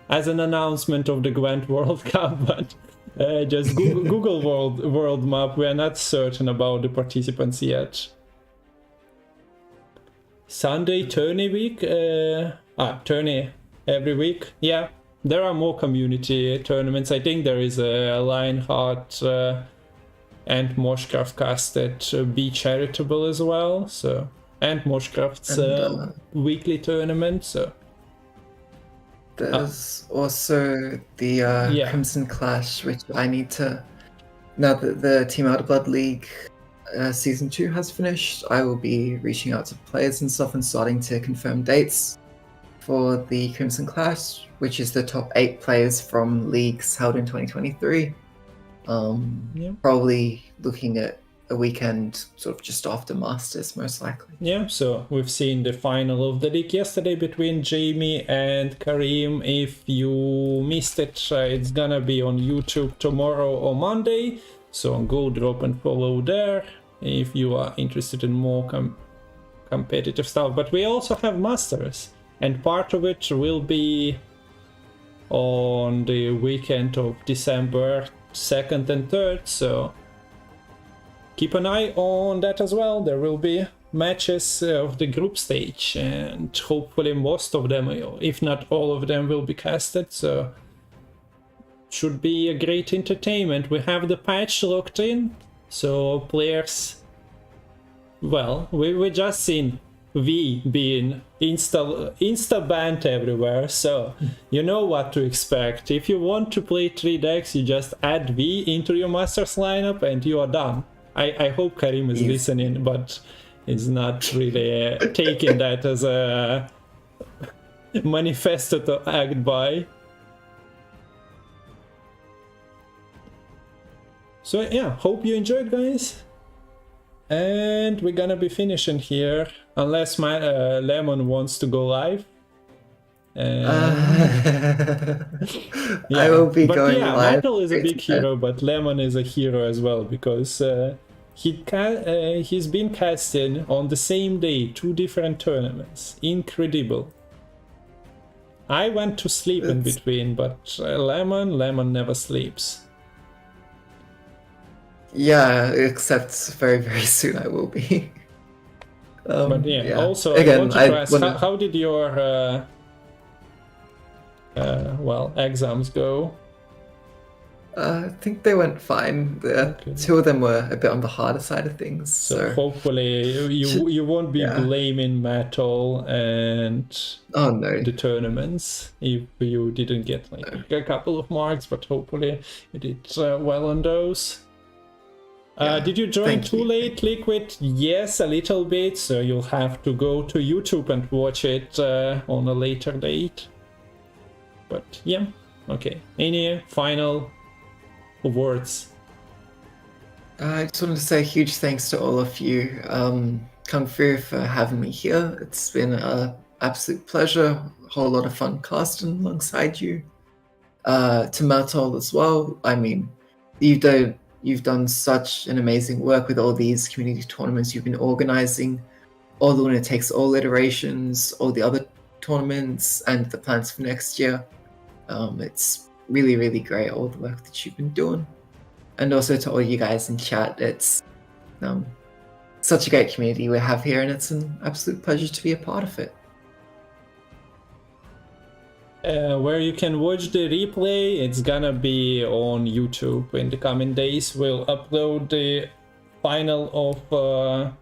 as an announcement of the Gwent World Cup, but just Google world map. We are not certain about the participants yet. Sunday tourney week. Tourney every week. Yeah, there are more community tournaments. I think there is a Lionheart and Moshcraft casted Be Charitable as well. So, and Moshcraft's weekly tournament. So. There's also the Crimson Clash, which I need to... Now that the Team Out of Blood League Season 2 has finished, I will be reaching out to players and stuff and starting to confirm dates for the Crimson Clash, which is the top 8 players from leagues held in 2023. Probably looking at a weekend sort of just after Masters, most likely. Yeah, so we've seen the final of the league yesterday between Jamie and Karim. If you missed it, it's gonna be on YouTube tomorrow or Monday, so go drop and follow there if you are interested in more competitive stuff. But we also have Masters, and part of it will be on the weekend of December 2nd and 3rd, so keep an eye on that as well. There will be matches of the group stage, and hopefully most of them, if not all of them, will be casted, so should be a great entertainment. We have the patch locked in, so players, well, we just seen V being insta-banned everywhere, so you know what to expect. If you want to play 3 decks, you just add V into your Masters lineup and you are done. I hope Karim is listening, but he's not really taking that as a manifesto to act by. So yeah, hope you enjoyed, guys. And we're gonna be finishing here, unless my Lemon wants to go live. I will be going live. Matol is a big hero, but Lemon is a hero as well, because he's been casted on the same day 2 different tournaments. Incredible. I went to sleep in between, but Lemon never sleeps. Yeah, except very, very soon I will be. But yeah, also again, I wanted to ask, how did your well, exams go? I think they went fine. Okay. 2 of them were a bit on the harder side of things. So hopefully you won't be blaming Matol and the tournaments if you didn't get like a couple of marks, but hopefully you did well on those. Did you join too late, Liquid? Yes, a little bit, so you'll have to go to YouTube and watch it on a later date. But yeah, okay. Any final words? I just wanted to say a huge thanks to all of you, Kung Fu, for having me here. It's been an absolute pleasure, a whole lot of fun casting alongside you. To Matol as well. I mean, you've done such an amazing work with all these community tournaments you've been organizing, all the Winner Takes All iterations, all the other tournaments, and the plans for next year. It's really, really great, all the work that you've been doing. And also to all you guys in chat, it's such a great community we have here, and it's an absolute pleasure to be a part of it. Where you can watch the replay, it's gonna be on YouTube in the coming days. We'll upload the final of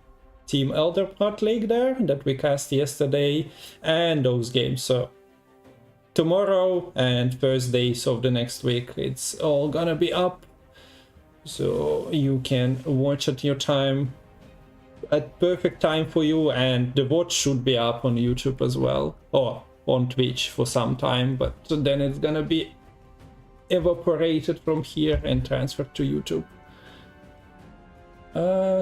Team Elderplot League there that we cast yesterday, and those games. So tomorrow and first days of the next week, it's all gonna be up, so you can watch at your time, at perfect time for you. And the watch should be up on YouTube as well, or on Twitch for some time, but then it's gonna be evaporated from here and transferred to YouTube.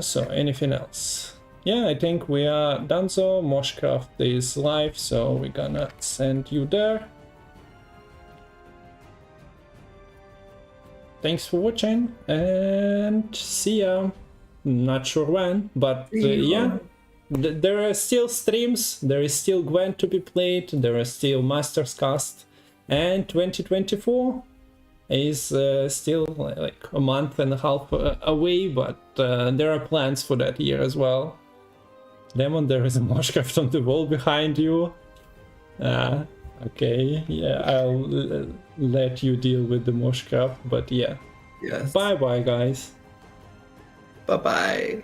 So anything else? Yeah, I think we are done. So Moshcraft is live, so we're gonna send you there. Thanks for watching and see ya. Not sure when, but yeah. There are still streams, there is still Gwent to be played, there are still Masters cast, and 2024 is still like a month and a half away, but there are plans for that year as well. Lemon, there is a Moshcraft on the wall behind you. Okay, yeah, I'll let you deal with the Moshcraft, but yeah. Yes. Bye bye, guys. Bye bye.